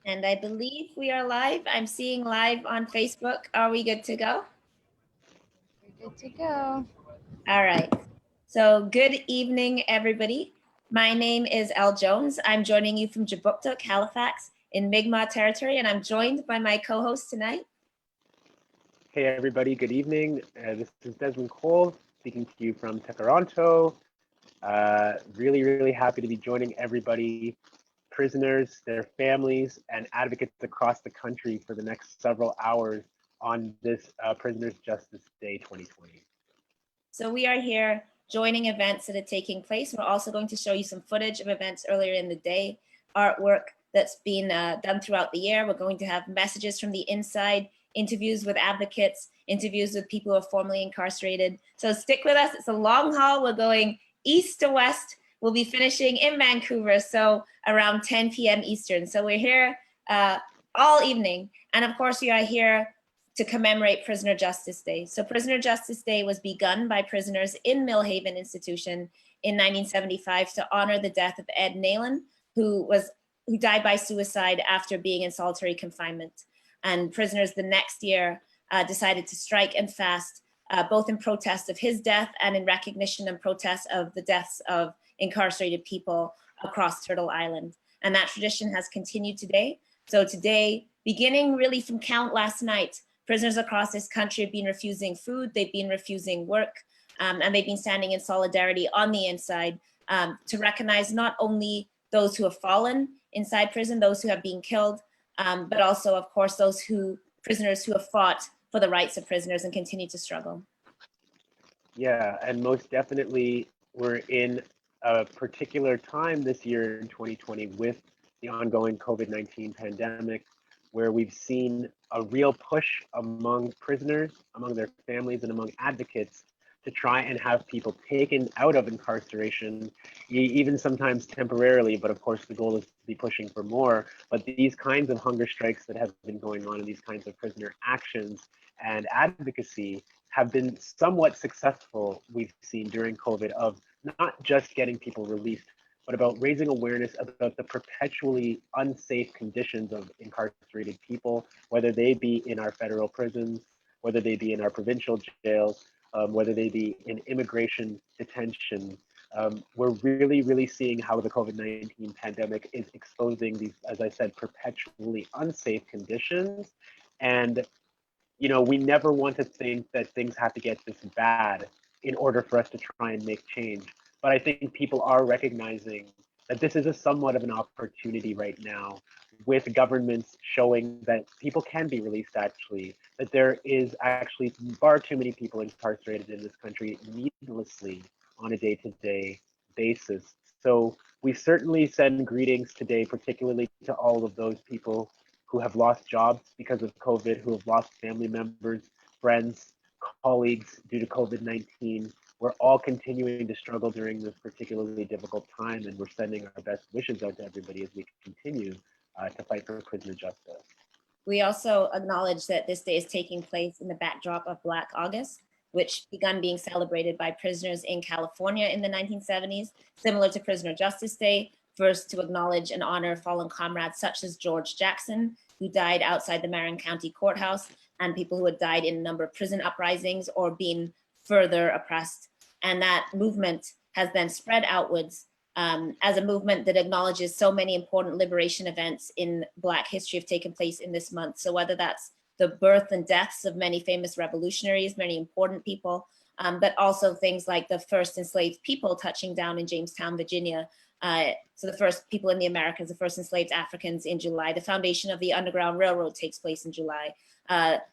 And I believe we are live. I'm seeing live on Facebook. Are we good to go? We're good to go. All right. So good evening, everybody. My name is Elle Jones. I'm joining you from Jabuktuk, Halifax in Mi'kmaq territory, and I'm joined by my co-host tonight. Hey everybody, good evening. This is Desmond Cole speaking to you from Toronto. Really happy to be joining everybody, prisoners, their families, and advocates across the country for the next several hours on this Prisoners Justice Day 2020. So we are here joining events that are taking place. We're also going to show you some footage of events earlier in the day, artwork that's been done throughout the year. We're going to have messages from the inside, interviews with advocates, interviews with people who are formerly incarcerated. So stick with us. It's a long haul. We're going east to west. We'll be finishing in Vancouver, so around 10 p.m. Eastern. So we're here all evening. And of course, we are here to commemorate Prisoner Justice Day. So Prisoner Justice Day was begun by prisoners in Millhaven Institution in 1975 to honor the death of Eddy Nalon, who died by suicide after being in solitary confinement. And prisoners the next year decided to strike and fast, both in protest of his death and in recognition and protest of the deaths of incarcerated people across Turtle Island. And that tradition has continued today. So today, beginning really from count last night, prisoners across this country have been refusing food, they've been refusing work, and they've been standing in solidarity on the inside to recognize not only those who have fallen inside prison, those who have been killed, but also, of course, prisoners who have fought for the rights of prisoners and continue to struggle. Yeah, and most definitely we're in a particular time this year in 2020 with the ongoing COVID-19 pandemic, where we've seen a real push among prisoners, among their families, and among advocates to try and have people taken out of incarceration, even sometimes temporarily, but of course the goal is to be pushing for more. But these kinds of hunger strikes that have been going on and these kinds of prisoner actions and advocacy have been somewhat successful, we've seen during COVID, of not just getting people released, but about raising awareness about the perpetually unsafe conditions of incarcerated people, whether they be in our federal prisons, whether they be in our provincial jails, whether they be in immigration detention. We're really seeing how the COVID-19 pandemic is exposing these, as I said, perpetually unsafe conditions. And we never want to think that things have to get this bad in order for us to try and make change. But I think people are recognizing that this is somewhat of an opportunity right now, with governments showing that people can be released actually, that there is actually far too many people incarcerated in this country needlessly on a day-to-day basis. So we certainly send greetings today, particularly to all of those people who have lost jobs because of COVID, who have lost family members, friends, colleagues due to COVID-19. We're all continuing to struggle during this particularly difficult time, and we're sending our best wishes out to everybody as we continue to fight for prisoner justice. We also acknowledge that this day is taking place in the backdrop of Black August, which began being celebrated by prisoners in California in the 1970s, similar to Prisoner Justice Day, first to acknowledge and honor fallen comrades such as George Jackson, who died outside the Marin County Courthouse, and people who had died in a number of prison uprisings or been further oppressed. And that movement has then spread outwards as a movement that acknowledges so many important liberation events in Black history have taken place in this month. So whether that's the birth and deaths of many famous revolutionaries, many important people, but also things like the first enslaved people touching down in Jamestown, Virginia. So the first people in the Americas, the first enslaved Africans in July. The foundation of the Underground Railroad takes place in July.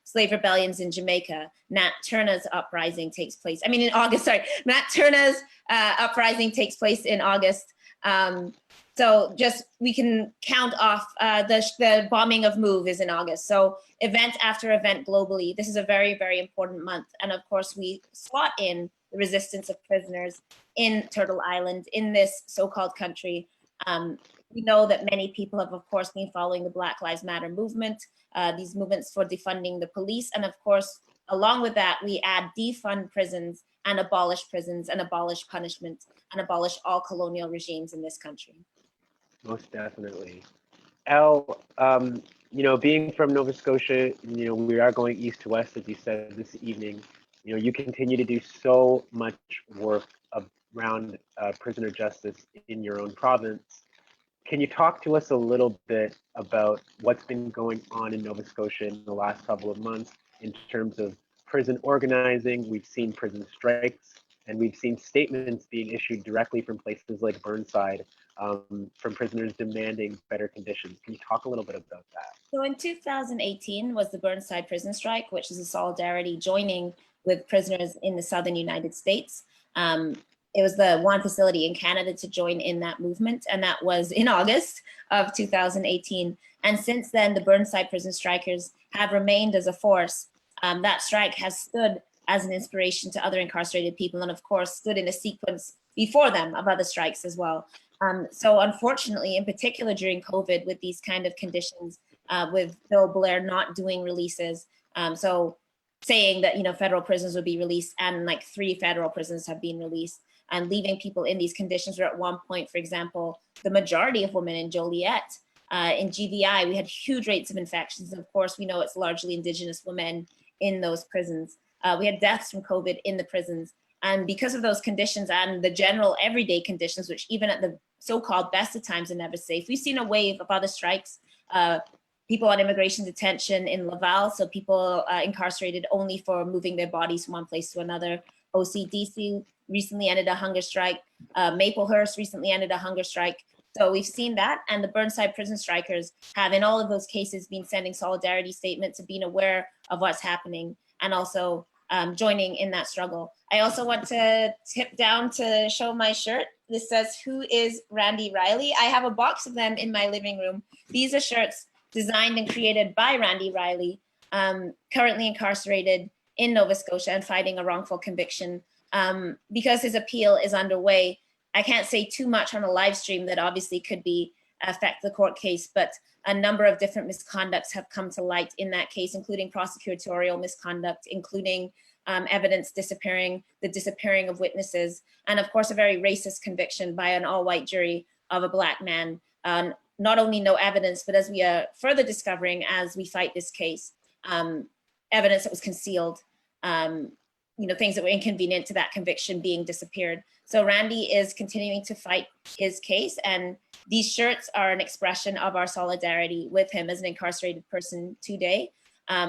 Slave rebellions in Jamaica. Nat Turner's uprising takes place. In August, sorry. Nat Turner's uprising takes place in August. So just, we can count off the bombing of Move is in August. So event after event globally. This is a very important month. And of course, we slot in the resistance of prisoners in Turtle Island, in this so-called country. We know that many people have, of course, been following the Black Lives Matter movement, these movements for defunding the police. And of course, along with that, we add defund prisons and abolish punishment and abolish all colonial regimes in this country. Most definitely. Al, being from Nova Scotia, we are going east to west, as you said this evening. You continue to do so much work around prisoner justice in your own province. Can you talk to us a little bit about what's been going on in Nova Scotia in the last couple of months in terms of prison organizing? We've seen prison strikes, and we've seen statements being issued directly from places like Burnside, from prisoners demanding better conditions. Can you talk a little bit about that? So in 2018 was the Burnside prison strike, which is a solidarity joining with prisoners in the southern United States. It was the one facility in Canada to join in that movement, and that was in August of 2018. And since then, the Burnside prison strikers have remained as a force. That strike has stood as an inspiration to other incarcerated people, and of course, stood in a sequence before them of other strikes as well. So unfortunately, in particular during COVID, with these kind of conditions, with Bill Blair not doing releases, so saying that federal prisons would be released, and like 3 federal prisons have been released, and leaving people in these conditions where at one point, for example, the majority of women in Joliet, in GVI, we had huge rates of infections. And of course, we know it's largely Indigenous women in those prisons. We had deaths from COVID in the prisons. And because of those conditions and the general everyday conditions, which even at the so-called best of times are never safe, we've seen a wave of other strikes. People on immigration detention in Laval, so people incarcerated only for moving their bodies from one place to another. OCDC recently ended a hunger strike. Maplehurst recently ended a hunger strike. So we've seen that, and the Burnside prison strikers have in all of those cases been sending solidarity statements and being aware of what's happening, and also joining in that struggle. I also want to tip down to show my shirt. This says, "Who is Randy Riley?" I have a box of them in my living room. These are shirts designed and created by Randy Riley, currently incarcerated in Nova Scotia and fighting a wrongful conviction. Because his appeal is underway, I can't say too much on a live stream that obviously could affect the court case, but a number of different misconducts have come to light in that case, including prosecutorial misconduct, including evidence disappearing, the disappearing of witnesses, and of course, a very racist conviction by an all-white jury of a Black man. Not only no evidence, but as we are further discovering as we fight this case, evidence that was concealed, things that were inconvenient to that conviction being disappeared. So Randy is continuing to fight his case, and these shirts are an expression of our solidarity with him as an incarcerated person today.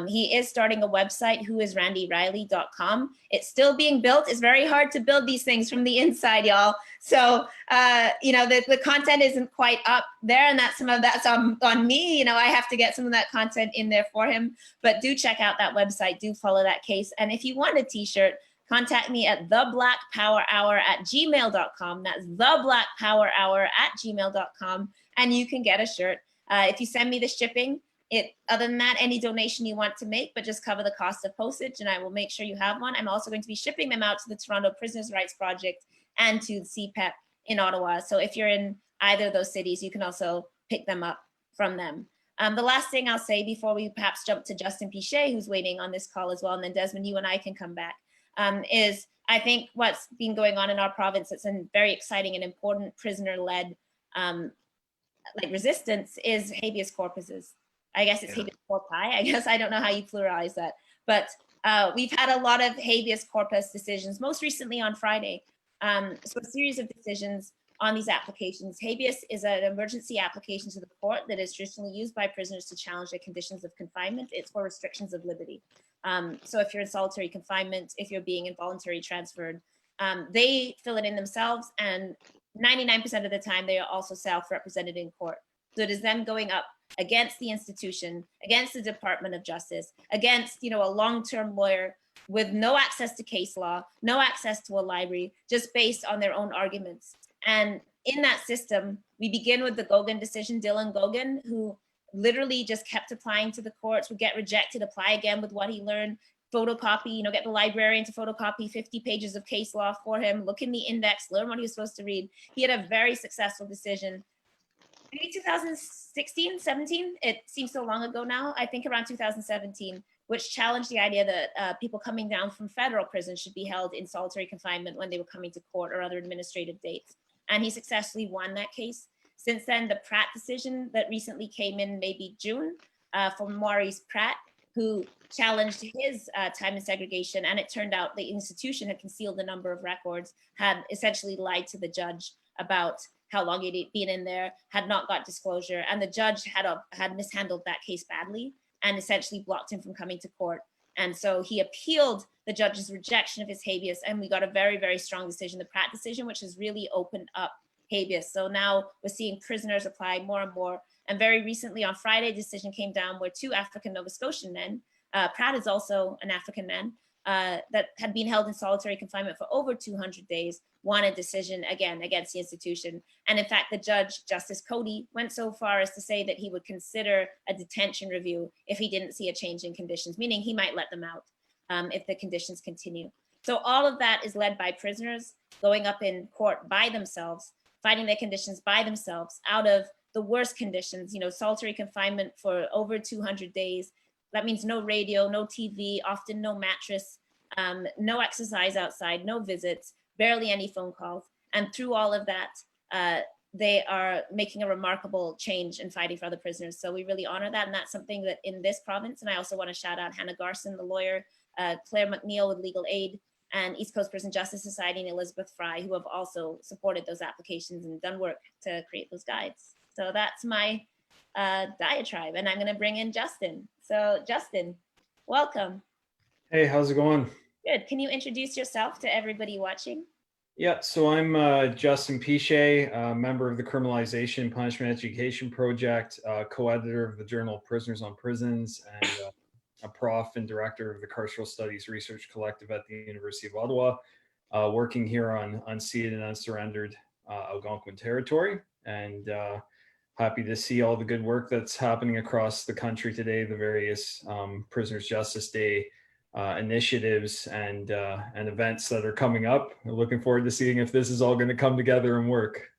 He is starting a website, whoisrandyriley.com. It's still being built. It's very hard to build these things from the inside, y'all. So, the content isn't quite up there, and some of that's on me. I have to get some of that content in there for him, but do check out that website. Do follow that case. And if you want a t-shirt, contact me at theblackpowerhour@gmail.com. That's theblackpowerhour@gmail.com. And you can get a shirt. If you send me the shipping, other than that, any donation you want to make, but just cover the cost of postage, and I will make sure you have one. I'm also going to be shipping them out to the Toronto Prisoners' Rights Project and to CPEP in Ottawa. So if you're in either of those cities, you can also pick them up from them. The last thing I'll say before we perhaps jump to Justin Pichet, who's waiting on this call as well, and then Desmond, you and I can come back, is I think what's been going on in our province that's a very exciting and important prisoner-led resistance is habeas corpuses. I guess it's habeas corpus. I guess I don't know how you pluralize that, but we've had a lot of habeas corpus decisions, most recently on Friday. So a series of decisions on these applications. Habeas is an emergency application to the court that is traditionally used by prisoners to challenge their conditions of confinement. It's for restrictions of liberty. So if you're in solitary confinement, if you're being involuntarily transferred, they fill it in themselves, and 99% of the time they are also self-represented in court. So it is them going up against the institution, against the Department of Justice, against a long-term lawyer with no access to case law, no access to a library, just based on their own arguments. And in that system, we begin with the Gogan decision, Dylan Gogan, who literally just kept applying to the courts, would get rejected, apply again with what he learned, photocopy, get the librarian to photocopy 50 pages of case law for him, look in the index, learn what he was supposed to read. He had a very successful decision. Maybe 2016, 17, it seems so long ago now, I think around 2017, which challenged the idea that people coming down from federal prison should be held in solitary confinement when they were coming to court or other administrative dates. And he successfully won that case. Since then, the Pratt decision that recently came in maybe June from Maurice Pratt, who challenged his time in segregation, and it turned out the institution had concealed a number of records, had essentially lied to the judge about how long he'd been in there, had not got disclosure, and the judge had mishandled that case badly and essentially blocked him from coming to court. And so he appealed the judge's rejection of his habeas, and we got a very, very strong decision, the Pratt decision, which has really opened up habeas. So now we're seeing prisoners apply more and more. And very recently on Friday, a decision came down where two African Nova Scotian men, Pratt is also an African man, that had been held in solitary confinement for over 200 days, won a decision again against the institution. And in fact, the judge, Justice Cody, went so far as to say that he would consider a detention review if he didn't see a change in conditions, meaning he might let them out if the conditions continue. So all of that is led by prisoners going up in court by themselves, fighting their conditions by themselves out of the worst conditions, solitary confinement for over 200 days. That means no radio, no TV, often no mattress, no exercise outside, no visits, barely any phone calls. And through all of that, they are making a remarkable change in fighting for other prisoners. So we really honor that. And that's something that in this province, and I also want to shout out Hannah Garson, the lawyer, Claire McNeil with Legal Aid, and East Coast Prison Justice Society, and Elizabeth Fry, who have also supported those applications and done work to create those guides. So that's my diatribe, and I'm going to bring in Justin. So Justin, welcome. Hey, how's it going? Good. Can you introduce yourself to everybody watching? Yeah, so I'm Justin Pichet, member of the Criminalization and Punishment Education Project, co-editor of the Journal of Prisoners on Prisons, and a prof and director of the Carceral Studies Research Collective at the University of Ottawa, working here on unceded and unsurrendered Algonquin territory, and happy to see all the good work that's happening across the country today, the various Prisoners Justice Day initiatives and events that are coming up. We're looking forward to seeing if this is all going to come together and work.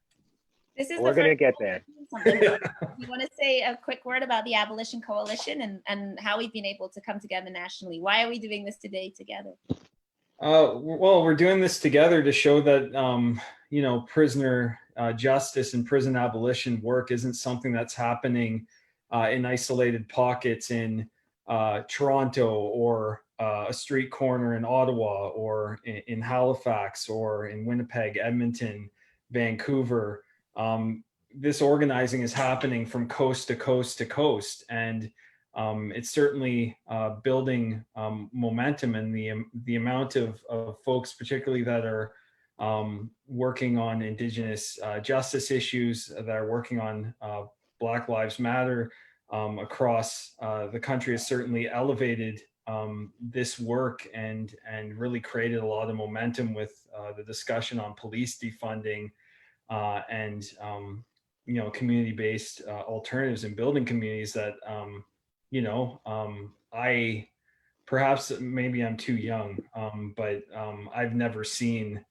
We're going to get there. You want to say a quick word about the Abolition Coalition and how we've been able to come together nationally? Why are we doing this today together? Well, we're doing this together to show that, prisoner justice and prison abolition work isn't something that's happening in isolated pockets in Toronto or a street corner in Ottawa or in Halifax or in Winnipeg, Edmonton, Vancouver. This organizing is happening from coast to coast to coast, and it's certainly building momentum, and the amount of folks, particularly that are working on Indigenous justice issues, that are working on Black Lives Matter across the country, has certainly elevated this work and really created a lot of momentum with the discussion on police defunding and community-based alternatives and building communities that I perhaps maybe I'm too young, but I've never seen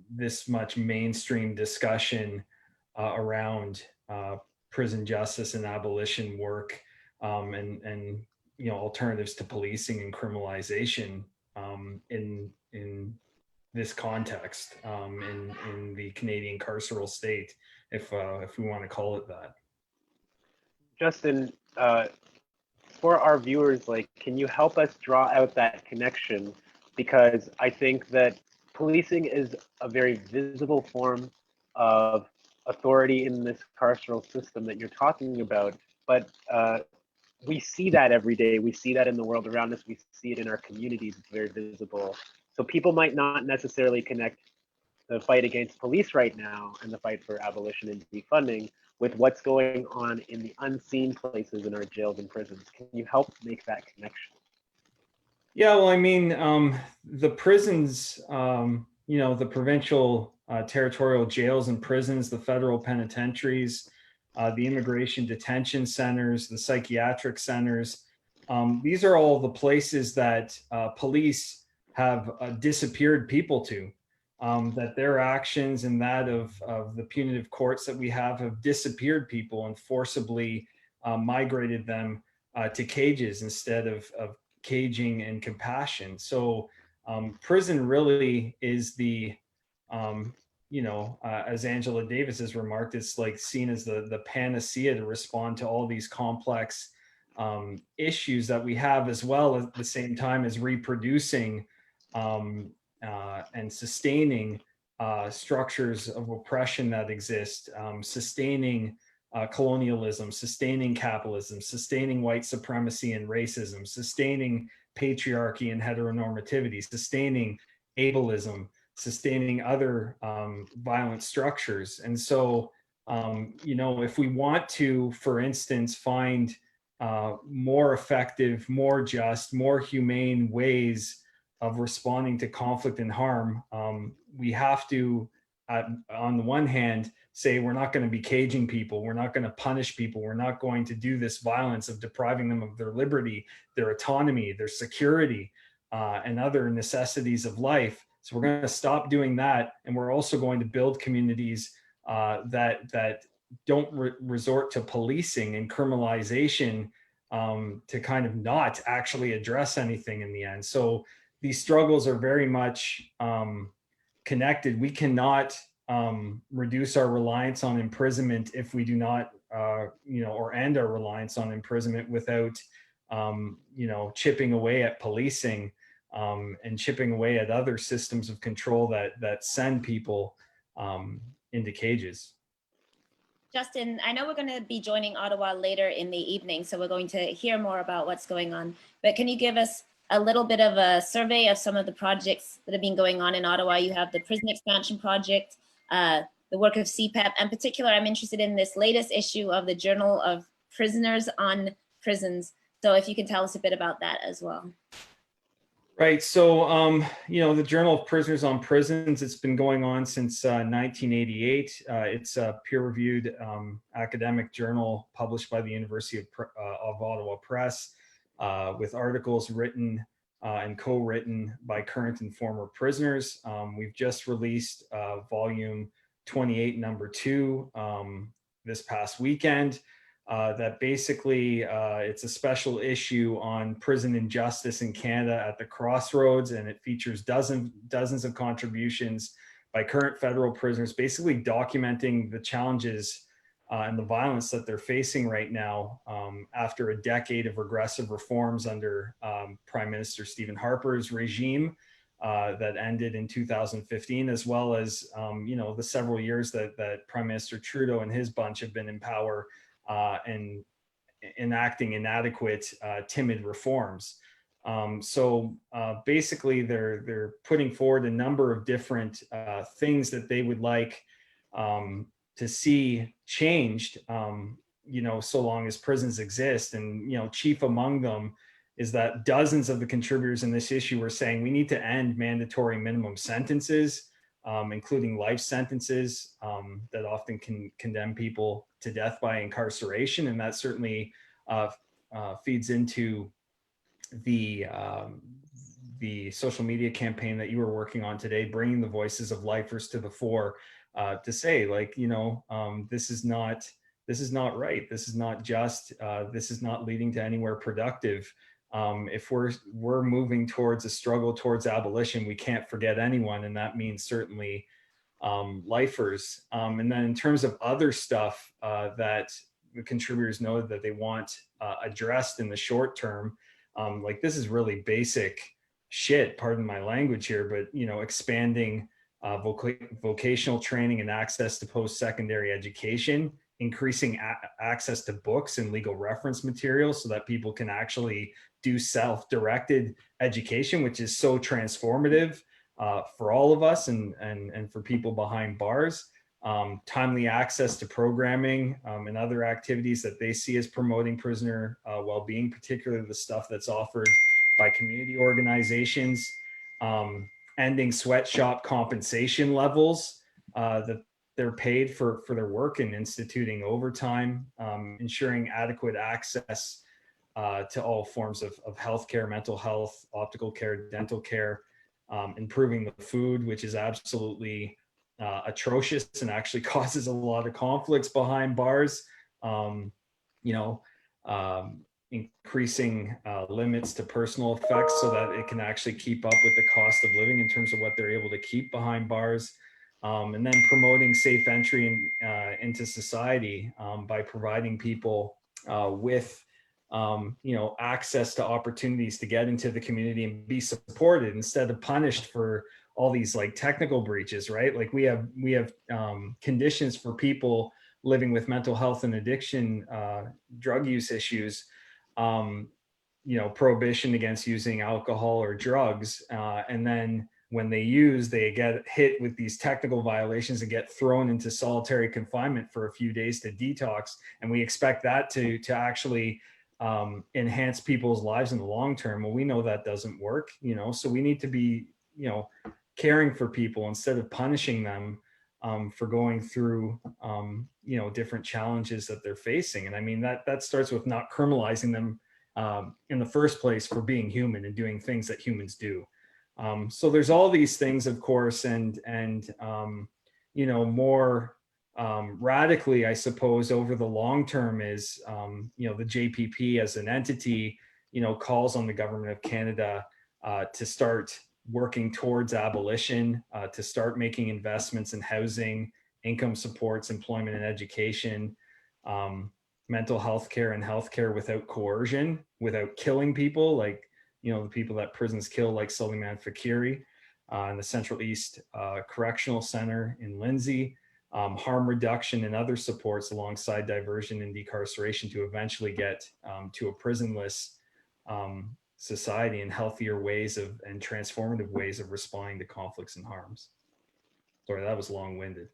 this much mainstream discussion around prison justice and abolition work and alternatives to policing and criminalization in this context in the Canadian carceral state, if we want to call it that. Justin, for our viewers, can you help us draw out that connection? Because I think that policing is a very visible form of authority in this carceral system that you're talking about, but we see that every day. We see that in the world around us. We see it in our communities. It's very visible. So people might not necessarily connect the fight against police right now and the fight for abolition and defunding with what's going on in the unseen places in our jails and prisons. Can you help make that connection? Yeah, well, I mean, the prisons, the provincial territorial jails and prisons, the federal penitentiaries, the immigration detention centers, the psychiatric centers, these are all the places that police have disappeared people to. That their actions and that of the punitive courts that we have disappeared people and forcibly migrated them to cages instead of caging and compassion. So prison really is the as Angela Davis has remarked, it's like seen as the panacea to respond to all these complex issues that we have, as well at the same time as reproducing and sustaining structures of oppression that exist, sustaining colonialism, sustaining capitalism, sustaining white supremacy and racism, sustaining patriarchy and heteronormativity, sustaining ableism, sustaining other violent structures. And so, if we want to, for instance, find more effective, more just, more humane ways of responding to conflict and harm, we have to, on the one hand, say we're not going to be caging people, we're not going to punish people, we're not going to do this violence of depriving them of their liberty, their autonomy, their security, and other necessities of life. So we're going to stop doing that, and we're also going to build communities that don't resort to policing and criminalization to kind of not actually address anything in the end. So these struggles are very much connected. We cannot reduce our reliance on imprisonment if we do not, or end our reliance on imprisonment without, chipping away at policing and chipping away at other systems of control that send people into cages. Justin, I know we're going to be joining Ottawa later in the evening, so we're going to hear more about what's going on. But can you give us a little bit of a survey of some of the projects that have been going on in Ottawa? You have the prison expansion project, the work of CPEP. In particular, I'm interested in this latest issue of the Journal of Prisoners on Prisons. So if you can tell us a bit about that as well. Right. So, the Journal of Prisoners on Prisons, it's been going on since 1988. It's a peer-reviewed academic journal published by the University of Ottawa Press with articles written and co-written by current and former prisoners. We've just released volume 28, number 2, this past weekend. That basically it's a special issue on prison injustice in Canada at the crossroads, and it features dozens of contributions by current federal prisoners, basically documenting the challenges and the violence that they're facing right now after a decade of regressive reforms under Prime Minister Stephen Harper's regime that ended in 2015, as well as the several years that Prime Minister Trudeau and his bunch have been in power and enacting inadequate, timid reforms. So basically, they're putting forward a number of different things that they would like to see changed, so long as prisons exist. And, chief among them is that dozens of the contributors in this issue are saying we need to end mandatory minimum sentences, including life sentences that often can condemn people to death by incarceration. And that certainly feeds into the social media campaign that you were working on today, bringing the voices of lifers to the fore to say, this is not right. This is not just. This is not leading to anywhere productive. If we're moving towards a struggle towards abolition, we can't forget anyone, and that means certainly lifers. And then in terms of other stuff that the contributors know that they want addressed in the short term, this is really basic shit, pardon my language here, but expanding vocational training and access to post-secondary education, increasing access to books and legal reference materials so that people can actually do self-directed education, which is so transformative for all of us and for people behind bars. Timely access to programming and other activities that they see as promoting prisoner well-being, particularly the stuff that's offered by community organizations, ending sweatshop compensation levels that they're paid for their work, and instituting overtime, ensuring adequate access to all forms of healthcare, mental health, optical care, dental care, improving the food, which is absolutely atrocious and actually causes a lot of conflicts behind bars. Increasing limits to personal effects so that it can actually keep up with the cost of living in terms of what they're able to keep behind bars. and then promoting safe entry into society by providing people with access to opportunities to get into the community and be supported instead of punished for all these like technical breaches, right? Like we have conditions for people living with mental health and addiction, drug use issues, prohibition against using alcohol or drugs. And then when they use, they get hit with these technical violations and get thrown into solitary confinement for a few days to detox. And we expect that to actually enhance people's lives in the long term. Well, we know that doesn't work, so we need to be, caring for people instead of punishing them for going through, different challenges that they're facing. And I mean, that starts with not criminalizing them in the first place for being human and doing things that humans do. So there's all these things, of course, and more radically, I suppose, over the long term is, the JPP as an entity, calls on the government of Canada to start working towards abolition, to start making investments in housing, income supports, employment and education, mental health care and healthcare without coercion, without killing people, like, the people that prisons kill, like Suleiman Fakiri in the Central East Correctional Center in Lindsay, harm reduction and other supports alongside diversion and decarceration to eventually get to a prisonless society and healthier ways and transformative ways of responding to conflicts and harms. Sorry, that was long-winded.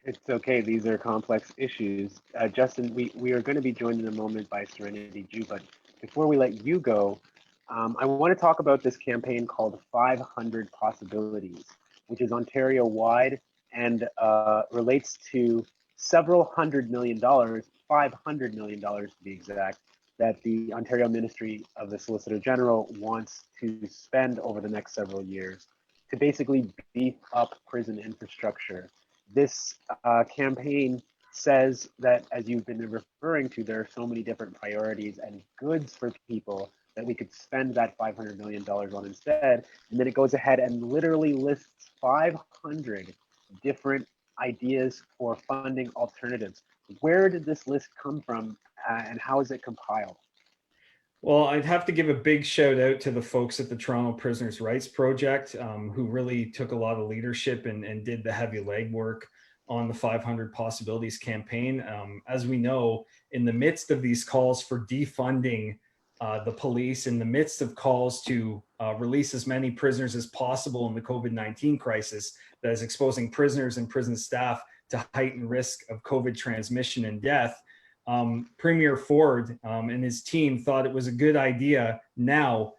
It's okay. These are complex issues. Justin, we are going to be joined in a moment by Serenity Jew, but before we let you go, I want to talk about this campaign called 500 Possibilities, which is Ontario-wide and relates to several $100 million, $500 million to be exact, that the Ontario Ministry of the Solicitor General wants to spend over the next several years to basically beef up prison infrastructure. This campaign says that, as you've been referring to, there are so many different priorities and goods for people that we could spend that $500 million on instead. And then it goes ahead and literally lists 500 different ideas for funding alternatives. Where did this list come from and how is it compiled? Well, I'd have to give a big shout out to the folks at the Toronto Prisoners' Rights Project, who really took a lot of leadership and did the heavy legwork on the 500 Possibilities campaign. As we know, in the midst of these calls for defunding the police, in the midst of calls to release as many prisoners as possible in the COVID-19 crisis that is exposing prisoners and prison staff to heightened risk of COVID transmission and death, Premier Ford and his team thought it was a good idea now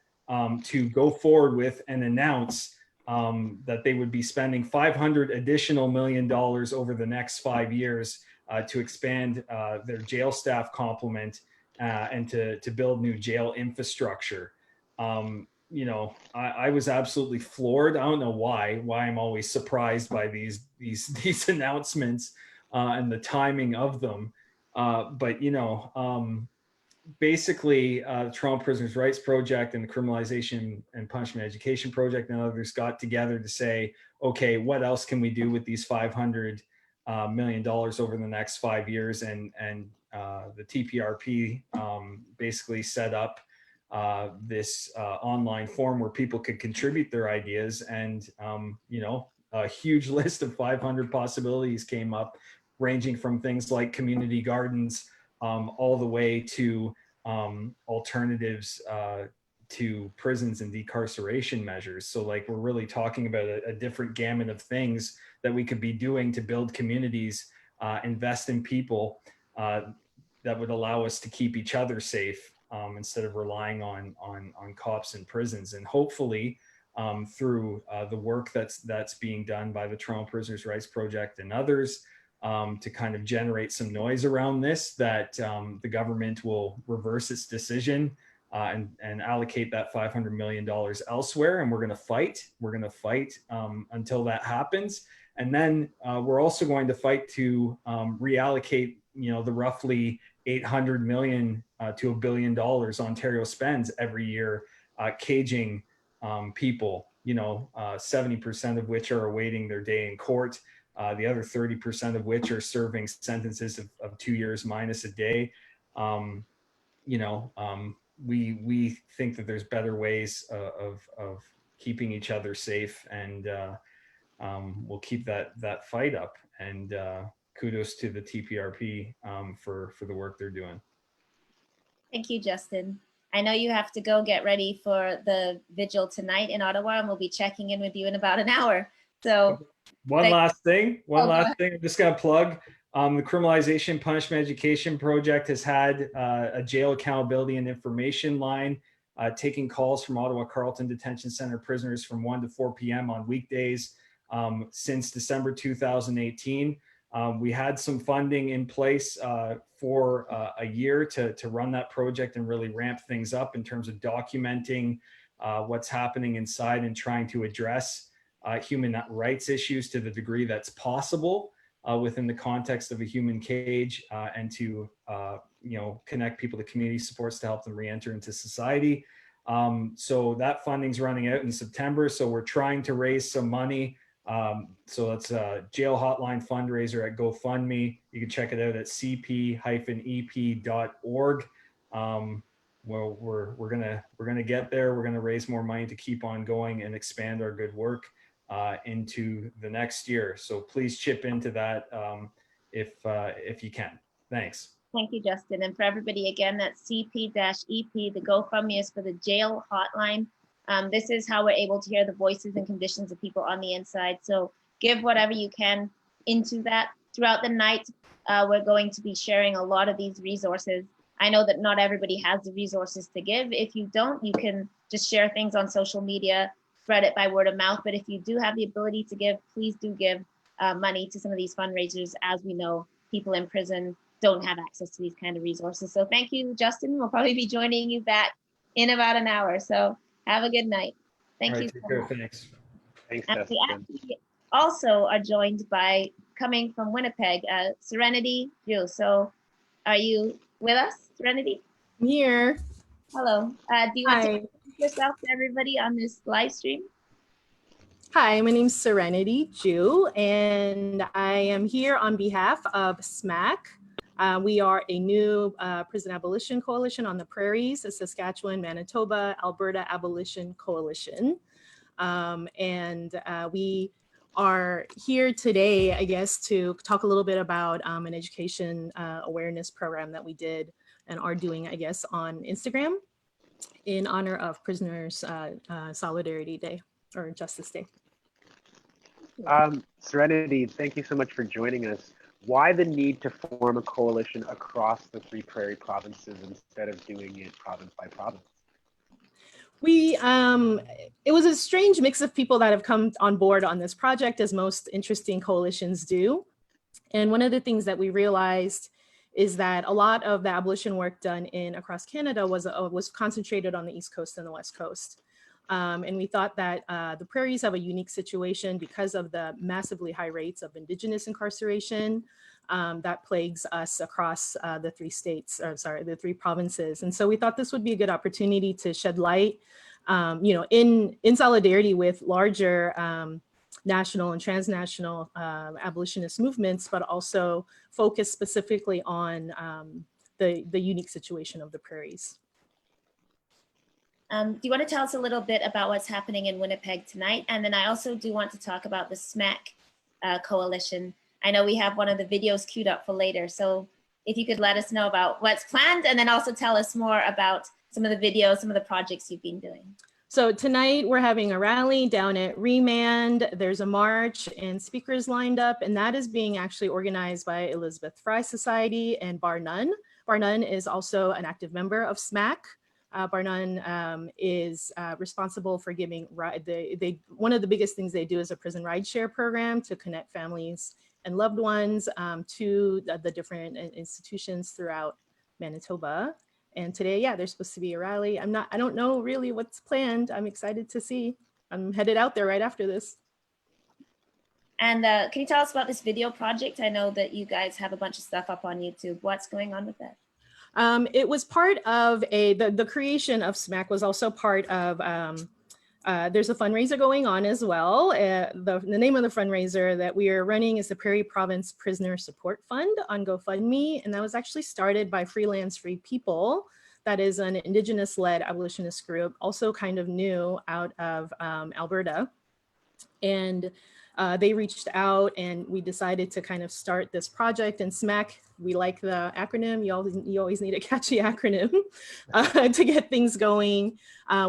to go forward with and announce that they would be spending $500 additional million over the next 5 years to expand their jail staff complement and to build new jail infrastructure. I was absolutely floored. I don't know why I'm always surprised by these announcements and the timing of them. But basically, the Toronto Prisoners' Rights Project and the Criminalization and Punishment Education Project and others got together to say, okay, what else can we do with these $500 million over the next 5 years? And the TPRP basically set up this online forum where people could contribute their ideas, and a huge list of 500 possibilities came up, ranging from things like community gardens all the way to alternatives to prisons and decarceration measures. So like, we're really talking about a different gamut of things that we could be doing to build communities, invest in people that would allow us to keep each other safe instead of relying on cops and prisons. And hopefully through the work that's being done by the Toronto Prisoners' Rights Project and others, to kind of generate some noise around this, that the government will reverse its decision and allocate that $500 million elsewhere. And we're going to fight until that happens. And then we're also going to fight to reallocate, the roughly $800 million to $1 billion Ontario spends every year caging people 70% of which are awaiting their day in court. The other 30% of which are serving sentences of 2 years minus a day. We think that there's better ways of keeping each other safe, and we'll keep that fight up. And kudos to the TPRP for the work they're doing. Thank you, Justin. I know you have to go get ready for the vigil tonight in Ottawa, and we'll be checking in with you in about an hour. So one last thing I'm just going to plug. The Criminalization Punishment Education Project has had a jail accountability and information line taking calls from Ottawa Carleton Detention Center prisoners from 1 to 4 p.m. on weekdays since December 2018. We had some funding in place for a year to run that project and really ramp things up in terms of documenting what's happening inside and trying to address human rights issues to the degree that's possible within the context of a human cage, and to connect people to community supports to help them re-enter into society. So that funding's running out in September. So we're trying to raise some money. So it's a jail hotline fundraiser at GoFundMe. You can check it out at cp-ep.org. Well, we're gonna get there. We're gonna raise more money to keep on going and expand our good work into the next year. So please chip into that if you can. Thanks. thank you, Justin. And for everybody, again, that's CP-EP. The GoFundMe is for the jail hotline. This is how we're able to hear the voices and conditions of people on the inside. So give whatever you can into that. Throughout the night, we're going to be sharing a lot of these resources. I know that not everybody has the resources to give. If you don't, you can just share things on social media, spread it by word of mouth. But if you do have the ability to give, please do give money to some of these fundraisers. As we know, people in prison don't have access to these kind of resources. So thank you, Justin. We'll probably be joining you back in about an hour. So have a good night. Thank you. Take care. Thanks. Thanks, And Justin. we actually also are joined by, coming from Winnipeg, Serenity Ju. So are you with us, Serenity? I'm here. Hello. Do you want to Hi. introduce yourself to everybody on this live stream? Hi, my name's Serenity Ju, and I am here on behalf of SMAC. We are a new prison abolition coalition on the prairies, the Saskatchewan, Manitoba, Alberta Abolition Coalition. We are here today, I guess, to talk a little bit about an education awareness program that we did and are doing, I guess, on Instagram in honor of Prisoners Solidarity Day or Justice Day. Serenity, thank you so much for joining us. Why the need to form a coalition across the 3 prairie provinces instead of doing it province by province? It was a strange mix of people that have come on board on this project, as most interesting coalitions do. And one of the things that we realized is that a lot of the abolition work done across Canada was concentrated on the East Coast and the West Coast. And we thought that the prairies have a unique situation because of the massively high rates of Indigenous incarceration that plagues us across the 3 states, or sorry, the 3 provinces. And so we thought this would be a good opportunity to shed light, in solidarity with larger national and transnational abolitionist movements, but also focus specifically on the unique situation of the prairies. Do you want to tell us a little bit about what's happening in Winnipeg tonight? And then I also do want to talk about the SMAC coalition. I know we have one of the videos queued up for later. So if you could let us know about what's planned, and then also tell us more about some of the videos, some of the projects you've been doing. So tonight we're having a rally down at Remand. There's a march and speakers lined up, and that is being actually organized by Elizabeth Fry Society and Bar None. Bar None is also an active member of SMAC. Bar None is responsible for giving one of the biggest things they do is a prison rideshare program to connect families and loved ones to the different institutions throughout Manitoba. And today, yeah, there's supposed to be a rally. I don't know really what's planned. I'm excited to see. I'm headed out there right after this. And can you tell us about this video project? I know that you guys have a bunch of stuff up on YouTube. What's going on with that? It was part of the creation of SMAC was also part of there's a fundraiser going on as well. The name of the fundraiser that we are running is the Prairie Province Prisoner Support Fund on GoFundMe. And that was actually started by Freelance Free People. That is an Indigenous-led abolitionist group, also kind of new out of Alberta. And they reached out and we decided to kind of start this project. And SMAC, we like the acronym. You always need a catchy acronym to get things going.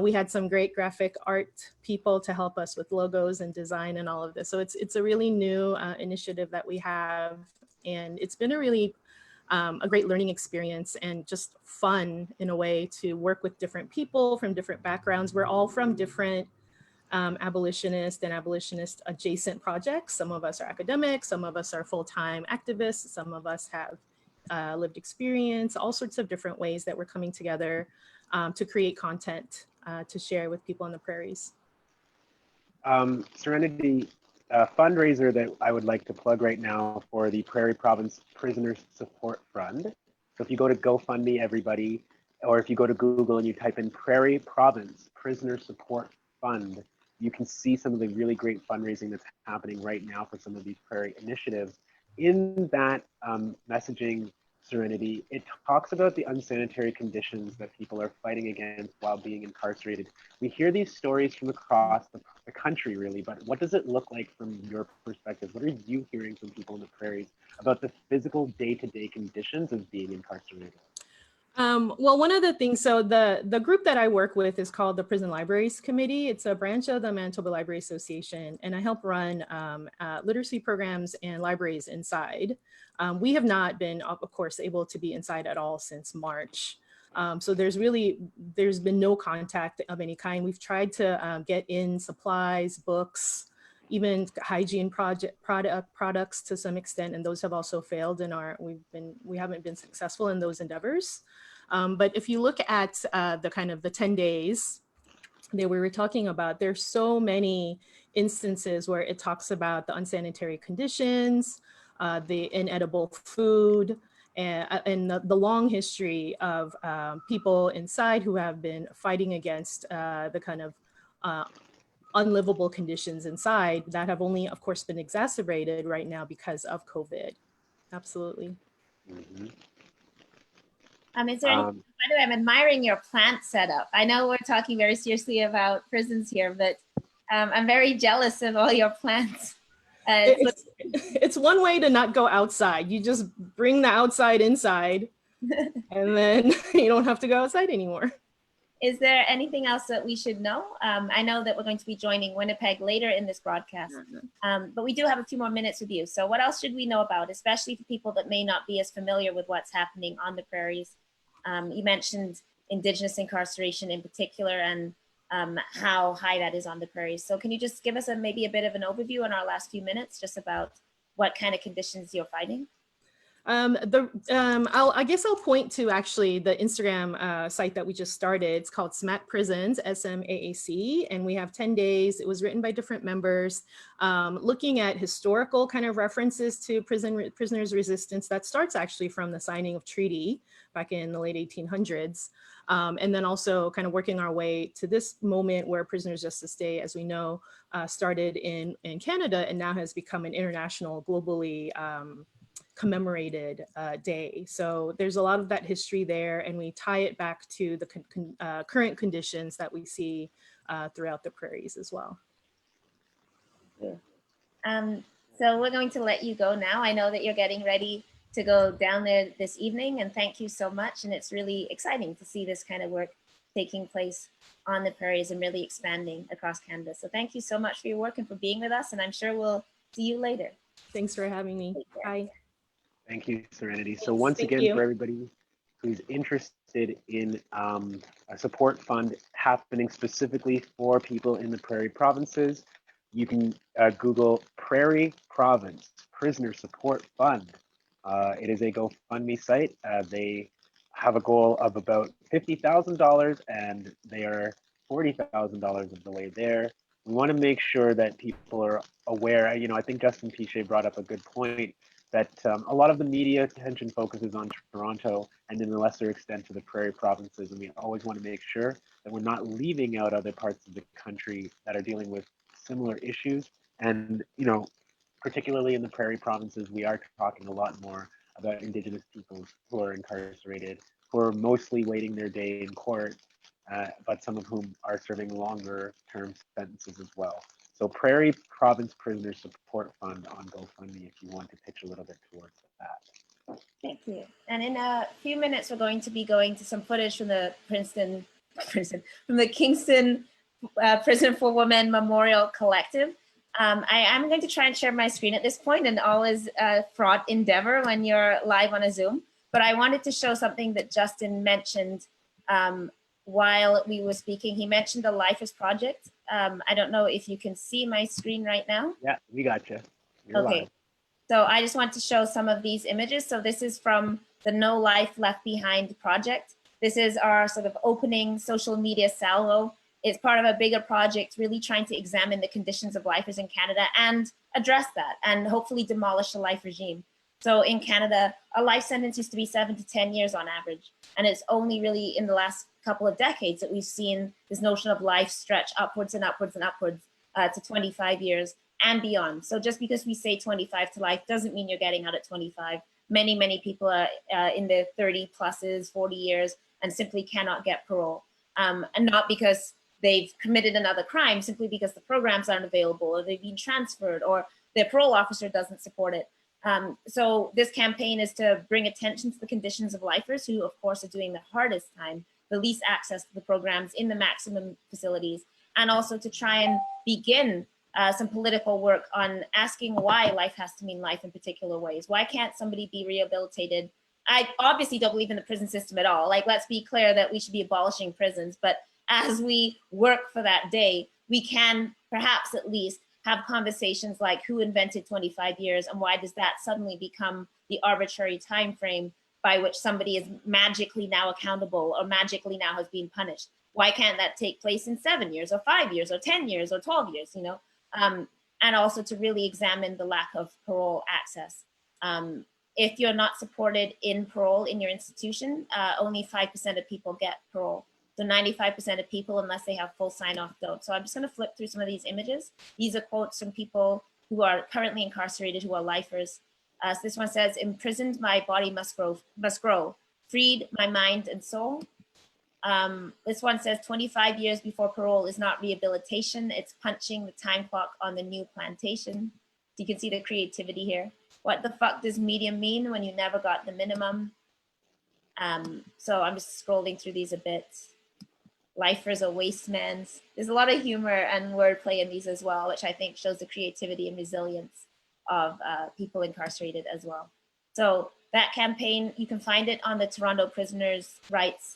We had some great graphic art people to help us with logos and design and all of this. So it's a really new initiative that we have. And it's been a really a great learning experience and just fun in a way to work with different people from different backgrounds. We're all from different abolitionist and abolitionist adjacent projects. Some of us are academics, some of us are full-time activists, some of us have lived experience, all sorts of different ways that we're coming together to create content to share with people on the prairies. Serenity, a fundraiser that I would like to plug right now for the Prairie Province Prisoner Support Fund. So if you go to GoFundMe, everybody, or if you go to Google and you type in Prairie Province Prisoner Support Fund, you can see some of the really great fundraising that's happening right now for some of these prairie initiatives. In that messaging, Serenity, it talks about the unsanitary conditions that people are fighting against while being incarcerated. We hear these stories from across the country, really, but what does it look like from your perspective? What are you hearing from people in the prairies about the physical day-to-day conditions of being incarcerated? Well, one of the things, so the group that I work with is called the Prison Libraries Committee. It's a branch of the Manitoba Library Association, and I help run literacy programs and libraries inside. We have not been, of course, able to be inside at all since March. So there's been no contact of any kind. We've tried to get in supplies, books, even hygiene products to some extent, and those have also failed in we haven't been successful in those endeavors. But if you look at the 10 days that we were talking about, there's so many instances where it talks about the unsanitary conditions, the inedible food, and the long history of people inside who have been fighting against the kind of unlivable conditions inside that have only, of course, been exacerbated right now because of COVID. Absolutely. Mm-hmm. Is there any, by the way, I'm admiring your plant setup. I know we're talking very seriously about prisons here, but I'm very jealous of all your plants. It's one way to not go outside. You just bring the outside inside and then you don't have to go outside anymore. Is there anything else that we should know? I know that we're going to be joining Winnipeg later in this broadcast, but we do have a few more minutes with you. So what else should we know about, especially for people that may not be as familiar with what's happening on the prairies? You mentioned Indigenous incarceration in particular and how high that is on the prairies. So can you just give us maybe a bit of an overview in our last few minutes, just about what kind of conditions you're fighting? I guess I'll point to actually the Instagram site that we just started. It's called SMAC Prisons, SMAAC, and we have 10 days. It was written by different members, looking at historical kind of references to prisoners' resistance that starts actually from the signing of treaty back in the late 1800s. And then also kind of working our way to this moment where Prisoners Justice Day, as we know, started in Canada and now has become an international, globally commemorated day. So there's a lot of that history there, and we tie it back to the current conditions that we see throughout the prairies as well. So we're going to let you go now. I know that you're getting ready to go down there this evening, and thank you so much. And it's really exciting to see this kind of work taking place on the prairies and really expanding across Canada. So thank you so much for your work and for being with us, and I'm sure we'll see you later. Thanks for having me. Bye. Thank you, Serenity. So once again, for everybody who's interested in a support fund happening specifically for people in the prairie provinces, you can Google Prairie Province Prisoner Support Fund. It is a GoFundMe site. They have a goal of about $50,000 and they are $40,000 of the way there. We want to make sure that people are aware. I think Justin Piche brought up a good point. that a lot of the media attention focuses on Toronto and in a lesser extent to the prairie provinces. And we always want to make sure that we're not leaving out other parts of the country that are dealing with similar issues. And, you know, particularly in the prairie provinces, we are talking a lot more about Indigenous peoples who are incarcerated, who are mostly waiting their day in court, but some of whom are serving longer term sentences as well. So Prairie Province Prisoner Support Fund on GoFundMe if you want to pitch a little bit towards that. Thank you. And in a few minutes, we're going to be going to some footage from the from the Kingston Prison for Women Memorial Collective. I am going to try and share my screen at this point, and all is a fraught endeavor when you're live on a Zoom. But I wanted to show something that Justin mentioned while we were speaking. He mentioned the Lifers Project. I don't know if you can see my screen right now. Yeah, we got you. You're okay. live. So I just want to show some of these images. So this is from the No Life Left Behind project. This is our sort of opening social media salvo. It's part of a bigger project really trying to examine the conditions of lifers in Canada and address that and hopefully demolish the life regime. So in Canada, a life sentence used to be 7 to 10 years on average. And it's only really in the last couple of decades that we've seen this notion of life stretch upwards and upwards and upwards to 25 years and beyond. So just because we say 25 to life doesn't mean you're getting out at 25. Many, many people are in their 30 pluses, 40 years, and simply cannot get parole. And not because they've committed another crime, simply because the programs aren't available or they've been transferred or their parole officer doesn't support it. So this campaign is to bring attention to the conditions of lifers who, of course, are doing the hardest time, the least access to the programs in the maximum facilities, and also to try and begin some political work on asking why life has to mean life in particular ways. Why can't somebody be rehabilitated? I obviously don't believe in the prison system at all. Like, let's be clear that we should be abolishing prisons, but as we work for that day, we can perhaps at least have conversations like who invented 25 years and why does that suddenly become the arbitrary time frame by which somebody is magically now accountable or magically now has been punished? Why can't that take place in 7 years or 5 years or 10 years or 12 years, you know? And also to really examine the lack of parole access. If you're not supported in parole in your institution, only 5% of people get parole. So 95% of people, unless they have full sign-off, don't. So I'm just gonna flip through some of these images. These are quotes from people who are currently incarcerated, who are lifers. So this one says, imprisoned, my body must grow. Freed, my mind and soul. This one says 25 years before parole is not rehabilitation, it's punching the time clock on the new plantation. So you can see the creativity here. What the fuck does medium mean when you never got the minimum? So I'm just scrolling through these a bit. Lifers are wastemans. There's a lot of humor and wordplay in these as well, which I think shows the creativity and resilience of people incarcerated as well. So that campaign, you can find it on the Toronto Prisoners' Rights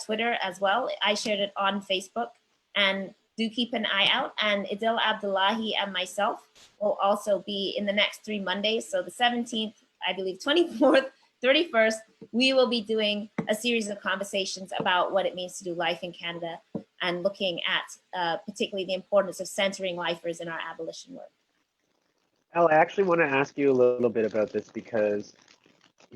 Twitter as well. I shared it on Facebook, and do keep an eye out. And Idil Abdullahi and myself will also be in the next 3 Mondays. So the 17th, I believe 24th, 31st, we will be doing a series of conversations about what it means to do life in Canada and looking at particularly the importance of centering lifers in our abolition work. Elle, I actually want to ask you a little bit about this because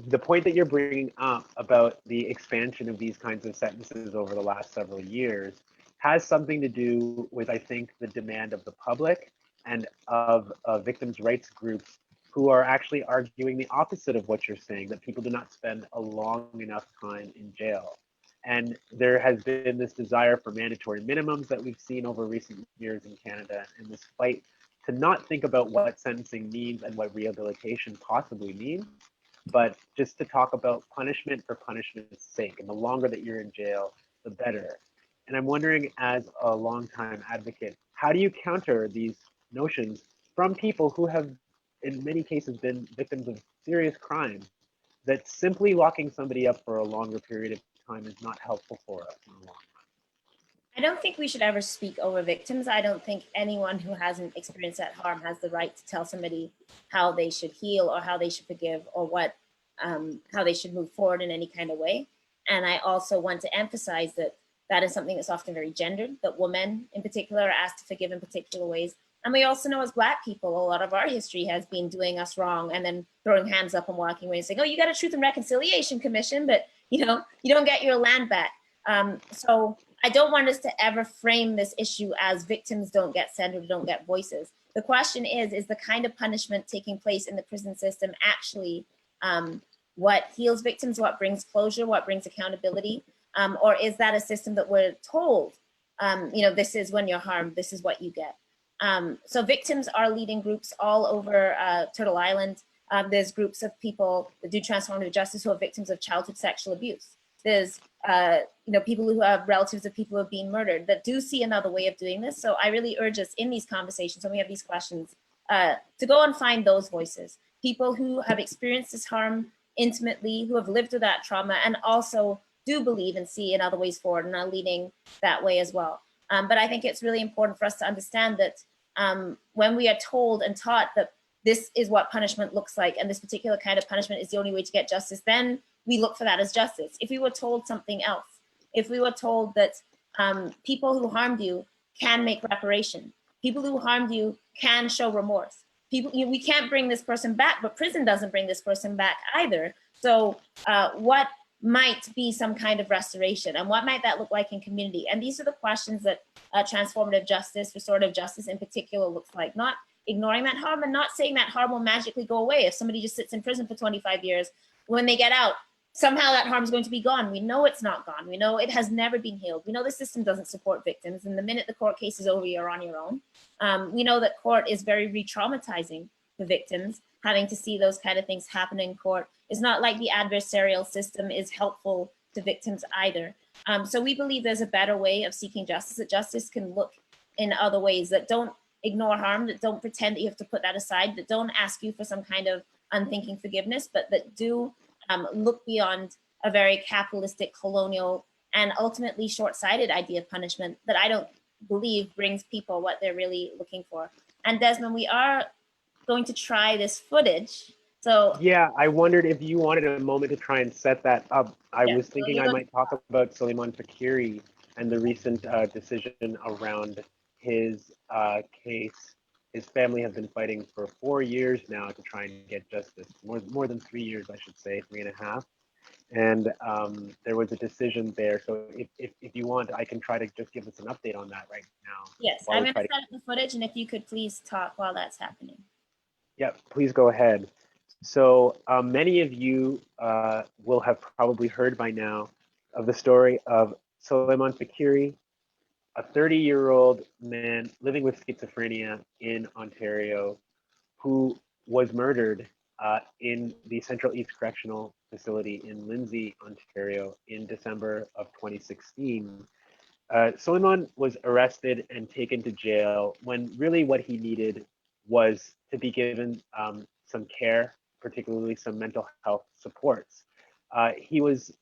the point that you're bringing up about the expansion of these kinds of sentences over the last several years has something to do with, I think, the demand of the public and of victims' rights groups who are actually arguing the opposite of what you're saying, that people do not spend a long enough time in jail. And there has been this desire for mandatory minimums that we've seen over recent years in Canada, and this fight to not think about what sentencing means and what rehabilitation possibly means, but just to talk about punishment for punishment's sake. And the longer that you're in jail, the better. And I'm wondering, as a longtime advocate, how do you counter these notions from people who have in many cases been victims of serious crimes, that simply locking somebody up for a longer period of time is not helpful for us in the long run? I don't think we should ever speak over victims. I don't think anyone who hasn't experienced that harm has the right to tell somebody how they should heal or how they should forgive or what how they should move forward in any kind of way. And I also want to emphasize that that is something that's often very gendered, that women in particular are asked to forgive in particular ways. And we also know as Black people, a lot of our history has been doing us wrong and then throwing hands up and walking away and saying, oh, you got a Truth and Reconciliation Commission, but you don't get your land back. So I don't want us to ever frame this issue as victims don't get centered, don't get voices. The question is the kind of punishment taking place in the prison system actually what heals victims, what brings closure, what brings accountability? Or is that a system that we're told, this is when you're harmed, this is what you get? So victims are leading groups all over Turtle Island. There's groups of people that do transformative justice who are victims of childhood sexual abuse. There's people who have relatives of people who have been murdered that do see another way of doing this. So I really urge us in these conversations, when we have these questions, to go and find those voices, people who have experienced this harm intimately, who have lived through that trauma, and also do believe and see in other ways forward and are leading that way as well. But I think it's really important for us to understand that when we are told and taught that this is what punishment looks like, and this particular kind of punishment is the only way to get justice, then we look for that as justice. If we were told something else, if we were told that people who harmed you can make reparation, people who harmed you can show remorse, we can't bring this person back, but prison doesn't bring this person back either. So what might be some kind of restoration, and what might that look like in community? And these are the questions that transformative justice, restorative justice in particular looks like. Not ignoring that harm and not saying that harm will magically go away. If somebody just sits in prison for 25 years, when they get out, somehow that harm is going to be gone. We know it's not gone. We know it has never been healed. We know the system doesn't support victims. And the minute the court case is over, you're on your own. We know that court is very re-traumatizing for victims. Having to see those kind of things happen in court is not like the adversarial system is helpful to victims either. So we believe there's a better way of seeking justice, that justice can look in other ways that don't ignore harm, that don't pretend that you have to put that aside, that don't ask you for some kind of unthinking forgiveness, but that do look beyond a very capitalistic, colonial, and ultimately short-sighted idea of punishment that I don't believe brings people what they're really looking for. And Desmond, we are going to try this footage. So yeah, I wondered if you wanted a moment to try and set that up. I was thinking I might talk about Suleiman Fakiri and the recent decision around his case. His family has been fighting for 4 years now to try and get justice, more than 3 years, I should say, 3.5. And there was a decision there. So if you want, I can try to just give us an update on that right now. Yes, I'm going to set up the footage, and if you could please talk while that's happening. Yeah, please go ahead. So many of you will have probably heard by now of the story of Suleiman Fakiri, a 30-year-old man living with schizophrenia in Ontario, who was murdered in the Central East Correctional Facility in Lindsay, Ontario in December of 2016. Suleiman was arrested and taken to jail when really what he needed was to be given some care, particularly some mental health supports. He was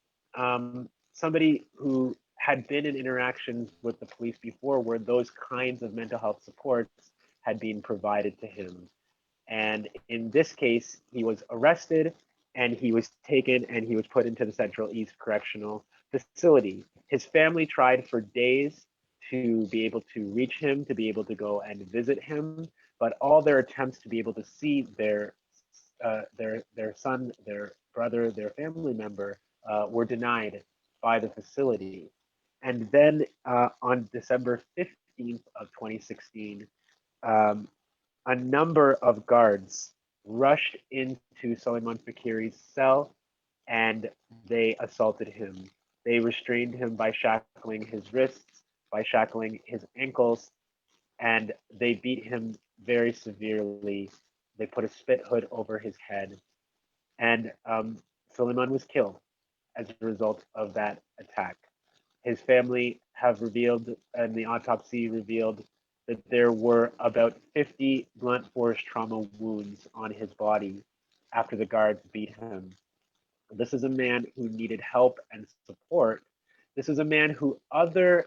somebody who had been in interactions with the police before where those kinds of mental health supports had been provided to him. And in this case, he was arrested and he was taken and he was put into the Central East Correctional Facility. His family tried for days to be able to reach him, to be able to go and visit him, but all their attempts to be able to see their son, their brother, their family member were denied by the facility. And then on December 15th of 2016, a number of guards rushed into Suleiman Fakiri's cell and they assaulted him. They restrained him by shackling his wrists, by shackling his ankles, and they beat him very severely. They put a spit hood over his head, and Suleiman was killed as a result of that attack. His family have revealed, and the autopsy revealed, that there were about 50 blunt force trauma wounds on his body after the guards beat him. This is a man who needed help and support. This is a man who other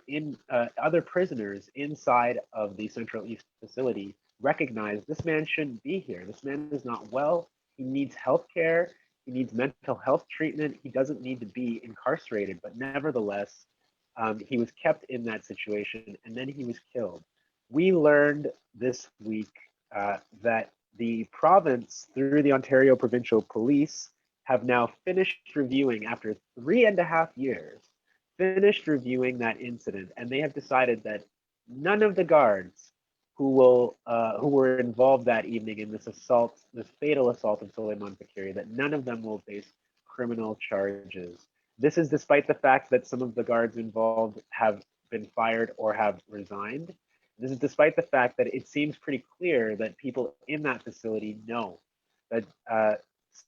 prisoners inside of the Central East facility recognized this man shouldn't be here. This man is not well. He needs health care. He needs mental health treatment. He doesn't need to be incarcerated, but nevertheless, he was kept in that situation and then he was killed. we learned this week that the province, through the Ontario Provincial Police, have now finished reviewing, after 3.5 years, finished reviewing that incident, and they have decided that none of the guards who were involved that evening in this assault, this fatal assault of Suleiman Fakiri, that none of them will face criminal charges. This is despite the fact that some of the guards involved have been fired or have resigned. This is despite the fact that it seems pretty clear that people in that facility know that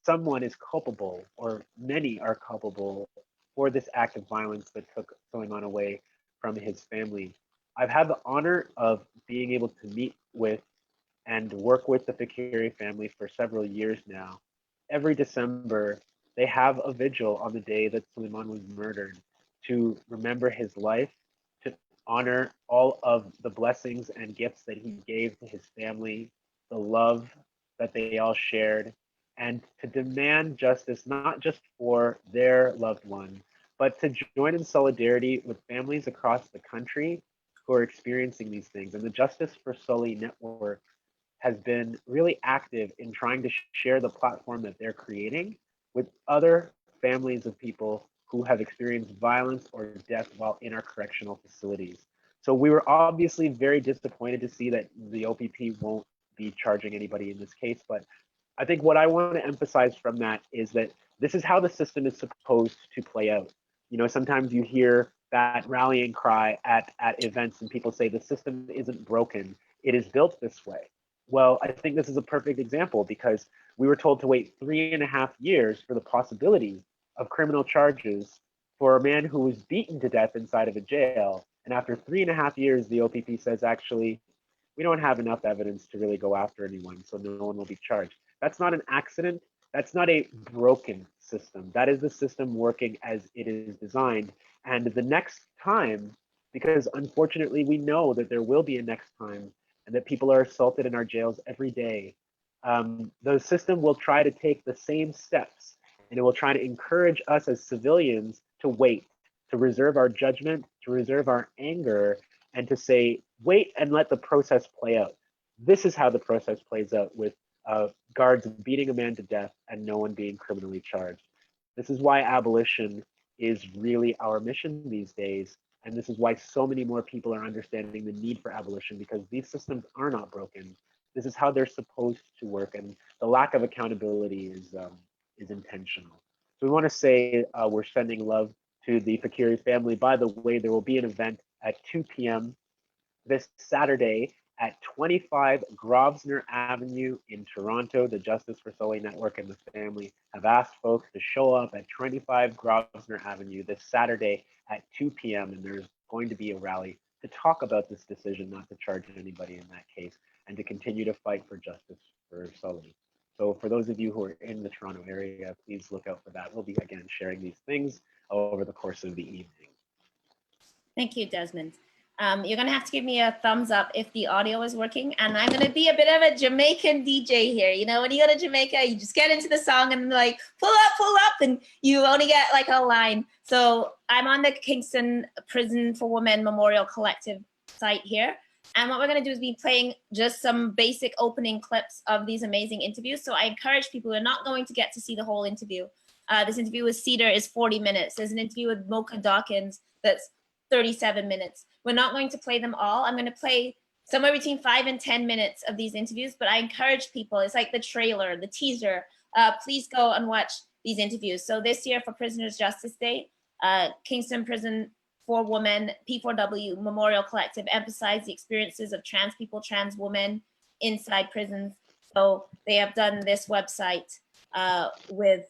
someone is culpable, or many are culpable, for this act of violence that took Suleiman away from his family. I've had the honor of being able to meet with and work with the Fakiri family for several years now. Every December, they have a vigil on the day that Suleiman was murdered to remember his life, to honor all of the blessings and gifts that he gave to his family, the love that they all shared, and to demand justice, not just for their loved one, but to join in solidarity with families across the country who are experiencing these things. And the Justice for Sully network has been really active in trying to share the platform that they're creating with other families of people who have experienced violence or death while in our correctional facilities. So we were obviously very disappointed to see that the OPP won't be charging anybody in this case, but I think what I want to emphasize from that is that this is how the system is supposed to play out. You know, sometimes you hear that rallying cry at events and people say the system isn't broken, it is built this way. Well, I think this is a perfect example, because we were told to wait 3.5 years for the possibility of criminal charges for a man who was beaten to death inside of a jail. And after 3.5 years, the OPP says, actually, we don't have enough evidence to really go after anyone, so no one will be charged. That's not an accident. That's not a broken system. That is the system working as it is designed. And the next time, because unfortunately we know that there will be a next time and that people are assaulted in our jails every day, the system will try to take the same steps, and it will try to encourage us as civilians to wait, to reserve our judgment, to reserve our anger, and to say, wait and let the process play out. This is how the process plays out, with guards beating a man to death and no one being criminally charged. This is why abolition is really our mission these days. And this is why so many more people are understanding the need for abolition, because these systems are not broken. This is how they're supposed to work. And the lack of accountability is intentional. So we want to say we're sending love to the Fakiri family. By the way, there will be an event at 2 p.m. this Saturday at 25 Grosvenor Avenue in Toronto. The Justice for Sully Network and the family have asked folks to show up at 25 Grosvenor Avenue this Saturday at 2 p.m. And there's going to be a rally to talk about this decision not to charge anybody in that case, and to continue to fight for justice for Sully. So for those of you who are in the Toronto area, please look out for that. We'll be, again, sharing these things over the course of the evening. Thank you, Desmond. You're going to have to give me a thumbs up if the audio is working. And I'm going to be a bit of a Jamaican DJ here. You know, when you go to Jamaica, you just get into the song and like, pull up, and you only get like a line. So I'm on the Kingston Prison for Women Memorial Collective site here. And what we're going to do is be playing just some basic opening clips of these amazing interviews. So I encourage people who are not going to get to see the whole interview. This interview with Cedar is 40 minutes. There's an interview with Mocha Dawkins that's 37 minutes. We're not going to play them all. I'm going to play somewhere between 5 and 10 minutes of these interviews, but I encourage people, it's like the trailer, the teaser, please go and watch these interviews. So this year for Prisoners Justice Day, Kingston Prison for Women, P4W Memorial Collective emphasized the experiences of trans people, trans women inside prisons. So they have done this website with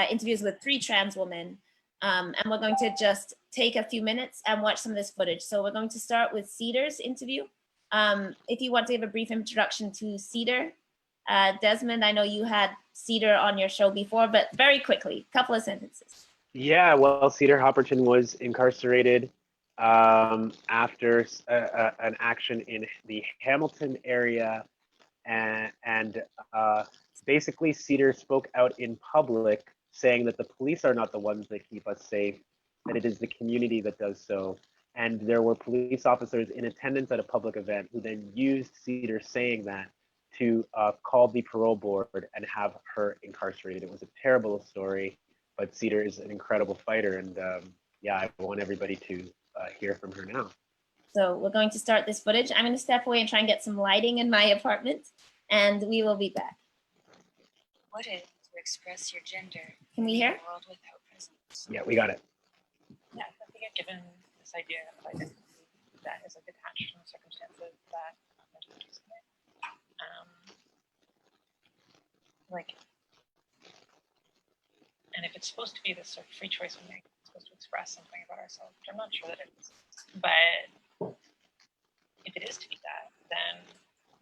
interviews with 3 trans women. And we're going to just take a few minutes and watch some of this footage. So we're going to start with Cedar's interview. If you want to give a brief introduction to Cedar, Desmond, I know you had Cedar on your show before, but very quickly, a couple of sentences. Yeah, well, Cedar Hopperton was incarcerated after an action in the Hamilton area, and basically Cedar spoke out in public saying that the police are not the ones that keep us safe, that it is the community that does so. And there were police officers in attendance at a public event who then used Cedar saying that to call the parole board and have her incarcerated. It was a terrible story, but Cedar is an incredible fighter. And yeah, I want everybody to hear from her now. So we're going to start this footage. I'm going to step away and try and get some lighting in my apartment, and we will be back. What is to express your gender Can we in hear? a world without prisons? Yeah, we got it. Yeah, I think given this idea of identity that is like attached from the circumstances that individuals in, like, and if it's supposed to be this sort of free choice we make, it's supposed to express something about ourselves, which I'm not sure that it is. But if it is to be that, then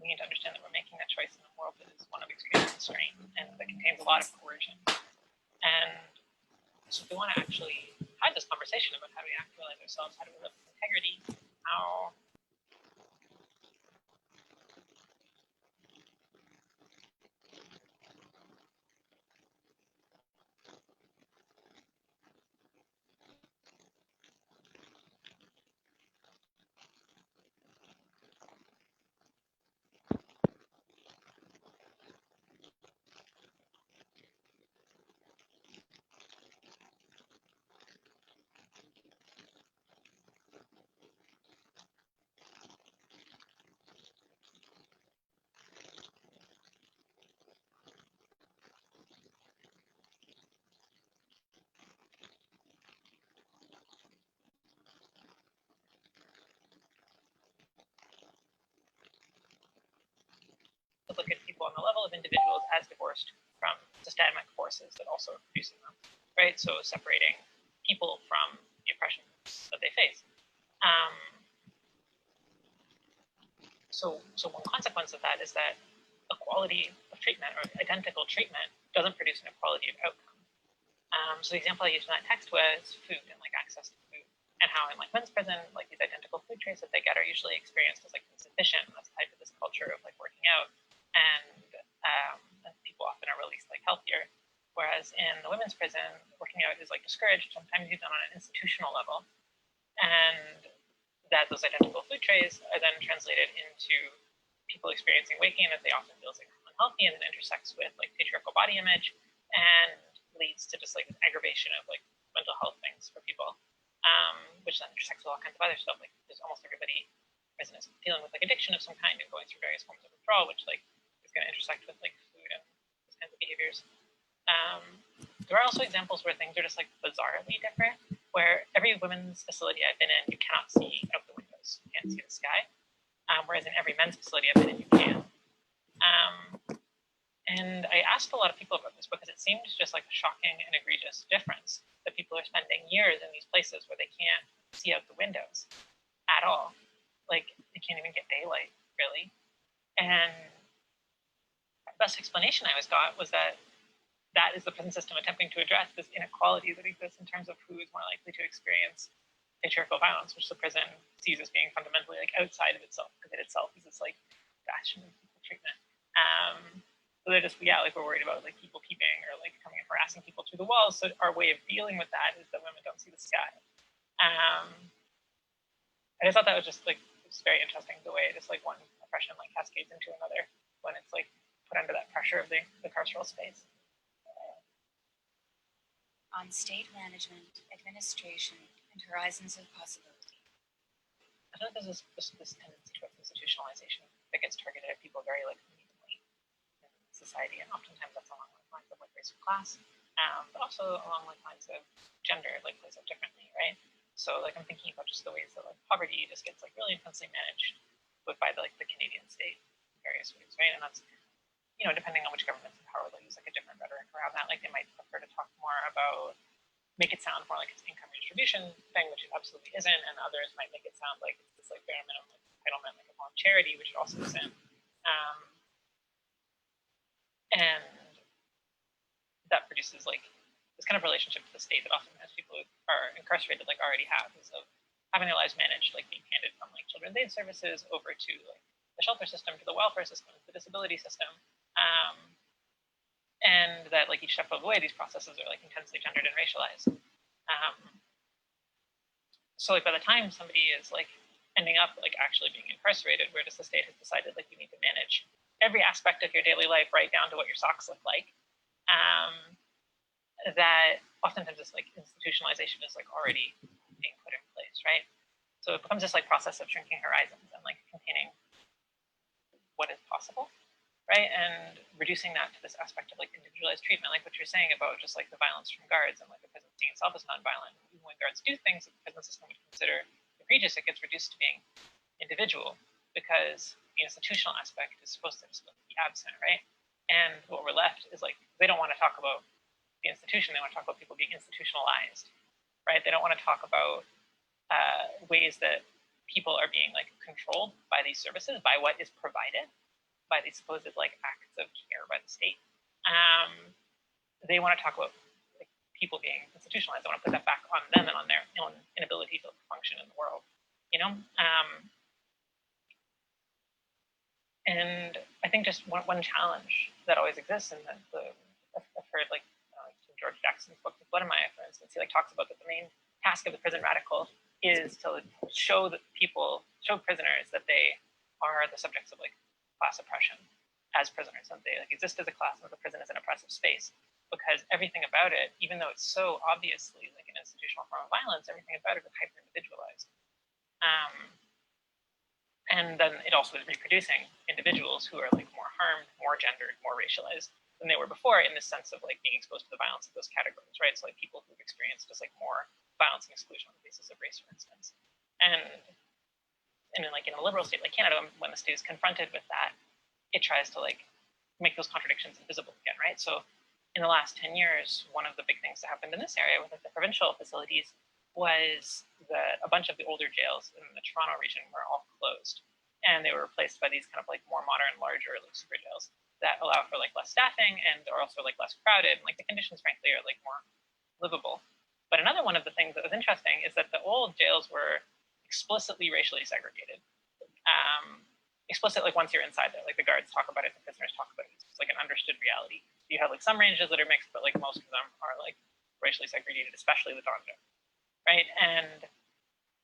we need to understand that we're making that choice in a world that is one of extreme constraint and that contains a lot of coercion. And so if we want to actually have this conversation about how do we actualize ourselves, how do we live with integrity, how to look at people on the level of individuals as divorced from systemic forces that also are producing them, right? So separating people from the oppression that they face. So one consequence of that is that equality of treatment or identical treatment doesn't produce an equality of outcome. So the example I used in that text was food and like access to food, and how in like men's prison, like these identical food trays that they get are usually experienced as like insufficient. And that's tied to this culture of like working out, and people often are released like healthier. Whereas in the women's prison, working out is like discouraged, sometimes even on an institutional level, and that those identical food trays are then translated into people experiencing weight gain that they often feel like unhealthy, and then intersects with like patriarchal body image and leads to just like an aggravation of like mental health things for people, which then intersects with all kinds of other stuff. Like there's almost everybody prison is dealing with like addiction of some kind and going through various forms of withdrawal, which like is going to intersect with like food and those kinds of behaviors. There are also examples where things are just like bizarrely different, where every women's facility I've been in, you cannot see out the windows, you can't see the sky. Whereas in every men's facility I've been in, you can. And I asked a lot of people about this because it seemed just like a shocking and egregious difference that people are spending years in these places where they can't see out the windows at all. Like they can't even get daylight, really. And the best explanation I always got was that that is the prison system attempting to address this inequality that exists in terms of who is more likely to experience patriarchal violence, which the prison sees as being fundamentally like outside of itself, because it itself is this like bastion of equal treatment. So they're just, yeah, like we're worried about like people peeping or like coming and harassing people through the walls. So our way of dealing with that is that women don't see the sky. I just thought that was just like, it's very interesting the way just like one oppression like cascades into another when it's like put under that pressure of the carceral space. On state management, administration, and horizons of possibility. I feel like there's this tendency towards institutionalization that gets targeted at people very like immediately in society, and oftentimes that's along the lines of like race or class, but also along like lines of gender, like plays out differently, right? So like I'm thinking about just the ways that like poverty just gets like really intensely managed by the, like the Canadian state in various ways, right? And that's, you know, depending on which government's in power, they'll use like a different rhetoric around that. Like they might prefer to talk more about, make it sound more like it's income redistribution thing, which it absolutely isn't, and others might make it sound like it's this like bare minimum like, entitlement, like a form of charity, which it also isn't. And that produces like this kind of relationship to the state that oftentimes people who are incarcerated like already have, is of having their lives managed, like being handed from like children's aid services over to like the shelter system, to the welfare system, to the disability system. And that like each step of the way, these processes are like intensely gendered and racialized. So like by the time somebody is like ending up like actually being incarcerated, where does the state has decided like you need to manage every aspect of your daily life, right down to what your socks look like, that oftentimes this like institutionalization is like already being put in place, right? So it becomes this like process of shrinking horizons and like containing what is possible, right? And reducing that to this aspect of like individualized treatment, like what you're saying about just like the violence from guards and like the prison seeing itself as nonviolent. Even when guards do things that the prison system would consider egregious, it gets reduced to being individual because the institutional aspect is supposed to be absent, right? And what we're left is like, they don't want to talk about the institution, they want to talk about people being institutionalized, right? They don't want to talk about ways that people are being like controlled by these services, by what is provided, by these supposed like acts of care by the state. They want to talk about like, people being institutionalized. They want to put that back on them and on their own inability to function in the world, you know? And I think just one challenge that always exists, and that I've heard like George Jackson's book, The Blood of Maya, for instance, he like talks about that the main task of the prison radical is to show prisoners that they are the subjects of like class oppression as prisoners, and they like exist as a class, and the prison is an oppressive space. Because everything about it, even though it's so obviously like an institutional form of violence, everything about it is hyper individualized. And then it also is reproducing individuals who are like more harmed, more gendered, more racialized than they were before, in the sense of like being exposed to the violence of those categories, right? So like people who've experienced just like more violence and exclusion on the basis of race, for instance. And in like in a liberal state like Canada, when the state is confronted with that, it tries to like make those contradictions invisible again, right? So in the last 10 years, one of the big things that happened in this area with like, the provincial facilities was that a bunch of the older jails in the Toronto region were all closed, and they were replaced by these kind of like more modern, larger like super jails that allow for like less staffing and are also like less crowded, and like the conditions frankly are like more livable. But another one of the things that was interesting is that the old jails were explicitly racially segregated. Explicit, like once you're inside there, like the guards talk about it, the prisoners talk about it. It's like an understood reality. You have like some ranges that are mixed, but like most of them are like racially segregated, especially the Donjo, right? And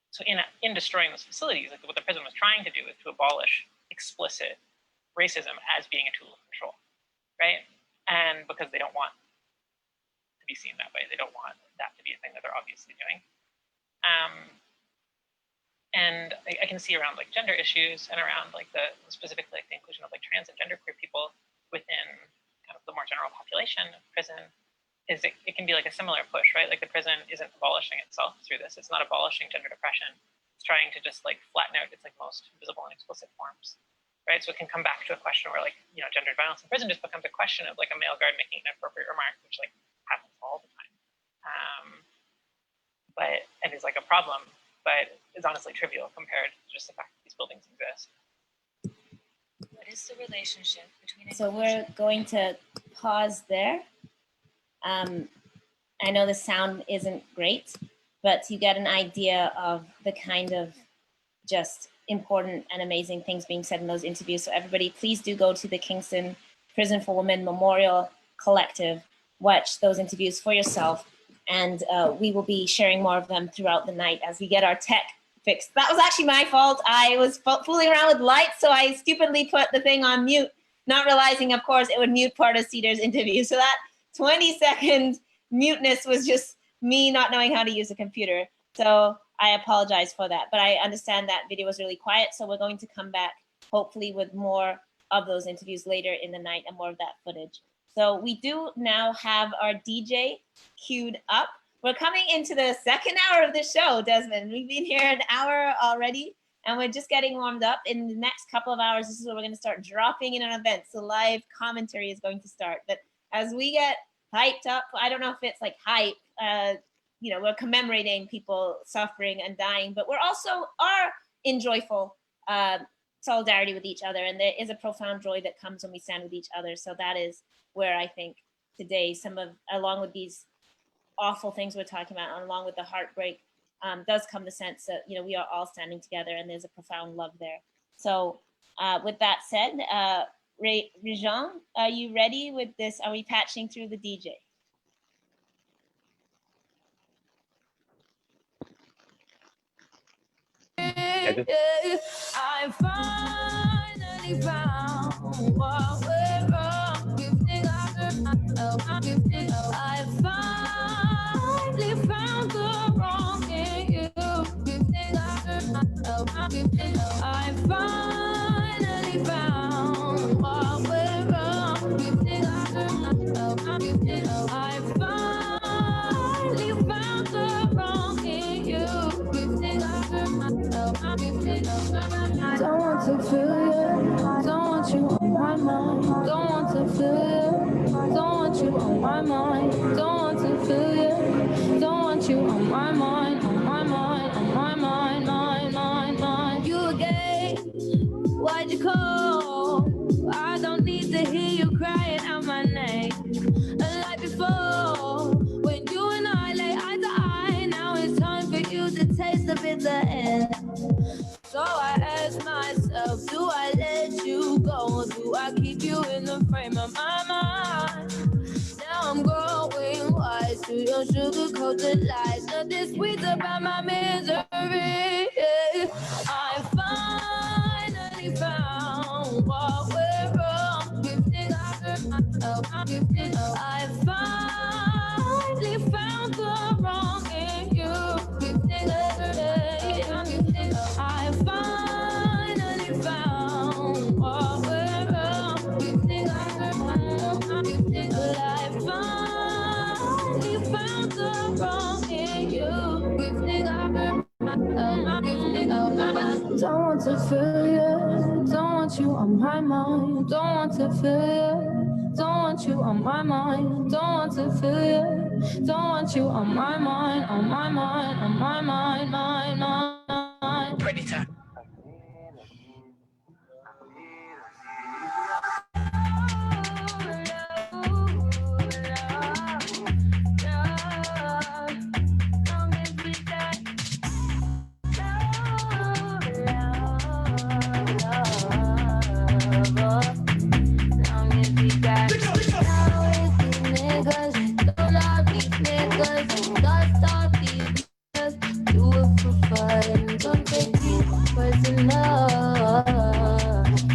so in destroying those facilities, like what the prison was trying to do is to abolish explicit racism as being a tool of control, right? And because they don't want to be seen that way, they don't want that to be a thing that they're obviously doing. And I can see around like gender issues and around like the specifically like the inclusion of like trans and genderqueer people within kind of the more general population of prison is it can be like a similar push, right? Like the prison isn't abolishing itself through this. It's not abolishing gender oppression. It's trying to just like flatten out its like most visible and explicit forms, right? So it can come back to a question where like, you know, gendered violence in prison just becomes a question of like a male guard making an inappropriate remark, which like happens all the time. But it is like a problem, but is honestly trivial compared to just the fact that these buildings exist. What is the relationship between? So we're going to pause there. I know the sound isn't great, but you get an idea of the kind of just important and amazing things being said in those interviews. So everybody, please do go to the Kingston Prison for Women Memorial Collective, watch those interviews for yourself, and we will be sharing more of them throughout the night as we get our tech fixed. That was actually my fault. I was fooling around with lights, so I stupidly put the thing on mute, not realizing, of course, it would mute part of Cedar's interview. So that 20-second muteness was just me not knowing how to use a computer. So I apologize for that, but I understand that video was really quiet. So we're going to come back hopefully with more of those interviews later in the night and more of that footage. So we do now have our DJ queued up. We're coming into the second hour of the show, Desmond. We've been here an hour already, and we're just getting warmed up. In the next couple of hours, this is where we're going to start dropping in on events. So live commentary is going to start. But as we get hyped up, I don't know if it's like hype, you know, we're commemorating people suffering and dying, but we're also in joyful solidarity with each other. And there is a profound joy that comes when we stand with each other. So that is where I think today, along with these awful things we're talking about, and along with the heartbreak, does come the sense that, you know, we are all standing together and there's a profound love there. So with that said, Rejean, are you ready with this? Are we patching through the DJ? I finally found what went wrong. You think I could help? You think I finally found the wrong in you. You think I could help? You think I finally found what went wrong. You think I could help? You think I finally found the wrong in you. You think I could help? You think don't want to feel you, don't want you on my mind, don't want to feel you, don't want you on my mind, don't want to feel you, don't want you on my mind, on my mind, on my mind, mind. You again, why'd you call? I don't need to hear you crying out my name. Unlike before, when you and I lay eye to eye, now it's time for you to taste the bitter end. So I ask myself, do I let you go? Do I keep you in the frame of my mind? Now I'm growing wise to your sugar-coated lies. Nothing sweet about my misery. I finally found what went wrong. You think I could help? You think I finally found the wrong in you. You think I finally found what went wrong. You think I could? You think I finally found the wrong in you? You think I could? Don't want to feel you, don't want you on my mind, don't want to feel you, don't want you on my mind, don't want to feel you, don't want you on my mind, on my mind, on my mind, mind. Pretty time.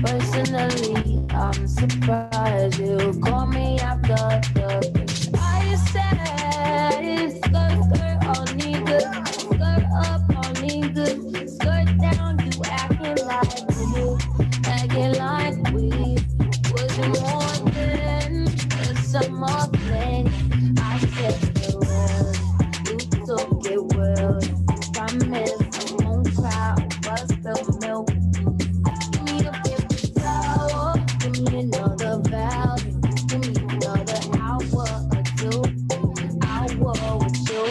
Personally, I'm surprised you call me after the I said skirt all niggas, skirt up all niggas, skirt down, you acting like we wasn't more than a summer fling. I said it well, you took it well, promise I won't cry over spilled milk. Give me a paper towel, give me another value, give me another hour or two, hour with you.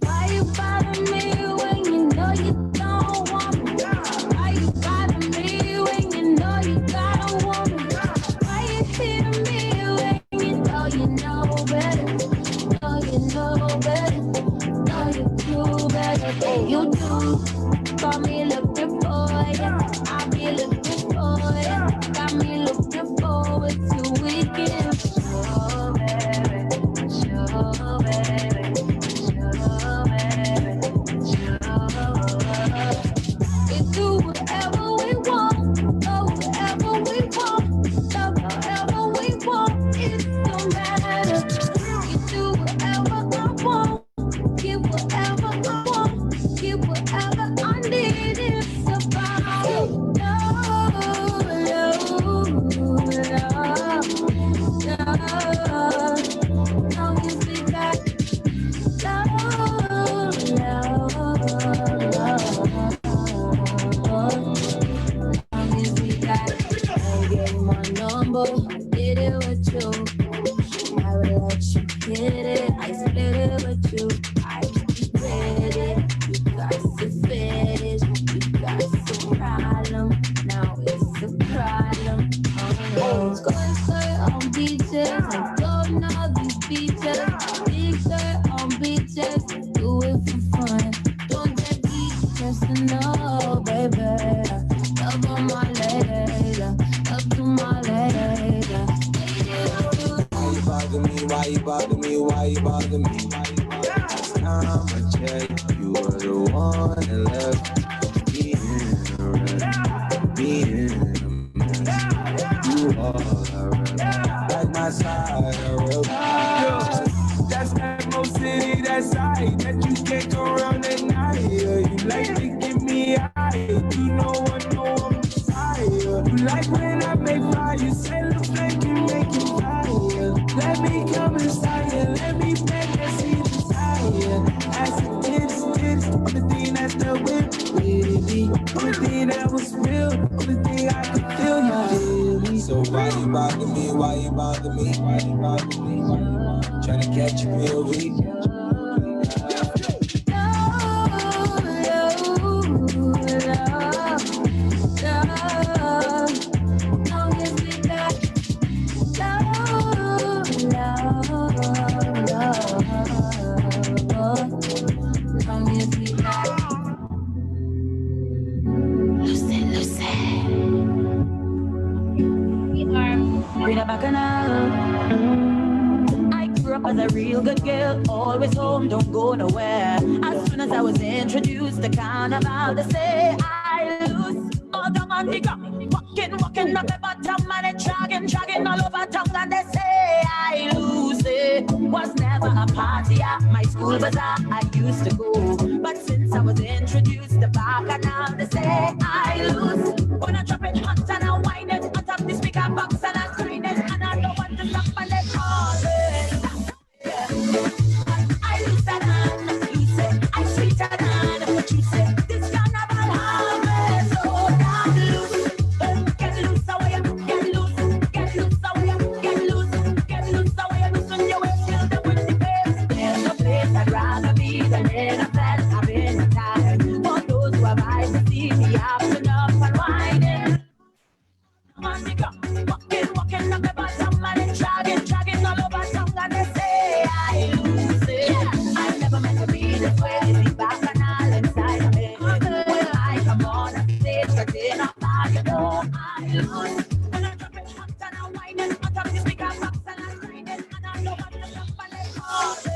Why you bother me when you know you don't want me? Why you bother me when you know you got a woman? Why you hitting me when you know better? You know better, know you do better than you do. Got me looking for you, I be looking for you. Got me looking forward to weekends. Sure, baby, sure, baby, sure, baby, sure. We do whatever we want, go wherever we want, love however we want. It don't matter. You do whatever I want, give whatever I want, give whatever I need. It's about you. Long as we got I gave my number, did it with you. I would let you hit it, I split it with you. I regret it, you got the fetish, you got the problem. Now it's a problem. Skirt on beaches, I'm floating all these beaches. Big shirt on beaches, do it for fun. Don't get deep, just to know, baby. Love on my lady, love to my lady. Why you bother me? Why you bother me? Why you bother me? Last time I checked, you were the one that left me in Like my side, that's that most city, that side that you can't go around at night. You like to give me high, you know I'm tired. You like when I make fire, you say look like you make it fire. Let me come inside you, let me make that see desire. As it is, only thing that's the whip with me. Only thing that was real, only thing I could feel you feel me. So why you bother me, why you bother me, why you bother me, why you bother me? Tryna catch you real weak. With a bacchanal. I grew up as a real good girl, always home, don't go nowhere. As soon as I was introduced to carnival, they say I lose all down on the ground. Walking up the bottom and then dragging all over town, and they say I lose it. Was never a party at my school bazaar I used to go, but since I was introduced to bacchanal, they say I lose. When I drop it hot and I wind it on top the speaker box and I grind it, and I don't want to stop and they call it. I lose that hand, lose it. I sweeter than what you say. This carnival harvest, so damn loose. Get loose away, get loose away, get loose away. Loosen your waist, fill them with the bass. There's no place I'd rather be than in a fest. I've been tired for those who have eyes to see me after up and whining. On the ground, walking up the bottom and then dragging all over town, and they say I lose it. I never meant to be this way. The bacchanal inside of me. When I come on a stage, getting up, you know I lose. When I drop it hot and I wind it, on top the speaker box and I grind it, and I know what to stop and they call it.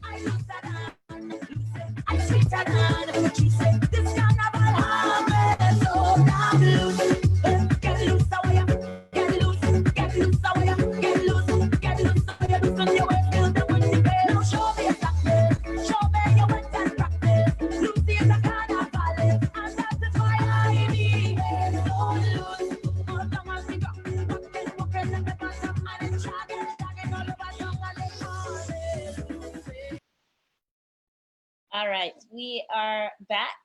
I lose that hand, lose it. I sweeter than what you say. This carnival harvest, so damn loose. Get loose away, get loose away, get loose away. Loosen your waist, fill them with the bass. Now show me your softness, show me your wet and practice. Lucy is a carnivalist, and that is why I behave so loose. All down on the ground, walking up the bottom and then dragging all over town, and they call it. All right, we are back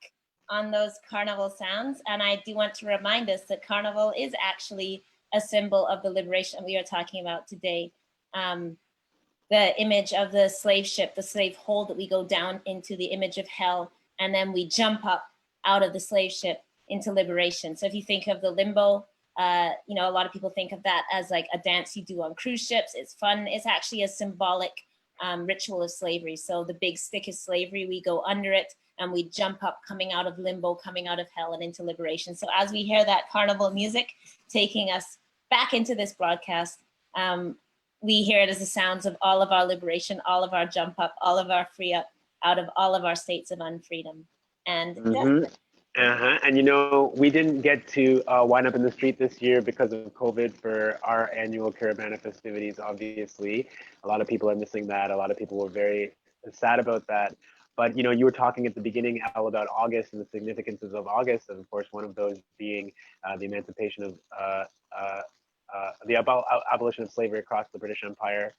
on those carnival sounds, and I do want to remind us that carnival is actually a symbol of the liberation we are talking about today. The image of the slave ship, the slave hold, that we go down into the image of hell, and then we jump up out of the slave ship into liberation. So if you think of the limbo, a lot of people think of that as like a dance you do on cruise ships. It's fun. It's actually a symbolic ritual of slavery. So the big stick is slavery. We go under it and we jump up, coming out of limbo, coming out of hell and into liberation. So as we hear that carnival music taking us back into this broadcast, we hear it as the sounds of all of our liberation, all of our jump up, all of our free up out of all of our states of unfreedom. And And we didn't get to wind up in the street this year because of COVID for our annual Caravana festivities, obviously. A lot of people are missing that. A lot of people were very sad about that. But, you were talking at the beginning, Al, about August and the significances of August, and of course, one of those being the emancipation of the abolition of slavery across the British Empire,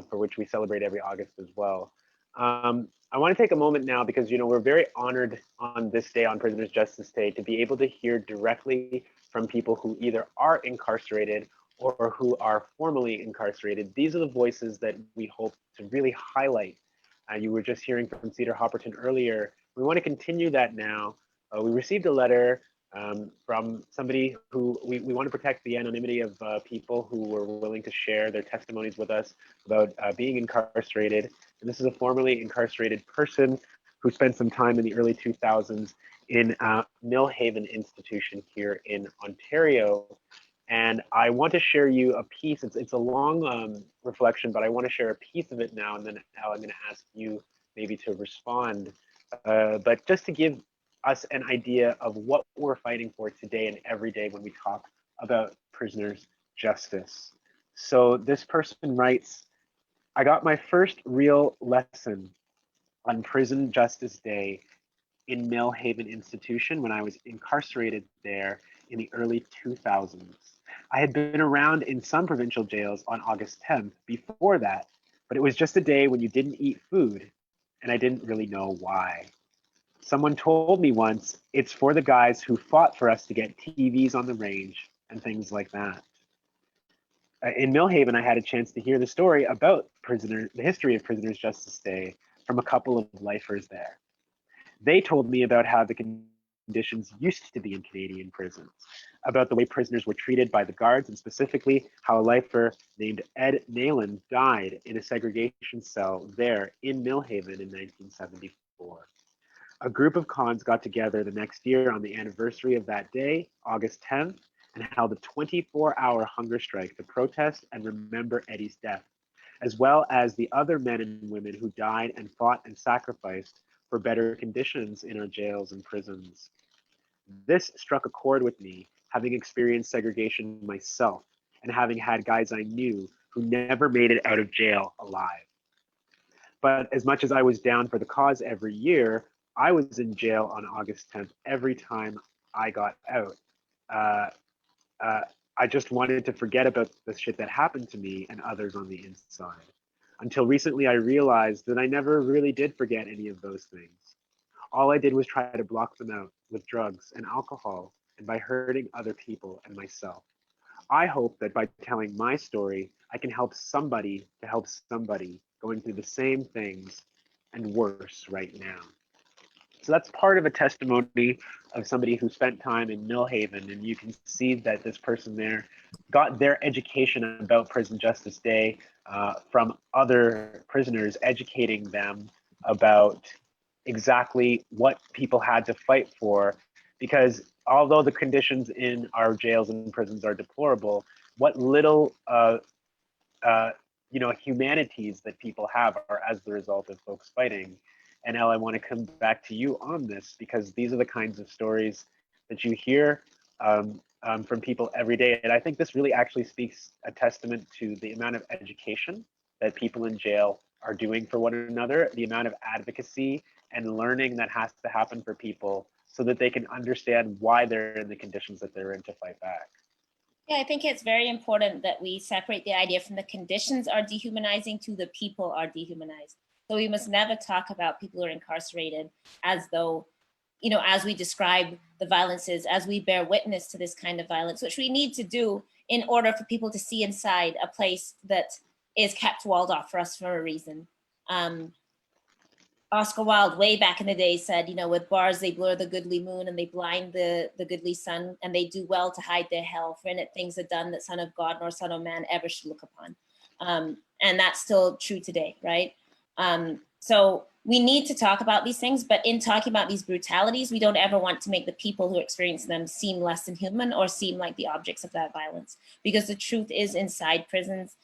for which we celebrate every August as well. I want to take a moment now because, we're very honored on this day, on Prisoners' Justice Day, to be able to hear directly from people who either are incarcerated or who are formerly incarcerated. These are the voices that we hope to really highlight. You were just hearing from Cedar Hopperton earlier. We want to continue that now. We received a letter from somebody who we want to protect the anonymity of people who were willing to share their testimonies with us about being incarcerated. And this is a formerly incarcerated person who spent some time in the early 2000s in Millhaven institution here in Ontario. And I want to share you a piece. It's a long reflection, but I want to share a piece of it now. And then, Al, I'm going to ask you maybe to respond. But just to give us an idea of what we're fighting for today and every day when we talk about prisoners' justice. So this person writes, I got my first real lesson on Prison Justice Day in Millhaven Institution when I was incarcerated there in the early 2000s. I had been around in some provincial jails on August 10th before that, but it was just a day when you didn't eat food, and I didn't really know why. Someone told me once, it's for the guys who fought for us to get TVs on the range and things like that. In Millhaven, I had a chance to hear the story about the history of Prisoners' Justice Day from a couple of lifers there. They told me about how the conditions used to be in Canadian prisons, about the way prisoners were treated by the guards, and specifically how a lifer named Eddy Nalon died in a segregation cell there in Millhaven in 1974. A group of cons got together the next year on the anniversary of that day, August 10th, and held a 24-hour hunger strike to protest and remember Eddy's death, as well as the other men and women who died and fought and sacrificed for better conditions in our jails and prisons. This struck a chord with me, having experienced segregation myself and having had guys I knew who never made it out of jail alive. But as much as I was down for the cause every year, I was in jail on August 10th every time I got out. I just wanted to forget about the shit that happened to me and others on the inside. Until recently, I realized that I never really did forget any of those things. All I did was try to block them out with drugs and alcohol and by hurting other people and myself. I hope that by telling my story, I can help somebody to help somebody going through the same things and worse right now. So that's part of a testimony of somebody who spent time in Millhaven, and you can see that this person there got their education about Prison Justice Day from other prisoners, educating them about exactly what people had to fight for, because although the conditions in our jails and prisons are deplorable, what little humanities that people have are as the result of folks fighting. And Elle, I want to come back to you on this, because these are the kinds of stories that you hear from people every day. And I think this really actually speaks a testament to the amount of education that people in jail are doing for one another, the amount of advocacy and learning that has to happen for people so that they can understand why they're in the conditions that they're in to fight back. Yeah, I think it's very important that we separate the idea from the conditions are dehumanizing to the people are dehumanized. So we must never talk about people who are incarcerated as though, as we describe the violences, as we bear witness to this kind of violence, which we need to do in order for people to see inside a place that is kept walled off for us for a reason. Oscar Wilde, way back in the day, said, with bars they blur the goodly moon and they blind the goodly sun, and they do well to hide their hell, for in it things are done that son of God nor son of man ever should look upon. And that's still true today, right? So we need to talk about these things, but in talking about these brutalities, we don't ever want to make the people who experience them seem less than human or seem like the objects of that violence, because the truth is inside prisons,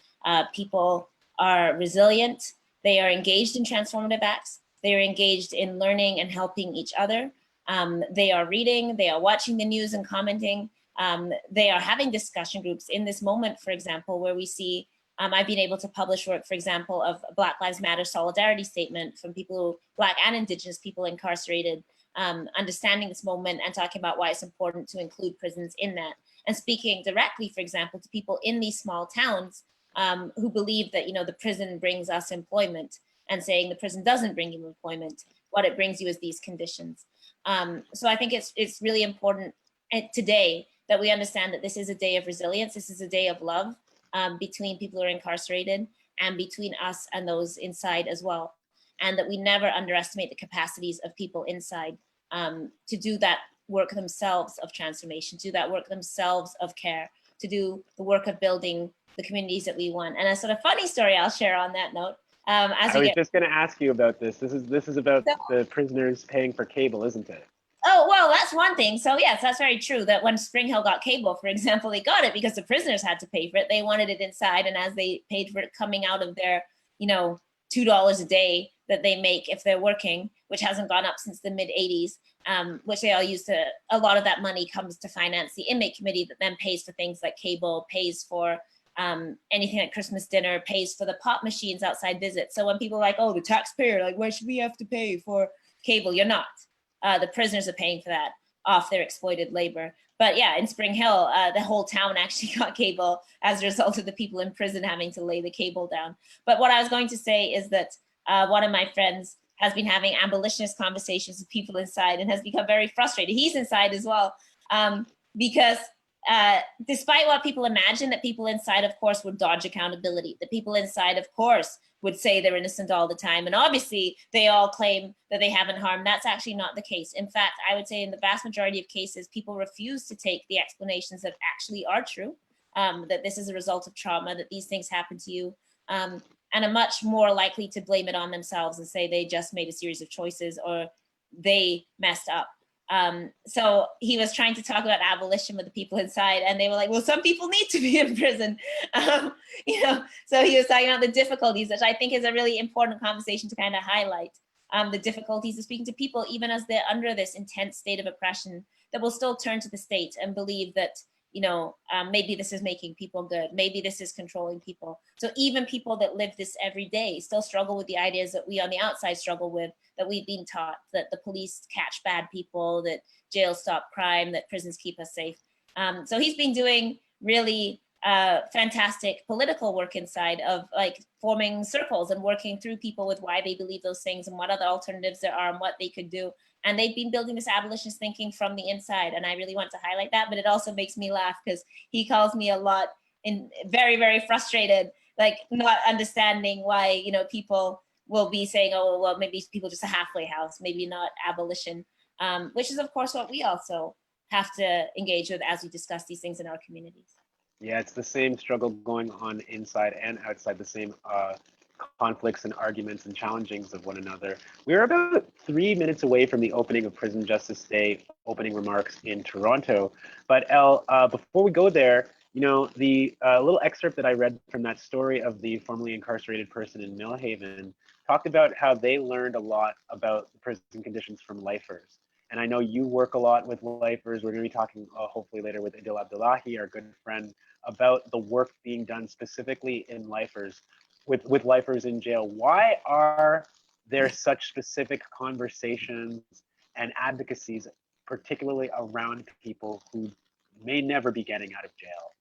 people are resilient, they are engaged in transformative acts, they are engaged in learning and helping each other, they are reading, they are watching the news and commenting, they are having discussion groups in this moment, for example, where we see I've been able to publish work, for example, of a Black Lives Matter solidarity statement from people, Black and Indigenous people incarcerated, understanding this moment and talking about why it's important to include prisons in that. And speaking directly, for example, to people in these small towns who believe that, the prison brings us employment, and saying the prison doesn't bring you employment. What it brings you is these conditions. So I think it's really important today that we understand that this is a day of resilience. This is a day of love. Between people who are incarcerated and between us and those inside as well. And that we never underestimate the capacities of people inside to do that work themselves of transformation, to do that work themselves of care, to do the work of building the communities that we want. And a sort of funny story I'll share on that note. I was just going to ask you about this. This is about the prisoners paying for cable, isn't it? Oh, well, that's one thing. So yes, that's very true that when Spring Hill got cable, for example, they got it because the prisoners had to pay for it. They wanted it inside. And as they paid for it coming out of their, $2 a day that they make if they're working, which hasn't gone up since the mid 80s, which they all use to, a lot of that money comes to finance the inmate committee that then pays for things like cable, pays for anything like Christmas dinner, pays for the pop machines outside visits. So when people are like, oh, the taxpayer, like, why should we have to pay for cable? You're not. The prisoners are paying for that off their exploited labor. But yeah, in Spring Hill, the whole town actually got cable as a result of the people in prison having to lay the cable down. But what I was going to say is that one of my friends has been having abolitionist conversations with people inside and has become very frustrated. He's inside as well, because despite what people imagine, that people inside, of course, would dodge accountability. The people inside, of course, would say they're innocent all the time. And obviously, they all claim that they haven't harmed. That's actually not the case. In fact, I would say in the vast majority of cases, people refuse to take the explanations that actually are true, that this is a result of trauma, that these things happen to you, and are much more likely to blame it on themselves and say they just made a series of choices or they messed up. So he was trying to talk about abolition with the people inside, and they were like, well, some people need to be in prison. You know, so he was talking about the difficulties, which I think is a really important conversation to kind of highlight, the difficulties of speaking to people, even as they're under this intense state of oppression, that will still turn to the state and believe that, you know, maybe this is making people good. Maybe this is controlling people. So even people that live this every day still struggle with the ideas that we on the outside struggle with, that we've been taught, that the police catch bad people, that jails stop crime, that prisons keep us safe. So he's been doing really fantastic political work inside of like forming circles and working through people with why they believe those things and what other alternatives there are and what they could do. And they've been building this abolitionist thinking from the inside. And I really want to highlight that, but it also makes me laugh because he calls me a lot in very, very frustrated, like not understanding why, you know, people will be saying, oh, well, maybe people just a halfway house, maybe not abolition, which is of course what we also have to engage with as we discuss these things in our communities. Yeah, it's the same struggle going on inside and outside, the same conflicts and arguments and challengings of one another. We're about 3 minutes away from the opening of Prison Justice Day opening remarks in Toronto. But Elle, before we go there, you know, the little excerpt that I read from that story of the formerly incarcerated person in Millhaven talked about how they learned a lot about the prison conditions from lifers. And I know you work a lot with lifers. We're going to be talking hopefully later with Adil Abdullahi, our good friend, about the work being done specifically in lifers, with lifers in jail. Why are there such specific conversations and advocacies, particularly around people who may never be getting out of jail?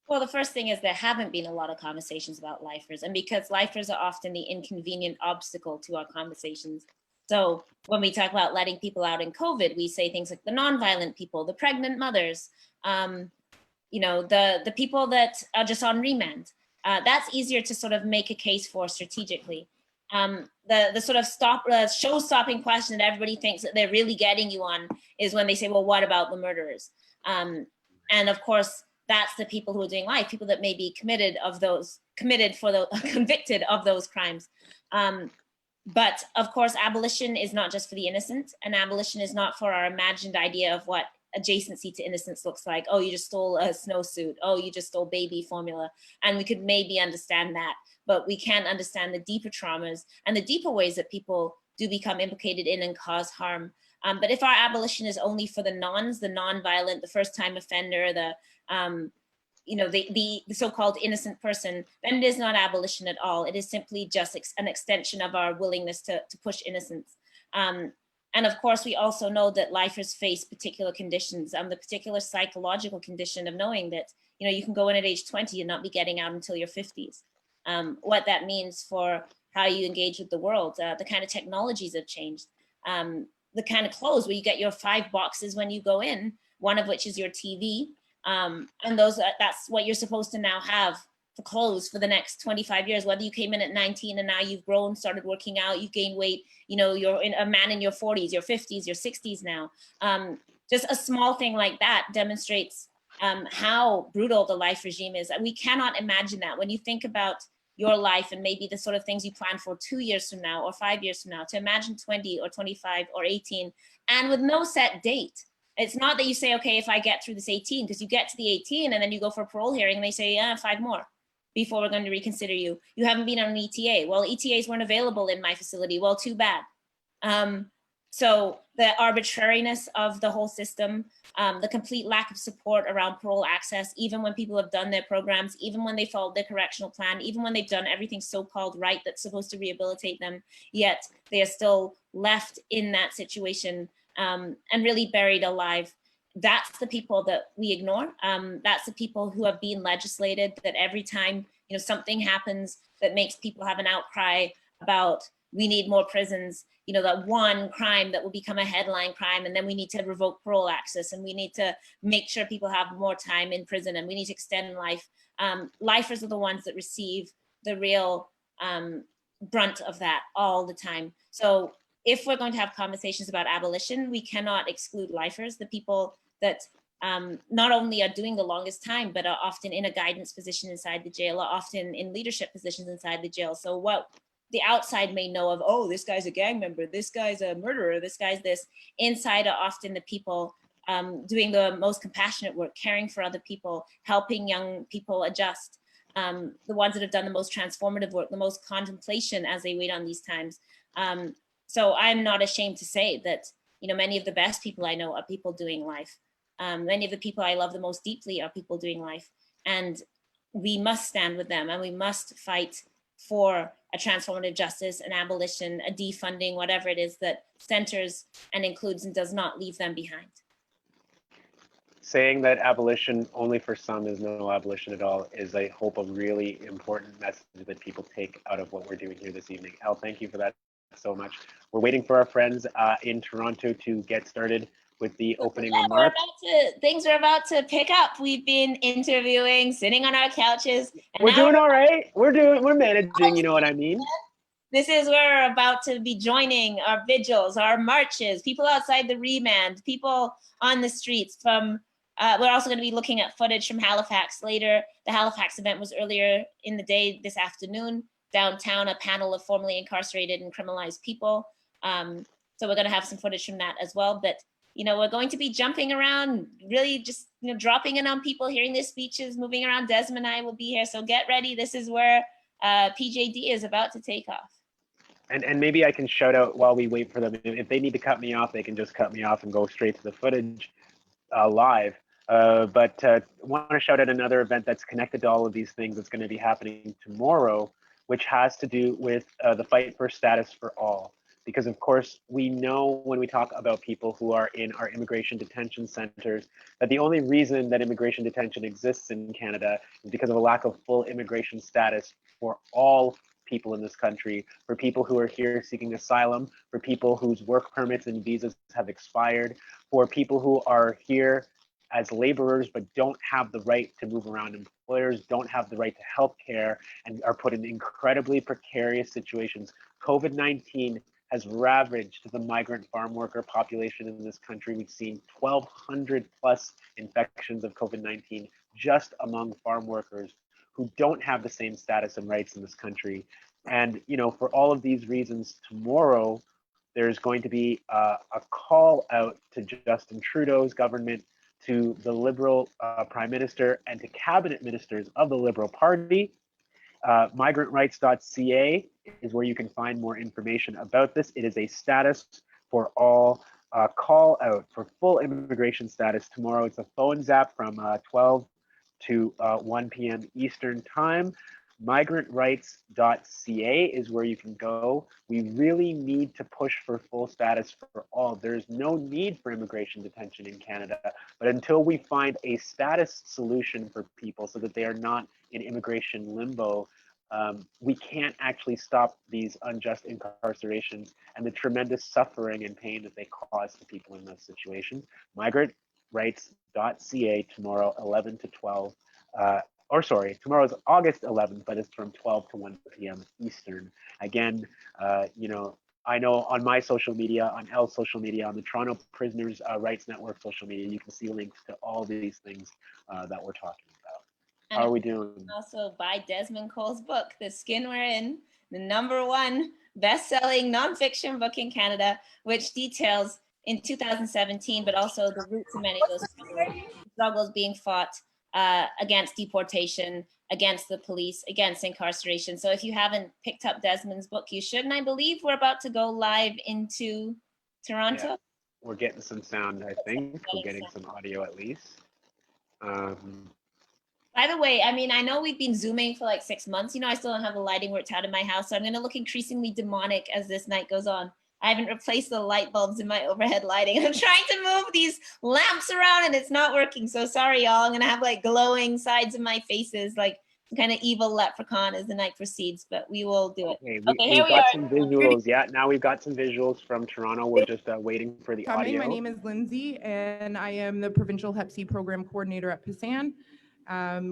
Well, the first thing is there haven't been a lot of conversations about lifers, and because lifers are often the inconvenient obstacle to our conversations. So when we talk about letting people out in COVID, we say things like the nonviolent people, the pregnant mothers, you know, the people that are just on remand. That's easier to sort of make a case for strategically. The sort of show-stopping question that everybody thinks that they're really getting you on is when they say, well, what about the murderers? And of course, that's the people who are doing life, people that may be convicted of those crimes. But of course, abolition is not just for the innocent, and abolition is not for our imagined idea of what adjacency to innocence looks like. Oh, you just stole a snowsuit. Oh, you just stole baby formula. And we could maybe understand that, but we can't understand the deeper traumas and the deeper ways that people do become implicated in and cause harm. But if our abolition is only for the non-violent, the first-time offender, the you know, the so-called innocent person, then it is not abolition at all. It is simply just an extension of our willingness to push innocence. And of course, we also know that lifers face particular conditions, the particular psychological condition of knowing that, you know, you can go in at age 20 and not be getting out until your 50s. What that means for how you engage with the world, the kind of technologies have changed, the kind of clothes where you get your 5 boxes when you go in, one of which is your TV. And that's what you're supposed to now have for clothes for the next 25 years, whether you came in at 19 and now you've grown, started working out, you've gained weight, you know, you're a man in your 40s, your 50s, your 60s now. Just a small thing like that demonstrates how brutal the life regime is. And we cannot imagine that when you think about your life and maybe the sort of things you plan for 2 years from now or 5 years from now, to imagine 20 or 25 or 18 and with no set date. It's not that you say, okay, if I get through this 18, because you get to the 18 and then you go for a parole hearing and they say, yeah, 5 more. before we're going to reconsider you. You haven't been on an ETA. Well, ETAs weren't available in my facility. Well, too bad. So the arbitrariness of the whole system, the complete lack of support around parole access, even when people have done their programs, even when they followed their correctional plan, even when they've done everything so-called right that's supposed to rehabilitate them, yet they are still left in that situation and really buried alive. That's the people that we ignore. That's the people who have been legislated, that every time something happens that makes people have an outcry about we need more prisons, that one crime that will become a headline crime, and then we need to revoke parole access, and we need to make sure people have more time in prison, and we need to extend life. Lifers are the ones that receive the real brunt of that all the time. So if we're going to have conversations about abolition, we cannot exclude lifers, the people that not only are doing the longest time, but are often in a guidance position inside the jail, are often in leadership positions inside the jail. So what the outside may know of, oh, this guy's a gang member, this guy's a murderer, this guy's this, inside are often the people doing the most compassionate work, caring for other people, helping young people adjust, the ones that have done the most transformative work, the most contemplation as they wait on these times. So I'm not ashamed to say that, many of the best people I know are people doing life. Many of the people I love the most deeply are people doing life. And we must stand with them, and we must fight for a transformative justice, an abolition, a defunding, whatever it is that centers and includes and does not leave them behind. Saying that abolition only for some is no abolition at all is, I hope, a really important message that people take out of what we're doing here this evening. Elle, thank you for that so much. We're waiting for our friends in Toronto to get started with the opening remarks. Things are about to pick up. We've been interviewing, sitting on our couches. And we're doing all right. We're managing, you know what I mean? This is where we're about to be joining our vigils, our marches, people outside the remand, people on the streets from, we're also going to be looking at footage from Halifax later. The Halifax event was earlier in the day this afternoon. Downtown, a panel of formerly incarcerated and criminalized people. So we're going to have some footage from that as well. But we're going to be jumping around, really just dropping in on people, hearing their speeches, moving around. Desmond and I will be here, so get ready. This is where PJD is about to take off. And maybe I can shout out while we wait for them. If they need to cut me off, they can just cut me off and go straight to the footage live. But I want to shout out another event that's connected to all of these things that's going to be happening tomorrow, which has to do with the fight for status for all. Because of course, we know when we talk about people who are in our immigration detention centers, that the only reason that immigration detention exists in Canada is because of a lack of full immigration status for all people in this country, for people who are here seeking asylum, for people whose work permits and visas have expired, for people who are here as laborers but don't have the right to move around, employers don't have the right to health care and are put in incredibly precarious situations. COVID-19 has ravaged the migrant farm worker population in this country. We've seen 1,200 plus infections of COVID-19 just among farm workers who don't have the same status and rights in this country. And for all of these reasons, tomorrow there's going to be a call out to Justin Trudeau's government, to the Liberal Prime Minister, and to cabinet ministers of the Liberal Party. Migrantrights.ca is where you can find more information about this. It is a status for all call out for full immigration status tomorrow. It's a phone zap from 12 to 1 p.m. Eastern time. Migrantrights.ca is where you can go. We really need to push for full status for all. There's no need for immigration detention in Canada, but until we find a status solution for people so that they are not in immigration limbo, we can't actually stop these unjust incarcerations and the tremendous suffering and pain that they cause to people in those situations. Migrantrights.ca tomorrow, 11 to 12. Tomorrow's August 11th, but it's from 12 to 1 p.m. Eastern. Again, I know on my social media, on Elle's social media, on the Toronto Prisoners Rights Network social media, you can see links to all these things that we're talking about. How are we doing? Also buy Desmond Cole's book, The Skin We're In, the #1 best-selling nonfiction book in Canada, which details in 2017, but also the roots of many of those struggles being fought against deportation, against the police, against incarceration. So if you haven't picked up Desmond's book, you should. And I believe we're about to go live into Toronto. Yeah. We're getting some sound, I think. We're getting some audio at least. By the way, I mean, I know we've been Zooming for like 6 months. You know, I still don't have the lighting worked out in my house. So I'm going to look increasingly demonic as this night goes on. I haven't replaced the light bulbs in my overhead lighting. I'm trying to move these lamps around and it's not working. So sorry, y'all. I'm going to have like glowing sides of my faces, like kind of evil leprechaun as the night proceeds, but we will do it. Okay, Here we've we are. got some visuals. Yeah, now we've got some visuals from Toronto. We're just waiting for the Coming. audio. My name is Lindsay, and I am the Provincial Hep C Program Coordinator at PASAN.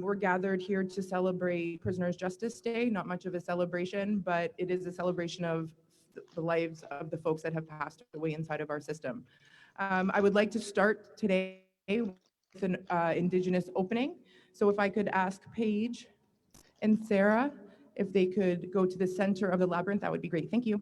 We're gathered here to celebrate Prisoners' Justice Day. Not much of a celebration, but it is a celebration of the lives of the folks that have passed away inside of our system. I would like to start today with an Indigenous opening. So if I could ask Paige and Sarah if they could go to the center of the labyrinth, that would be great. Thank you.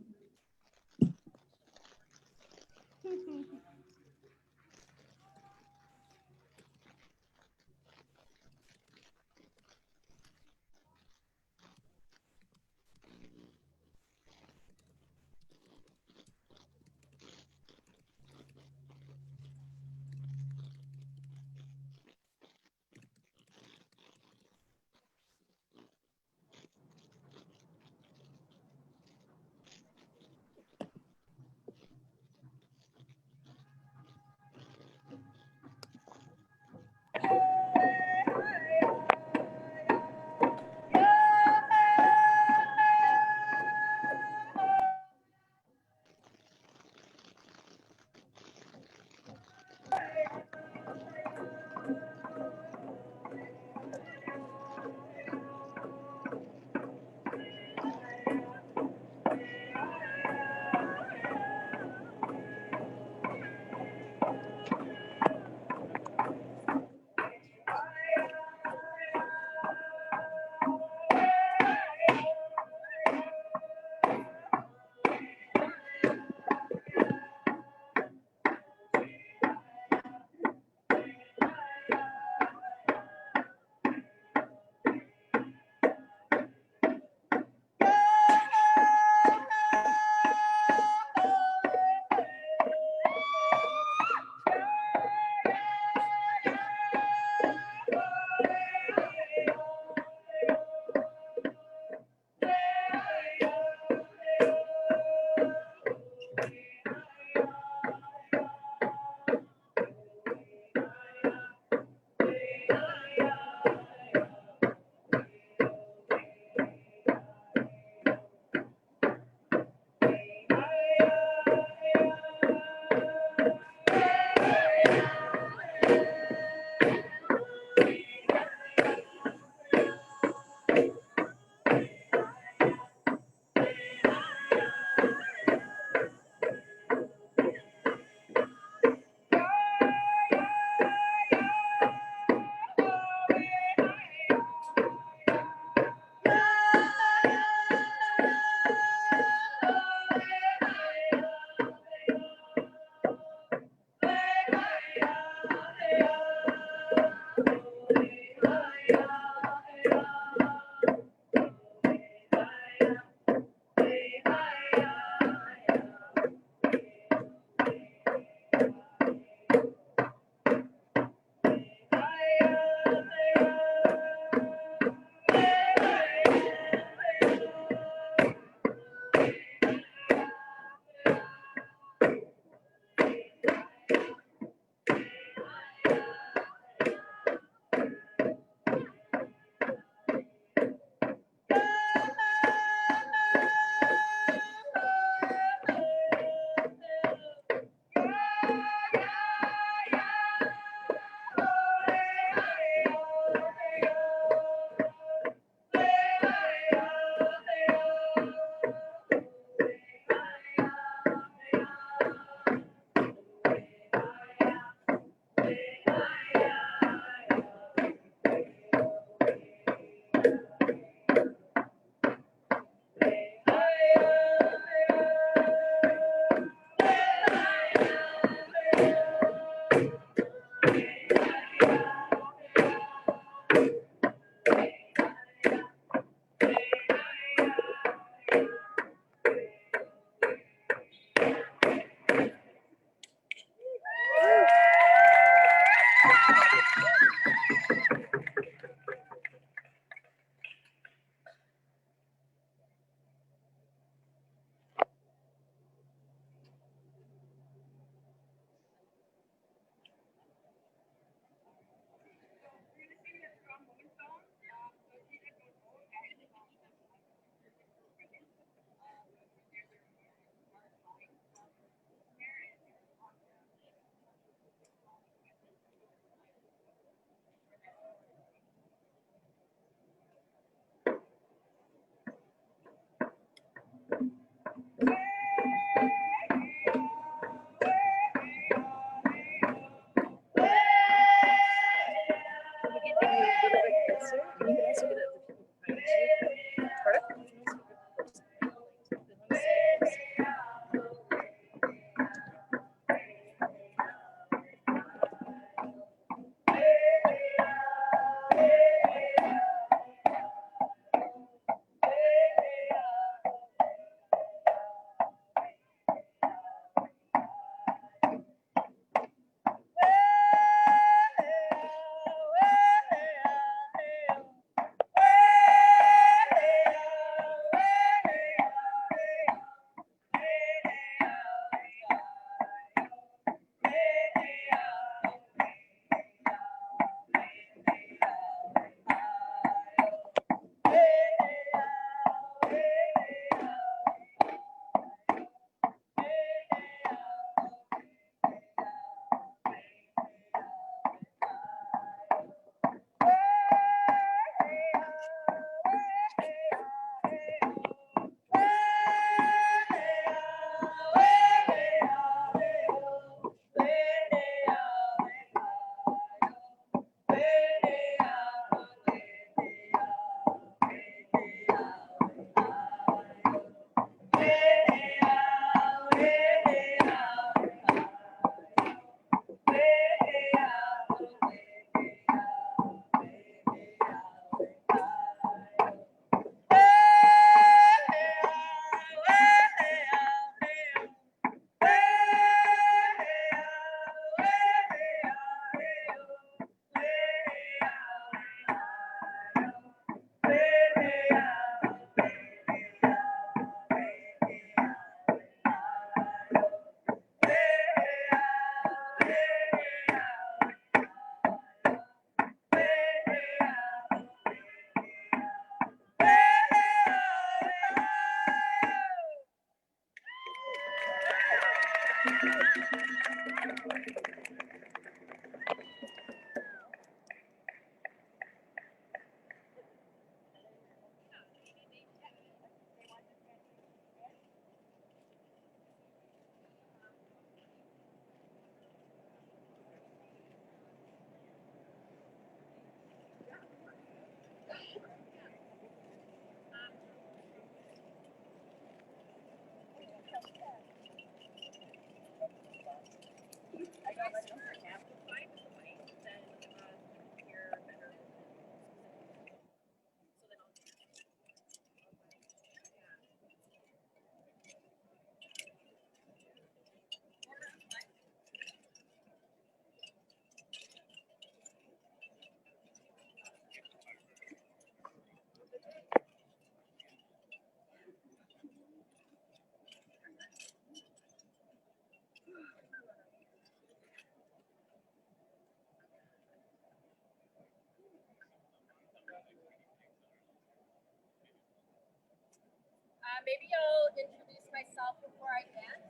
Maybe I'll introduce myself before I dance.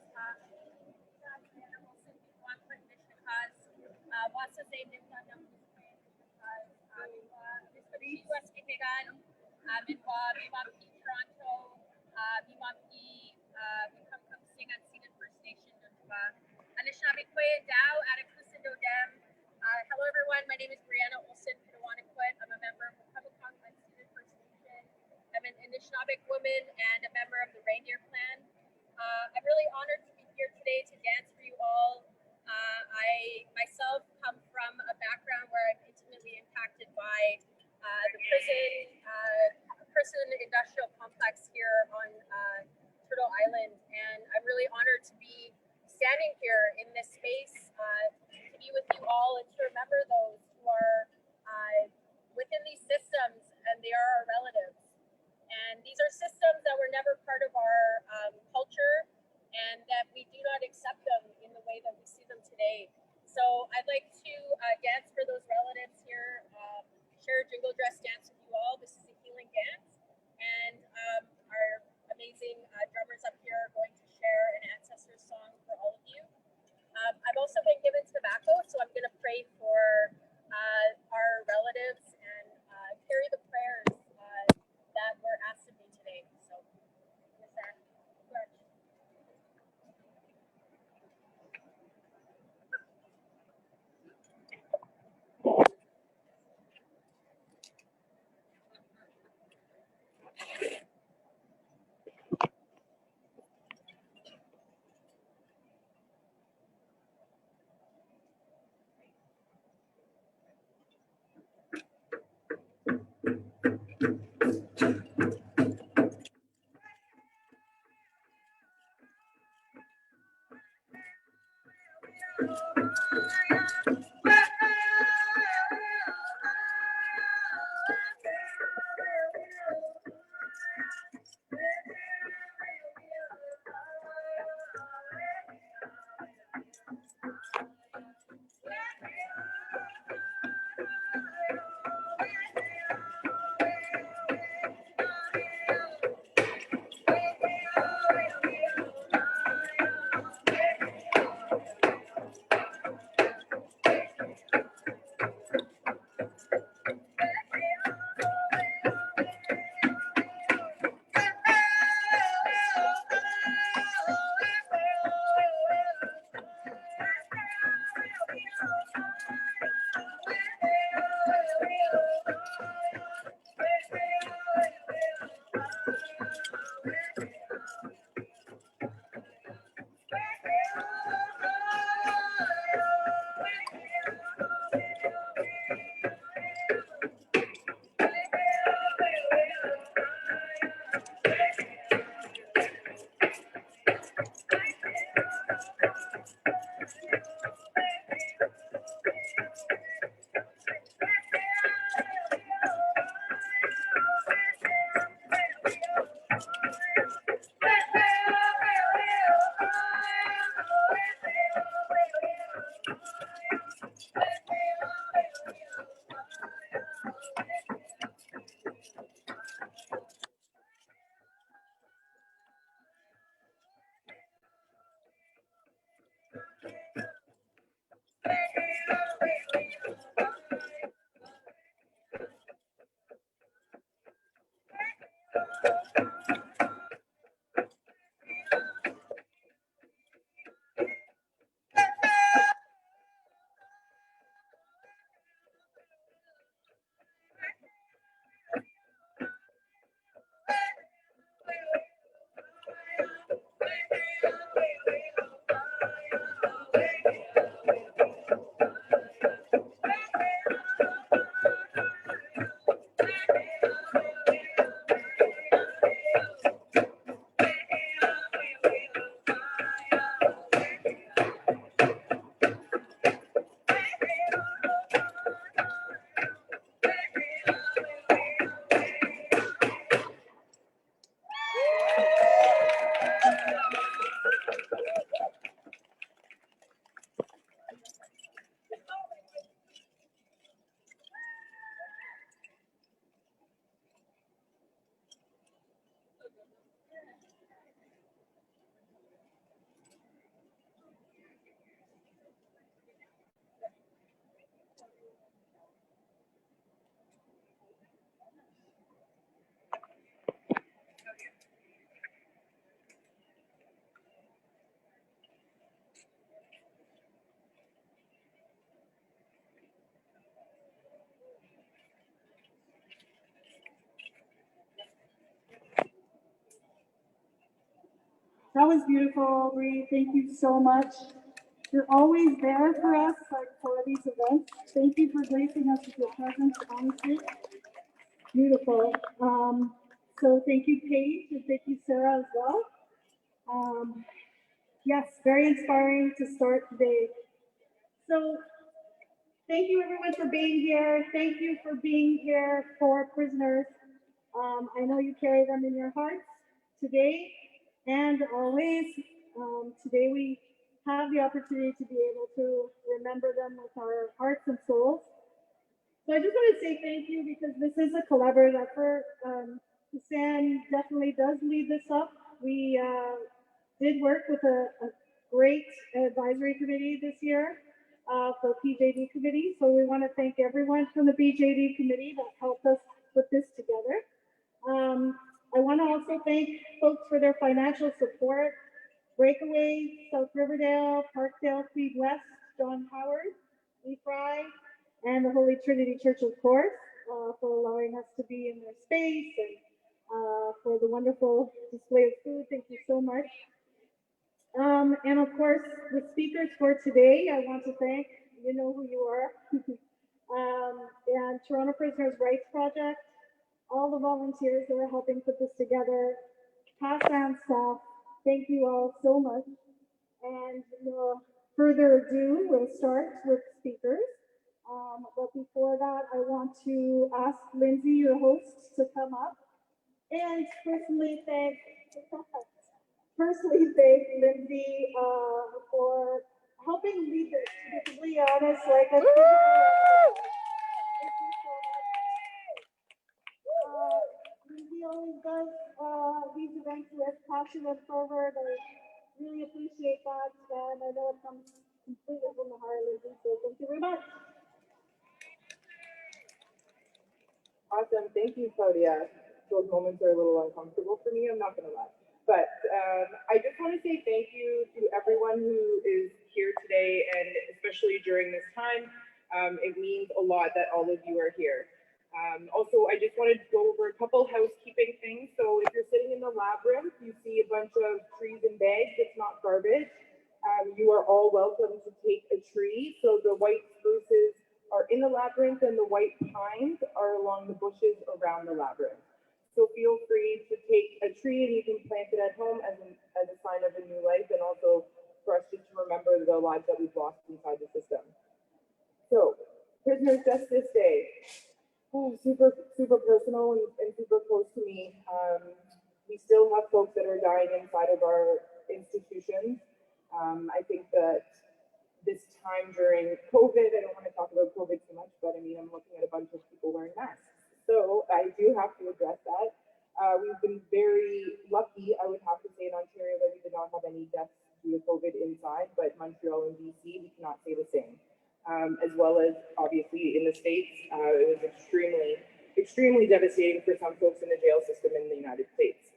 Wasa sa inyo ng Mimampi Toronto, Mimampi, Mimampi Sing at Sing First Nation, Anishinaabe Dao, Atakusa Dodem. Hello everyone, my name is Brianna Olson, Padawanakut. I'm a member of the Kabakong Unceded First Nation. I'm an Anishinaabe woman and a member of the Reindeer Clan. I'm really honored to be here today to dance for you all. I myself come from a background where I'm intimately impacted by the prison industrial complex here on Turtle Island, and I'm really honored to be standing here in this space to be with you all and to remember those who are within these systems and they are our relatives. And these are systems that were never part of our culture and that we do not accept them in the way that we see them today. So I'd like to dance for those relatives here, share a jingle dress dance with you all. This is a healing dance, and our amazing drummers up here are going to share an ancestor song for all of you. I've also been given tobacco, so I'm going to pray for our relatives and carry the prayers that were asked of me today. So with that, That was beautiful, Aubrey. Thank you so much. You're always there for us, like for these events. Thank you for gracing us with your presence, honestly. Beautiful. So thank you, Paige, and thank you, Sarah, as well. Yes, very inspiring to start today. So thank you, everyone, for being here. Thank you for being here for prisoners. I know you carry them in your hearts today and always. Today we have the opportunity to be able to remember them with our hearts and souls. So I just want to say thank you because this is a collaborative effort. Suzanne definitely does lead this up. We did work with a great advisory committee this year for PJD committee. So we want to thank everyone from the PJD committee that helped us put this together. I want to also thank folks for their financial support. Breakaway, South Riverdale, Parkdale, Tweed West, John Howard, Lee Fry, and the Holy Trinity Church, of course, for allowing us to be in their space and for the wonderful display of food. Thank you so much. And of course, the speakers for today, I want to thank, you know who you are, and Toronto Prisoners' Rights Project, all the volunteers that are helping put this together, past and staff, thank you all so much. And no further ado, we'll start with speakers. But before that, I want to ask Lindsay, your host, to come up and personally thank Lindsay for helping lead this. To be honest, like I said, thank you so much. Lindsay always does these events with passion and fervor. I really appreciate that, and I know it comes completely from the heart, Lindsay. So thank you very much. Awesome. Thank you, Claudia. Those moments are a little uncomfortable for me, I'm not going to lie. But I just want to say thank you to everyone who is here today, and especially during this time. It means a lot that all of you are here. Also, I just wanted to go over a couple housekeeping things. So if you're sitting in the lab room, you see a bunch of trees and bags. It's not garbage. You are all welcome to take a tree. So the white spruces are in the labyrinth and the white pines are along the bushes around the labyrinth. So feel free to take a tree and you can plant it at home as a sign of a new life, and also for us just to remember the lives that we've lost inside the system. So, Prisoners' Justice Day. Ooh, super personal and super close to me. We still have folks that are dying inside of our institutions. I think that this time during COVID, I don't want to talk about COVID too much, but I mean, I'm looking at a bunch of people wearing masks. So I do have to address that. We've been very lucky, I would have to say, in Ontario that we did not have any deaths due to COVID inside, but Montreal and BC, we cannot say the same. As well as obviously in the States, it was extremely devastating for some folks in the jail system in the United States.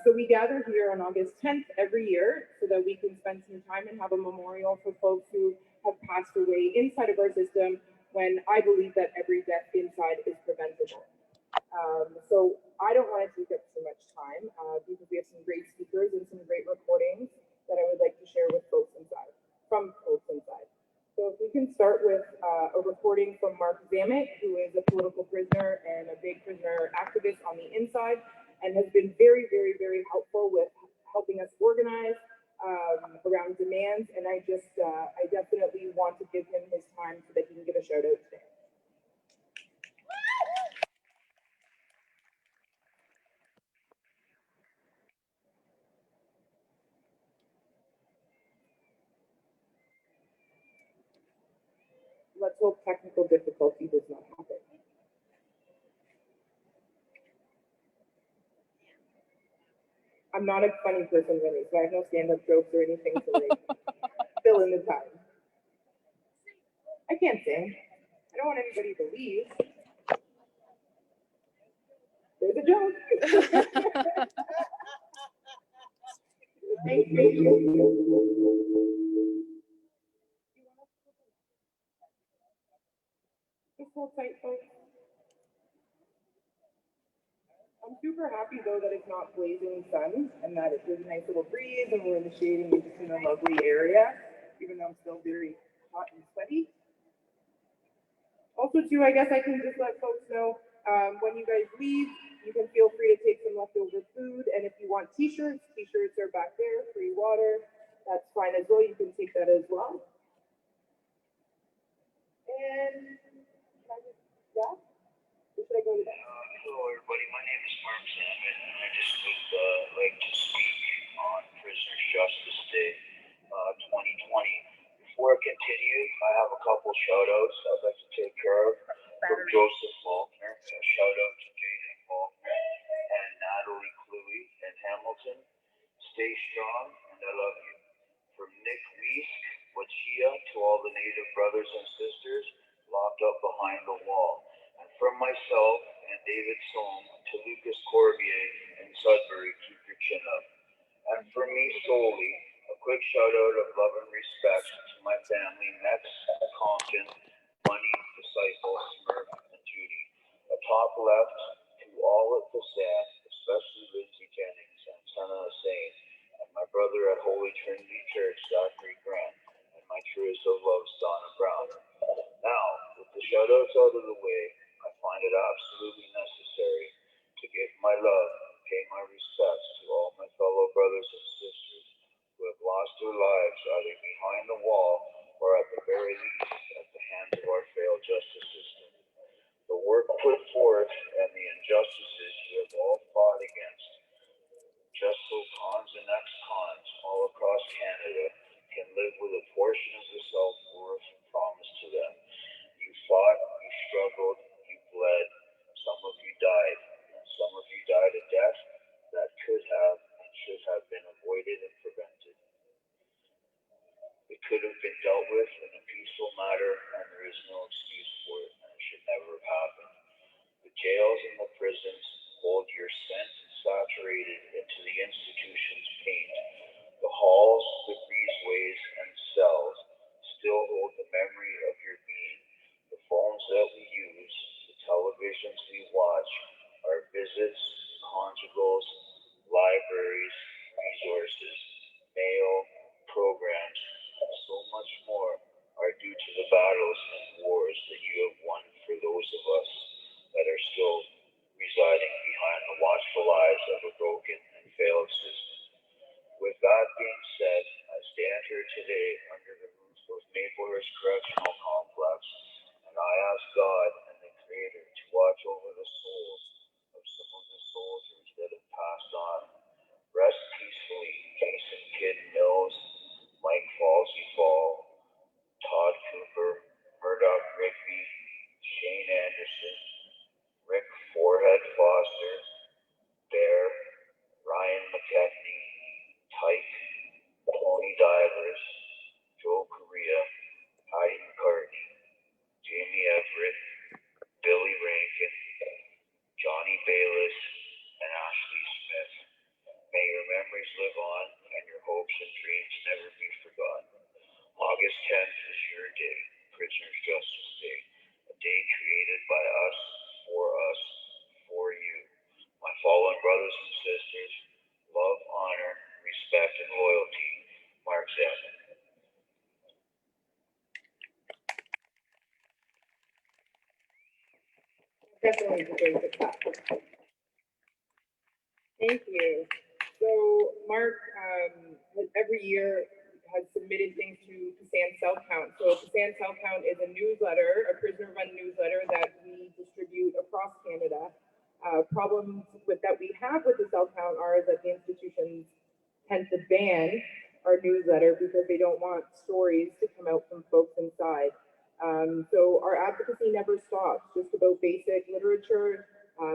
So we gather here on August 10th every year so that we can spend some time and have a memorial for folks who have passed away inside of our system, when I believe that every death inside is preventable. So I don't want to take up too much time because we have some great speakers and some great recordings that I would like to share with folks inside, from folks inside. So if we can start with a recording from Mark Zamek, who is a political prisoner and a big prisoner activist on the inside, and has been very, very, very helpful with helping us organize around demands. And I definitely want to give him his time so that he can give a shout out today. Let's hope technical difficulty does not happen. I'm not a funny person, really, so I have no stand-up jokes or anything to like fill in the time. I can't sing. I don't want anybody to leave. There's a joke. Thank you. Just hold tight, folks. I'm super happy though that it's not blazing sun and that there's a nice little breeze and we're in the shade and we're just in a lovely area, even though I'm still very hot and sweaty. Also too, I guess I can just let folks know, when you guys leave, you can feel free to take some leftover food, and if you want t-shirts are back there, free water, that's fine as well, you can take that as well. And, yeah? Or should I go to that? Hello everybody, my name is Mark Salmon, and I just would like to speak on Prisoners Justice Day 2020. Before I continue, I have a couple shout outs I'd like to take care of. From Joseph Faulkner, a shout out to Jaden Faulkner and Natalie Cluey in Hamilton. Stay strong and I love you. From Nick Weisk, Wachia, to all the Native brothers and sisters locked up behind the wall. And from myself and David Sohm to Lucas Corbier in Sudbury, keep your chin up. And for me solely, a quick shout out of love and respect to my family, Mex, Compton, Bunny, Disciple, Smurf, and Judy. A top left to all at the stand, especially Lindsay Jennings and Sana Hussein, and my brother at Holy Trinity Church, Zachary Grant, and my truest of love, Donna Brown. Now, with the shout outs out of the way, I find it absolutely necessary to give my love and pay my respects to all my fellow brothers and sisters who have lost their lives either behind the wall or at the very least at the hands of our failed justice system. The work put forth and the injustices you have all fought against, just so cons and ex-cons all across Canada can live with a portion of the self-worth promised to them. You fought, you struggled, you bled, some of you died, and some of you died a death that could have and should have been avoided and prevented. It could have been dealt with in a peaceful manner, and there is no excuse for it, and it should never have happened. The jails and the prisons hold your scent saturated into the institution's paint. The halls, the breezeways, and cells still hold the memory of your being. The phones that we use, the televisions we watch, our visits, conjugals, libraries, resources, mail, programs, and so much more are due to the battles and wars that you have won for those of us that are still residing behind the watchful eyes of a broken and failed system. With that being said, I stand here today under the roof of Maplehurst Correctional Complex, and I ask God and the Creator to watch over the souls of some of the soldiers that have passed on. Rest peacefully, Jason Kidd Mills, Mike Falsey-Fall, Todd Cooper, Murdoch Rigby, Shane Anderson, Rick Forehead Foster, Bear, Ryan McKechnie, Tyke, Tony Divers, Joe Correa, Patty McCartney, Jamie Everett, Billy Rankin, Johnny Bayless, and Ashley Smith. May your memories live on and your hopes and dreams never be forgotten. August 10th is your day, Prisoners Justice Day, a day created by us, for you. My fallen brothers and sisters, love, honor, respect, and loyalty, Mark Zevin. Definitely deserves a clap. Thank you. So Mark every year has submitted things to Pasan Self Count. So Pasan Self Count is a newsletter, a prisoner-run newsletter that we distribute across Canada. Problems that we have with the Self Count are that the institutions tend to ban our newsletter because they don't want stories to come out from folks inside. So our advocacy never stops, just about basic literature,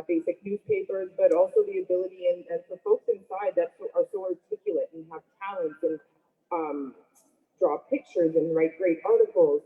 basic newspapers, but also the ability and for folks inside that are so articulate and have talents and draw pictures and write great articles,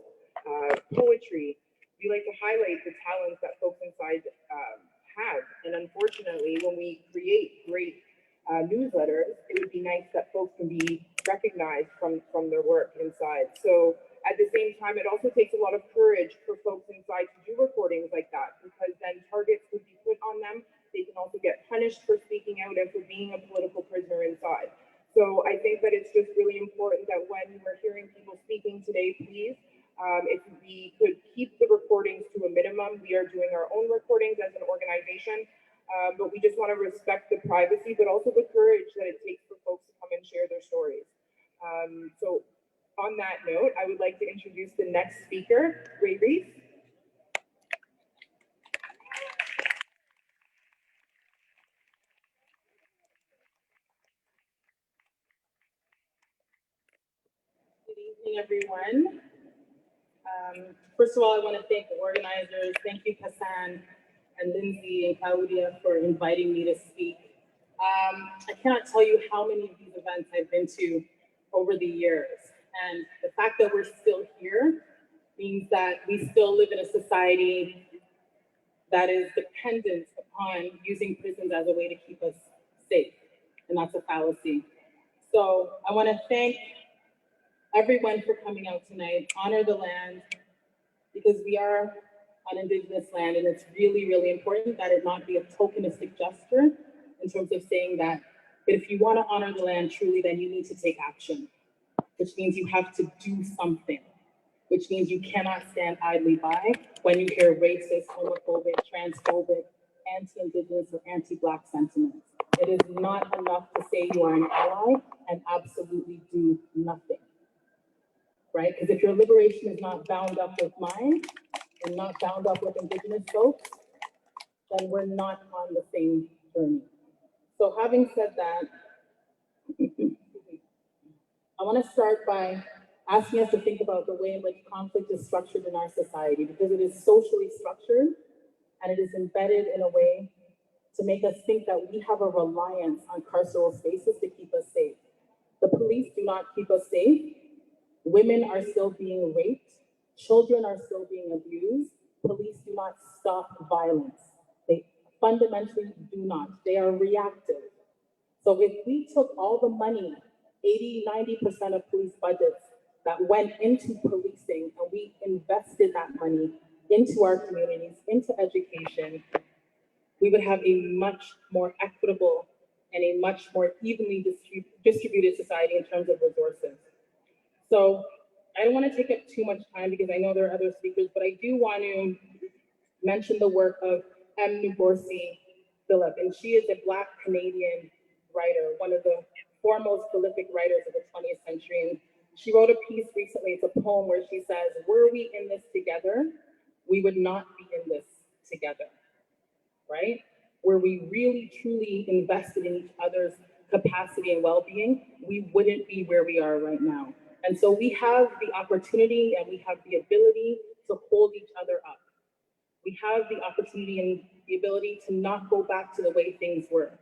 poetry. We like to highlight the talents that folks inside have. And unfortunately, when we create great newsletters, it would be nice that folks can be recognized from their work inside. So at the same time, it also takes a lot of courage for folks inside to do recordings like that, because then targets would be put on them. They can also get punished punished for speaking out and for being a political prisoner inside. So I think that it's just really important that when we're hearing people speaking today, please, if we could keep the recordings to a minimum. We are doing our own recordings as an organization, but we just want to respect the privacy, but also the courage that it takes for folks to come and share their stories. So on that note, I would like to introduce the next speaker, Ray Reese. Good evening, everyone. First of all, I want to thank the organizers. Thank you, Hassan and Lindsay and Claudia for inviting me to speak. I cannot tell you how many of these events I've been to over the years. And the fact that we're still here means that we still live in a society that is dependent upon using prisons as a way to keep us safe. And that's a fallacy. So I want to thank everyone for coming out tonight, honor the land, because we are on Indigenous land, and it's really, really important that it not be a tokenistic gesture in terms of saying that, but if you want to honor the land truly, then you need to take action, which means you have to do something, which means you cannot stand idly by when you hear racist, homophobic, transphobic, anti-Indigenous, or anti-Black sentiments. It is not enough to say you are an ally and absolutely do nothing. Right? Because if your liberation is not bound up with mine and not bound up with Indigenous folks, then we're not on the same journey. So having said that, I want to start by asking us to think about the way in which conflict is structured in our society, because it is socially structured and it is embedded in a way to make us think that we have a reliance on carceral spaces to keep us safe. The police do not keep us safe. Women are still being raped. Children are still being abused. Police do not stop violence. They fundamentally do not. They are reactive. So if we took all the money, 80–90% of police budgets that went into policing, and we invested that money into our communities, into education, we would have a much more equitable and a much more evenly distributed society in terms of resources. So I don't want to take up too much time because I know there are other speakers, but I do want to mention the work of M. Nuborsi Phillip, and she is a Black Canadian writer, one of the foremost prolific writers of the 20th century. And she wrote a piece recently, it's a poem where she says, were we in this together, we would not be in this together, right? Where we really, truly invested in each other's capacity and well-being, we wouldn't be where we are right now. And so we have the opportunity and we have the ability to hold each other up. We have the opportunity and the ability to not go back to the way things were,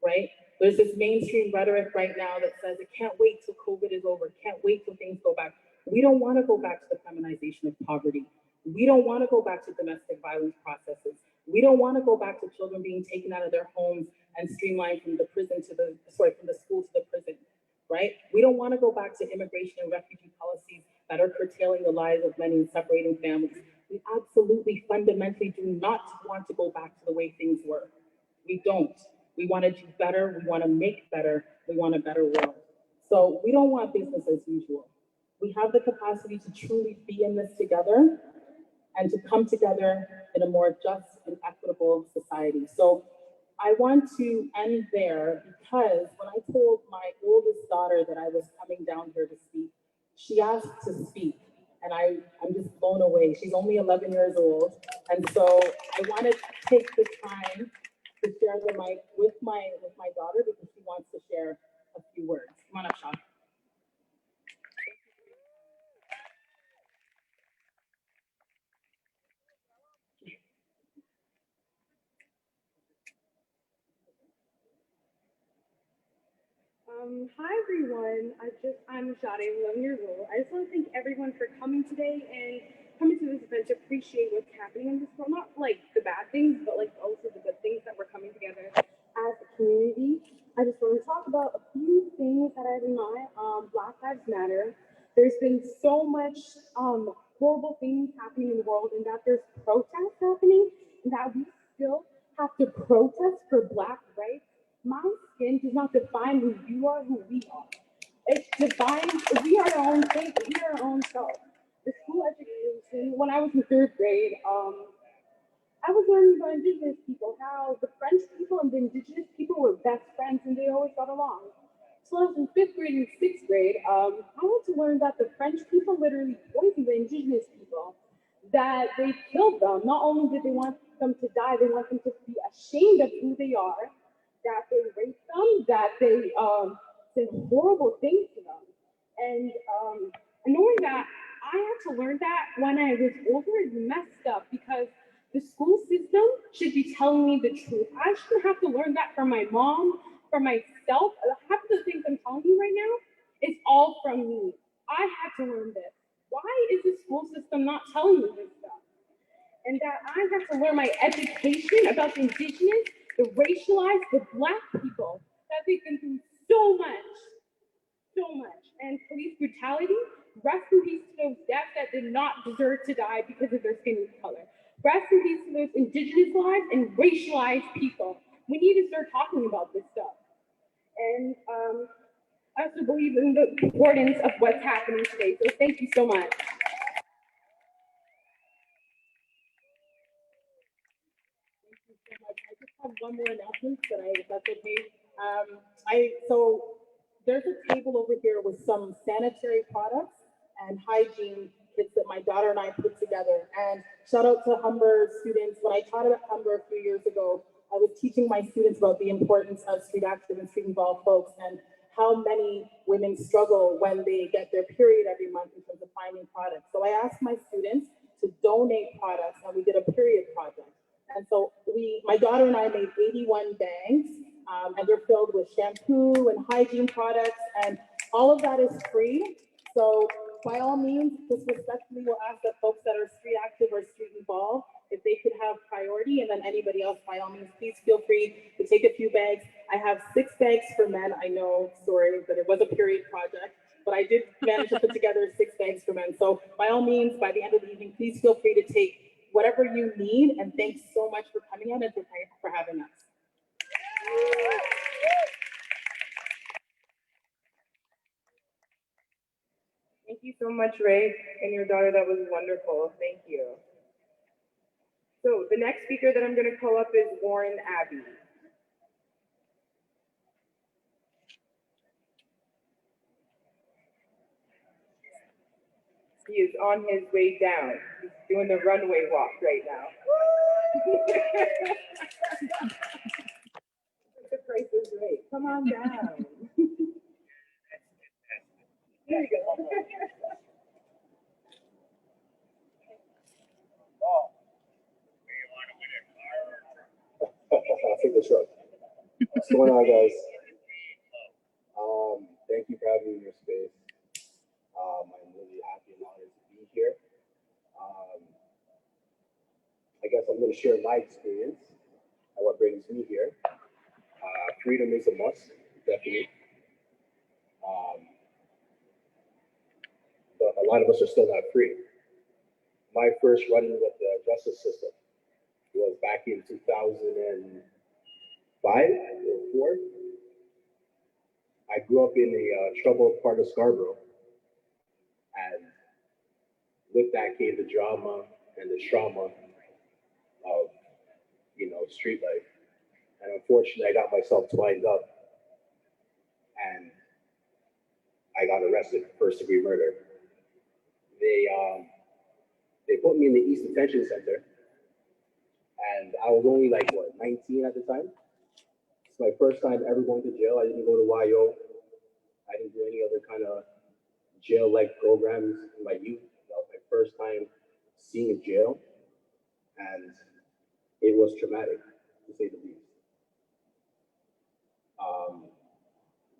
right? There's this mainstream rhetoric right now that says, it can't wait till COVID is over, can't wait till things go back. We don't want to go back to the feminization of poverty. We don't want to go back to domestic violence processes. We don't want to go back to children being taken out of their homes and streamlined from the prison to the, from the school to the prison, right? We don't want to go back to immigration and refugee policies that are curtailing the lives of many and separating families. We absolutely fundamentally do not want to go back to the way things were. We don't. We want to do better. We want to make better. We want a better world. So we don't want business as usual. We have the capacity to truly be in this together and to come together in a more just and equitable society. So I want to end there because when I told my oldest daughter that I was coming down here to speak, she asked to speak, and I'm just blown away. She's only 11 years old, and so I wanted to take the time to share the mic with my daughter because she wants to share a few words. Come on up, Sean. Hi everyone, I'm Jade, 11 years old. I just want to thank everyone for coming today and coming to this event to appreciate what's happening in this world. Not like the bad things, but like also the good things that we're coming together as a community. I just want to talk about a few things that I deny. Black Lives Matter. There's been so much horrible things happening in the world, and that there's protests happening, and that we still have to protest for Black rights, my skin does not define who you are, who we are. It defines, we are our own thing, we are our own self. The school education, when I was in 3rd grade, I was learning about Indigenous people, how the French people and the Indigenous people were best friends and they always got along. So I was in 5th grade and 6th grade, I had to learn that the French people literally poisoned the Indigenous people, that they killed them. Not only did they want them to die, they want them to be ashamed of who they are, that they raped them, that they did horrible things to them. And knowing that, I had to learn that when I was older is messed up because the school system should be telling me the truth. I shouldn't have to learn that from my mom, from myself. Half of the things I'm telling you right now is all from me. I had to learn this. Why is the school system not telling me this stuff? And that I have to learn my education about the Indigenous, the racialized, the Black people, that they've been through so much. And police brutality, rest in peace to those deaths that did not deserve to die because of their skin color. Rest in peace to those Indigenous lives and racialized people. We need to start talking about this stuff. And I also believe in the importance of what's happening today. So thank you so much. Thank you so much. I just have one more announcement, if that's okay. So there's a table over here with some sanitary products and hygiene kits that my daughter and I put together. And shout out to Humber students. When I taught at Humber a few years ago, I was teaching my students about the importance of street active and street involved folks and how many women struggle when they get their period every month in terms of finding products. So I asked my students to donate products and we did a period project. And so my daughter and I made 81 bags and they're filled with shampoo and hygiene products and all of that is free. So by all means, just respectfully will ask that folks that are street active or street involved, if they could have priority, and then anybody else, by all means, please feel free to take a few bags. I have 6 bags for men. I know, sorry, but it was a period project, but I did manage to put together 6 bags for men. So by all means, by the end of the evening, please feel free to take whatever you need. And thanks so much for coming in and for having us. Thank you so much, Ray, and your daughter. That was wonderful. Thank you. So the next speaker that I'm going to call up is Warren Abbey. He is on his way down. He's doing the runway walk right now. The price is right. Come on down. There you go. I think the truck. What's going on, guys? Thank you for having me in your space. I'm really happy and honored to be here. I guess I'm going to share my experience and what brings me here. Freedom is a must, definitely. But a lot of us are still not free. My first run-in with the justice system was back in 2005 or 4. I grew up in a troubled part of Scarborough, and with that came the drama and the trauma of, street life. And unfortunately, I got myself twined up, and I got arrested for first-degree murder. They put me in the East Detention Center, and I was only 19 at the time. It's my first time ever going to jail. I didn't go to YO. I didn't do any other kind of jail-like programs in my youth. That was my first time seeing a jail, and it was traumatic, to say the least.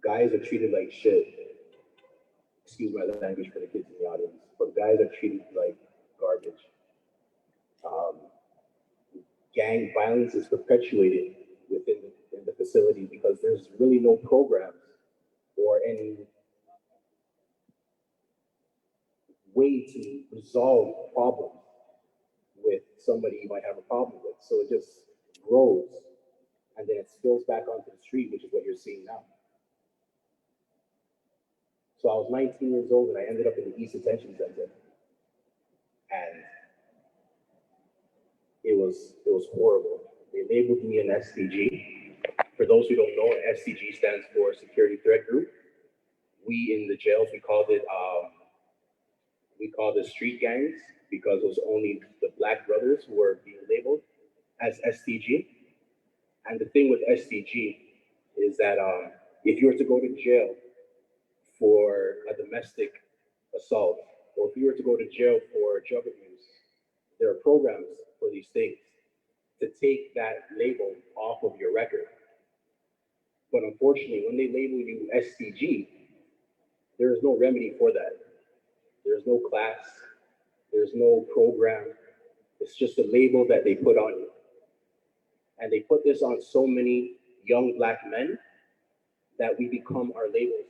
Guys are treated like shit. Excuse my language for the kids in the audience, but guys are treated like garbage. Gang violence is perpetuated within the facility because there's really no programs or any way to resolve problems with somebody you might have a problem with. So it just grows, and then it spills back onto the street, which is what you're seeing now. So I was 19 years old and I ended up in the East Detention Center. And it was horrible. They labeled me an SDG. For those who don't know, an SDG stands for Security Threat Group. We in the jails, we called it street gangs because it was only the Black brothers who were being labeled as SDG. And the thing with SDG is that if you were to go to jail for a domestic assault, or if you were to go to jail for drug abuse, there are programs for these things to take that label off of your record. But unfortunately, when they label you SDG, there is no remedy for that. There's no class, there's no program. It's just a label that they put on you. And they put this on so many young Black men that we become our labels.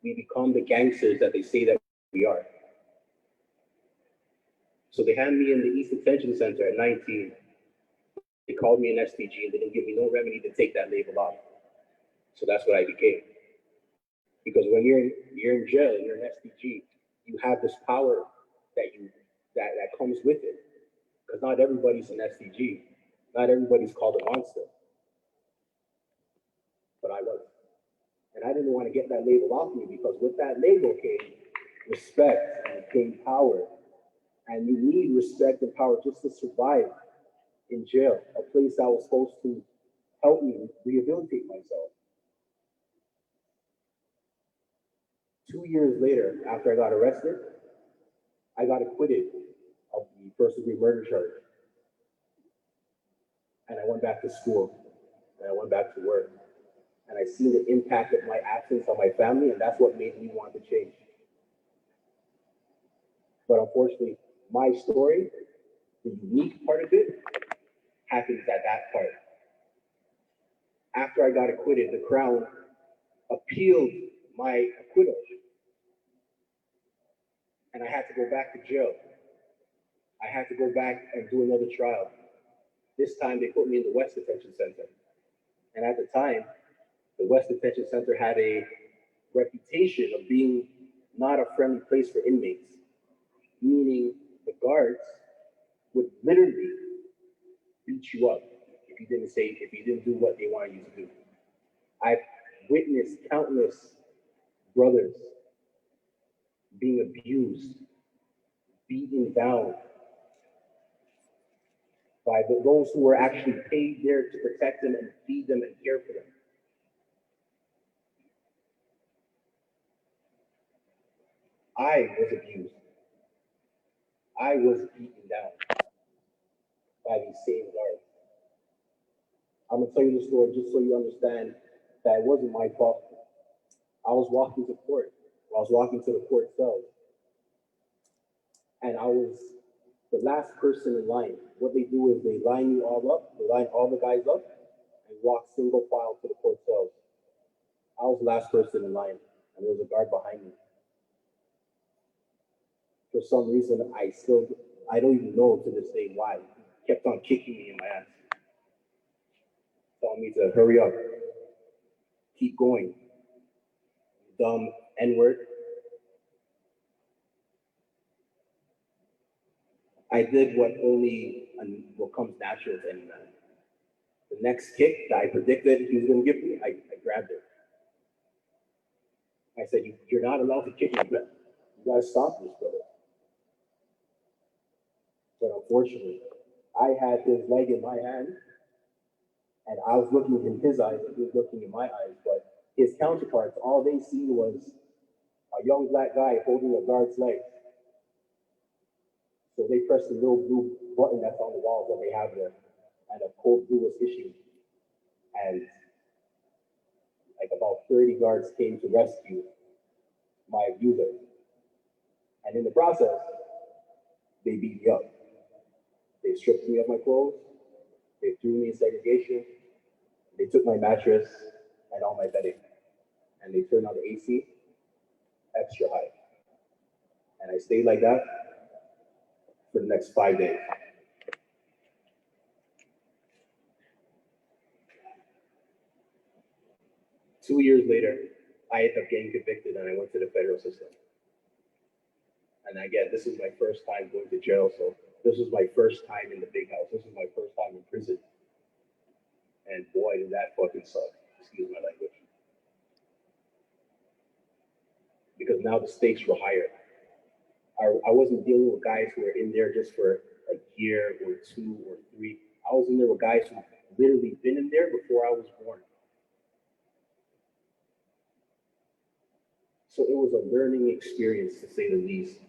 We become the gangsters that they say that we are. So they had me in the East Detention Center at 19. They called me an SDG and they didn't give me no remedy to take that label off. So that's what I became. Because when you're in jail and you're an SDG, you have this power that comes with it. Because not everybody's an SDG. Not everybody's called a monster. But I was. And I didn't want to get that label off me because with that label came respect and came power. And you need respect and power just to survive in jail, a place that was supposed to help me rehabilitate myself. 2 years later, after I got arrested, I got acquitted of the first-degree murder charge. And I went back to school, and I went back to work. And I seen the impact of my absence on my family, and that's what made me want to change. But unfortunately, my story, the unique part of it, happens at that part. After I got acquitted, the Crown appealed my acquittal. And I had to go back to jail. I had to go back and do another trial. This time they put me in the West Detention Center. And at the time, the West Detention Center had a reputation of being not a friendly place for inmates, meaning the guards would literally beat you up if you didn't do what they wanted you to do. I've witnessed countless brothers being abused, beaten down by those who were actually paid there to protect them and feed them and care for them. I was abused. I was beaten down by these same guards. I'm gonna tell you the story just so you understand that it wasn't my fault. I was walking to court. I was walking to the court cell, and I was the last person in line. What they do is they line you all up, they line all the guys up, and walk single file to the court cells. I was the last person in line, and there was a guard behind me. For some reason, I don't even know to this day why. He kept on kicking me in my ass, telling me to hurry up, keep going, dumb N-word. I did what comes natural to any man. The next kick that I predicted he was going to give me, I grabbed it. I said, "You're not allowed to kick me, but you got to stop this, brother." But unfortunately, I had his leg in my hand, and I was looking in his eyes, and he was looking in my eyes. But his counterparts, all they seen was a young Black guy holding a guard's leg. So they pressed the little blue button that's on the wall that they have there, and a code blue was issued. And like about 30 guards came to rescue my abuser. And in the process, they beat me up. They stripped me of my clothes, they threw me in segregation, they took my mattress and all my bedding, and they turned on the AC extra high. And I stayed like that for the next 5 days. 2 years later, I ended up getting convicted and I went to the federal system. And again, this is my first time going to jail, so this was my first time in the big house. This was my first time in prison. And boy, did that fucking suck. Excuse my language. Because now the stakes were higher. I wasn't dealing with guys who were in there just for a year or 2 or 3. I was in there with guys who literally been in there before I was born. So it was a learning experience, to say the least.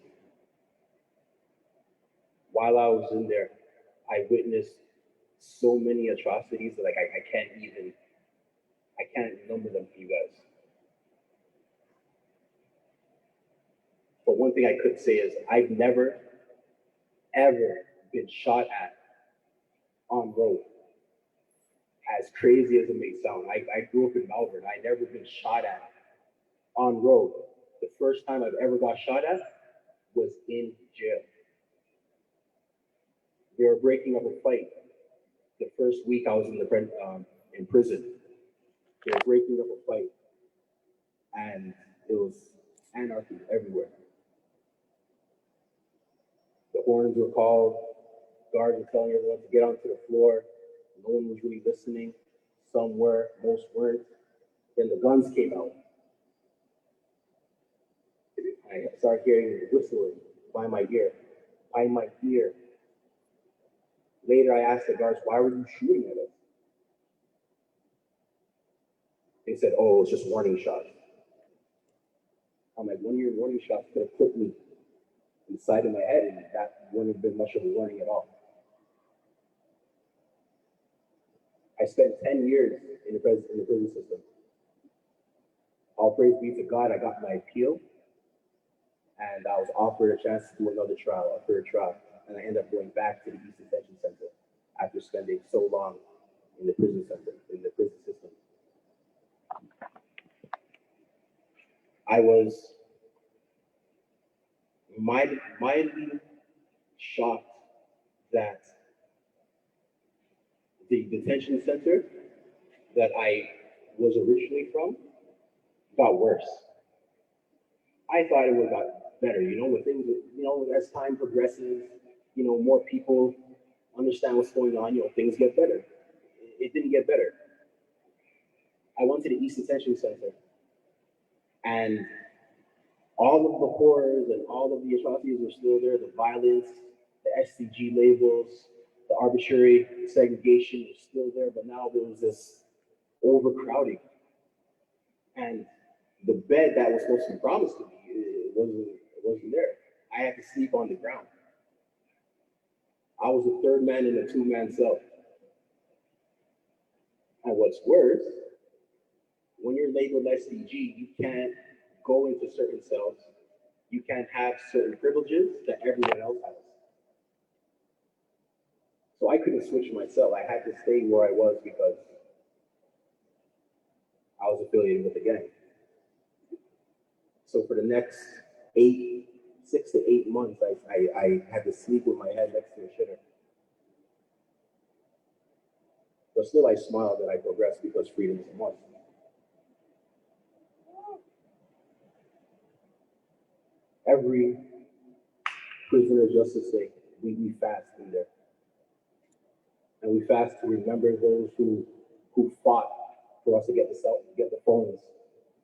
While I was in there, I witnessed so many atrocities that like I can't number them for you guys. But one thing I could say is I've never, ever been shot at on road. As crazy as it may sound, I grew up in Melbourne. I never been shot at on road. The first time I've ever got shot at was in jail. They were breaking up a fight. The first week I was in prison, they were breaking up a fight, and it was anarchy everywhere. The horns were called, guards were telling everyone to get onto the floor. No one was really listening. Some were, most weren't. Then the guns came out. I started hearing the whistling by my ear. Later, I asked the guards, why were you shooting at us? They said, oh, it's just warning shots. I'm like, one of your warning shots could have put me in the side of my head, and that wouldn't have been much of a warning at all. I spent 10 years in the prison system. All praise be to God, I got my appeal, and I was offered a chance to do another trial, a third trial, and I ended up going back to the East Detention Center after spending so long in the prison center, in the prison system. I was mildly shocked that the detention center that I was originally from got worse. I thought it would have got better, with things, as time progresses, more people understand what's going on, things get better. It didn't get better. I went to the East Detention Center, and all of the horrors and all of the atrocities were still there. The violence, the SCG labels, the arbitrary segregation was still there, but now there was this overcrowding. And the bed that was supposed to be promised to me, it wasn't there. I had to sleep on the ground. I was the third man in a 2-man cell. And what's worse, when you're labeled SDG, you can't go into certain cells. You can't have certain privileges that everyone else has. So I couldn't switch my cell. I had to stay where I was because I was affiliated with the gang. So for the next 6 to 8 months, I had to sleep with my head next to a shitter. But still, I smiled that I progressed because freedom is a must. Every prisoner of justice day, we fast in there. And we fast to remember those who fought for us to get the phones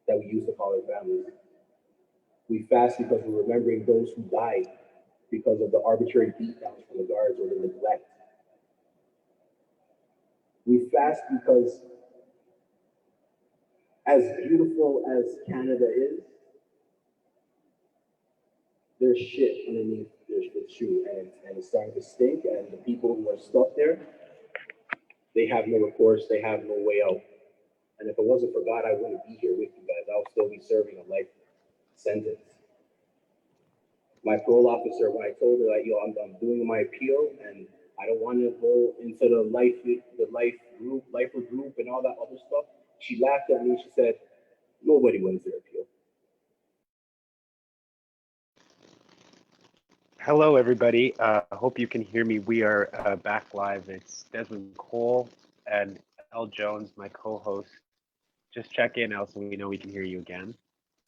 that we used to call our families. We fast because we're remembering those who died because of the arbitrary beatdowns from the guards or the neglect. We fast because, as beautiful as Canada is, there's shit underneath the shoe, and it's starting to stink, and the people who are stuck there, they have no recourse, they have no way out. And if it wasn't for God, I wouldn't be here with you guys. I'll still be serving a life sentence. My parole officer, when I told her that, I'm doing my appeal and I don't want to go into the lifer group and all that other stuff, she laughed at me. She said, nobody wins their appeal. Hello, everybody. I hope you can hear me. We are back live. It's Desmond Cole and Jones, my co-host, Just check in, Elsa, we know we can hear you again.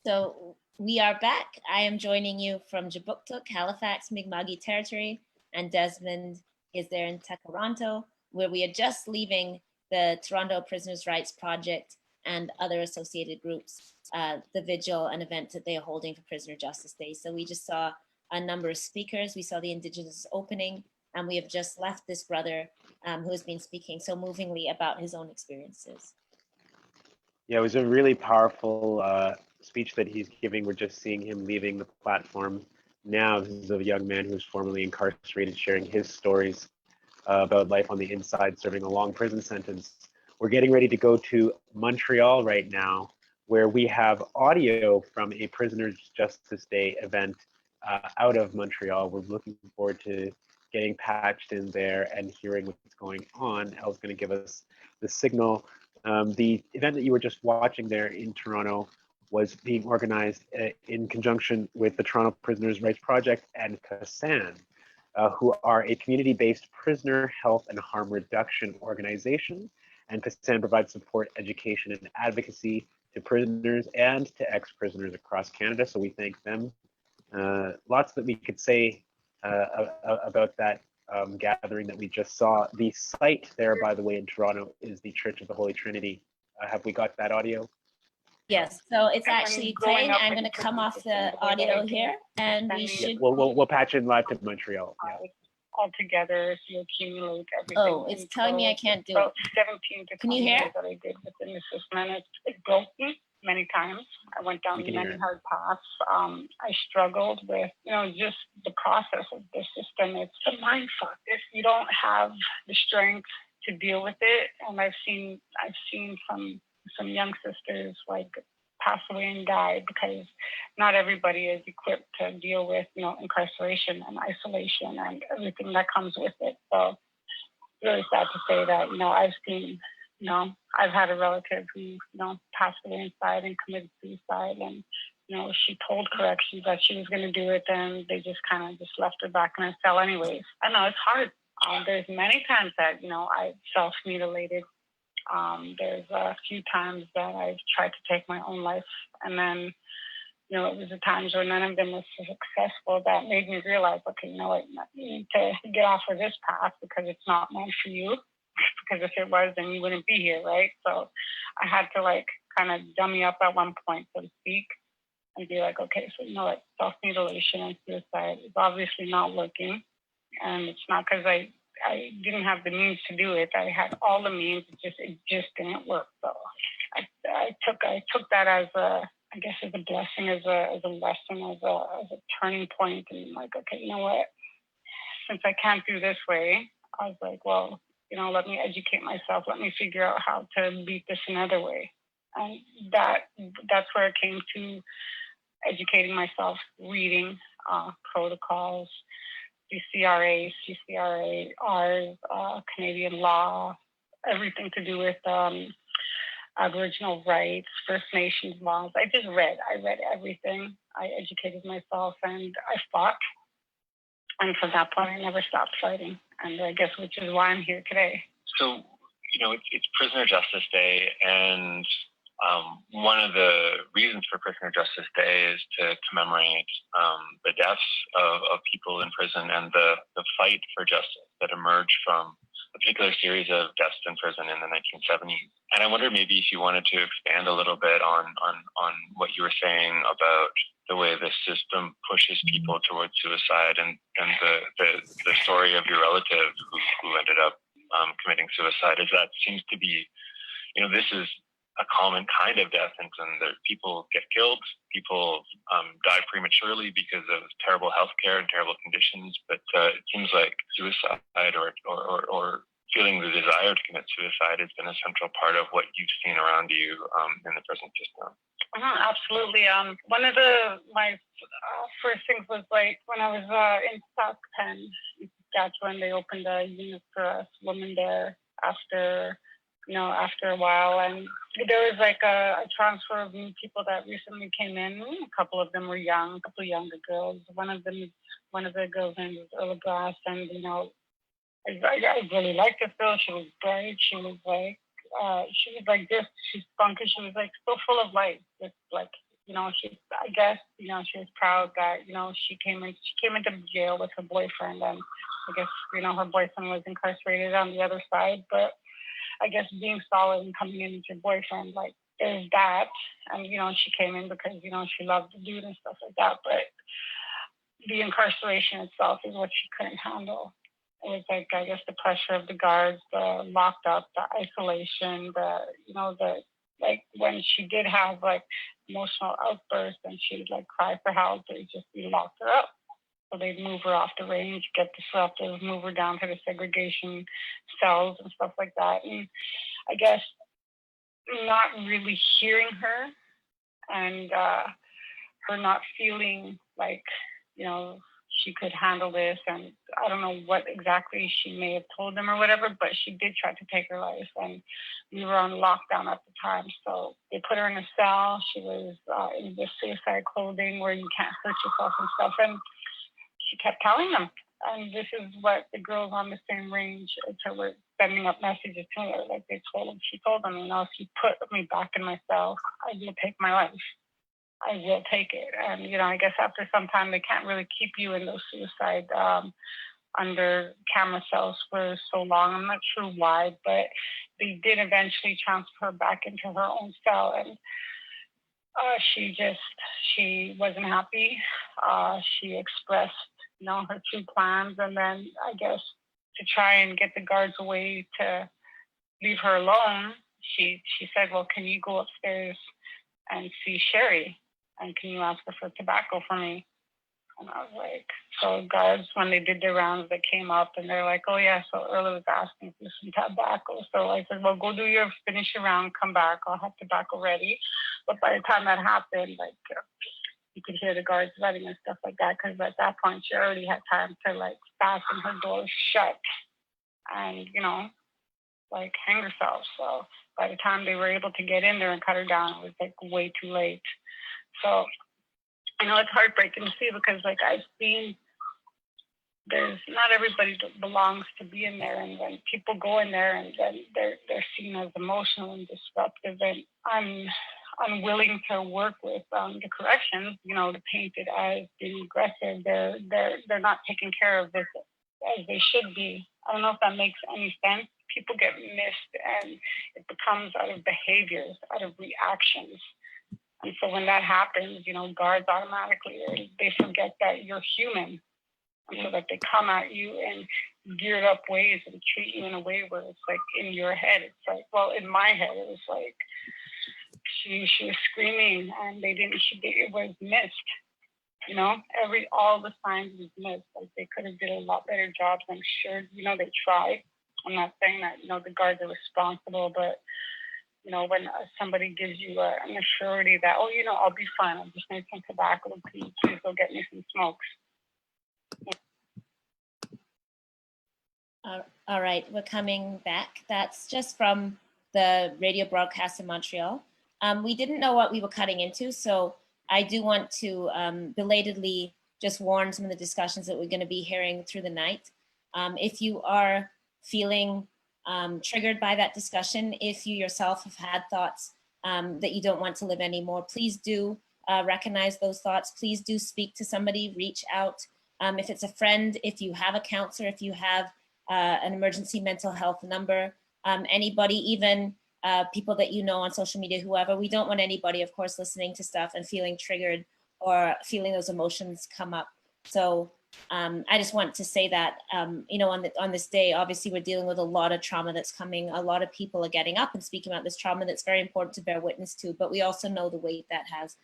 So we are back. I am joining you from Jabuktuk, Halifax, Mi'kmaq territory, and Desmond is there in Tekaronto, where we are just leaving the Toronto Prisoners' Rights Project and other associated groups, the vigil and event that they are holding for Prisoner Justice Day. So we just saw a number of speakers. We saw the Indigenous opening, and we have just left this brother who has been speaking so movingly about his own experiences. Yeah, it was a really powerful speech that he's giving. We're just seeing him leaving the platform now. This is a young man who was formerly incarcerated, sharing his stories about life on the inside, serving a long prison sentence. We're getting ready to go to Montreal right now, where we have audio from a Prisoners Justice Day event out of Montreal. We're looking forward to getting patched in there and hearing what's going on. Elle's going to give us the signal. The event that you were just watching there in Toronto was being organized in conjunction with the Toronto Prisoners' Rights Project and CASAN, who are a community-based prisoner health and harm reduction organization. And CASAN provides support, education, and advocacy to prisoners and to ex-prisoners across Canada. So we thank them. Lots that we could say about that gathering that we just saw. The site there, by the way, in Toronto is the Church of the Holy Trinity. Have we got that audio? Yes, so it's actually playing. I'm going to come off the audio here, and we should. We'll patch in live to Montreal. Yeah. All together, if you accumulate everything. Oh, it's telling me I can't do it. 17 to Can you hear? that I did within the system, and it broke me many times. I went down many hard paths. I struggled with, just the process of the system. It's a mind fuck if you don't have the strength to deal with it. And I've seen some young sisters like pass away and die because not everybody is equipped to deal with, incarceration and isolation and everything that comes with it. So it's really sad to say that, I've seen, I've had a relative who, passed away inside and committed suicide, and, she told corrections that she was going to do it, and they just kind of just left her back in her cell anyways. I know it's hard. There's many times that, I self-mutilated. There's a few times that I've tried to take my own life, and then, it was the times where none of them was successful that made me realize, okay, you need to get off of this path because it's not meant for you. Because if it was, then you wouldn't be here, right? So I had to kind of dummy up at one point, so to speak, and be like, okay, so self-mutilation and suicide is obviously not working, and it's not because I didn't have the means to do it. I had all the means, it just didn't work. So I took that as a blessing, as a lesson, as a turning point, and okay, you know what? Since I can't do this way, I was like, well, let me educate myself. Let me figure out how to beat this another way. And that's where it came to educating myself, reading protocols, CCRA, CCRARs, Canadian law, everything to do with Aboriginal rights, First Nations laws. I read everything. I educated myself, and I fought. And from that point, I never stopped fighting. And I guess which is why I'm here today. So, it's Prisoner Justice Day, and one of the reasons for Prisoner Justice Day is to commemorate the deaths of people in prison and the fight for justice that emerged from a particular series of deaths in prison in the 1970s. And I wonder maybe if you wanted to expand a little bit on what you were saying about the way the system pushes people towards suicide, and the story of your relative who ended up committing suicide. Is that seems to be, this is a common kind of death in prison. That people get killed, people die prematurely because of terrible healthcare and terrible conditions. But it seems like suicide or feeling the desire to commit suicide has been a central part of what you've seen around you in the prison system. Absolutely. One of my first things was when I was in Stock Pen in Saskatchewan, they opened a unit for us women there after a while, and there was a transfer of new people that recently came in. A couple of them were young, a couple of younger girls. One of the girls' name was Earl Grass, and I really liked this girl. She was bright. She was she was like this. She's spunky. She was like so full of life. Just like, you know, I guess, you know, she was proud that, you know, she came into jail with her boyfriend, and I guess, you know, her boyfriend was incarcerated on the other side. But I guess being solid and coming in with your boyfriend, like, there's that. And, you know, she came in because, you know, she loved the dude and stuff like that. But the incarceration itself is what she couldn't handle. It was like, I guess, the pressure of the guards, the locked up, the isolation, like when she did have like emotional outbursts and she would like cry for help, they just locked her up. So they'd move her off the range, get disruptive, move her down to the segregation cells and stuff like that. And I guess not really hearing her and her not feeling like, you know, she could handle this, and I don't know what exactly she may have told them or whatever, but she did try to take her life, and we were on lockdown at the time, so they put her in a cell. She was in this suicide clothing where you can't hurt yourself and stuff, and she kept telling them, and this is what the girls on the same range were sending up messages to her, like she told them, you know, if you put me back in my cell, I will take my life. I will take it. And, you know, I guess after some time, they can't really keep you in those suicide under camera cells for so long. I'm not sure why, but they did eventually transfer her back into her own cell. And she wasn't happy. She expressed, you know, her true plans. And then I guess to try and get the guards away to leave her alone, she said, well, can you go upstairs and see Sherry? And can you ask her for tobacco for me? And I was like, so guards, when they did their rounds, they came up and they're like, oh yeah, so Earl was asking for some tobacco. So I said, well, go finish your round, come back, I'll have tobacco ready. But by the time that happened, like you could hear the guards letting and stuff like that, because at that point she already had time to like fasten her door shut and, you know, like hang herself. So by the time they were able to get in there and cut her down, it was like way too late. So I know it's heartbreaking to see, because like I've seen, there's not everybody belongs to be in there, and when people go in there and then they're seen as emotional and disruptive, and unwilling to work with the corrections, you know, painted as being aggressive. They're not taking care of this as they should be. I don't know if that makes any sense. People get missed, and it becomes out of behaviors, out of reactions. And so when that happens, you know, guards automatically, they forget that you're human. And so that they come at you in geared up ways and treat you in a way where it's like in your head. It's like, well, in my head, it was like she was screaming and it was missed. You know, all the signs was missed. Like they could have did a lot better jobs. I'm sure, you know, they tried. I'm not saying that, you know, the guards are responsible, but you know, when somebody gives you an assurity that, oh, you know, I'll be fine. I just need some tobacco. Please go get me some smokes. All right, we're coming back. That's just from the radio broadcast in Montreal. We didn't know what we were cutting into, so I do want to belatedly just warn some of the discussions that we're going to be hearing through the night. If you are feeling triggered by that discussion, if you yourself have had thoughts that you don't want to live anymore, please do recognize those thoughts. Please do speak to somebody, reach out. If it's a friend, if you have a counselor, if you have an emergency mental health number, anybody, even people that you know on social media, whoever. We don't want anybody, of course, listening to stuff and feeling triggered or feeling those emotions come up. So I just want to say that, you know, on this day, obviously we're dealing with a lot of trauma that's coming. A lot of people are getting up and speaking about this trauma that's very important to bear witness to, but we also know the weight that has.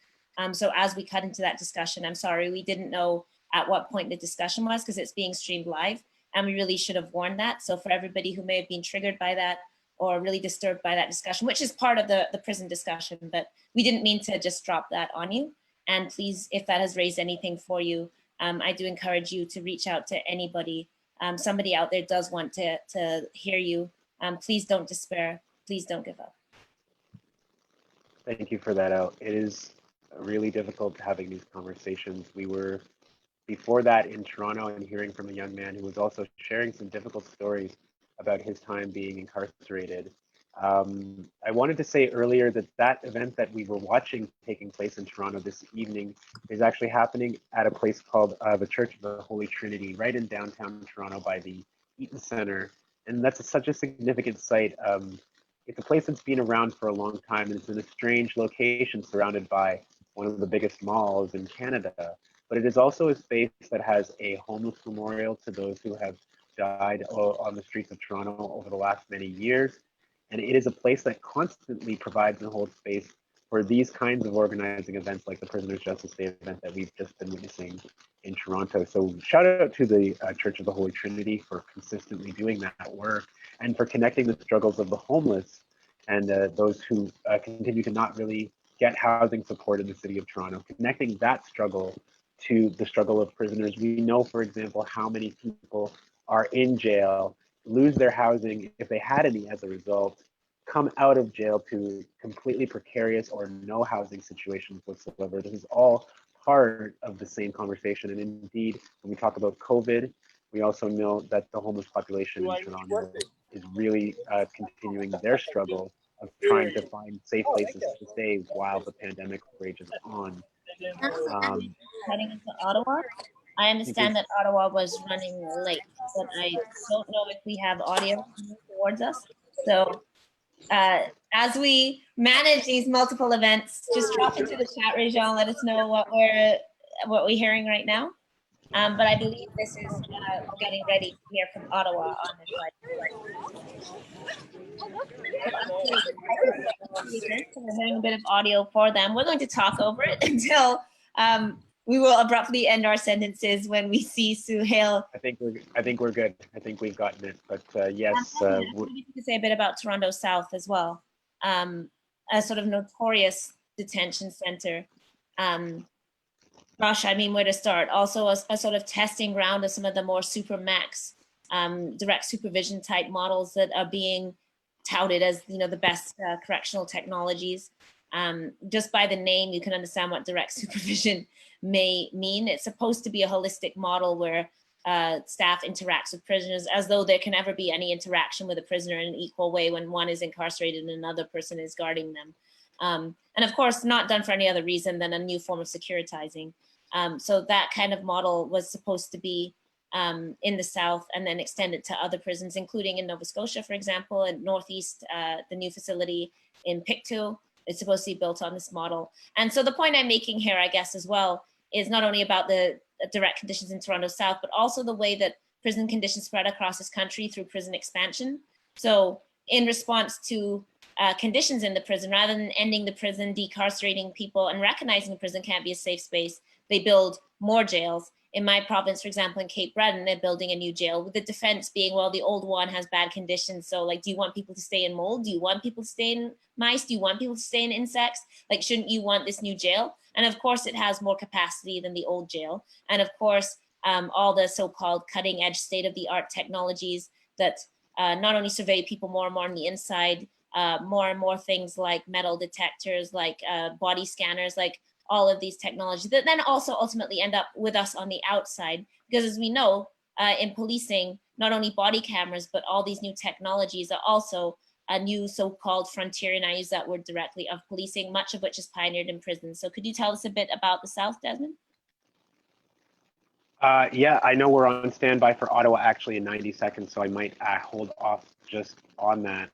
So as we cut into that discussion, I'm sorry, we didn't know at what point the discussion was because it's being streamed live, and we really should have warned that. So for everybody who may have been triggered by that or really disturbed by that discussion, which is part of the prison discussion, but we didn't mean to just drop that on you. And please, if that has raised anything for you, I do encourage you to reach out to anybody. Somebody out there does want to hear you. Please don't despair. Please don't give up. Thank you for that out. It is really difficult having these conversations. We were before that in Toronto and hearing from a young man who was also sharing some difficult stories about his time being incarcerated. I wanted to say earlier that that event that we were watching taking place in Toronto this evening is actually happening at a place called the Church of the Holy Trinity, right in downtown Toronto by the Eaton Centre. And that's such a significant site. It's a place that's been around for a long time, and it's in a strange location surrounded by one of the biggest malls in Canada. But it is also a space that has a homeless memorial to those who have died on the streets of Toronto over the last many years. And it is a place that constantly provides and holds space for these kinds of organizing events like the Prisoners Justice Day event that we've just been witnessing in Toronto. So shout out to the Church of the Holy Trinity for consistently doing that work and for connecting the struggles of the homeless and those who continue to not really get housing support in the city of Toronto, connecting that struggle to the struggle of prisoners. We know, for example, how many people are in jail, lose their housing if they had any as a result, come out of jail to completely precarious or no housing situations whatsoever. This is all part of the same conversation. And indeed, when we talk about COVID, we also know that the homeless population in Toronto is really continuing their struggle of trying to find safe places to stay while the pandemic rages on. Heading into Ottawa. I understand that Ottawa was running late, but I don't know if we have audio coming towards us. So as we manage these multiple events, just drop into the chat, Rajon, let us know what we're hearing right now. But I believe this is we're getting ready to hear from Ottawa on this slide. So we're hearing a bit of audio for them. We're going to talk over it until we will abruptly end our sentences when we see Suhail. I think we're good. I think we've gotten it. But yes, maybe you could say a bit about Toronto South as well, a sort of notorious detention center. Gosh, I mean, where to start? Also, a sort of testing ground of some of the more supermax, direct supervision type models that are being touted as, you know, the best correctional technologies. Just by the name, you can understand what direct supervision may mean. It's supposed to be a holistic model where staff interacts with prisoners as though there can ever be any interaction with a prisoner in an equal way when one is incarcerated and another person is guarding them. And of course, not done for any other reason than a new form of securitizing. So that kind of model was supposed to be in the South and then extended to other prisons, including in Nova Scotia, for example, and Northeast, the new facility in Pictou is supposed to be built on this model. And so the point I'm making here, I guess, as well, is not only about the direct conditions in Toronto South, but also the way that prison conditions spread across this country through prison expansion. So in response to conditions in the prison, rather than ending the prison, decarcerating people, and recognizing the prison can't be a safe space, they build more jails. In my province, for example, in Cape Breton, they're building a new jail with the defense being, well, the old one has bad conditions. So like, do you want people to stay in mold? Do you want people to stay in mice? Do you want people to stay in insects? Like, shouldn't you want this new jail? And of course, it has more capacity than the old jail. And of course, all the so-called cutting edge state-of-the-art technologies that not only survey people more and more on the inside, more and more things like metal detectors, like body scanners, like all of these technologies that then also ultimately end up with us on the outside. Because as we know, in policing, not only body cameras, but all these new technologies are also a new so-called frontier, and I use that word directly, of policing, much of which is pioneered in prisons. So could you tell us a bit about the South, Desmond? Yeah, I know we're on standby for Ottawa actually in 90 seconds, so I might hold off just on that.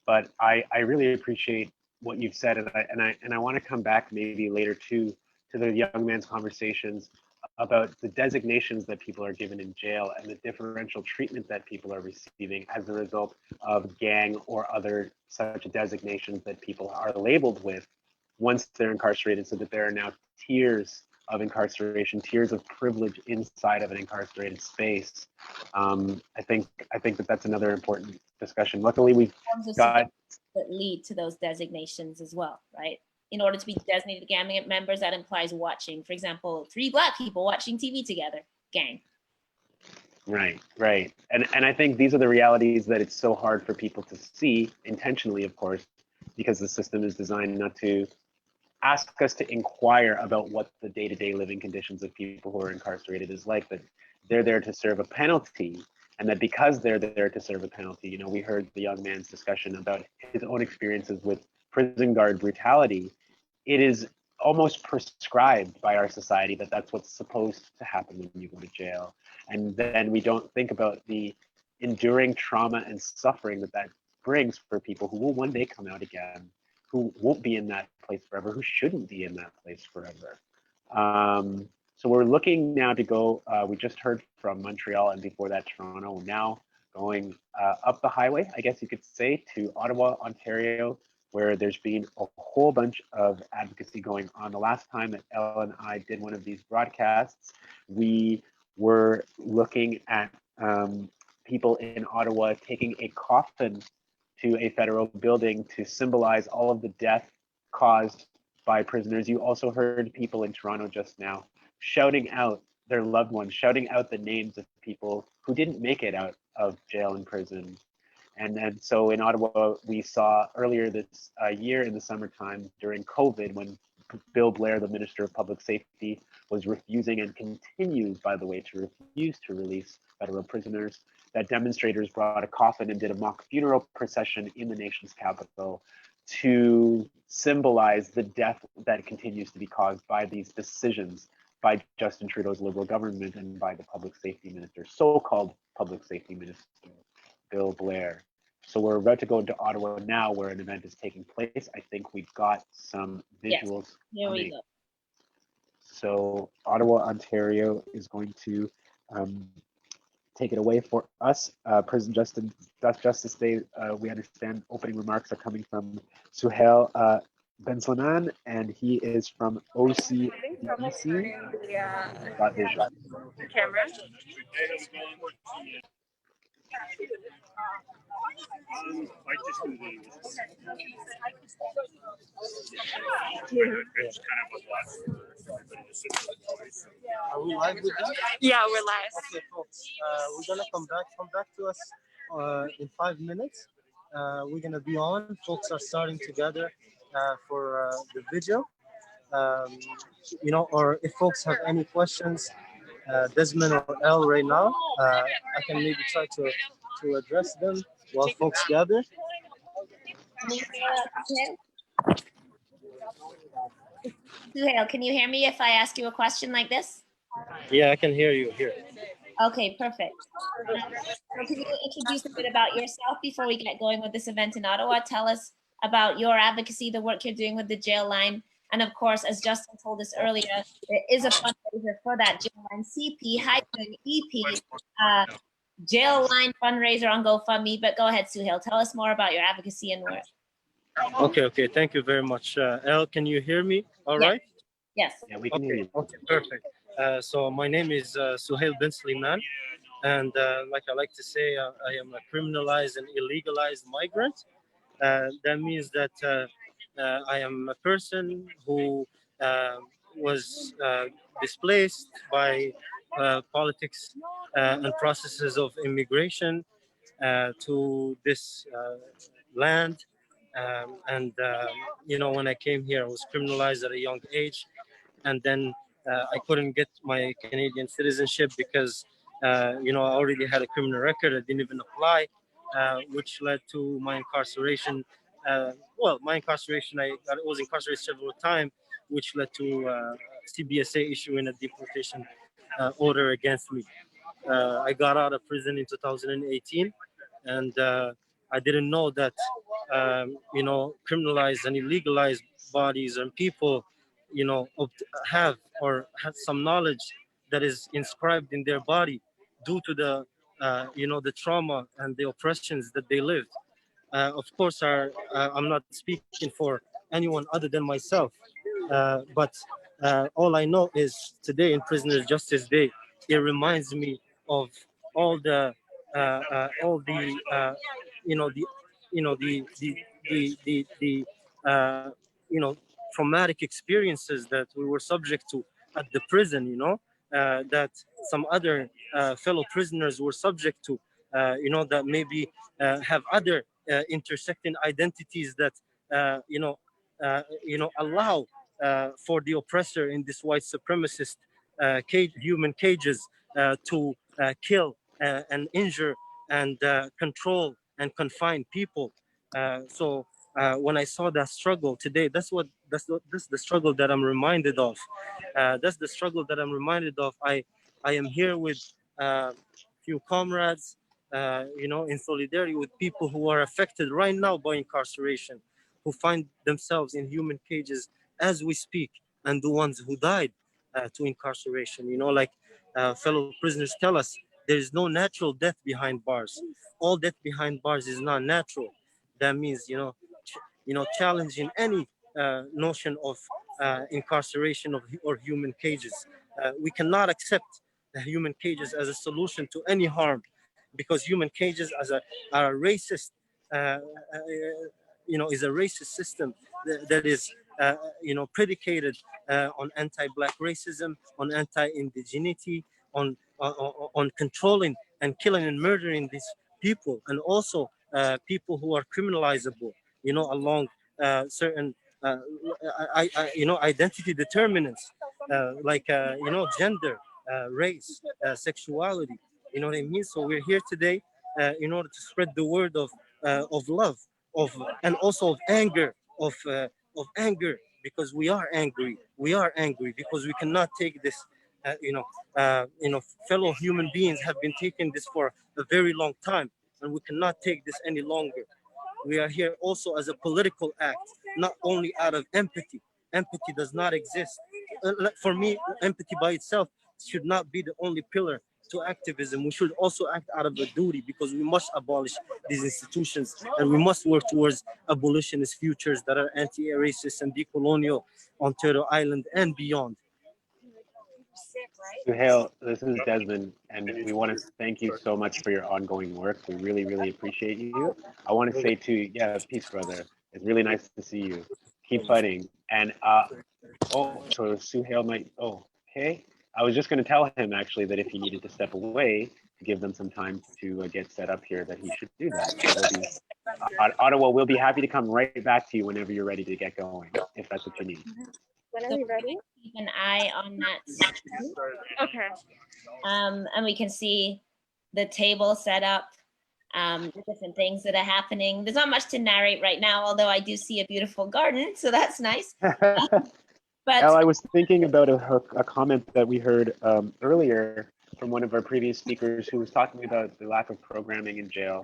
But I really appreciate what you've said, and I want to come back maybe later to the young man's conversations about the designations that people are given in jail and the differential treatment that people are receiving as a result of gang or other such designations that people are labeled with once they're incarcerated, so that there are now tiers of incarceration, tiers of privilege inside of an incarcerated space. I think that that's another important discussion. Luckily, we've got that lead to those designations as well, right? In order to be designated gang members, that implies watching. For example, 3 Black people watching TV together, gang. Right. And I think these are the realities that it's so hard for people to see, intentionally, of course, because the system is designed not to ask us to inquire about what the day-to-day living conditions of people who are incarcerated is like, but they're there to serve a penalty. and that because they're there to serve a penalty, you know, we heard the young man's discussion about his own experiences with prison guard brutality. It is almost prescribed by our society that that's what's supposed to happen when you go to jail. And then we don't think about the enduring trauma and suffering that that brings for people who will one day come out again, who won't be in that place forever, who shouldn't be in that place forever. So we're looking now to go, we just heard from Montreal and before that Toronto, we're now going up the highway, I guess you could say, to Ottawa, Ontario, where there's been a whole bunch of advocacy going on. The last time that Elle and I did one of these broadcasts, we were looking at people in Ottawa taking a coffin to a federal building to symbolize all of the death caused by prisoners. You also heard people in Toronto just now shouting out their loved ones, shouting out the names of people who didn't make it out of jail and prison. And so in Ottawa, we saw earlier this year in the summertime during COVID, when Bill Blair, the Minister of Public Safety, was refusing and continues, by the way, to refuse to release federal prisoners, that demonstrators brought a coffin and did a mock funeral procession in the nation's capital to symbolize the death that continues to be caused by these decisions by Justin Trudeau's Liberal government and by the public safety minister, so-called public safety minister, Bill Blair. So we're about to go into Ottawa now where an event is taking place. I think we've got some visuals. Yes, here we go. So Ottawa, Ontario is going to take it away for us. Prison Justice Day, we understand opening remarks are coming from Suhail Ben-Salman, and he is from OCDC. Got visual. Camera. Are we live with them? Yeah, we're live. Okay, folks. We're gonna come back to us in 5 minutes. We're gonna be on. Folks are starting together for the video. You know, or if folks have any questions, Desmond or Elle right now, I can maybe try to address them while folks gather. Suhail, can you hear me if I ask you a question like this? Yeah, I can hear you here. Okay, perfect. So can you introduce a bit about yourself before we get going with this event in Ottawa? Tell us about your advocacy, the work you're doing with the jail line. And of course, as Justin told us earlier, there is a fundraiser for that jail line, CP-EP, jail line fundraiser on GoFundMe. But go ahead, Suhail, tell us more about your advocacy and work. Okay, thank you very much. Elle, can you hear me all right? Yes. Yeah, we can hear you. Okay, perfect. So my name is Suhail Ben-Salman, and like I like to say, I am a criminalized and illegalized migrant. That means that I am a person who was displaced by politics and processes of immigration to this land. You know, when I came here, I was criminalized at a young age, and then I couldn't get my Canadian citizenship because, you know, I already had a criminal record. I didn't even apply, which led to my incarceration. My incarceration, I was incarcerated several times, which led to CBSA issuing a deportation order against me. I got out of prison in 2018, and I didn't know that, you know, criminalized and illegalized bodies and people, you know, have some knowledge that is inscribed in their body due to the, you know, the trauma and the oppressions that they lived. Of course, I'm not speaking for anyone other than myself, but all I know is today in Prisoners Justice Day, it reminds me of all the you know, you know, traumatic experiences that we were subject to at the prison, you know, that some other fellow prisoners were subject to, you know, that maybe have other intersecting identities that, you know, allow for the oppressor in this white supremacist human cages to kill and injure and control and confine people. So when I saw that struggle today, that's the struggle that I'm reminded of. That's the struggle that I'm reminded of. I am here with few comrades, in solidarity with people who are affected right now by incarceration, who find themselves in human cages as we speak, and the ones who died to incarceration. Like fellow prisoners tell us, there is no natural death behind bars. All death behind bars is not natural. That means, challenging any notion of incarceration or human cages. We cannot accept the human cages as a solution to any harm, because human cages are a racist, is a racist system that is, predicated on anti-Black racism, on anti-indigeneity, on controlling and killing and murdering these people, and also people who are criminalizable, along certain, identity determinants, like, gender, race, sexuality. You know what I mean? So we're here today in order to spread the word of love, and also of anger, because we are angry. We are angry because we cannot take this. Fellow human beings have been taking this for a very long time, and we cannot take this any longer. We are here also as a political act, not only out of empathy. Empathy does not exist. For me, empathy by itself should not be the only pillar to activism. We should also act out of a duty, because we must abolish these institutions, and we must work towards abolitionist futures that are anti-racist and decolonial on Turtle Island and beyond. Suhail, this is Desmond, and we want to thank you so much for your ongoing work. We really, really appreciate you. I want to say peace, brother. It's really nice to see you. Keep fighting. And so Suhail might. Okay. I was just going to tell him actually that if he needed to step away to give them some time to get set up here, that he should do that. Ottawa, we'll be happy to come right back to you whenever you're ready to get going, if that's what you need. When are we ready? Keep an eye on that. Okay. And we can see the table set up, the different things that are happening. There's not much to narrate right now, although I do see a beautiful garden, so that's nice. But I was thinking about a comment that we heard earlier from one of our previous speakers who was talking about the lack of programming in jail.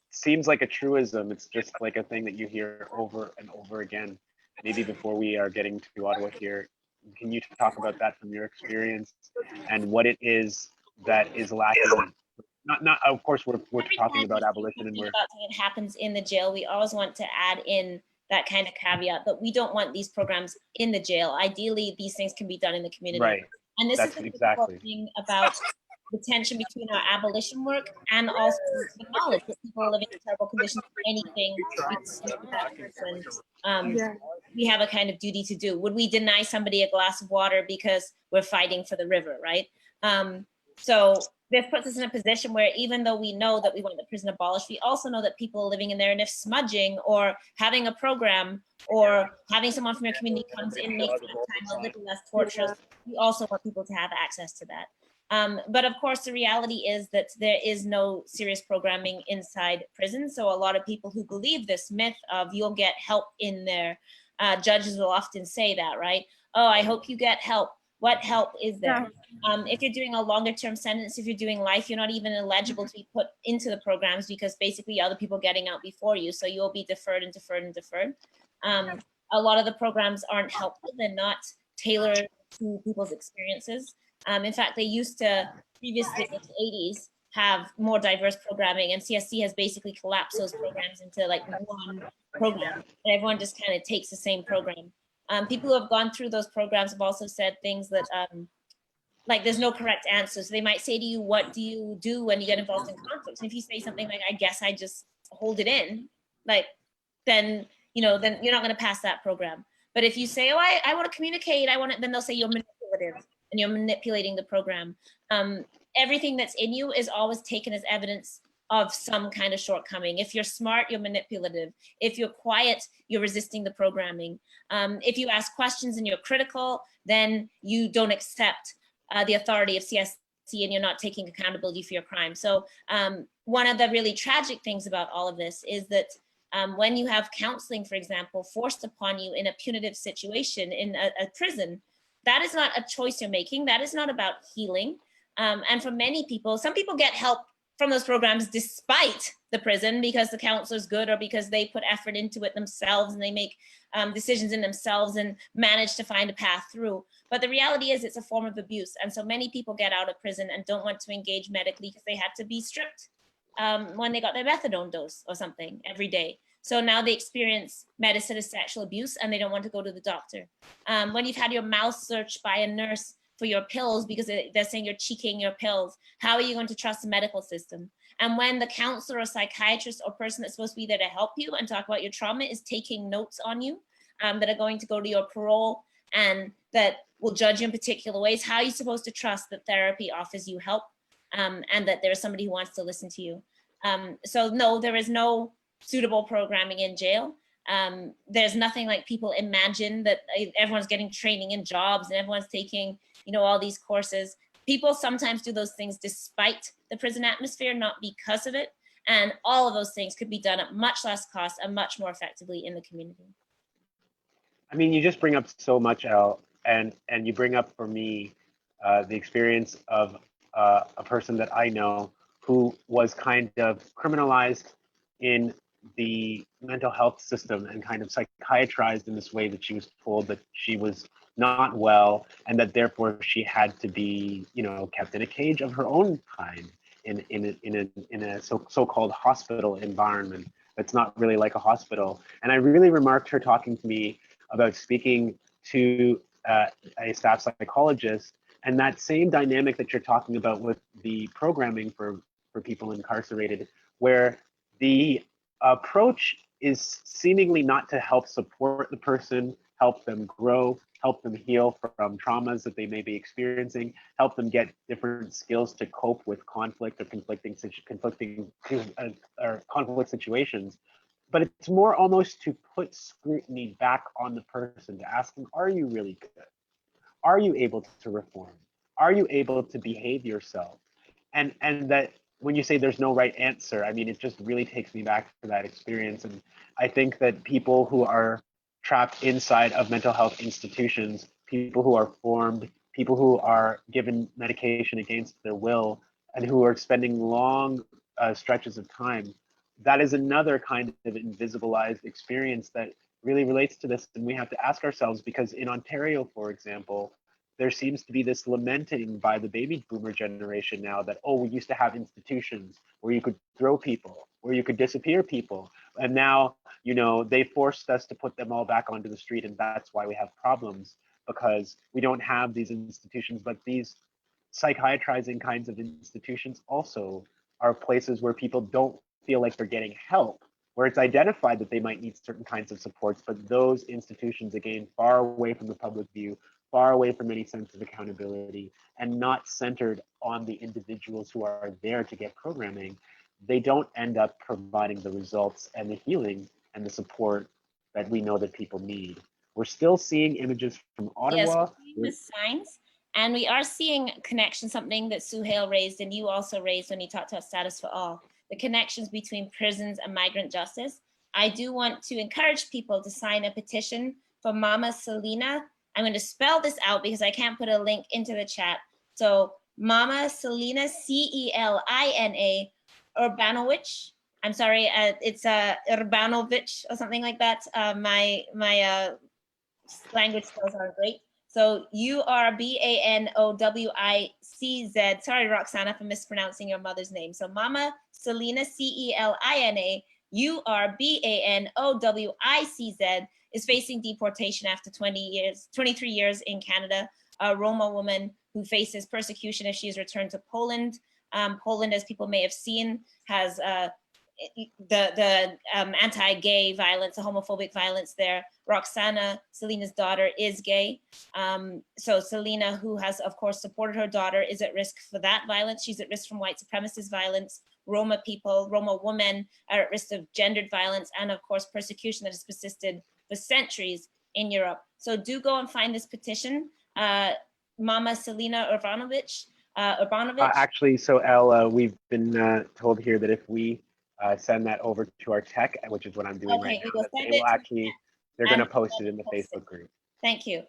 Seems like a truism. It's just like a thing that you hear over and over again. Maybe before we are getting to Ottawa here, can you talk about that from your experience and what it is that is lacking? Not of course we're talking about abolition, and we're about something that happens in the jail. We always want to add in that kind of caveat, but we don't want these programs in the jail. Ideally, these things can be done in the community. Right. And this That's is the exactly thing about the tension between our abolition work and also the knowledge that people are living in terrible conditions. Anything we have a kind of duty to do. Would we deny somebody a glass of water because we're fighting for the river, right? So this puts us in a position where even though we know that we want the prison abolished, we also know that people are living in there, and if smudging or having a program or having someone from your community comes in, makes the time a little less torturous, we also want people to have access to that. But of course, the reality is that there is no serious programming inside prison. So a lot of people who believe this myth of you'll get help in there, judges will often say that, right? Oh, I hope you get help. What help is there? If you're doing a longer term sentence, if you're doing life, you're not even eligible to be put into the programs because basically other people getting out before you. So you'll be deferred and deferred and deferred. A lot of the programs aren't helpful. They're not tailored to people's experiences. In fact, they used to previously in the 80s have more diverse programming, and CSC has basically collapsed those programs into like one program, and everyone just kind of takes the same program. People who have gone through those programs have also said things that like there's no correct answer. So they might say to you, what do you do when you get involved in conflicts? And if you say something like, I guess I just hold it in, like, then you're not going to pass that program. But if you say, oh, I want to communicate, then they'll say you're manipulative and you're manipulating the program. Everything that's in you is always taken as evidence of some kind of shortcoming. If you're smart, you're manipulative. If you're quiet, you're resisting the programming. If you ask questions and you're critical, then you don't accept the authority of CSC and you're not taking accountability for your crime. So one of the really tragic things about all of this is that when you have counseling, for example, forced upon you in a punitive situation in a prison, that is not a choice you're making. That is not about healing. And for many people, some people get help from those programs despite the prison because the counselor's good or because they put effort into it themselves and they make decisions in themselves and manage to find a path through. But the reality is it's a form of abuse. And so many people get out of prison and don't want to engage medically because they had to be stripped when they got their methadone dose or something every day. So now they experience medicine as sexual abuse and they don't want to go to the doctor. When you've had your mouth searched by a nurse for your pills because they're saying you're cheeking your pills, how are you going to trust the medical system? And when the counselor or psychiatrist or person that's supposed to be there to help you and talk about your trauma is taking notes on you that are going to go to your parole and that will judge you in particular ways, how are you supposed to trust that therapy offers you help and that there's somebody who wants to listen to you? So no, there is no suitable programming in jail. There's nothing like people imagine that everyone's getting training in jobs and everyone's taking, all these courses. People sometimes do those things despite the prison atmosphere, not because of it. And all of those things could be done at much less cost and much more effectively in the community. I mean, you just bring up so much, Elle, and you bring up for me the experience of a person that I know who was kind of criminalized in the mental health system and kind of psychiatrized in this way that she was told that she was not well and that therefore she had to be, kept in a cage of her own kind in a so-called hospital environment that's not really like a hospital. And I really remarked her talking to me about speaking to a staff psychologist, and that same dynamic that you're talking about with the programming for people incarcerated, where the approach is seemingly not to help support the person, help them grow, help them heal from traumas that they may be experiencing, help them get different skills to cope with conflict or conflict situations. But it's more almost to put scrutiny back on the person, to ask them, are you really good? Are you able to reform? Are you able to behave yourself? And that when you say there's no right answer, I mean, it just really takes me back to that experience. And I think that people who are trapped inside of mental health institutions, people who are formed, people who are given medication against their will, and who are spending long stretches of time, that is another kind of invisibilized experience that really relates to this. And we have to ask ourselves, because in Ontario, for example, there seems to be this lamenting by the baby boomer generation now that, oh, we used to have institutions where you could throw people, where you could disappear people. And now, they forced us to put them all back onto the street. And that's why we have problems, because we don't have these institutions. But these psychiatrizing kinds of institutions also are places where people don't feel like they're getting help, where it's identified that they might need certain kinds of supports, but those institutions, again, far away from the public view, far away from any sense of accountability, and not centered on the individuals who are there to get programming, they don't end up providing the results and the healing and the support that we know that people need. We're still seeing images from Ottawa. Yes, we're seeing the signs, and we are seeing connection, something that Suhail raised and you also raised when you talked about Status for All, the connections between prisons and migrant justice. I do want to encourage people to sign a petition for Mama Selina. I'm going to spell this out because I can't put a link into the chat. So Mama Selina, C-E-L-I-N-A, Urbanowicz. I'm sorry, it's Urbanovich or something like that. My language skills aren't great. So U-R-B-A-N-O-W-I-C-Z. Sorry, Roxana, for mispronouncing your mother's name. So Mama Selina, C-E-L-I-N-A, U-R-B-A-N-O-W-I-C-Z, is facing deportation after 23 years in Canada. A Roma woman who faces persecution if she is returned to Poland. Poland, as people may have seen, has the anti-gay violence, the homophobic violence there. Roxana, Selina's daughter, is gay. So Selina, who has, of course, supported her daughter, is at risk for that violence. She's at risk from white supremacist violence. Roma people, Roma women are at risk of gendered violence and, of course, persecution that has persisted for centuries in Europe. So do go and find this petition. Mama Selina Urbanovich, Urbanovich? Actually, so Elle, we've been told here that if we send that over to our tech, which is what I'm doing right now, that they will actually, they're going to post it in the Facebook group. Thank you.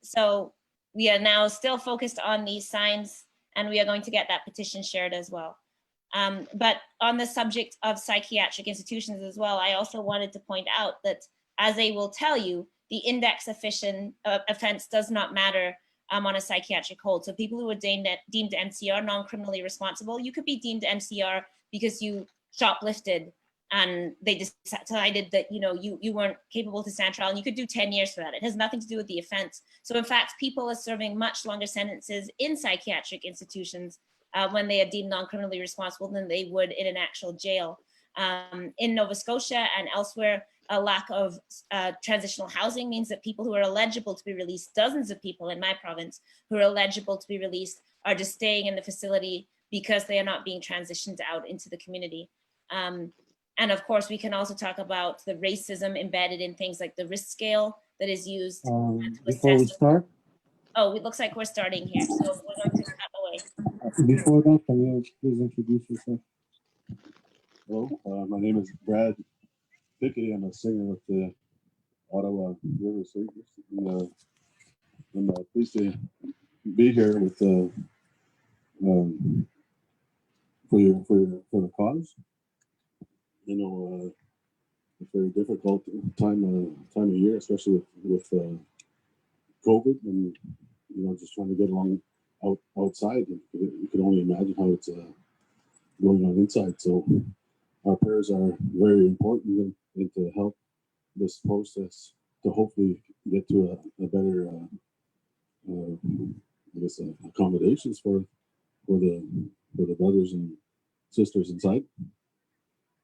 So we are now still focused on these signs, and we are going to get that petition shared as well. But on the subject of psychiatric institutions as well, I also wanted to point out that, as they will tell you, the index offense does not matter on a psychiatric hold. So people who are deemed NCR, non-criminally responsible, you could be deemed NCR because you shoplifted and they decided that you weren't capable to stand trial, and you could do 10 years for that. It has nothing to do with the offense. So in fact, people are serving much longer sentences in psychiatric institutions when they are deemed non-criminally responsible than they would in an actual jail. In Nova Scotia and elsewhere, a lack of transitional housing means that people who are eligible to be released, dozens of people in my province who are eligible to be released, are just staying in the facility because they are not being transitioned out into the community. And of course, we can also talk about the racism embedded in things like the risk scale that is used to Before we assess. start, Oh, it looks like we're starting here, so we're going to cut away. before that, can you please introduce yourself? Hello, my name is Brad Pickett. I'm a singer with the Ottawa River Singers. I'm pleased to be here with for the cause. It's a very difficult time of year, especially with COVID, and just trying to get along outside. You can only imagine how it's going on inside. So our prayers are very important and to help this process to hopefully get to a better, accommodations for the brothers and sisters inside.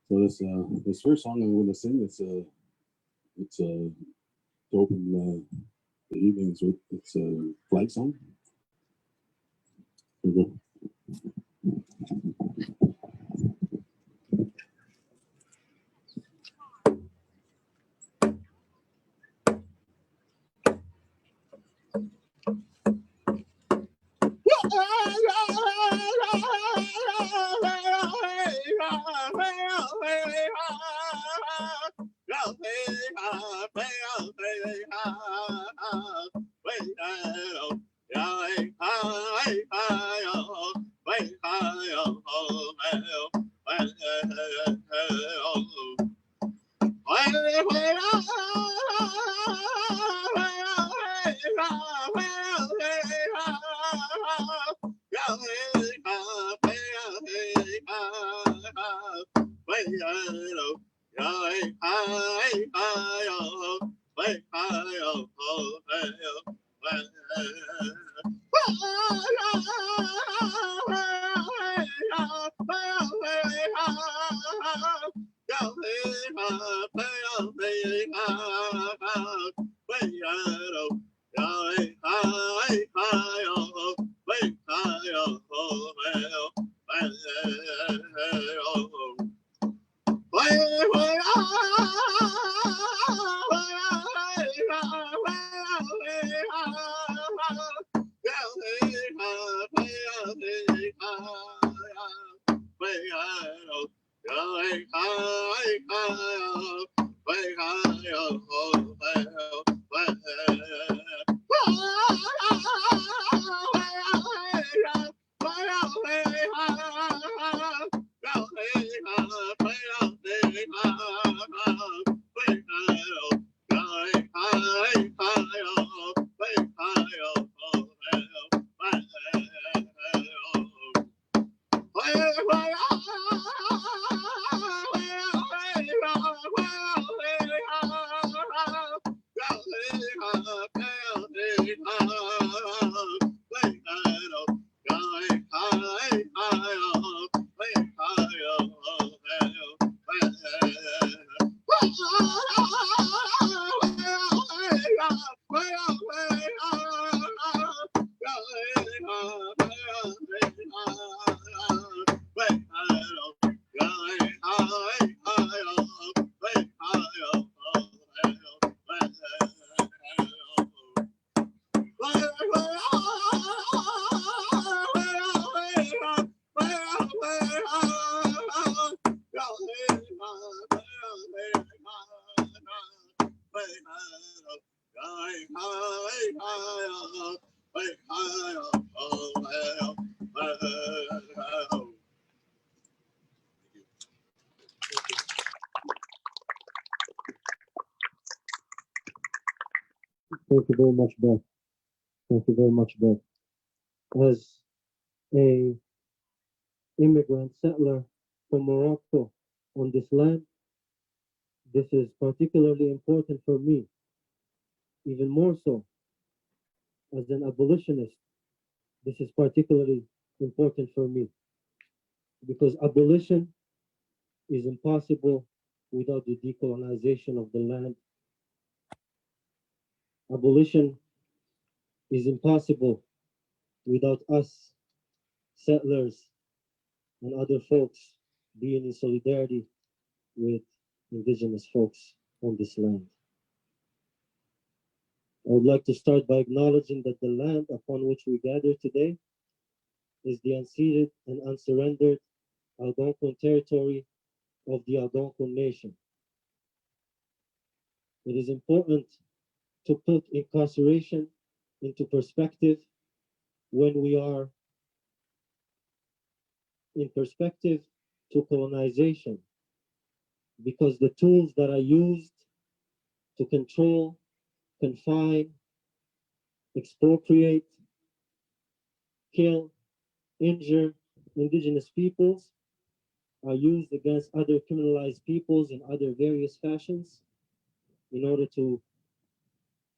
So this first song I'm going to sing, it's to open the evenings with. It's a flag song. Here we go. Thank you very much, Beth. Thank you very much, Beth. As a immigrant settler from Morocco on this land, this is particularly important for me, even more so. As an abolitionist, this is particularly important for me because abolition is impossible without the decolonization of the land. Abolition is impossible without us settlers and other folks being in solidarity with indigenous folks on this land. I would like to start by acknowledging that the land upon which we gather today is the unceded and unsurrendered Algonquin territory of the Algonquin Nation. It is important to put incarceration into perspective when we are in perspective to colonization, because the tools that are used to control, confine, expropriate, kill, injure indigenous peoples are used against other criminalized peoples in other various fashions in order to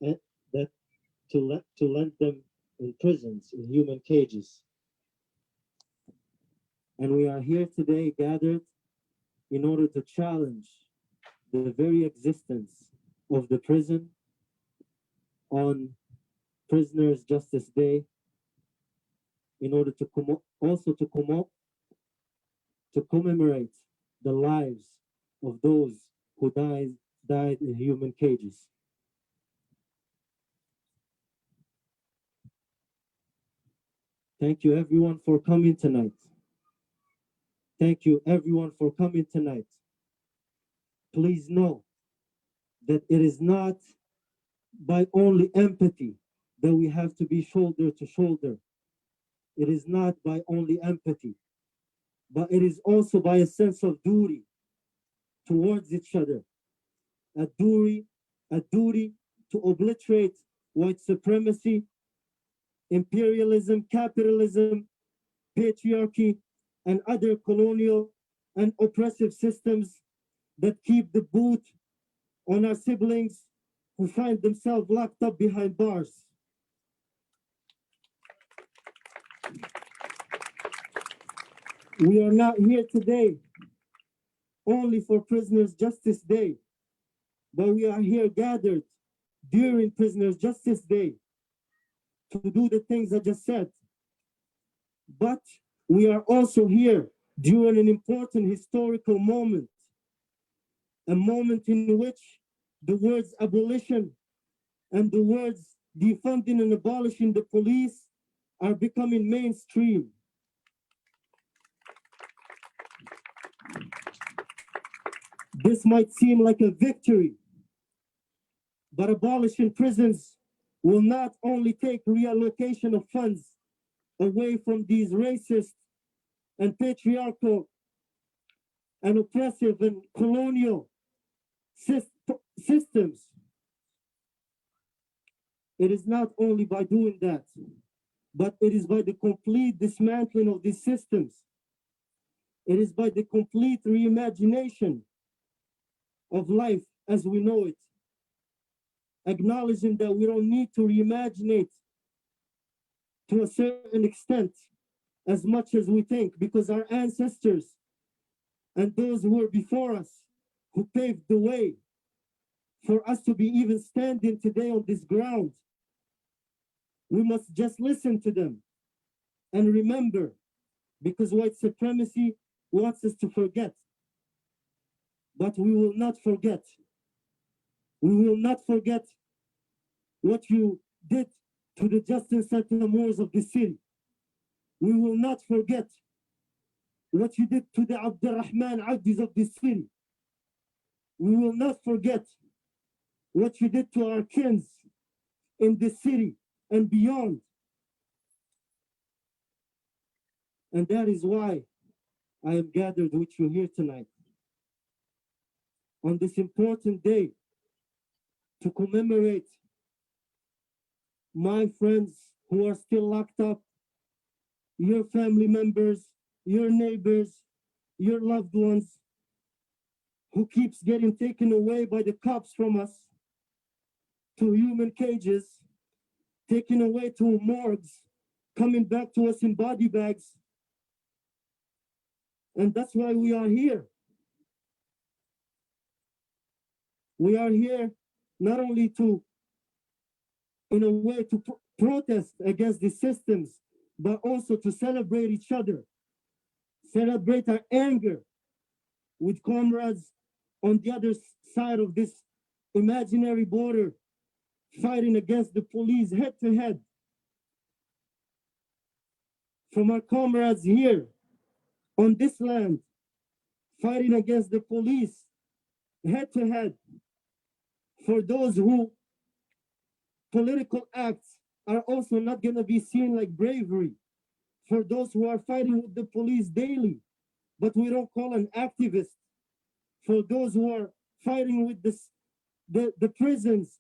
land them in prisons, in human cages. And we are here today gathered in order to challenge the very existence of the prison on Prisoners Justice Day, in order to commemorate the lives of those who died in human cages. Thank you everyone for coming tonight. Thank you everyone for coming tonight. Please know that it is not by only empathy that we have to be shoulder to shoulder. It is not by only empathy, but it is also by a sense of duty towards each other. A duty to obliterate white supremacy, imperialism, capitalism, patriarchy, and other colonial and oppressive systems that keep the boot on our siblings who find themselves locked up behind bars. We are not here today only for Prisoners Justice Day, but we are here gathered during Prisoners Justice Day to do the things I just said. But we are also here during an important historical moment, a moment in which the words abolition and the words defunding and abolishing the police are becoming mainstream. This might seem like a victory, but abolishing prisons will not only take reallocation of funds away from these racist and patriarchal and oppressive and colonial systems. It is not only by doing that, but it is by the complete dismantling of these systems. It is by the complete reimagination of life as we know it, acknowledging that we don't need to reimagine it to a certain extent as much as we think, because our ancestors and those who were before us, who paved the way for us to be even standing today on this ground, we must just listen to them and remember, because white supremacy wants us to forget. But we will not forget. We will not forget what you did to the Justin Santa Moors of the city. We will not forget what you did to the Abdurrahman Abdis of the city. We will not forget what you did to our kids in this city and beyond. And that is why I am gathered with you here tonight on this important day to commemorate my friends who are still locked up, your family members, your neighbors, your loved ones who keeps getting taken away by the cops from us to human cages, taken away to morgues, coming back to us in body bags. And that's why we are here. We are here not only to, in a way, to protest against the systems, but also to celebrate each other, celebrate our anger with comrades on the other side of this imaginary border, fighting against the police head to head. From our comrades here on this land, fighting against the police head to head. For those who political acts are also not going to be seen like bravery. For those who are fighting with the police daily, but we don't call an activist. For those who are fighting with the prisons,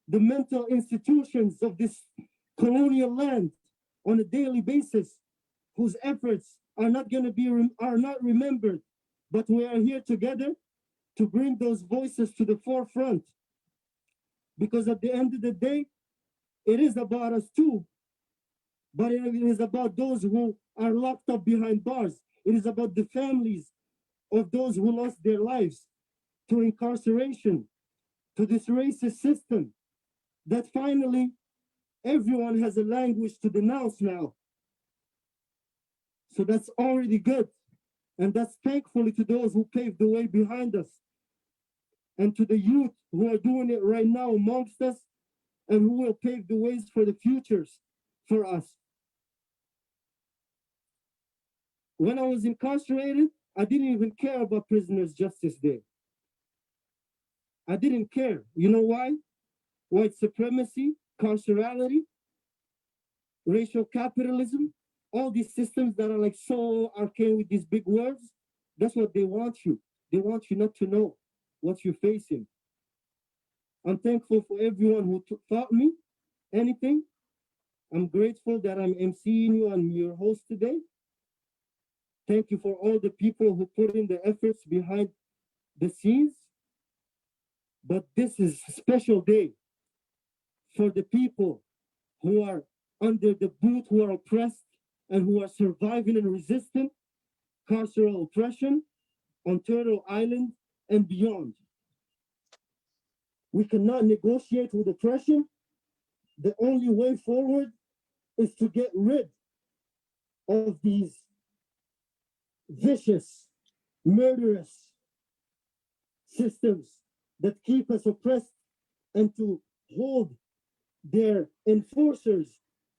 the mental institutions of this colonial land on a daily basis, whose efforts are not going to be are not remembered, but we are here together to bring those voices to the forefront. Because at the end of the day, it is about us too, but it is about those who are locked up behind bars. It is about the families of those who lost their lives to incarceration, to this racist system that finally everyone has a language to denounce now. So that's already good. And that's thankfully to those who paved the way behind us and to the youth who are doing it right now amongst us and who will pave the ways for the futures for us. When I was incarcerated, I didn't even care about Prisoners' Justice Day. I didn't care. You know why? White supremacy, carcerality, racial capitalism, all these systems that are like so arcane with these big words, that's what they want you. They want you not to know what you're facing. I'm thankful for everyone who taught me anything. I'm grateful that I'm emceeing you and your host today. Thank you for all the people who put in the efforts behind the scenes. But this is a special day for the people who are under the boot, who are oppressed, and who are surviving and resisting carceral oppression on Turtle Island and beyond. We cannot negotiate with oppression. The only way forward is to get rid of these vicious, murderous systems that keep us oppressed and to hold their enforcers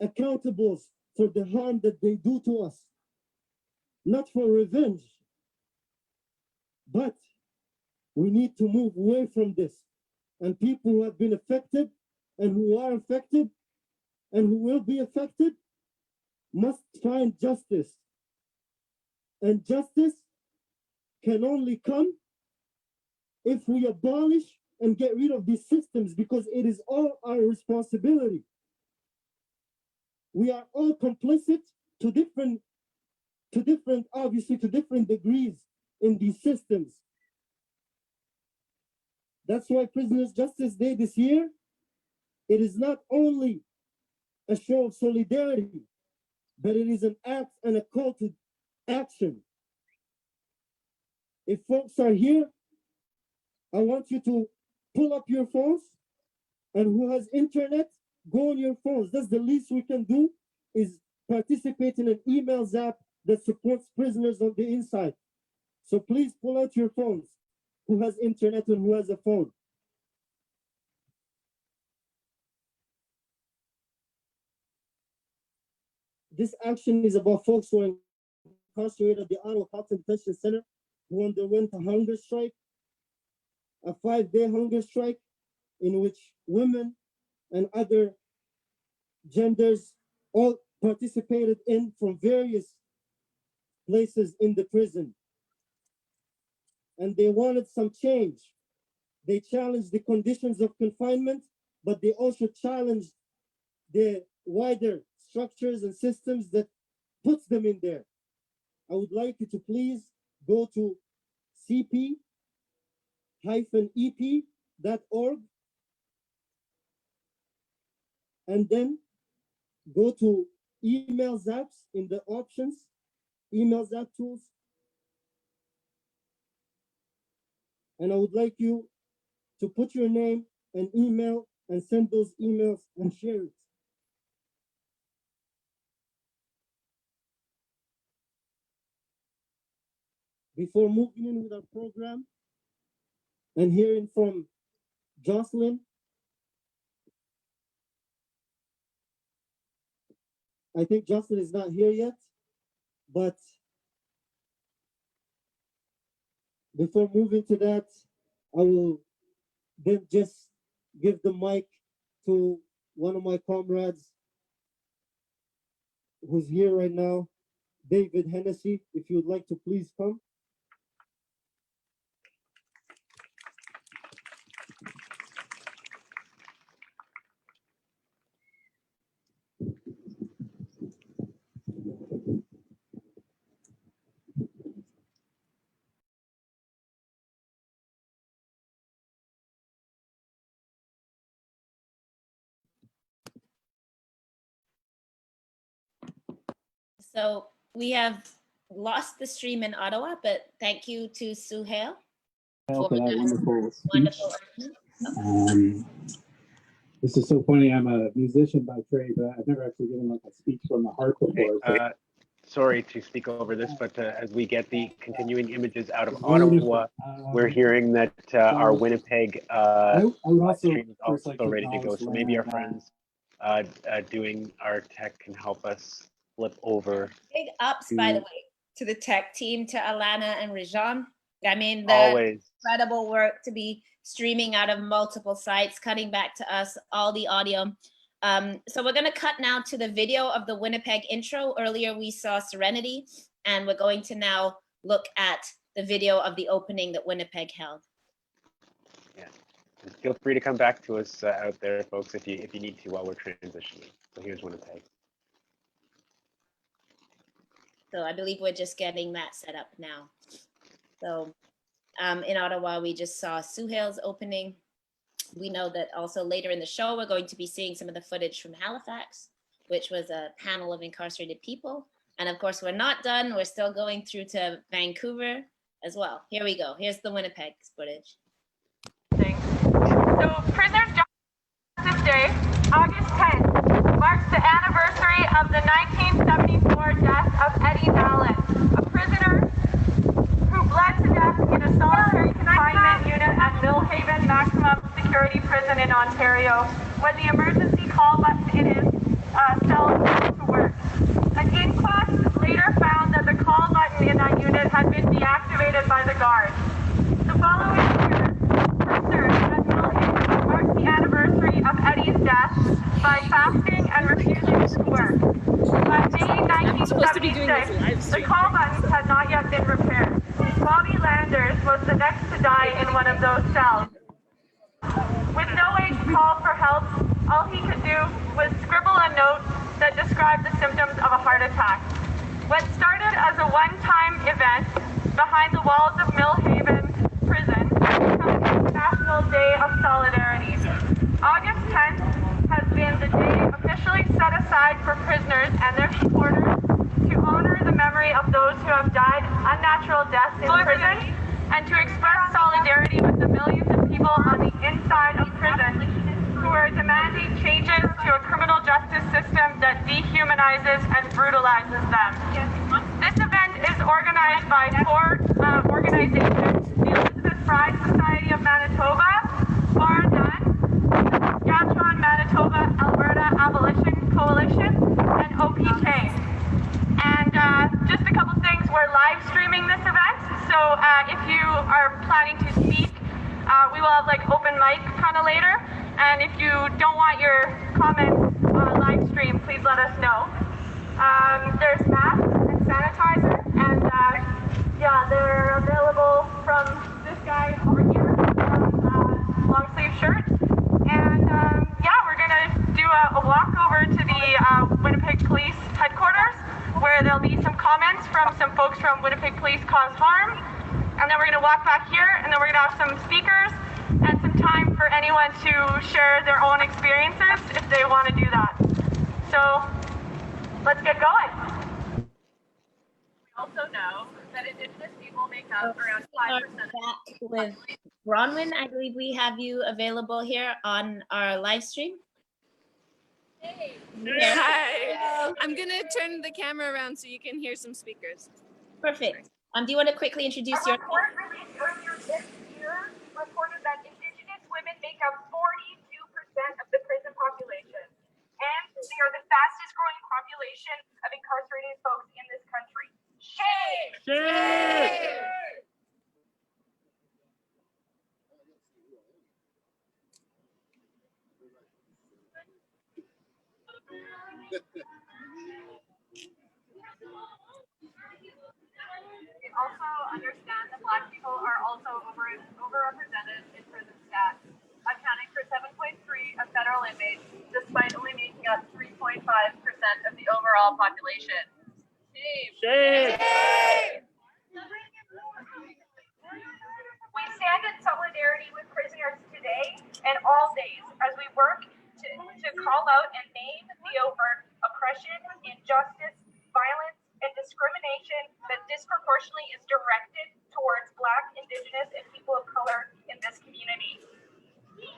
accountable for the harm that they do to us. Not for revenge, but we need to move away from this. And people who have been affected and who are affected and who will be affected must find justice. And justice can only come if we abolish and get rid of these systems, because it is all our responsibility. We are all complicit to different degrees in these systems. That's why Prisoners' Justice Day this year, it is not only a show of solidarity, but it is an act and a call to action. If folks are here, I want you to pull up your phones, and who has internet, go on your phones. That's the least we can do, is participate in an email zap that supports prisoners on the inside. So please pull out your phones, who has internet and who has a phone. This action is about folks who are incarcerated at the Ottawa Cotton Detention Center, who underwent a hunger strike, a 5-day hunger strike, in which women and other genders all participated in from various places in the prison. And they wanted some change. They challenged the conditions of confinement, but they also challenged the wider structures and systems that puts them in there. I would like you to please go to cp-ep.org and then go to email zaps in the options, email zap tools. And I would like you to put your name and email and send those emails and share it. Before moving in with our program and hearing from Jocelyn, I think Jocelyn is not here yet, but before moving to that, I will then just give the mic to one of my comrades who's here right now, David Hennessy, if you would like to please come. So we have lost the stream in Ottawa, but thank you to Suhail for that wonderful speech. wonderful opening. This is so funny. I'm a musician by trade, but I've never actually given like a speech from the heart before. So. Sorry to speak over this, but as we get the continuing images out of Ottawa, we're hearing that our Winnipeg stream is also ready to go. So maybe our friends doing our tech can help us flip over. Big ups, by the way, to the tech team, to Alana and Rajan. I mean, the incredible work to be streaming out of multiple sites, cutting back to us, all the audio. So we're gonna cut now to the video of the Winnipeg intro. Earlier we saw Serenity, and we're going to now look at the video of the opening that Winnipeg held. Yeah, and feel free to come back to us out there, folks, if you need to while we're transitioning. So here's Winnipeg. So I believe we're just getting that set up now. So in Ottawa, we just saw Suhail's opening. We know that also later in the show, we're going to be seeing some of the footage from Halifax, which was a panel of incarcerated people. And of course, we're not done. We're still going through to Vancouver as well. Here we go. Here's the Winnipeg footage. So Prisoners Justice Day, August 10th, marks the anniversary of the 1974 death of Eddy Nalon, a prisoner who bled to death in a solitary confinement unit at Millhaven Maximum Security Prison in Ontario when the emergency call button in his cell failed to work. An inquest later found that the call button in that unit had been deactivated by the guards. The following year, prisoners at Millhaven marked the anniversary of Eddy's death by fasting and refusing to work. By May 1976, the call buttons had not yet been repaired. Bobby Landers was the next to die in one of those cells. With no way to call for help, all he could do was scribble a note that described the symptoms of a heart attack. What started as a one-time event behind the walls of Millhaven Prison became the International Day of Solidarity. August 10th has been the day officially set aside for prisoners and their supporters to honor the memory of those who have died unnatural deaths in prison and to express solidarity with the millions of people on the inside of prison who are demanding changes to a criminal justice system that dehumanizes and brutalizes them. This event is organized by four organizations: the Elizabeth Fry Society of Manitoba, Bar None, Saskatchewan, Manitoba, Alberta Abolition Coalition, and OPK. And just a couple things, we're live streaming this event, so if you are planning to speak, we will have like open mic kind of later. And if you don't want your comments live stream, please let us know. There's masks and sanitizer, and yeah, they're available from this guy over here, long sleeve shirt. And yeah, we're gonna do a walk over to the Winnipeg Police headquarters, where there'll be some comments from some folks from Winnipeg Police Cause Harm. And then we're gonna walk back here, and then we're gonna have some speakers and some time for anyone to share their own experiences if they wanna do that. So let's get going. We also know that Indigenous people make up around 5% back with Bronwyn. I believe we have you available here on our live stream. Hey. Yeah. Hi. I'm gonna turn the camera around so you can hear some speakers. Perfect. Do you want to quickly introduce A your? report released earlier this year reported that Indigenous women make up 42% of the prison population, and they are the fastest growing population of incarcerated folks in this country. Shame! Shame! We also understand that Black people are also overrepresented in prison stats, accounting for 7.3% of federal inmates, despite only making up 3.5% of the overall population. Shame! Shame! We stand in solidarity with prisoners today and all days as we work to call out and name the overt oppression, injustice, violence, and discrimination that disproportionately is directed towards Black, Indigenous, and people of color in this community. We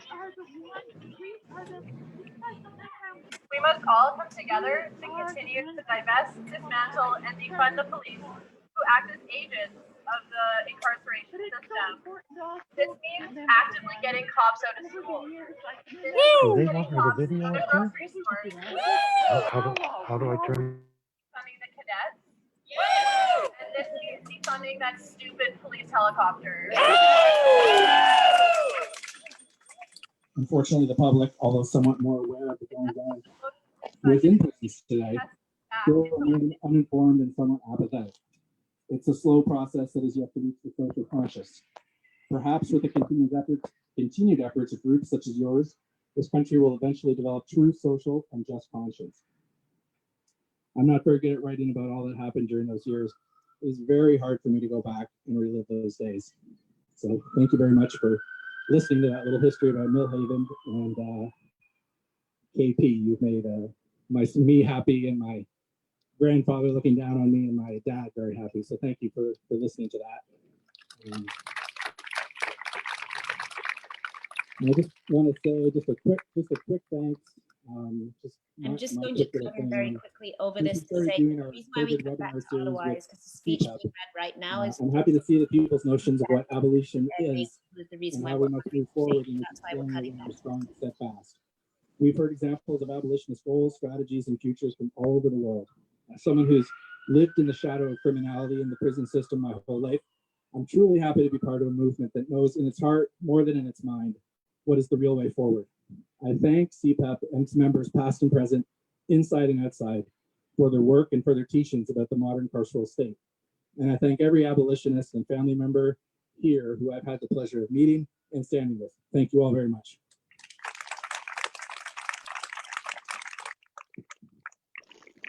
must all come together to continue to divest, dismantle, and defund the police who act as agents of the incarceration system. This means actively getting cops out of school. This means they getting want me to cops video out of it too? grocery stores. How do I turn? Defunding the cadets. And this means defunding that stupid police helicopter. Unfortunately, the public, although somewhat more aware of the goings on within prisons today, still remain uninformed and somewhat apathetic. It's a slow process that is yet to reach the social conscious. Perhaps with the continued efforts of groups such as yours, this country will eventually develop true social and just conscience. I'm not very good at writing about all that happened during those years. It was very hard for me to go back and relive those days. So thank you very much for listening to that little history about Millhaven and KP. You've made me happy and my grandfather looking down on me and my dad very happy. So thank you for listening to that. I just want to say just a quick thanks. I'm just going to go very quickly over this to say the reason why we come back to Ottawa is because the speech being read right now is. I'm happy to see the people's notions of what abolition is the reason and why how we must move forward and that's why we're cutting remain strong and steadfast. We've heard examples of abolitionist goals, strategies, and futures from all over the world. As someone who's lived in the shadow of criminality in the prison system my whole life, I'm truly happy to be part of a movement that knows in its heart, more than in its mind, what is the real way forward. I thank CPAP and its members, past and present, inside and outside, for their work and for their teachings about the modern carceral state. And I thank every abolitionist and family member here who I've had the pleasure of meeting and standing with. Thank you all very much.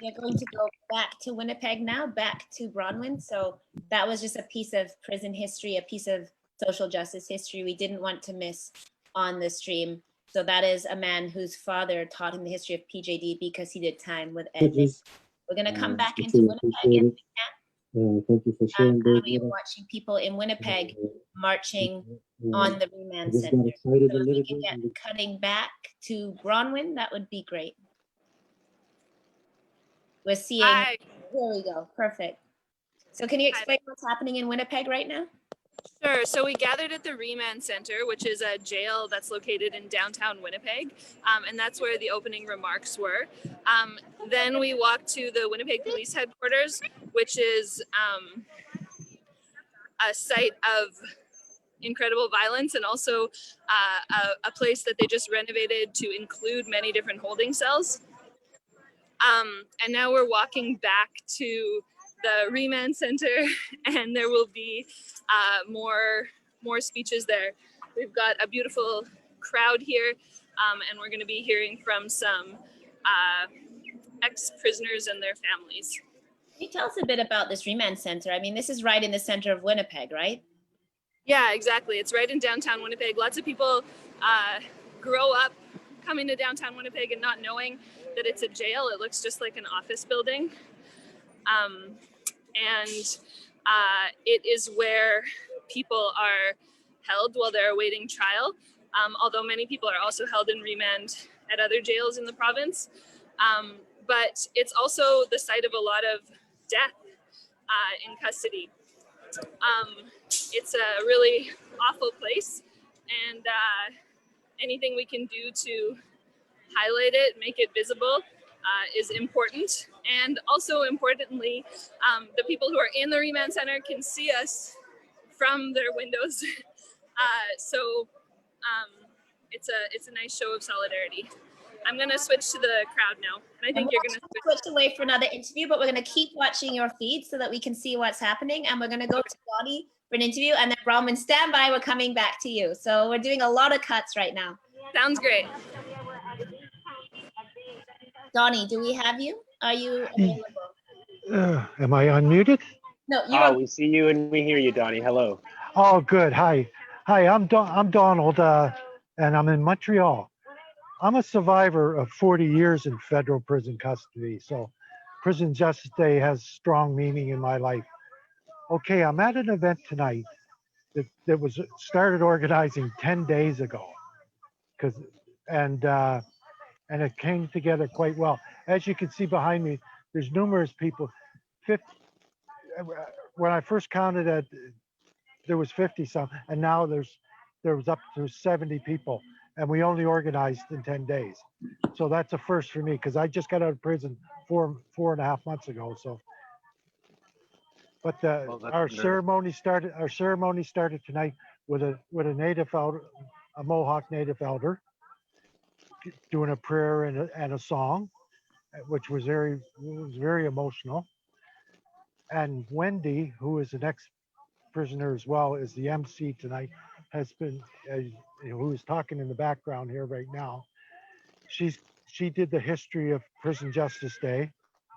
We're going to go back to Winnipeg now, back to Bronwyn. So that was just a piece of prison history, a piece of social justice history we didn't want to miss on the stream. So that is a man whose father taught him the history of PJD because he did time with Eddy. We're going to come back into Winnipeg if we can. Thank you for sharing. We are watching people in Winnipeg marching on the remand center. So if we can get cutting back to Bronwyn, that would be great. We're seeing, here we go, perfect. So can you explain what's happening in Winnipeg right now? Sure. So we gathered at the Remand Center, which is a jail that's located in downtown Winnipeg, and that's where the opening remarks were. Then we walked to the Winnipeg Police Headquarters, which is a site of incredible violence, and also a place that they just renovated to include many different holding cells. And now we're walking back to the Remand Center, and there will be more speeches there. We've got a beautiful crowd here, and we're going to be hearing from some ex-prisoners and their families. Can you tell us a bit about this Remand Center? I mean, this is right in the center of Winnipeg, right? Yeah, exactly. It's right in downtown Winnipeg. Lots of people grow up coming to downtown Winnipeg and not knowing that it's a jail. It looks just like an office building. And it is where people are held while they're awaiting trial, although many people are also held in remand at other jails in the province. But it's also the site of a lot of death in custody. It's a really awful place, and anything we can do to highlight it, make it visible, is important. And also importantly, the people who are in the Remand Center can see us from their windows. So it's a nice show of solidarity. I'm gonna switch to the crowd now. And I think you're gonna switch away for another interview, but we're gonna keep watching your feed so that we can see what's happening. And we're gonna go to Donnie for an interview, and then Bronwyn, stand by, we're coming back to you. So we're doing a lot of cuts right now. Sounds great. Donnie, do we have you? Are you available? Am I unmuted? No, you're We see you and we hear you, Donnie. Hello. Oh, good. Hi. I'm Donald, and I'm in Montreal. I'm a survivor of 40 years in federal prison custody, so Prison Justice Day has strong meaning in my life. Okay, I'm at an event tonight that was started organizing 10 days ago, and it came together quite well. As you can see behind me, there's numerous people. When I first counted it, there was 50 some, and now there was up to 70 people, and we only organized in 10 days. So that's a first for me, because I just got out of prison four and a half months ago. So, but our ceremony started tonight with a native elder, a Mohawk native elder, doing a prayer and a song, which was very emotional. And Wendy, who is an ex-prisoner as well, is the MC tonight, has been, who is talking in the background here right now. She did the history of Prison Justice Day.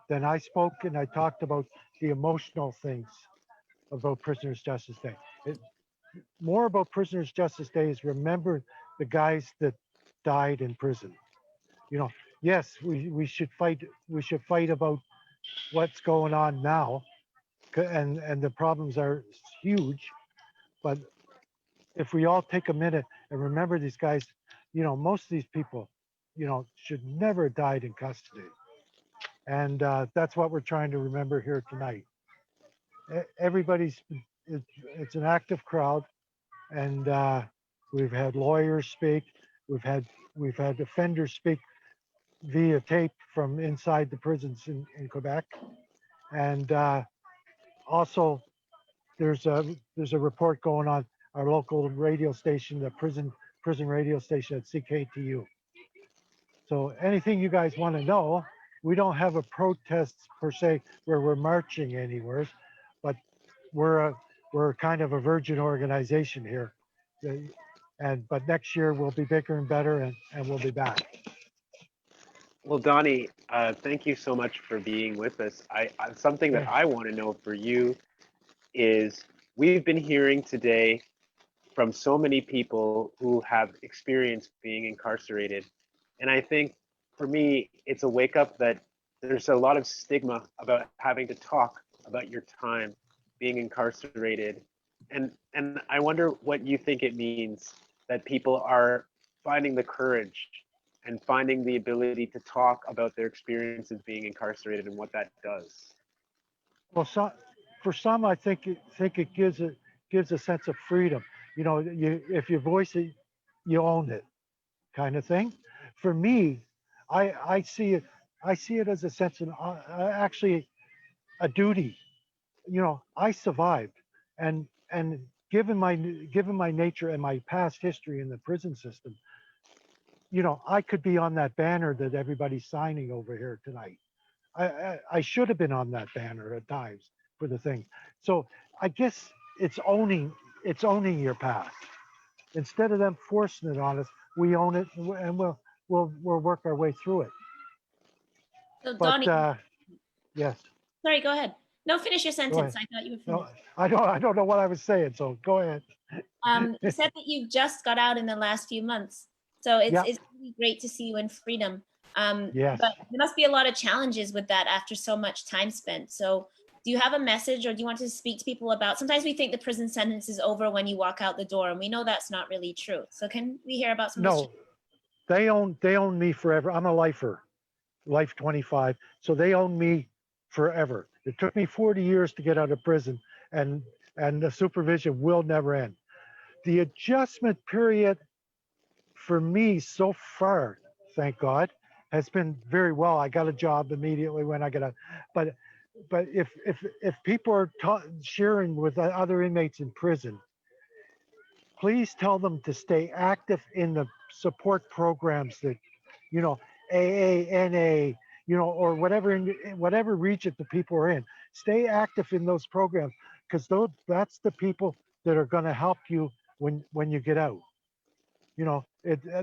Then I spoke and I talked about the emotional things about Prisoners Justice Day. More about Prisoners Justice Day is remember the guys that died in prison. You know, yes, we should fight about what's going on now, and the problems are huge, but if we all take a minute and remember these guys, you know, most of these people, you know, should never have died in custody. And that's what we're trying to remember here tonight. It's an active crowd, and we've had lawyers speak, we've had offenders speak via tape from inside the prisons in Quebec. And also there's a report going on our local radio station, the prison radio station at CKTU. So anything you guys want to know, we don't have a protest per se where we're marching anywhere, but we're kind of a virgin organization here. But next year we'll be bigger and better, and we'll be back. Well, Donnie, thank you so much for being with us. Something that I want to know for you is we've been hearing today from so many people who have experienced being incarcerated. And I think for me, it's a wake up that there's a lot of stigma about having to talk about your time being incarcerated. And I wonder what you think it means that people are finding the courage and finding the ability to talk about their experiences being incarcerated and what that does. Well, for some, I think it gives a sense of freedom. You know, if you voice it, you own it, kind of thing. For me, I see it as a sense of actually a duty. You know, I survived, and given my nature and my past history in the prison system, you know, I could be on that banner that everybody's signing over here tonight. I should have been on that banner at times for the thing. So I guess it's owning your past. Instead of them forcing it on us, we own it, and we'll work our way through it. So But Donnie, yes. sorry, go ahead. No, finish your Go sentence. ahead. I thought you were No, finished. I don't know what I was saying, so go ahead. You said that you've just got out in the last few months, so it's Yep. it's really great to see you in freedom. Yes. But there must be a lot of challenges with that after so much time spent. So, do you have a message, or do you want to speak to people about? Sometimes we think the prison sentence is over when you walk out the door, and we know that's not really true. So, can we hear about some? Of No, they own me forever. I'm a lifer, life 25. So they own me forever. It took me 40 years to get out of prison, and the supervision will never end. The adjustment period for me so far, thank God, has been very well. I got a job immediately when I got out. But if people are sharing with other inmates in prison, please tell them to stay active in the support programs that, you know, AA, NA, you know, or whatever region the people are in. Stay active in those programs, because that's the people that are going to help you when you get out. You know,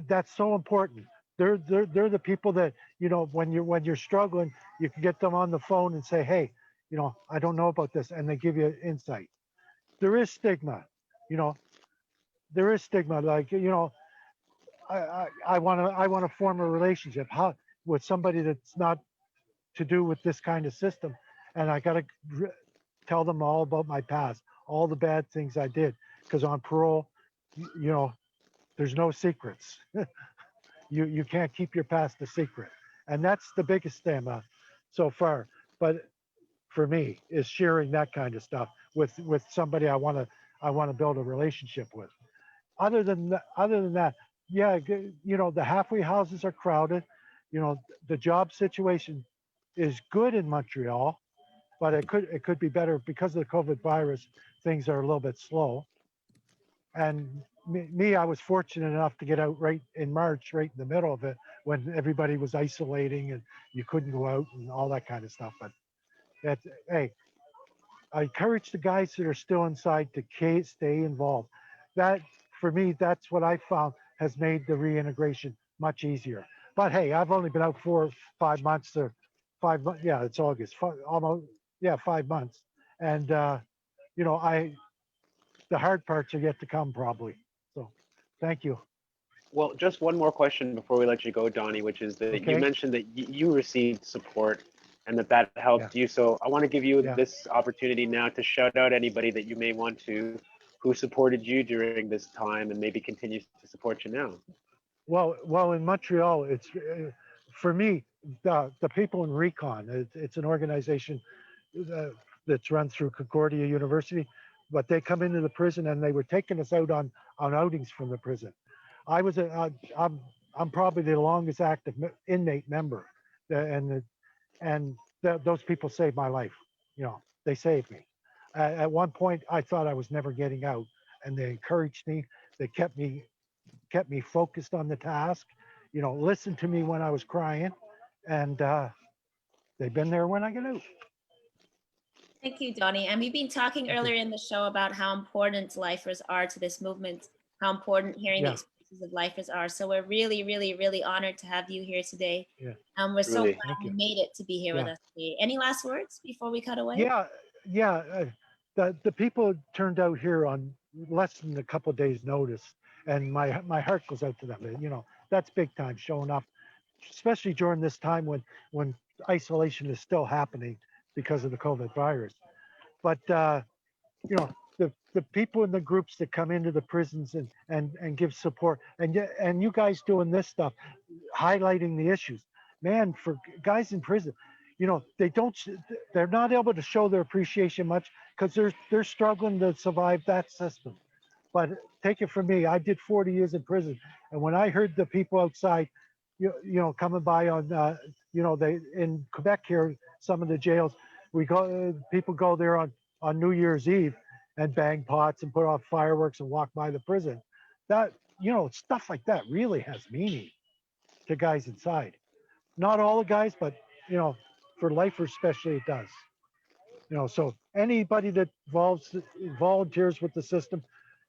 that's so important. They're the people that, you know, when you're struggling, you can get them on the phone and say, hey, you know, I don't know about this, and they give you insight. There is stigma, you know. There is stigma, like, you know, I want to form a relationship with somebody that's not to do with this kind of system, and I got to tell them all about my past, all the bad things I did, because on parole, you know, there's no secrets. You can't keep your past a secret, and that's the biggest stigma so far. But for me, is sharing that kind of stuff with somebody I want to build a relationship with. Other than that, yeah, you know, the halfway houses are crowded. You know, the job situation is good in Montreal, but it could be better because of the COVID virus. Things are a little bit slow. And me, I was fortunate enough to get out right in March, right in the middle of it, when everybody was isolating and you couldn't go out and all that kind of stuff. But that's, hey, I encourage the guys that are still inside to stay involved. That, for me, that's what I found has made the reintegration much easier. But hey, I've only been out 4 or 5 months, or 5 months. Yeah, it's August, almost, yeah, 5 months. And, you know, the hard parts are yet to come probably. So thank you. Well, just one more question before we let you go, Donnie, which is that you mentioned that you received support and that helped you. So I want to give you this opportunity now to shout out anybody that you may want to, who supported you during this time and maybe continues to support you now. Well, in Montreal, it's for me, the people in Recon. It's an organization that's run through Concordia University, but they come into the prison and they were taking us out on outings from the prison. I'm probably the longest active inmate member, and those people saved my life. You know, they saved me. At one point, I thought I was never getting out, and they encouraged me. They kept me focused on the task. You know, listened to me when I was crying, and they've been there when I get out. Thank you, Donnie. And we've been talking earlier in the show about how important lifers are to this movement, how important hearing the experiences of lifers are. So we're really, really, really honored to have you here today. Yeah. We're so Really. glad you made it to be here with us today. Any last words before we cut away? Yeah. The people turned out here on less than a couple of days' notice, and my heart goes out to them. You know, that's big time, showing up, especially during this time when isolation is still happening because of the COVID virus. But you know, the people in the groups that come into the prisons and give support, and you guys doing this stuff, highlighting the issues, man, for guys in prison, you know, they're not able to show their appreciation much because they're struggling to survive that system. But take it from me, I did 40 years in prison, and when I heard the people outside, you know, coming by on, you know, they in Quebec here, some of the jails, people go there on New Year's Eve, and bang pots and put off fireworks and walk by the prison. That, you know, stuff like that really has meaning to guys inside. Not all the guys, but, you know, for lifers especially, it does. You know, so anybody that volunteers with the system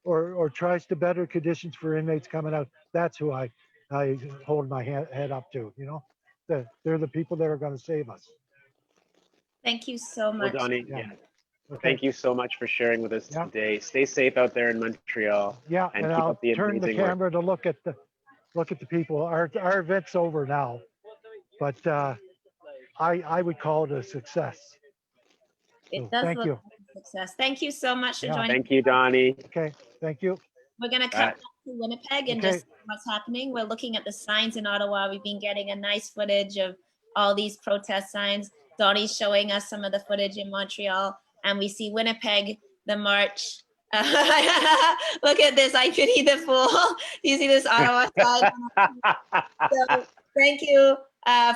or tries to better conditions for inmates coming out, that's who I hold my head up to, you know. They're the people that are going to save us. Thank you so Well, much. Donnie, Yeah. yeah. Okay. Thank you so much for sharing with us Yeah. today. Stay safe out there in Montreal. Yeah, and and keep I'll up the turn the amazing work. camera to look at the people. Our event's over now, but I would call it a success. It So, does thank look you. like a success. Thank you so much for Yeah. joining. Thank you, Donnie. Okay, thank you. We're going to cut back to Winnipeg and Okay. just see what's happening. We're looking at the signs in Ottawa. We've been getting a nice footage of all these protest signs. Donnie's showing us some of the footage in Montreal, and we see Winnipeg, the march. Look at this, I pity the fool. Do you see this Ottawa sign? So thank you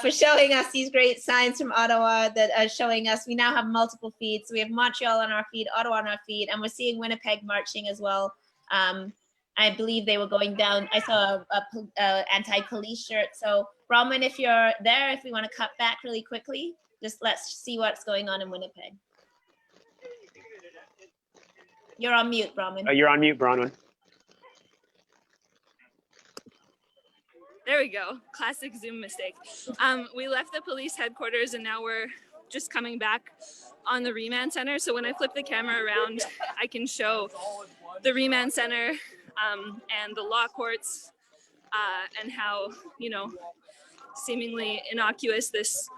for showing us these great signs from Ottawa that are showing us we now have multiple feeds. So we have Montreal on our feed, Ottawa on our feed, and we're seeing Winnipeg marching as well. I believe they were going down. I saw a anti-police shirt. So Bronwyn, if you're there, if we want to cut back really quickly, just let's see what's going on in Winnipeg. You're on mute, Bronwyn. You're on mute, Bronwyn. There we go. Classic Zoom mistake. We left the police headquarters and now we're just coming back on the remand center. So when I flip the camera around, I can show the remand center and the law courts and how, you know, seemingly innocuous this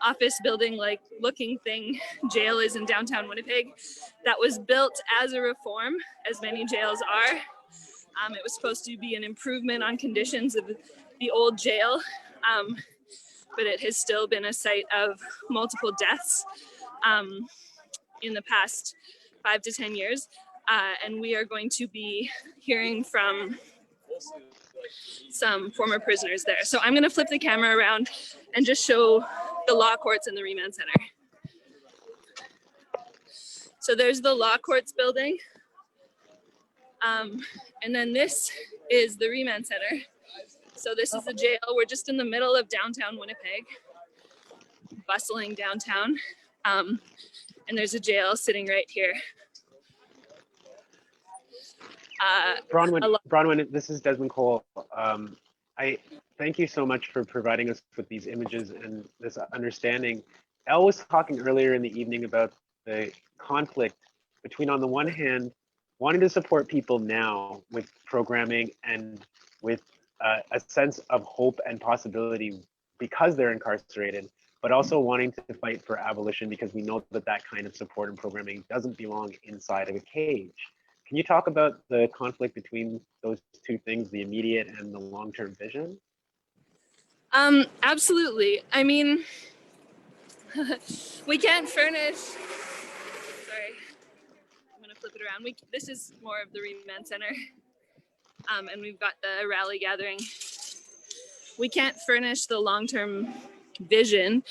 office building like looking thing jail is in downtown Winnipeg. That was built as a reform, as many jails are. It was supposed to be an improvement on conditions of the old jail, but it has still been a site of multiple deaths in the past 5 to 10 years. And we are going to be hearing from some former prisoners there. So I'm going to flip the camera around and just show the law courts and the remand center. So there's the law courts building. And then this is the remand center. So this is the jail. We're just in the middle of downtown Winnipeg, bustling downtown. And there's a jail sitting right here. Bronwyn, this is Desmond Cole. I thank you so much for providing us with these images and this understanding. Elle was talking earlier in the evening about the conflict between, on the one hand, wanting to support people now with programming and with a sense of hope and possibility because they're incarcerated, but also wanting to fight for abolition because we know that that kind of support and programming doesn't belong inside of a cage. Can you talk about the conflict between those two things, the immediate and the long-term vision? Absolutely. I mean, we can't furnish, sorry, I'm gonna flip it around. This is more of the remand center. And we've got the rally gathering. We can't furnish the long-term vision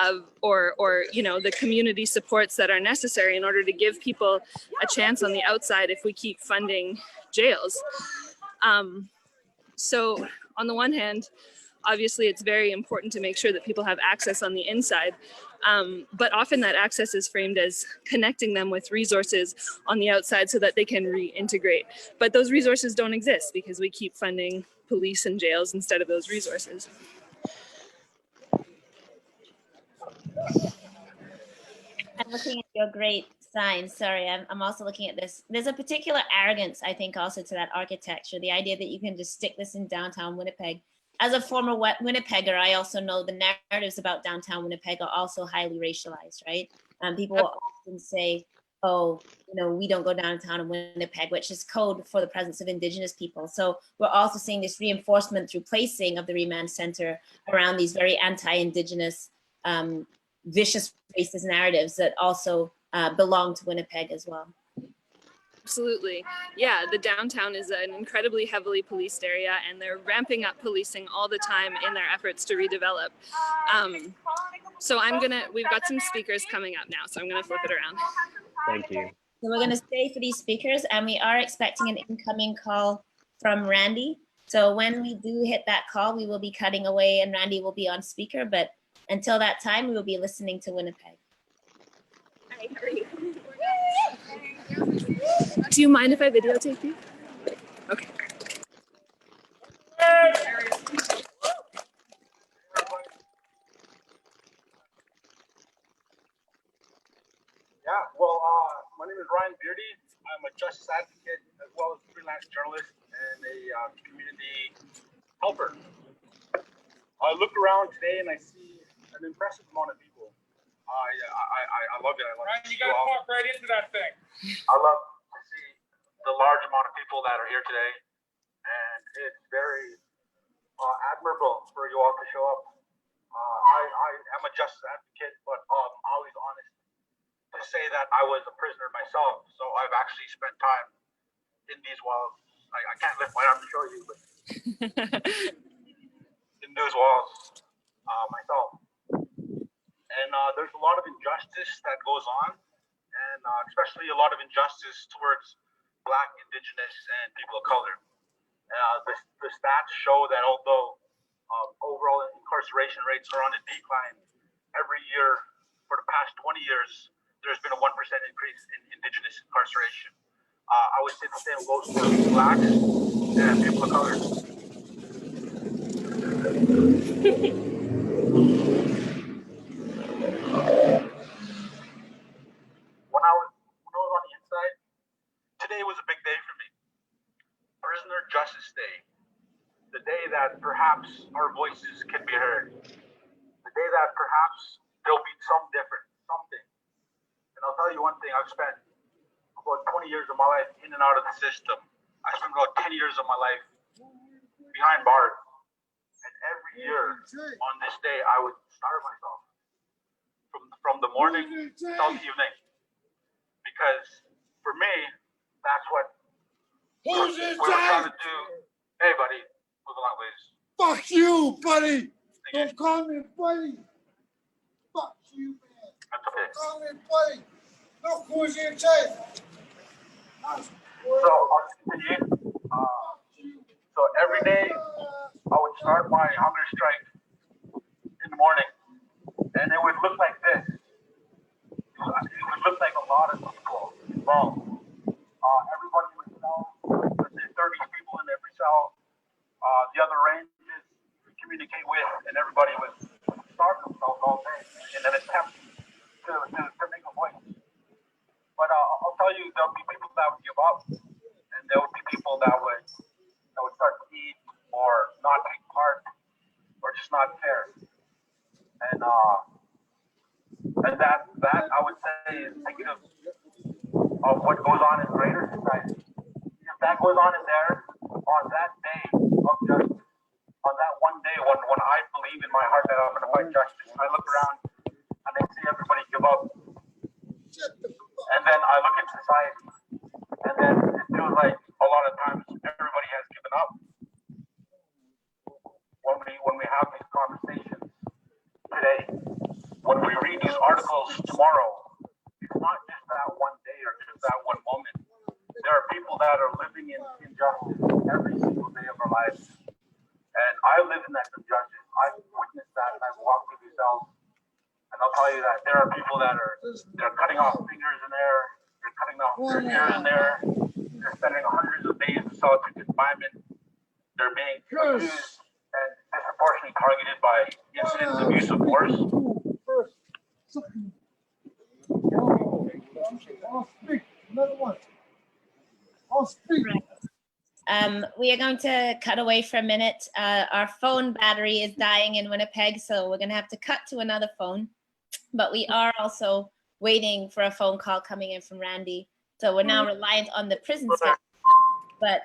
of or you know, the community supports that are necessary in order to give people a chance on the outside if we keep funding jails. So on the one hand, obviously it's very important to make sure that people have access on the inside, but often that access is framed as connecting them with resources on the outside so that they can reintegrate. But those resources don't exist because we keep funding police and jails instead of those resources. I'm looking at your great signs. Sorry, I'm also looking at this. There's a particular arrogance, I think, also to that architecture. The idea that you can just stick this in downtown Winnipeg. As a former Winnipegger, I also know the narratives about downtown Winnipeg are also highly racialized, right? People will often say, oh, you know, we don't go downtown in Winnipeg, which is code for the presence of Indigenous people. So we're also seeing this reinforcement through placing of the remand center around these very anti-Indigenous, vicious racist narratives that also belong to Winnipeg as well. Absolutely. Yeah, the downtown is an incredibly heavily policed area and they're ramping up policing all the time in their efforts to redevelop. So we've got some speakers coming up now, so I'm gonna flip it around. Thank you. So we're going to stay for these speakers, and we are expecting an incoming call from Randy. So when we do hit that call, we will be cutting away and Randy will be on speaker. But until that time, we will be listening to Winnipeg. Hi, how are you? Do you mind if I videotape you? Okay. Yeah, well, my name is Ryan Beardy. I'm a justice advocate as well as a freelance journalist and a community helper. I look around today and I see an impressive amount of people. I love it. I love Ryan, you gotta talk right into that thing. I love to see the large amount of people that are here today, and it's very admirable for you all to show up. I am a justice advocate, but I'm always honest to say that I was a prisoner myself, so I've actually spent time in these walls. I can't lift my arm to show you, but in those walls myself. And there's a lot of injustice that goes on, and especially a lot of injustice towards Black, Indigenous, and people of color. The stats show that although overall incarceration rates are on a decline every year for the past 20 years, there's been a 1% increase in Indigenous incarceration. I would say the same goes for Blacks and people of color. When I was on the inside, today was a big day for me. Prisoner Justice Day. The day that perhaps our voices can be heard. The day that perhaps there'll be something. And I'll tell you one thing, I've spent about 20 years of my life in and out of the system. I spent about 10 years of my life behind bars. And every year on this day, I would starve myself from the morning till the evening. Because for me, that's what we're trying to do. Hey, buddy, move along, please. Fuck you, buddy. Don't call me buddy. Fuck you, man. Don't call me buddy. No who's in jail. So I'll continue. So every day I would start my hunger strike in the morning, and it would look like this. It would look like a lot of people involved. Everybody in the cell, let's say 30 people in every cell. The other ranges we communicate with, and everybody would starve themselves all day in an attempt to make a voice. But I'll tell you, there'll be people that would give up, and there would be people that would start to eat or not take part or just not care. And that I would say is indicative of what goes on in greater society. If that goes on in there on that day of justice, on that one day when I believe in my heart that I'm going to fight justice, I look around and I see everybody give up. And then I look at society, and then it feels like a lot of times everybody has given up. When we have these conversations today, when we read these articles tomorrow, it's not just that one day or just that one moment. There are people that are living in injustice every single day of our lives. And I live in that injustice. I've witnessed that, and I've walked through these cells. And I'll tell you that there are people that they're cutting off fingers in there, they're cutting off their ear in there, they're spending hundreds of days in solitary confinement. They're being abused and disproportionately targeted by incidents of use of force. I'll speak. Another one. I'll speak. We are going to cut away for a minute. Our phone battery is dying in Winnipeg, so we're going to have to cut to another phone. But we are also waiting for a phone call coming in from Randy. So we're now reliant on the prison schedule. But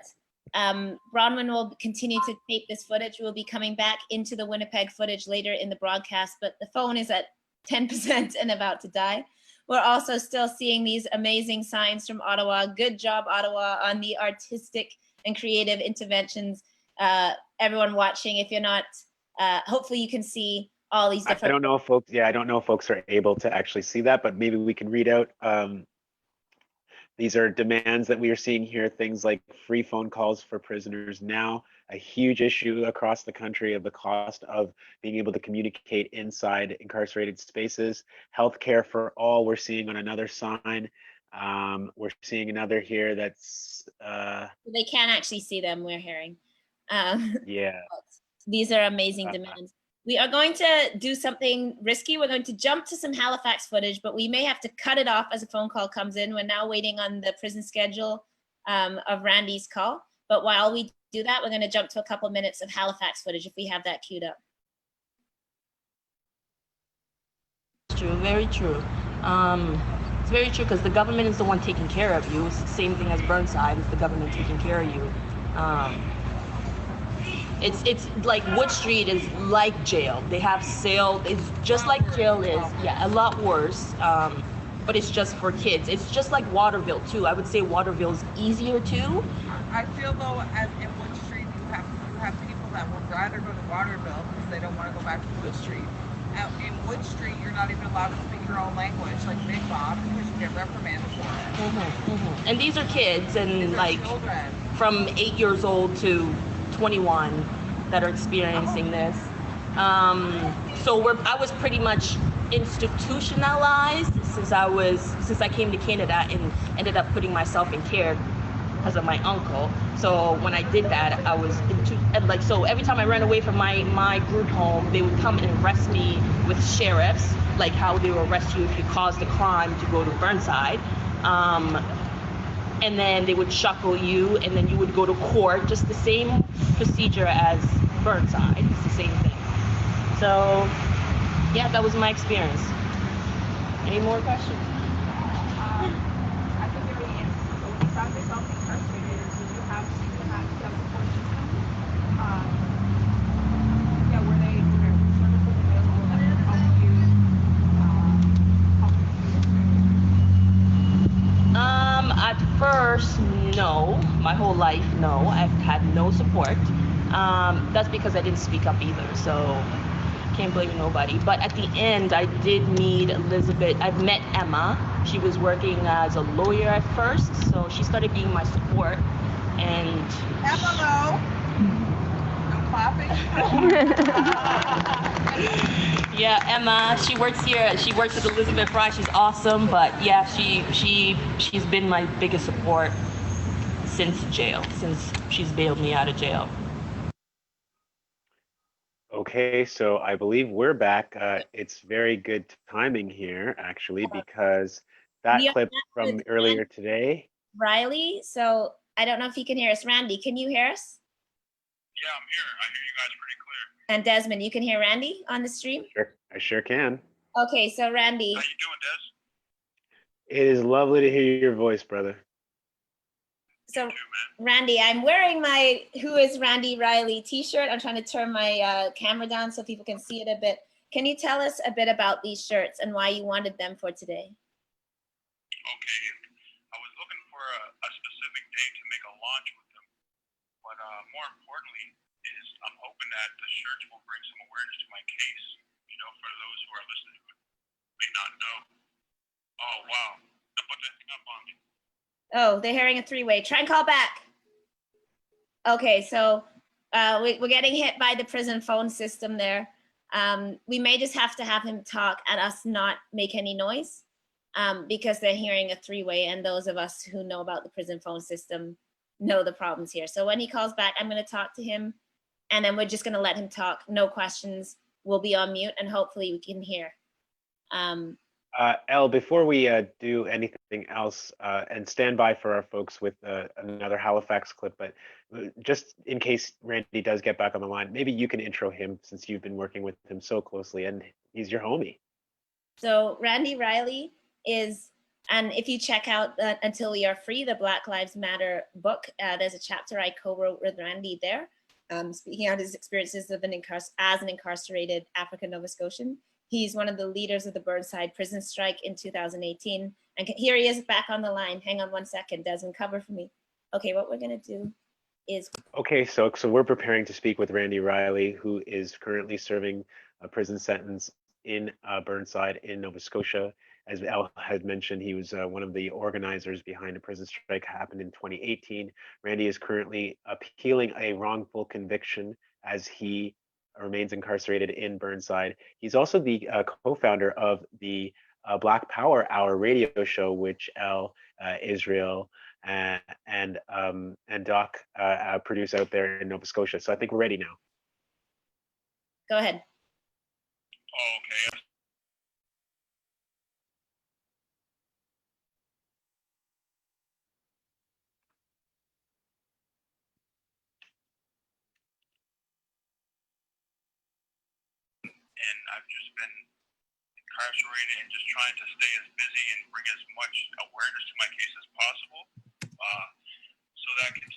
Bronwyn will continue to tape this footage. We'll be coming back into the Winnipeg footage later in the broadcast, but the phone is at 10% and about to die. We're also still seeing these amazing signs from Ottawa. Good job, Ottawa, on the artistic and creative interventions. Everyone watching, if you're not, hopefully you can see all these different. I don't know if folks, I don't know if folks are able to actually see that, but maybe we can read out These are demands that we are seeing here, things like free phone calls for prisoners now, a huge issue across the country of the cost of being able to communicate inside incarcerated spaces. Healthcare for all, we're seeing on another sign. We're seeing another here that's They can't actually see them, we're hearing. yeah. These are amazing demands. We are going to do something risky. We're going to jump to some Halifax footage, but we may have to cut it off as a phone call comes in. We're now waiting on the prison schedule of Randy's call. But while we do that, we're going to jump to a couple minutes of Halifax footage if we have that queued up. True, very true. It's very true because the government is the one taking care of you. It's the same thing as Burnside, it's the government taking care of you. It's like Wood Street is like jail. They have sale, it's just like jail is, yeah, a lot worse. But it's just for kids. It's just like Waterville too. I would say Waterville is easier too. I feel though, as in Wood Street, you have people that would rather go to Waterville because they don't want to go back to Wood Street. In Wood Street, you're not even allowed to speak your own language, like Big Bob, because you get reprimanded for it. And these are kids, and These are like children. from 8 years old to 21 that are experiencing this. So I was pretty much institutionalized since I came to Canada and ended up putting myself in care because of my uncle. So when I did that, I was so every time I ran away from my group home, they would come and arrest me with sheriffs, like how they will arrest you if you caused a crime to go to Burnside. And then they would shackle you, and then you would go to court, just the same procedure as Burnside. It's the same thing. So yeah, that was my experience. Any more questions? At the very end, so when you found yourself incarcerated, did you have support system? Yeah, were there services available that would help you? At first, no. My whole life, no. I've had no support. That's because I didn't speak up either, so can't blame nobody. But at the end, I did meet Elizabeth. I've met Emma. She was working as a lawyer at first, so she started being my support. And Emma, though. No clapping. yeah, Emma. She works here. She works with Elizabeth Fry. She's awesome. But yeah, she's been my biggest support since jail. Since she's bailed me out of jail. Okay, so I believe we're back. It's very good timing here, actually, because that clip from earlier today. Riley, so I don't know if you can hear us. Randy, can you hear us? Yeah, I'm here. I hear you guys pretty clear. And Desmond, you can hear Randy on the stream? Sure, I sure can. Okay, so Randy. How you doing, Des? It is lovely to hear your voice, brother. So Randy, I'm wearing my Who is Randy Riley t-shirt. I'm trying to turn my camera down so people can see it a bit. Can you tell us a bit about these shirts and why you wanted them for today? Okay, I was looking for a specific day to make a launch with them, but more importantly is I'm hoping that the shirts will bring some awareness to my case, you know, for those who are listening who may not know. Oh, wow, don't put that thing up on me. Oh, they're hearing a three-way. Try and call back. Okay, so we're getting hit by the prison phone system there. We may just have to have him talk and us not make any noise because they're hearing a three-way, and those of us who know about the prison phone system know the problems here. So when he calls back, I'm going to talk to him, and then we're just going to let him talk. No questions. We'll be on mute, and hopefully we can hear. Elle, before we do anything else, and stand by for our folks with another Halifax clip, but just in case Randy does get back on the line, maybe you can intro him since you've been working with him so closely and he's your homie. So Randy Riley is, and if you check out Until We Are Free, the Black Lives Matter book, there's a chapter I co-wrote with Randy there, speaking out his experiences of as an incarcerated African Nova Scotian. He's one of the leaders of the Burnside prison strike in 2018. And here he is back on the line. Hang on one second, Desmond, cover for me. Okay, what we're gonna do is. Okay, so we're preparing to speak with Randy Riley, who is currently serving a prison sentence in Burnside in Nova Scotia. as El had mentioned, he was one of the organizers behind a prison strike happened in 2018. Randy is currently appealing a wrongful conviction as he remains incarcerated in Burnside. He's also the co-founder of the Black Power Hour radio show, which El, Israel, and Doc produce out there in Nova Scotia. So I think we're ready now. Go ahead. Oh, okay. And I've just been incarcerated and just trying to stay as busy and bring as much awareness to my case as possible, so that I can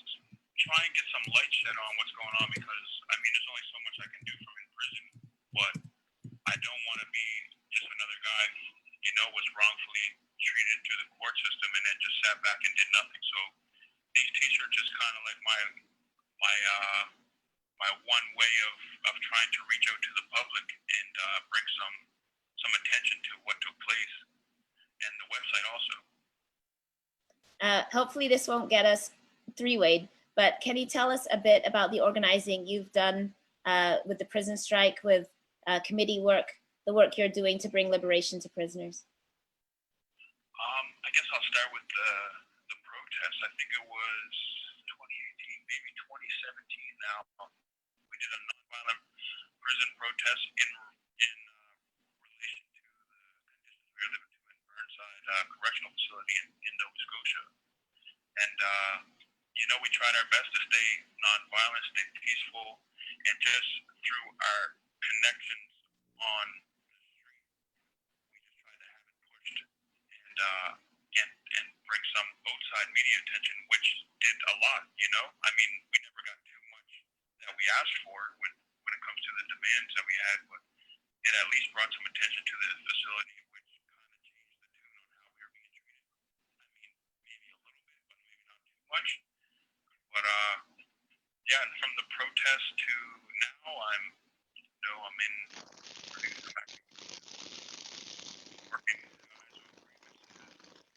try and get some light shed on what's going on, because I mean there's only so much I can do from in prison, but I don't want to be just another guy who, you know, was wrongfully treated through the court system and then just sat back and did nothing. So these t-shirts just kind of like my one way of trying to reach out to the public and bring some attention to what took place, and the website also. Hopefully this won't get us three-wayed, but can you tell us a bit about the organizing you've done with the prison strike, with committee work, the work you're doing to bring liberation to prisoners? I guess I'll start with the protests. I think it was 2018, maybe 2017 now. We did a nonviolent prison protest in relation to the conditions we were living through in Burnside Correctional Facility in Nova Scotia. And, you know, we tried our best to stay nonviolent, stay peaceful, and just through our connections on the street, we just tried to have it pushed and bring some outside media attention, which did a lot, you know? I mean, we never got too much that we asked for when it comes to the demands that we had, but it at least brought some attention to the facility, which kind of changed the tune on how we were being treated. I mean, maybe a little bit, but maybe not too much. But yeah, and from the protest to now, I'm in working with guys on agreements,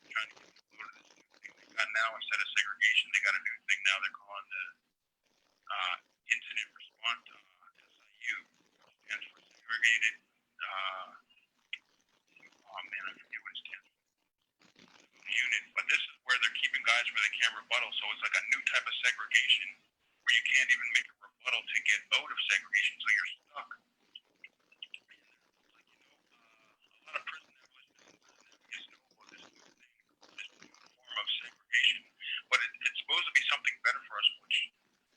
trying to get them to go to this new thing they got now. Instead of segregation, they got a new thing now. They're calling the incident response, SIU, stands for segregated. Oh man, I forget what it stands for. Unit, but this is where they're keeping guys where they can't rebuttal. So it's like a new type of segregation where you can't even make a rebuttal to get out of segregation, so you're stuck. A lot of prison advocates know about this new thing, this new form of segregation, but it's supposed to be something better for us, which is not,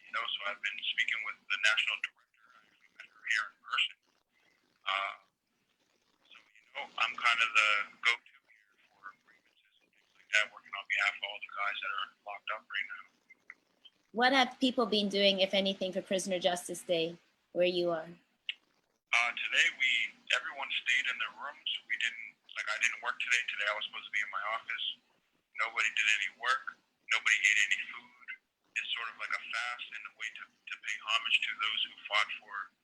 you know. So I've been speaking with the national director. I actually met her here in person. So, you know, I'm kind of the go-to here for grievances and things like that, working on behalf of all the guys that are locked up right now. What have people been doing, if anything, for Prisoner Justice Day, where you are? Today, everyone stayed in their rooms. I didn't work today. Today I was supposed to be in my office. Nobody did any work. Nobody ate any food. It's sort of like a fast and a way to pay homage to those who fought for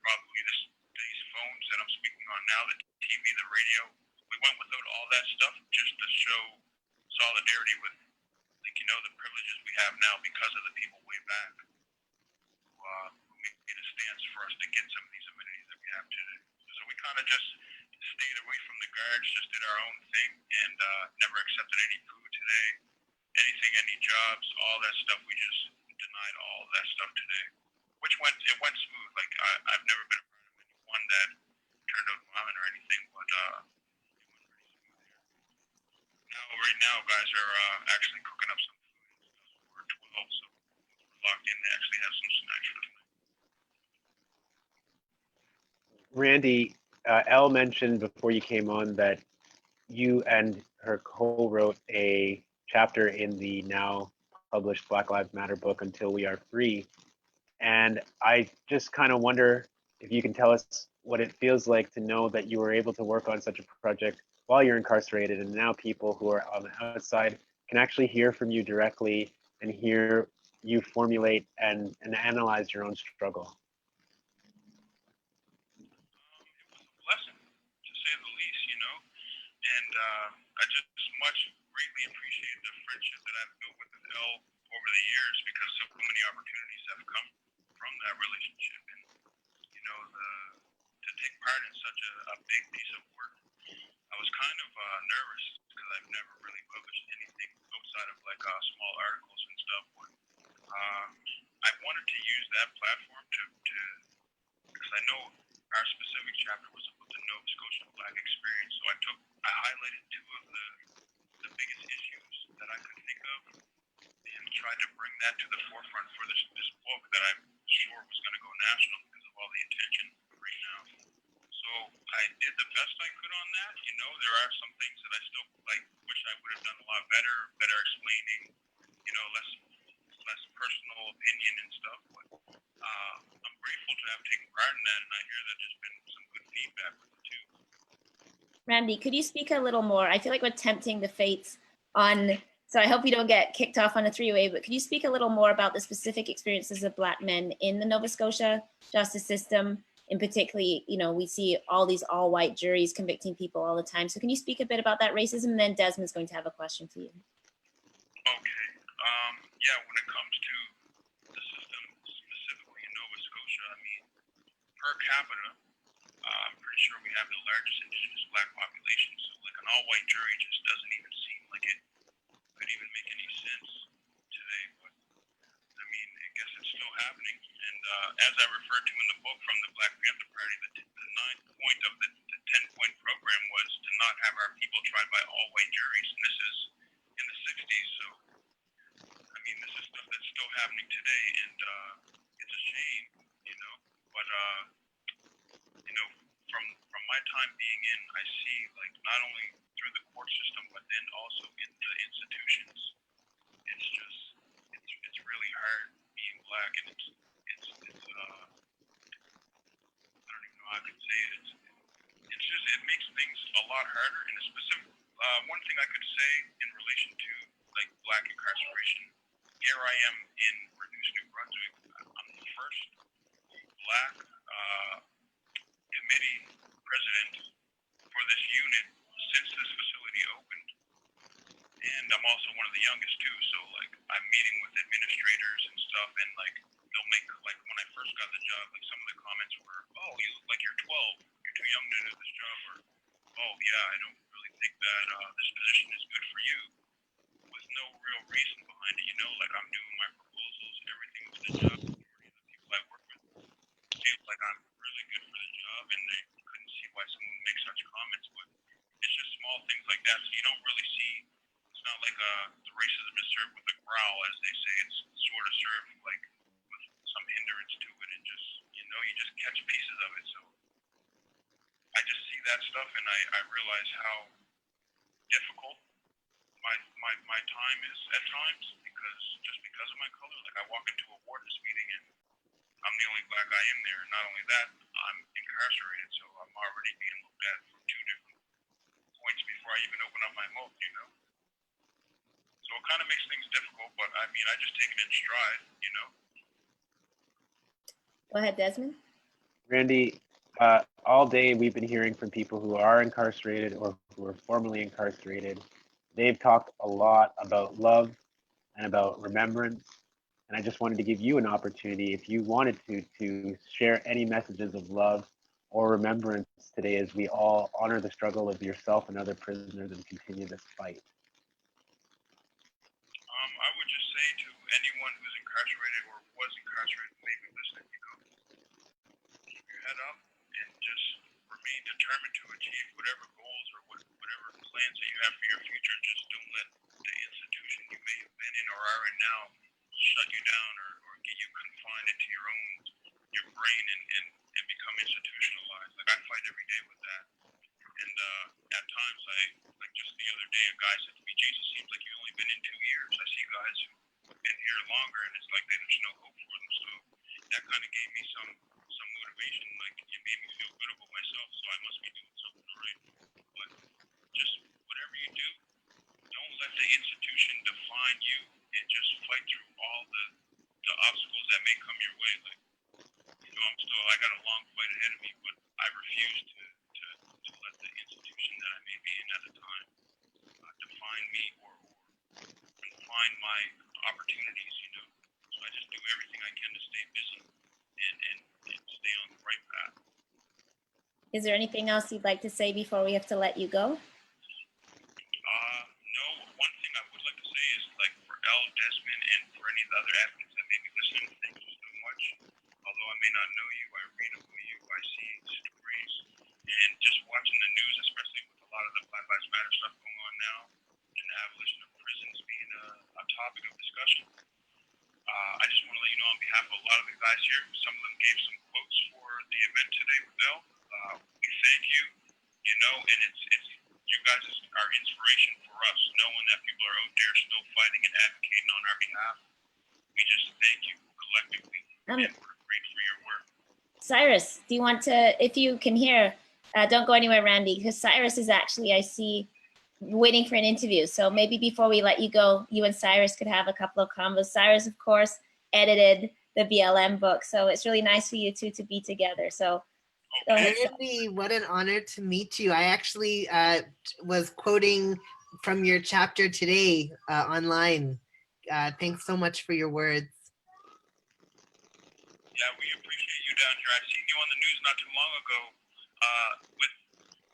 probably these phones that I'm speaking on now, the TV, the radio. We went without all that stuff just to show solidarity with, like, you know, the privileges we have now because of the people way back who made a stance for us to get some of these amenities that we have today. So we kind of just stayed away from the guards, just did our own thing, and never accepted any food today, any jobs, all that stuff. We just denied all of that stuff today, which went smooth. Like I've never been a part of anyone that turned out violent or anything, but it went pretty smooth here. Right now, guys are actually cooking up some food and stuff for 12, so once we're locked in, they actually have some snacks for the night. Randy, Elle mentioned before you came on that you and her co-wrote a chapter in the now published Black Lives Matter book, Until We Are Free. And I just kind of wonder if you can tell us what it feels like to know that you were able to work on such a project while you're incarcerated, and now people who are on the outside can actually hear from you directly and hear you formulate and analyze your own struggle. It was a blessing, to say the least, you know. I just much greatly appreciate the friendship that I've built with Elle over the years because so many opportunities have come from that relationship. And you know, to take part in such a big piece of work, I was kind of nervous because I've never really published anything outside of like small articles and stuff. But I wanted to use that platform to because I know our specific chapter was about the Nova Scotia Black experience, so I highlighted two of the biggest issues that I could think of and tried to bring that to the forefront for this book that I'm sure was going to go national because of all the attention right now. So I did the best I could on that. You know, there are some things that I still like wish I would have done a lot better explaining, you know, less personal opinion and stuff. But I'm grateful to have taken part in that, and I hear that there's been some good feedback with it too. Randy, could you speak a little more? I feel like we're tempting the fates on, so I hope we don't get kicked off on a three-way, but could you speak a little more about the specific experiences of Black men in the Nova Scotia justice system? In particularly, you know, we see all these all-white juries convicting people all the time. So can you speak a bit about that racism? And then Desmond's going to have a question for you. Okay. Yeah, when it comes to the system, specifically in Nova Scotia, I mean, per capita, I'm pretty sure we have the largest Indigenous Black population. So like an all-white jury just doesn't even seem like it could even make any sense today. But I mean, I guess it's still happening. And as I referred to in the book from the Black Panther Party, the 9th point of the 10-point program was to not have our people tried by all-white juries. And this is in the 60s. So I mean, this is stuff that's still happening today, and it's a shame, you know. But you know, from my time being in, I see like not only through the court system, but then also in the institutions. It's just it's really hard being Black, and it's I don't even know how I could say it. It's just it makes things a lot harder. And a specific one thing I could say in relation to like Black incarceration. Here I am in Reduce New Brunswick. I'm the first Black committee president for this unit since this facility opened. And I'm also one of the youngest too, so like I'm meeting with administrators and stuff, and like they'll make, like when I first got the job, like some of the comments were, oh, you look like you're 12, you're too young to do this job, or oh yeah, I don't really think that this position is good for you, with no real reason behind it, you know, like I'm doing my proposals, everything with the job. Majority of the people I work with feel like I'm really good for the job, and they couldn't see why someone would make such comments. But it's just small things like that, so you don't really see. It's not like the racism is served with a growl, as they say. It's sort of served like with some hindrance to it, and just, you know, you just catch pieces of it. So I just see that stuff, and I realize how difficult my time is at times, because of my color. Like I walk into a wardens meeting and I'm the only Black guy in there, and not only that, I'm incarcerated, so I'm already being looked at from two different points before I even open up my mouth, you know. So it kind of makes things difficult, but I mean, I just take it in stride, you know. Go ahead, Desmond. Randy, all day we've been hearing from people who are incarcerated or who are formerly incarcerated. They've talked a lot about love and about remembrance. And I just wanted to give you an opportunity, if you wanted to share any messages of love or remembrance today as we all honor the struggle of yourself and other prisoners and continue this fight. I would just say to anyone who's incarcerated or was incarcerated, maybe listening, you know, keep your head up and just remain determined to achieve whatever goals or whatever plans that you have for your future. Just don't let the institution you may have been in or are in now shut you down or get you confined into your brain and become institutionalized. Like I fight every day with that. And at times like just the other day, a guy said to me, Jesus, seems like you've only been in 2 years. I see guys who've been here longer, and it's like there's no hope for them. So that kind of gave me some motivation. Like it made me feel good about myself, so I must be doing something right. But just whatever you do, don't let the institution define you, and just fight through all the obstacles that may come your way. Like, you know, I got a long fight ahead of me, but I refuse to let the institution that I may be in at the time define me or confine my opportunities, you know. So I just do everything I can to stay busy and stay on the right path. Is there anything else you'd like to say before we have to let you go? No, one thing I would like to say is, like, for L, Desmond, and for any of the other admins that may be listening, thank you so much. Although I may not know you, I read about you, I see stories, and just watching the news, especially with a lot of the Black Lives Matter stuff going on now, and the abolition of prisons being a topic of discussion. I just want to let you know on behalf of a lot of the guys here, some of them gave some quotes for the event today with L. We thank you, you know, and it's you guys are inspiration for us, knowing that people are out there still fighting and advocating on our behalf. We just thank you collectively, and we're grateful for your work. Cyrus, do you want to, if you can hear, don't go anywhere, Randy, because Cyrus is actually, I see, waiting for an interview. So maybe before we let you go, you and Cyrus could have a couple of combos. Cyrus, of course, edited the BLM book. So it's really nice for you two to be together. So Andy, what an honor to meet you. I actually was quoting from your chapter today online. Thanks so much for your words. Yeah, we appreciate you down here. I've seen you on the news not too long ago with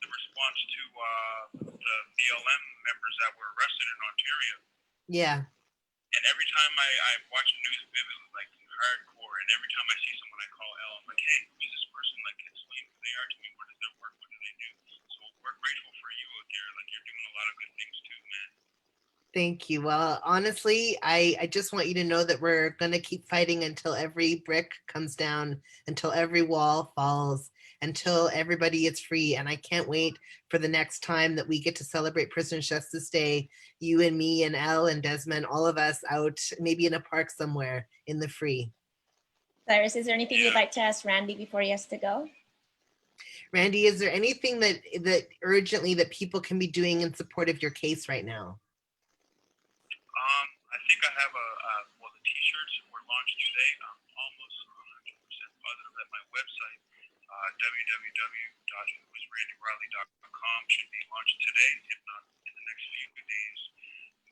the response to the BLM members that were arrested in Ontario. Yeah. And every time I watch the news vividly, like hardcore, and every time I see someone I call L, I'm like, hey, who's this person? Like, explain who they are to me. What is their work? What do they do? So we're grateful for you out there. Like, you're doing a lot of good things too, man. Thank you. Well, honestly, I just want you to know that we're going to keep fighting until every brick comes down, until every wall falls, until everybody is free. And I can't wait for the next time that we get to celebrate Prisoners' Justice Day, you and me and Elle and Desmond, all of us out, maybe in a park somewhere in the free. Cyrus, is there anything you'd like to ask Randy before he has to go? Randy, is there anything that urgently that people can be doing in support of your case right now? I think I have well, the t-shirts were launched today. I'm almost 100% positive that my website, www.whoisrandyriley.com, should be launched today, if not in the next few days,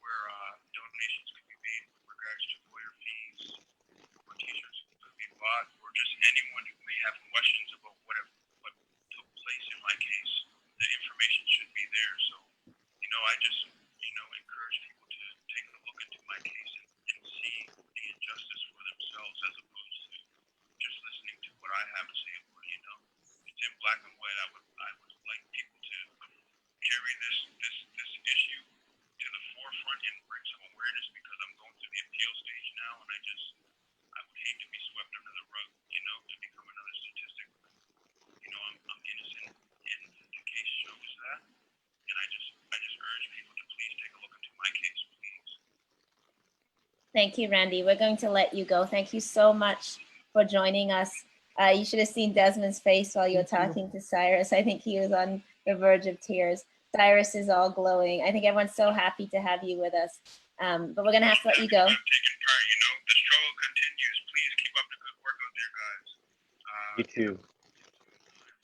where donations can be made with regards to lawyer fees, or t-shirts could be bought, or just anyone who may have questions about what took place in my case. The information should be there. So, you know, I just, you know, encourage people to take a look into my case and see the injustice for themselves, as opposed to just listening to what I have to say about it. You know, it's in black and white. I would like people to carry this issue to the forefront and bring some awareness, because I'm going through the appeal stage now, and I would hate to be swept under the rug, you know, to become another statistic. You know, I'm innocent, and the case shows that. And I just urge people to please take a look into my case, please. Thank you, Randy. We're going to let you go. Thank you so much for joining us. You should have seen Desmond's face while you were talking to Cyrus. I think he was on the verge of tears. Cyrus is all glowing. I think everyone's so happy to have you with us. But we're going to have to let you go. Taking part, you know, the struggle continues. Please keep up the good work out there, guys. You too.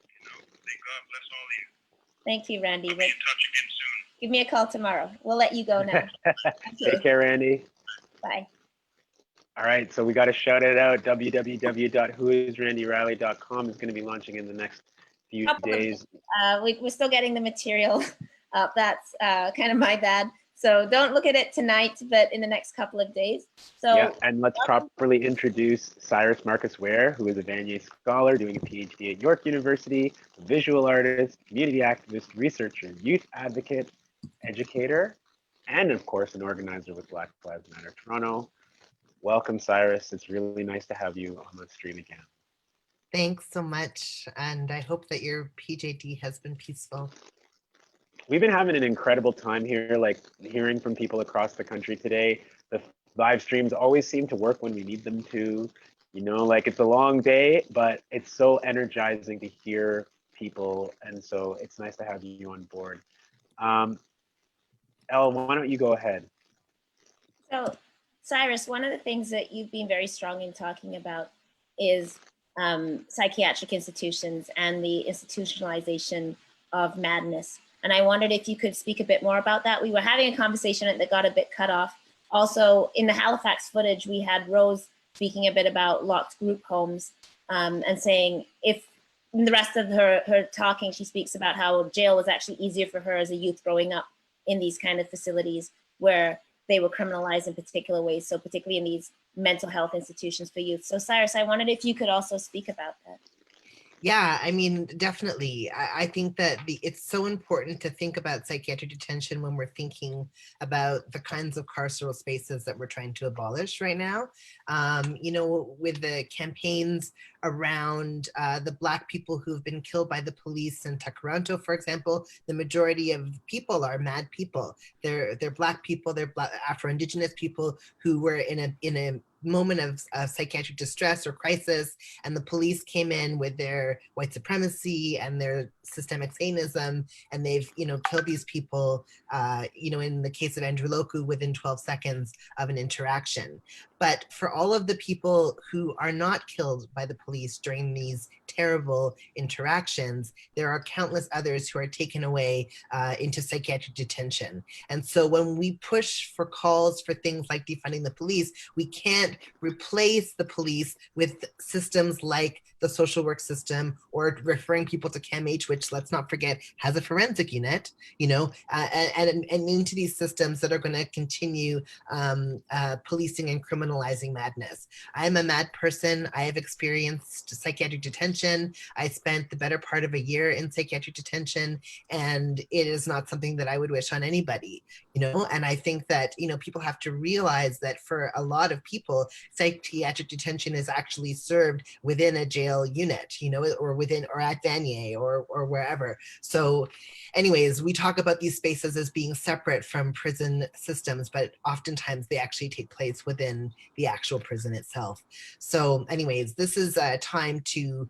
You know, may God bless all of you. Thank you, Randy. I'll be in touch again soon. Give me a call tomorrow. We'll let you go now. Take care, Randy. Bye. All right, so we got to shout it out. www.whoisrandyriley.com is going to be launching in the next few days. We're still getting the material up. That's kind of my bad. So don't look at it tonight, but in the next couple of days. So yeah, and let's properly introduce Cyrus Marcus Ware, who is a Vanier scholar doing a PhD at York University, a visual artist, community activist, researcher, youth advocate, educator, and of course, an organizer with Black Lives Matter Toronto. Welcome, Cyrus. It's really nice to have you on the stream again. Thanks so much. And I hope that your PJD has been peaceful. We've been having an incredible time here, like hearing from people across the country today. The live streams always seem to work when we need them to. You know, like it's a long day, but it's so energizing to hear people. And so it's nice to have you on board. Elle, why don't you go ahead? So, Cyrus, one of the things that you've been very strong in talking about is psychiatric institutions and the institutionalization of madness. And I wondered if you could speak a bit more about that. We were having a conversation that got a bit cut off. Also, in the Halifax footage, we had Rose speaking a bit about locked group homes and saying if in the rest of her talking, she speaks about how jail was actually easier for her as a youth growing up in these kind of facilities where they were criminalized in particular ways. So particularly in these mental health institutions for youth. So Cyrus, I wondered if you could also speak about that. Yeah, I mean, definitely. I think that it's so important to think about psychiatric detention when we're thinking about the kinds of carceral spaces that we're trying to abolish right now. You know, with the campaigns around the Black people who've been killed by the police in Toronto, for example, the majority of people are mad people. They're Black people, they're Afro-Indigenous people who were in a moment of psychiatric distress or crisis, and the police came in with their white supremacy and their systemic Satanism, and they've, you know, killed these people, you know, in the case of Andrew Loku, within 12 seconds of an interaction. But for all of the people who are not killed by the police during these terrible interactions, there are countless others who are taken away into psychiatric detention. And so when we push for calls for things like defunding the police, we can't replace the police with systems like the social work system or referring people to CAMH, which, let's not forget, has a forensic unit, you know, and into these systems that are going to continue policing and criminalizing madness. I'm a mad person. I have experienced psychiatric detention. I spent the better part of a year in psychiatric detention, and it is not something that I would wish on anybody, you know. And I think that, you know, people have to realize that for a lot of people, psychiatric detention is actually served within a jail unit, you know, or within, or at Vanier or wherever. So anyways, we talk about these spaces as being separate from prison systems, but oftentimes they actually take place within the actual prison itself. So anyways, this is a time to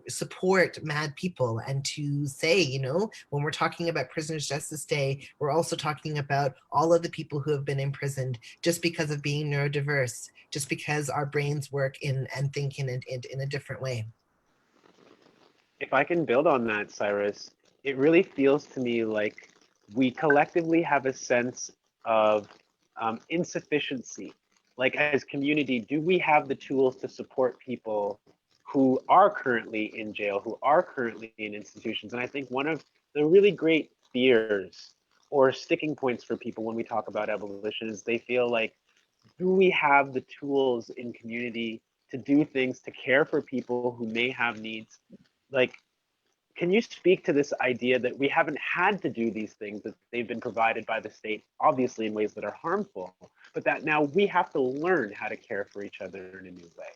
support mad people and to say, you know, when we're talking about Prisoners' Justice Day, we're also talking about all of the people who have been imprisoned just because of being neurodiverse, just because our brains work and think in a different way. If I can build on that, Cyrus, it really feels to me like we collectively have a sense of insufficiency. Like, as community, do we have the tools to support people who are currently in jail, who are currently in institutions? And I think one of the really great fears or sticking points for people when we talk about abolition is they feel like, do we have the tools in community to do things to care for people who may have needs? Like, can you speak to this idea that we haven't had to do these things, that they've been provided by the state, obviously in ways that are harmful, but that now we have to learn how to care for each other in a new way?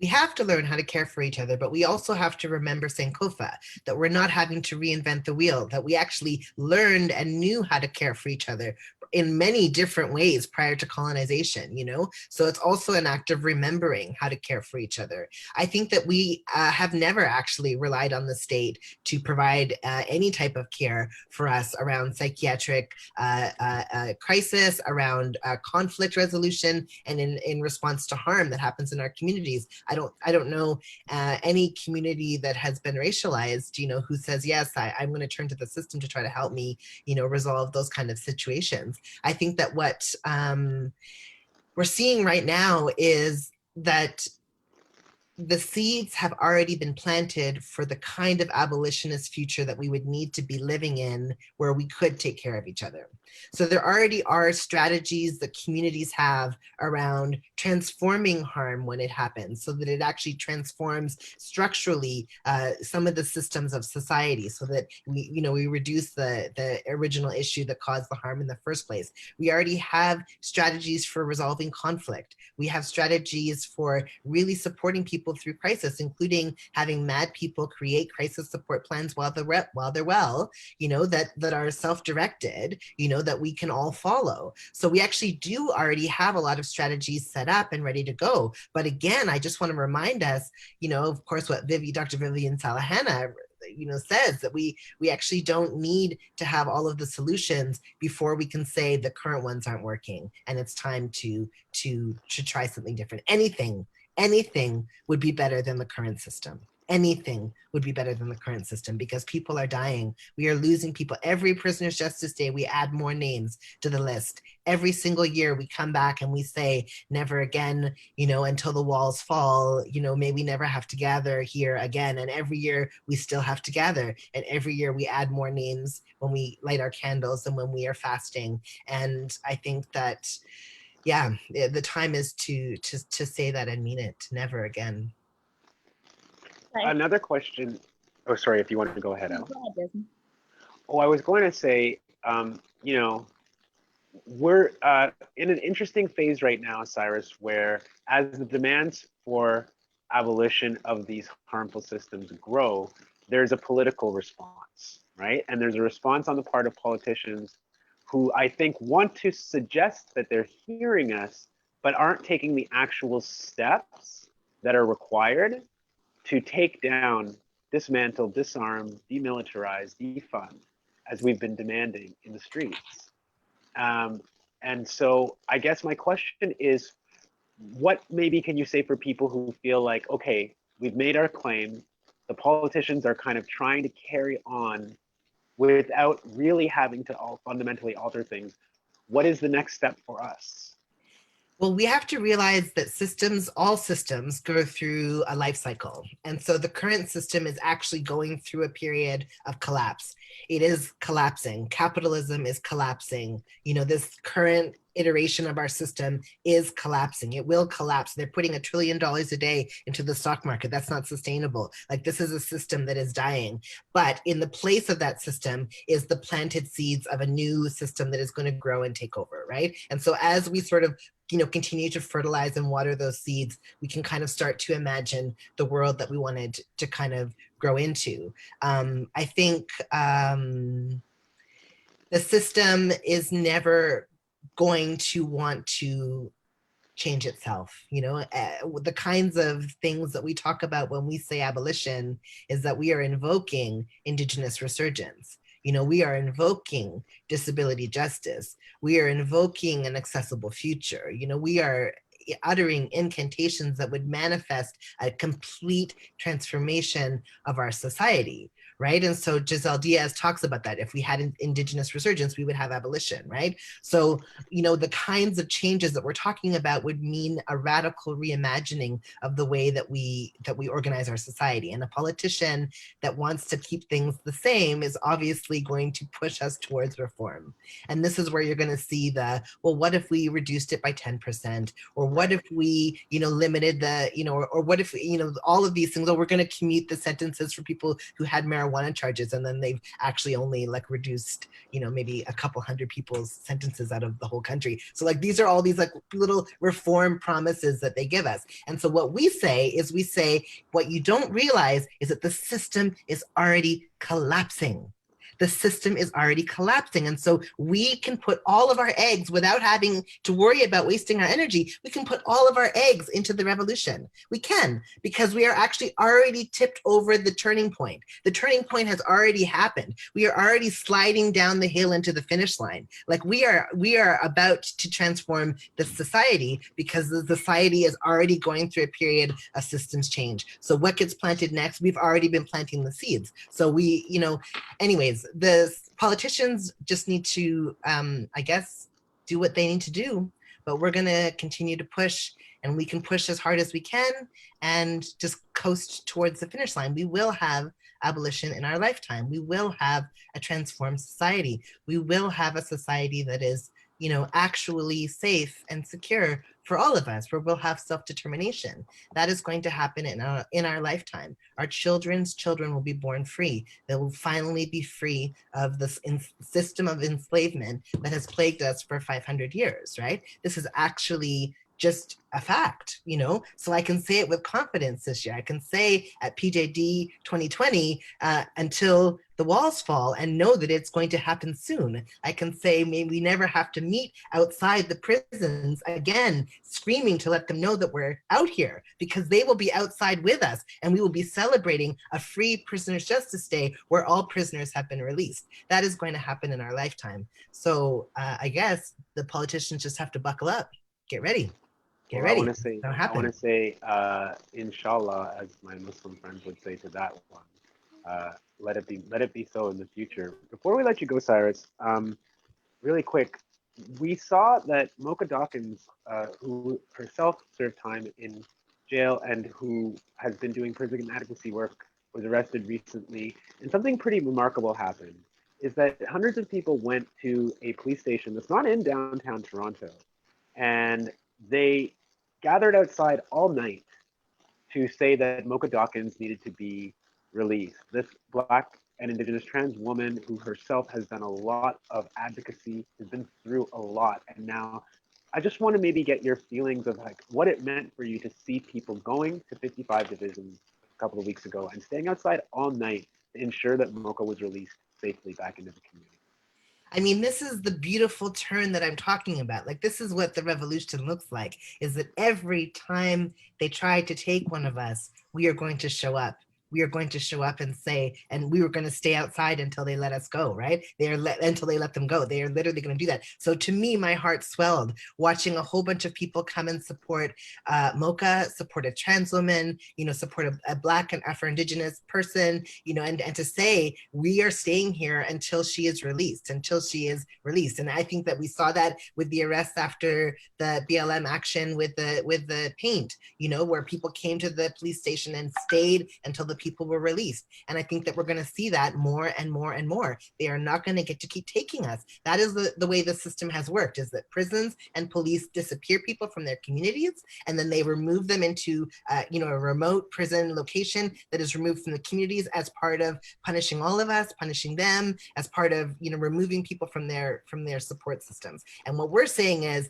We have to learn how to care for each other, but we also have to remember Sankofa, that we're not having to reinvent the wheel, that we actually learned and knew how to care for each other in many different ways prior to colonization, you know? So it's also an act of remembering how to care for each other. I think that we have never actually relied on the state to provide any type of care for us around psychiatric crisis, around conflict resolution, and in response to harm that happens in our communities. I don't know any community that has been racialized, you know, who says, yes, I'm going to turn to the system to try to help me, you know, resolve those kind of situations. I think that what we're seeing right now is that the seeds have already been planted for the kind of abolitionist future that we would need to be living in, where we could take care of each other. So there already are strategies that communities have around transforming harm when it happens, so that it actually transforms structurally some of the systems of society, so that we reduce the original issue that caused the harm in the first place. We already have strategies for resolving conflict. We have strategies for really supporting people through crisis, including having mad people create crisis support plans while they're well, you know, that are self-directed, you know, that we can all follow. So we actually do already have a lot of strategies set up and ready to go. But again, I just want to remind us, you know, of course, what Dr. Vivian Salahana, you know, says, that we actually don't need to have all of the solutions before we can say the current ones aren't working, and it's time to try something different. Anything would be better than the current system. anything would be better than the current system, because people are dying. We are losing people. Every Prisoner's Justice Day, we add more names to the list. Every single year we come back and we say, never again, until the walls fall, may we never have to gather here again. And every year we still have to gather. And every year we add more names when we light our candles and when we are fasting. And I think that, yeah, the time is to say that and mean it. Never again. Another question. Oh, sorry, if you wanted to go ahead, Al. Go ahead, Desmond. Oh, I was going to say, we're in an interesting phase right now, Cyrus, where as the demands for abolition of these harmful systems grow, there's a political response, right? And there's a response on the part of politicians who I think want to suggest that they're hearing us, but aren't taking the actual steps that are required to take down, dismantle, disarm, demilitarize, defund, as we've been demanding in the streets. And so I guess my question is, what maybe can you say for people who feel like, okay, we've made our claim, the politicians are kind of trying to carry on without really having to fundamentally alter things. What is the next step for us? Well, we have to realize that all systems go through a life cycle. And so the current system is actually going through a period of collapse. It is collapsing. Capitalism is collapsing. This current iteration of our system is collapsing. It will collapse. They're putting $1 trillion a day into the stock market. That's not sustainable. Like, this is a system that is dying. But in the place of that system is the planted seeds of a new system that is going to grow and take over, right? And so as we sort of continue to fertilize and water those seeds, we can kind of start to imagine the world that we wanted to kind of grow into. I think the system is never going to want to change itself. The kinds of things that we talk about when we say abolition is that we are invoking Indigenous resurgence. We are invoking disability justice. We are invoking an accessible future. We are uttering incantations that would manifest a complete transformation of our society, right? And so Giselle Diaz talks about that. If we had an Indigenous resurgence, we would have abolition, right? So, the kinds of changes that we're talking about would mean a radical reimagining of the way that we organize our society. And a politician that wants to keep things the same is obviously going to push us towards reform. And this is where you're going to see well, what if we reduced it by 10%? Or what if we, limited or what if, all of these things, we're going to commute the sentences for people who had marijuana charges, and then they've actually only reduced, maybe a couple hundred people's sentences out of the whole country. So these are all these little reform promises that they give us. And so what we say is what you don't realize is that the system is already collapsing. The system is already collapsing. And so we can put all of our eggs, without having to worry about wasting our energy, we can put all of our eggs into the revolution. We can, because we are actually already tipped over the turning point. The turning point has already happened. We are already sliding down the hill into the finish line. We are about to transform the society, because the society is already going through a period of systems change. So what gets planted next? We've already been planting the seeds. So anyways, the politicians just need to, I guess, do what they need to do, but we're going to continue to push, and we can push as hard as we can and just coast towards the finish line. We will have abolition in our lifetime. We will have a transformed society. We will have a society that is, actually safe and secure for all of us, where we'll have self-determination. That is going to happen in our lifetime. Our children's children will be born free. They will finally be free of this system of enslavement that has plagued us for 500 years, right? This is actually just a fact, so I can say it with confidence this year. I can say at PJD 2020 until the walls fall, and know that it's going to happen soon. I can say, may we never have to meet outside the prisons again, screaming to let them know that we're out here, because they will be outside with us, and we will be celebrating a free Prisoners' Justice Day where all prisoners have been released. That is going to happen in our lifetime. So I guess the politicians just have to buckle up, get ready. Get Well, ready. I want to say, inshallah, as my Muslim friends would say to that one. Let it be so in the future. Before we let you go, Cyrus, really quick, we saw that Mocha Dawkins, who herself served time in jail and who has been doing prison advocacy work, was arrested recently, and something pretty remarkable happened. Is that hundreds of people went to a police station that's not in downtown Toronto, and they gathered outside all night to say that Mocha Dawkins needed to be released. This Black and Indigenous trans woman who herself has done a lot of advocacy, has been through a lot. And now I just want to maybe get your feelings of like what it meant for you to see people going to 55 divisions a couple of weeks ago and staying outside all night to ensure that Mocha was released safely back into the community. I mean, this is the beautiful turn that I'm talking about. Like, this is what the revolution looks like, is that every time they try to take one of us, we are going to show up. We are going to show up and say, and we were going to stay outside until they let us go, right? Until they let them go. They are literally going to do that. So to me, my heart swelled watching a whole bunch of people come and support Mocha, support a trans woman, support a Black and Afro-Indigenous person, and to say, we are staying here until she is released, And I think that we saw that with the arrests after the BLM action with the paint, where people came to the police station and stayed until the people were released. And I think that we're going to see that more and more and more. They are not going to get to keep taking us. That is the way the system has worked, is that prisons and police disappear people from their communities, and then they remove them into a remote prison location that is removed from the communities as part of punishing all of us, punishing them, as part of removing people from their support systems. And what we're saying is,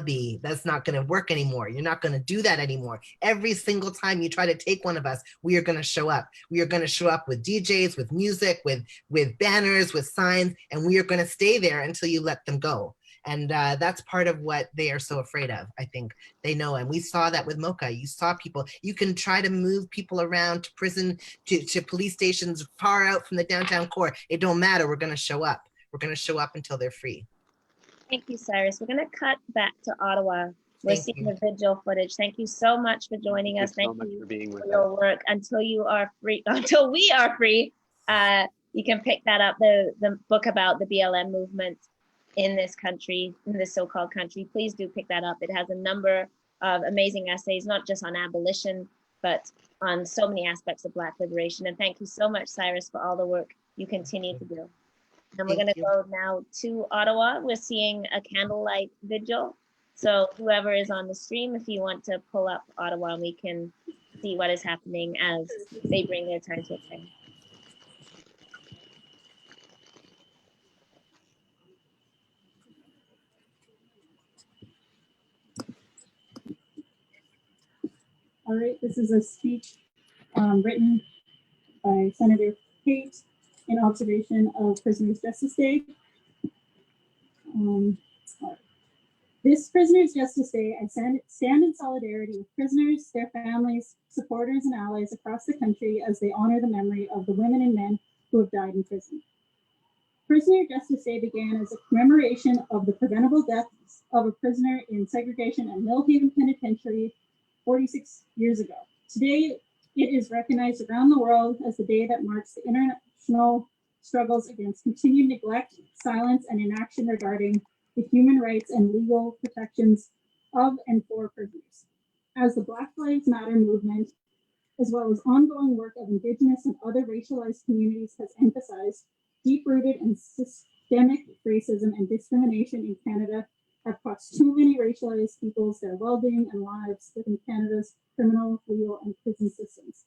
B, that's not going to work anymore. You're not going to do that anymore. Every single time you try to take one of us, we are going to show up. We are going to show up with DJs, with music, with banners, with signs, and we are going to stay there until you let them go. And that's part of what they are so afraid of. I think they know. And we saw that with Mocha. You saw people, you can try to move people around to prison, to police stations far out from the downtown core. It don't matter. We're going to show up. We're going to show up until they're free. Thank you, Cyrus. We're going to cut back to Ottawa. We're seeing the vigil footage. Thank you so much for joining us. Thank you for being with us. Your work. Until we are free, you can pick that up, the book about the BLM movement in this country, in this so-called country. Please do pick that up. It has a number of amazing essays, not just on abolition, but on so many aspects of Black liberation. And thank you so much, Cyrus, for all the work you continue to do. And we're going to go now to Ottawa. We're seeing a candlelight vigil. So whoever is on the stream, if you want to pull up Ottawa, we can see what is happening as they bring their time to a end. All right, this is a speech written by Senator Pate in observation of Prisoners' Justice Day. This Prisoners' Justice Day, I stand in solidarity with prisoners, their families, supporters, and allies across the country as they honor the memory of the women and men who have died in prison. Prisoner Justice Day began as a commemoration of the preventable deaths of a prisoner in segregation at Millhaven Penitentiary 46 years ago. Today, it is recognized around the world as the day that marks the international struggles against continued neglect, silence, and inaction regarding the human rights and legal protections of and for prisoners. As the Black Lives Matter movement, as well as ongoing work of Indigenous and other racialized communities, has emphasized, deep-rooted and systemic racism and discrimination in Canada have cost too many racialized peoples their well-being and lives within Canada's criminal, legal, and prison systems.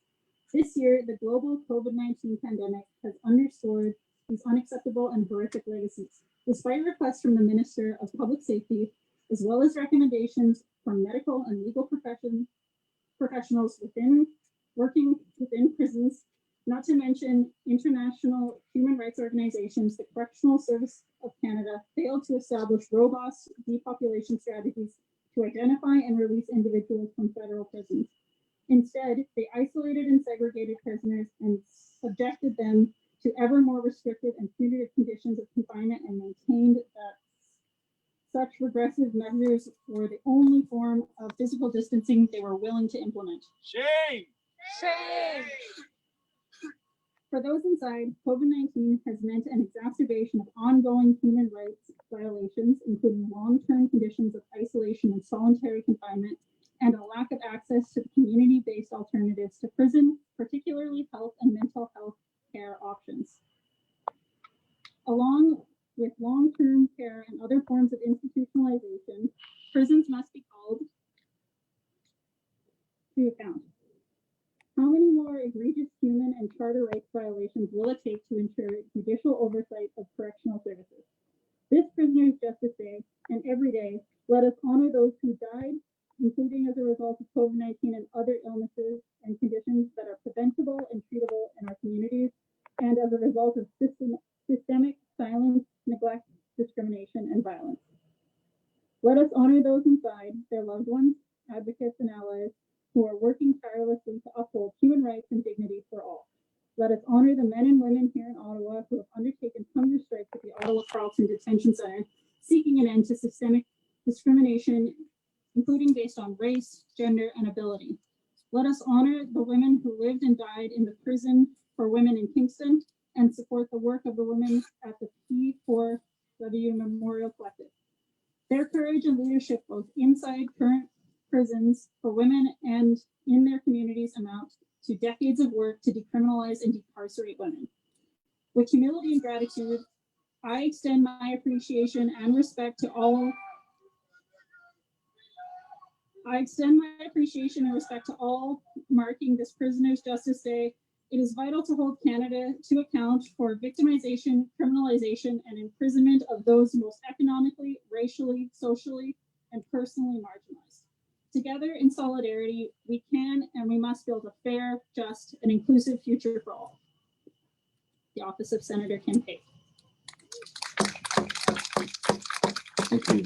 This year, the global COVID-19 pandemic has underscored these unacceptable and horrific legacies. Despite requests from the Minister of Public Safety, as well as recommendations from medical and legal professionals working within prisons, not to mention international human rights organizations, the Correctional Service of Canada failed to establish robust depopulation strategies to identify and release individuals from federal prisons. Instead, they isolated and segregated prisoners and subjected them to ever more restrictive and punitive conditions of confinement and maintained that such regressive measures were the only form of physical distancing they were willing to implement. Shame! Shame! For those inside, COVID-19 has meant an exacerbation of ongoing human rights violations, including long-term conditions of isolation and solitary confinement, and a lack of access to community-based alternatives to prison, particularly health and mental health care options. Along with long-term care and other forms of institutionalization, prisons must be called to account. How many more egregious human and charter rights violations will it take to ensure judicial oversight of correctional services? This Prisoners' Justice Day and every day, let us honor those who died, including as a result of COVID-19 and other illnesses and conditions that are preventable and treatable in our communities, and as a result of systemic silence, neglect, discrimination, and violence. Let us honor those inside, their loved ones, advocates, and allies who are working tirelessly to uphold human rights and dignity for all. Let us honor the men and women here in Ottawa who have undertaken hunger strikes at the Ottawa Carleton Detention Centre, seeking an end to systemic discrimination, including based on race, gender, and ability. Let us honor the women who lived and died in the prison for women in Kingston and support the work of the women at the P4W Memorial Collective. Their courage and leadership both inside current prisons for women and in their communities amount to decades of work to decriminalize and decarcerate women. With humility and gratitude, I extend my appreciation and respect to all marking this Prisoners' Justice Day. It is vital to hold Canada to account for victimization, criminalization, and imprisonment of those most economically, racially, socially, and personally marginalized. Together in solidarity, we can and we must build a fair, just, and inclusive future for all. The Office of Senator Kim Pate. Thank you.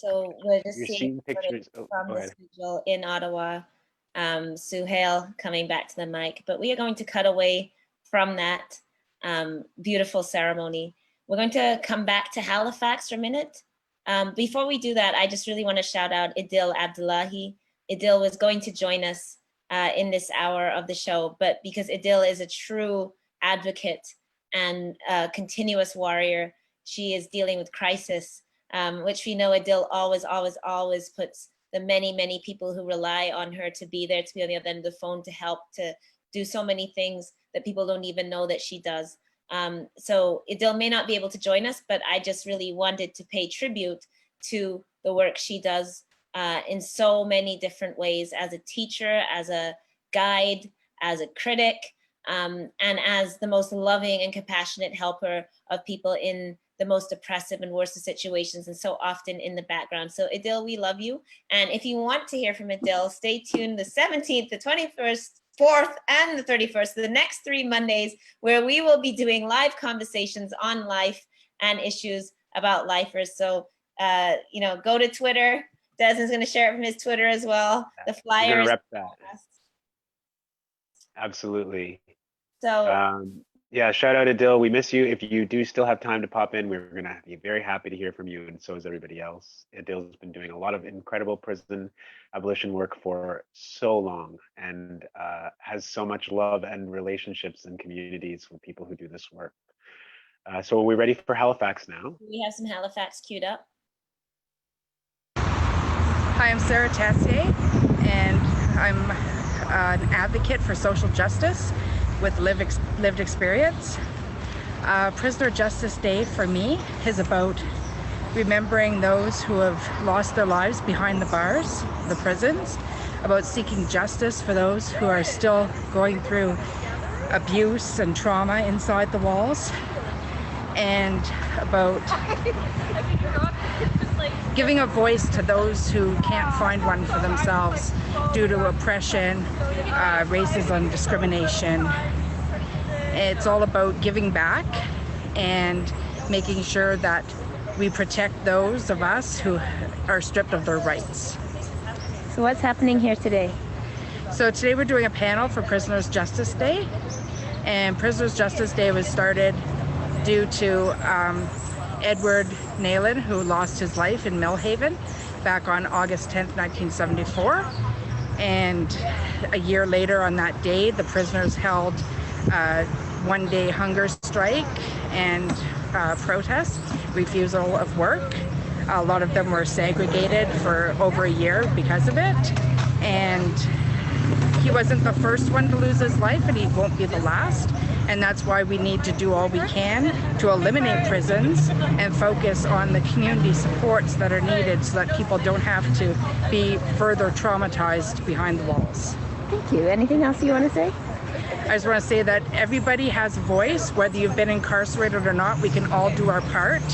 So we're just You're seeing seeing footage pictures. Oh, from go this ahead. vigil in Ottawa. Suhail coming back to the mic, but we are going to cut away from that beautiful ceremony. We're going to come back to Halifax for a minute. Before we do that, I just really want to shout out Idil Abdullahi. Idil was going to join us in this hour of the show, but because Idil is a true advocate and continuous warrior, she is dealing with crisis, which we know Idil always puts the many people who rely on her to be there, to be on the other end of the phone, to help, to do so many things that people don't even know that she does. So Idil may not be able to join us, but I just really wanted to pay tribute to the work she does in so many different ways, as a teacher, as a guide, as a critic, and as the most loving and compassionate helper of people in the most oppressive and worst of situations, and so often in the background. So Idil, we love you. And if you want to hear from Idil, stay tuned the 17th, the 21st, 4th, and the 31st, the next 3 Mondays, where we will be doing live conversations on life and issues about lifers. So, go to Twitter. Desmond's going to share it from his Twitter as well. The flyers. You're gonna rep that. Absolutely. So, yeah, shout out to Dill. We miss you. If you do still have time to pop in, we're gonna be very happy to hear from you, and so is everybody else. Dill's been doing a lot of incredible prison abolition work for so long, and has so much love and relationships and communities with people who do this work. So are we ready for Halifax now? we have some Halifax queued up. Hi, I'm Sarah Tessier, and I'm an advocate for social justice with lived experience. Prisoner Justice Day for me is about remembering those who have lost their lives behind the bars, the prisons, about seeking justice for those who are still going through abuse and trauma inside the walls, and about giving a voice to those who can't find one for themselves due to oppression, racism, discrimination. It's all about giving back and making sure that we protect those of us who are stripped of their rights. So what's happening here today? So today we're doing a panel for Prisoners Justice Day, and Prisoners Justice Day was started due to Eddy Nalon, who lost his life in Millhaven back on August 10th, 1974. And a year later on that day, the prisoners held a one-day hunger strike and protest, refusal of work. A lot of them were segregated for over a year because of it. And he wasn't the first one to lose his life, and he won't be the last. And that's why we need to do all we can to eliminate prisons and focus on the community supports that are needed so that people don't have to be further traumatized behind the walls. Thank you. Anything else you want to say? I just want to say that everybody has a voice, whether you've been incarcerated or not. We can all do our part.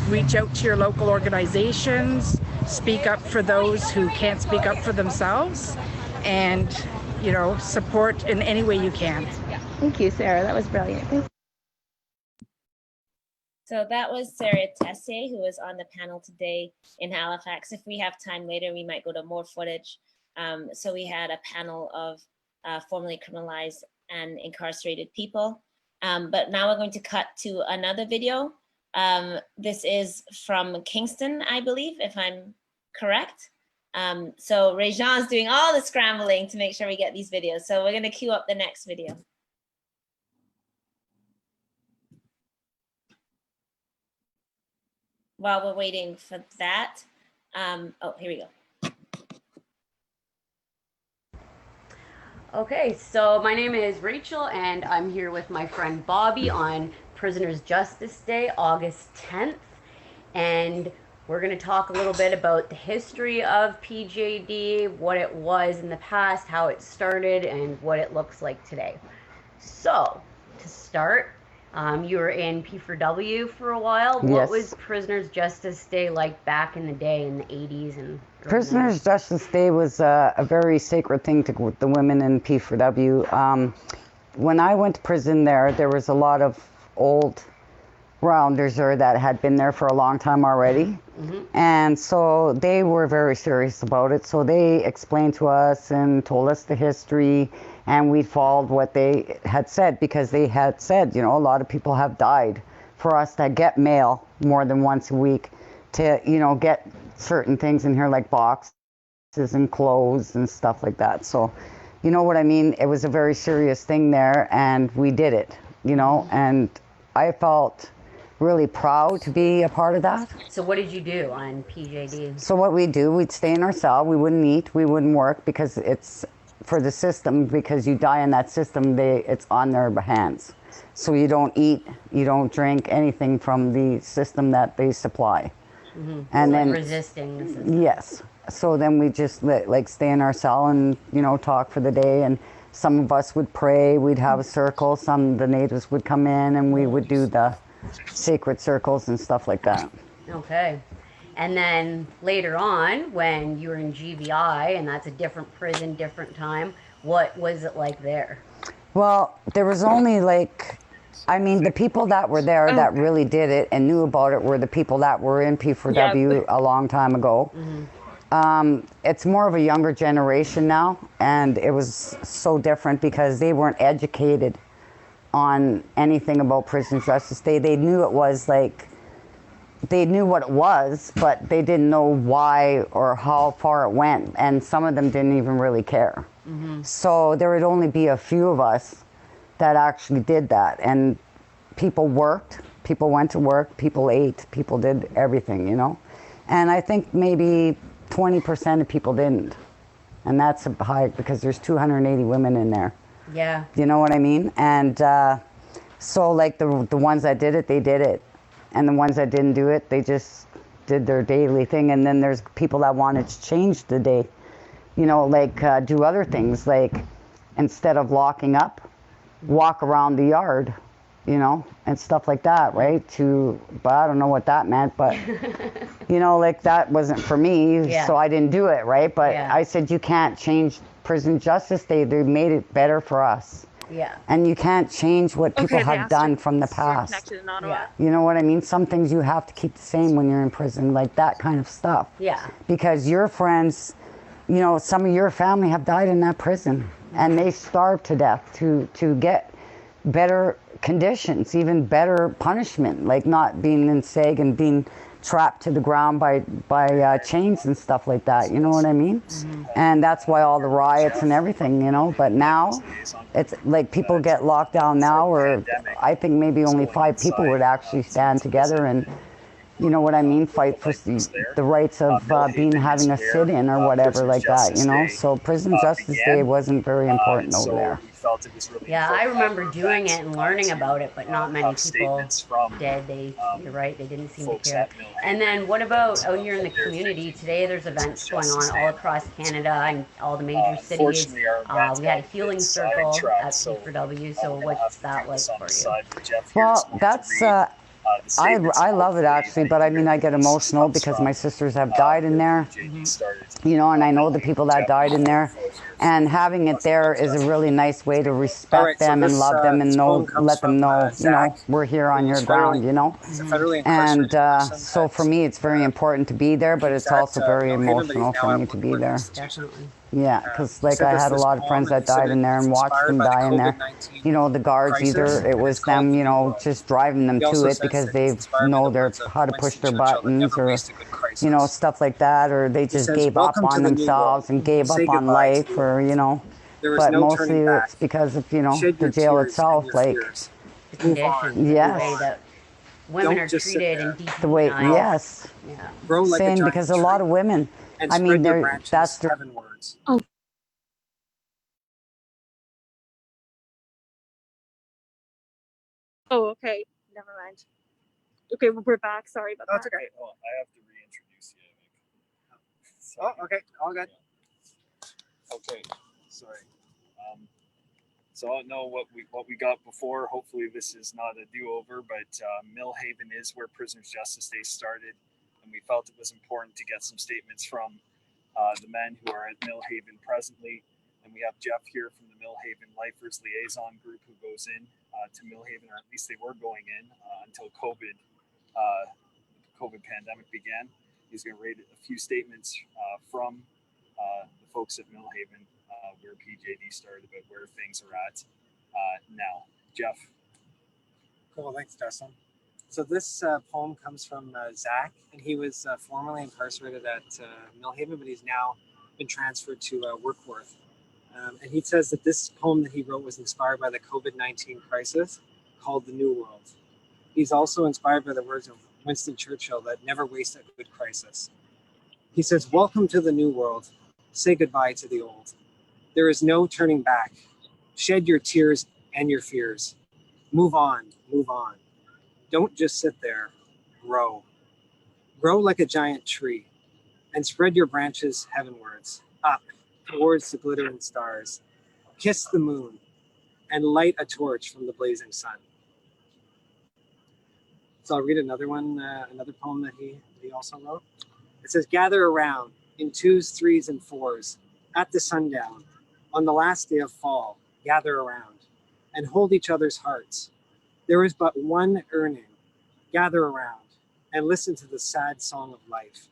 Reach out to your local organizations, speak up for those who can't speak up for themselves, and support in any way you can. Thank you, Sarah. That was brilliant. So that was Sarah Tessier, who was on the panel today in Halifax. If we have time later, we might go to more footage. So we had a panel of formerly criminalized and incarcerated people. But now we're going to cut to another video. This is from Kingston, I believe, if I'm correct. So Rejan's doing all the scrambling to make sure we get these videos. So we're going to queue up the next video. While we're waiting for that, oh, here we go. Okay, so my name is Rachel, and I'm here with my friend Bobby on Prisoners Justice Day, August 10th. And we're going to talk a little bit about the history of PJD, what it was in the past, how it started, and what it looks like today. So, to start, you were in P4W for a while. Yes. What was Prisoners Justice Day like back in the day in the 80s and Prisoners Justice Day was a very sacred thing to the women in P4W. When I went to prison there was a lot of old rounders or that had been there for a long time already. And so they were very serious about it. So they explained to us and told us the history, and we followed what they had said, because they had said, you know, a lot of people have died for us to get mail more than once a week, to, you know, get certain things in here like boxes and clothes and stuff like that. So, you know what I mean? It was a very serious thing there, and we did it, you know, and I felt really proud to be a part of that. So what did you do on PJD? So what we'd do, we'd stay in our cell, we wouldn't eat, we wouldn't work, because it's for the system, because you die in that system, it's on their hands. So you don't eat, you don't drink anything from the system that they supply. And So then resisting the system. yes, so then we just like stay in our cell and, you know, talk for the day, and some of us would pray, we'd have a circle, some of the natives would come in and we would do the sacred circles and stuff like that. Okay. And then later on, when you were in GVI, and that's a different prison, different time, what was it like there? Well, there was only like, I mean, the people that were there that really did it and knew about it were the people that were in P4W a long time ago. It's more of a younger generation now, and it was so different because they weren't educated on anything about prison justice. They knew it was like, they knew what it was, but they didn't know why or how far it went, and some of them didn't even really care. So there would only be a few of us that actually did that, and people worked, people went to work, people ate, people did everything, you know. And I think maybe 20% of people didn't, and that's high because there's 280 women in there. Yeah. You know what I mean? And so like the ones that did it, they did it. And the ones that didn't do it, they just did their daily thing. And then there's people that wanted to change the day, you know, like do other things, like instead of locking up, walk around the yard, you know, and stuff like that, right? But I don't know what that meant, but you know, like that wasn't for me, so I didn't do it, right? But I said, you can't change Prison Justice Day. They made it better for us. Yeah. And you can't change what people have done from the past. Yeah. You know what I mean? Some things you have to keep the same when you're in prison, like that kind of stuff. Yeah. Because your friends, you know, some of your family have died in that prison, and they starved to death to get better conditions, even better punishment, like not being in seg and being trapped to the ground by chains and stuff like that, you know what I mean? And that's why all the riots and everything, you know. But now it's like people get locked down now, or I think maybe only 5 people would actually stand together and, you know what I mean, fight for the rights of having a sit-in or whatever like that, you know. So Prison Justice Day wasn't very important over there. Yeah, I remember doing it and learning about it, but not many people did. You're right, they didn't seem to care. And then what about out here in the community? Today there's events going on all across Canada and all the major cities. We had a healing circle at C4W, so what's that like for you? Well, that's, I love it actually, but I mean, I get emotional because my sisters have died in there, you know, and I know the people that died in there. And having it there is a really nice way to respect them and love them and let them know, you know, we're here on your ground, you know. And so for me, it's very important to be there, but it's also very emotional for me to be there. Definitely. Yeah, because like I had a lot of friends that died in there and watched them die in there. You know, the guards, either it was them, you know, just driving them to it because they know how to push their buttons, or, you know, stuff like that, or they just gave up on themselves and gave up on life, or, you know. But mostly it's because of, you know, the jail itself, like, The conditions, yes. the way that women are treated and the way, dehumanized. yes. Yeah. Same, because a lot of women, I mean, that's the Oh. Oh, okay. Never mind. Okay, we're back. Sorry about that. That's okay. Well, I have to reintroduce you. Oh, okay. All good. Okay. Sorry. So I don't know what we got before. Hopefully this is not a do-over, but Millhaven is where Prisoners Justice Day started, and we felt it was important to get some statements from the men who are at Millhaven presently. And we have Jeff here from the Millhaven Lifers Liaison Group who goes in to Millhaven, or at least they were going in until COVID pandemic began. He's going to read a few statements from the folks at Millhaven, where PJD started, about where things are at now. Jeff. Cool, thanks, Dustin. So this poem comes from Zach, and he was formerly incarcerated at Millhaven, but he's now been transferred to Workworth. And he says that this poem that he wrote was inspired by the COVID-19 crisis, called The New World. He's also inspired by the words of Winston Churchill that never waste a good crisis. He says, "Welcome to the new world. Say goodbye to the old. There is no turning back. Shed your tears and your fears. Move on, move on. Don't just sit there. Grow. Grow like a giant tree and spread your branches heavenwards, up towards the glittering stars. Kiss the moon and light a torch from the blazing sun." So I'll read another one, another poem that he also wrote. It says, "Gather around in twos, threes, and fours at the sundown on the last day of fall. Gather around and hold each other's hearts. There is but one earning. Gather around and listen to the sad song of life.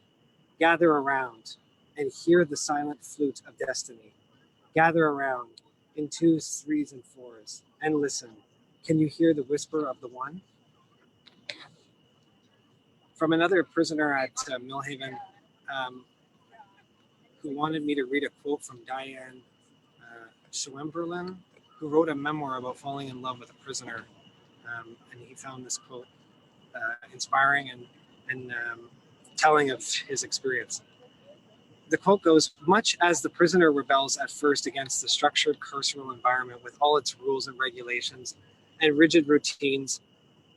Gather around and hear the silent flute of destiny. Gather around in twos, threes, and fours and listen. Can you hear the whisper of the one?" From another prisoner at Millhaven, who wanted me to read a quote from Diane Schwemberlin, who wrote a memoir about falling in love with a prisoner. And he found this quote inspiring and telling of his experience. The quote goes, "Much as the prisoner rebels at first against the structured carceral environment with all its rules and regulations and rigid routines,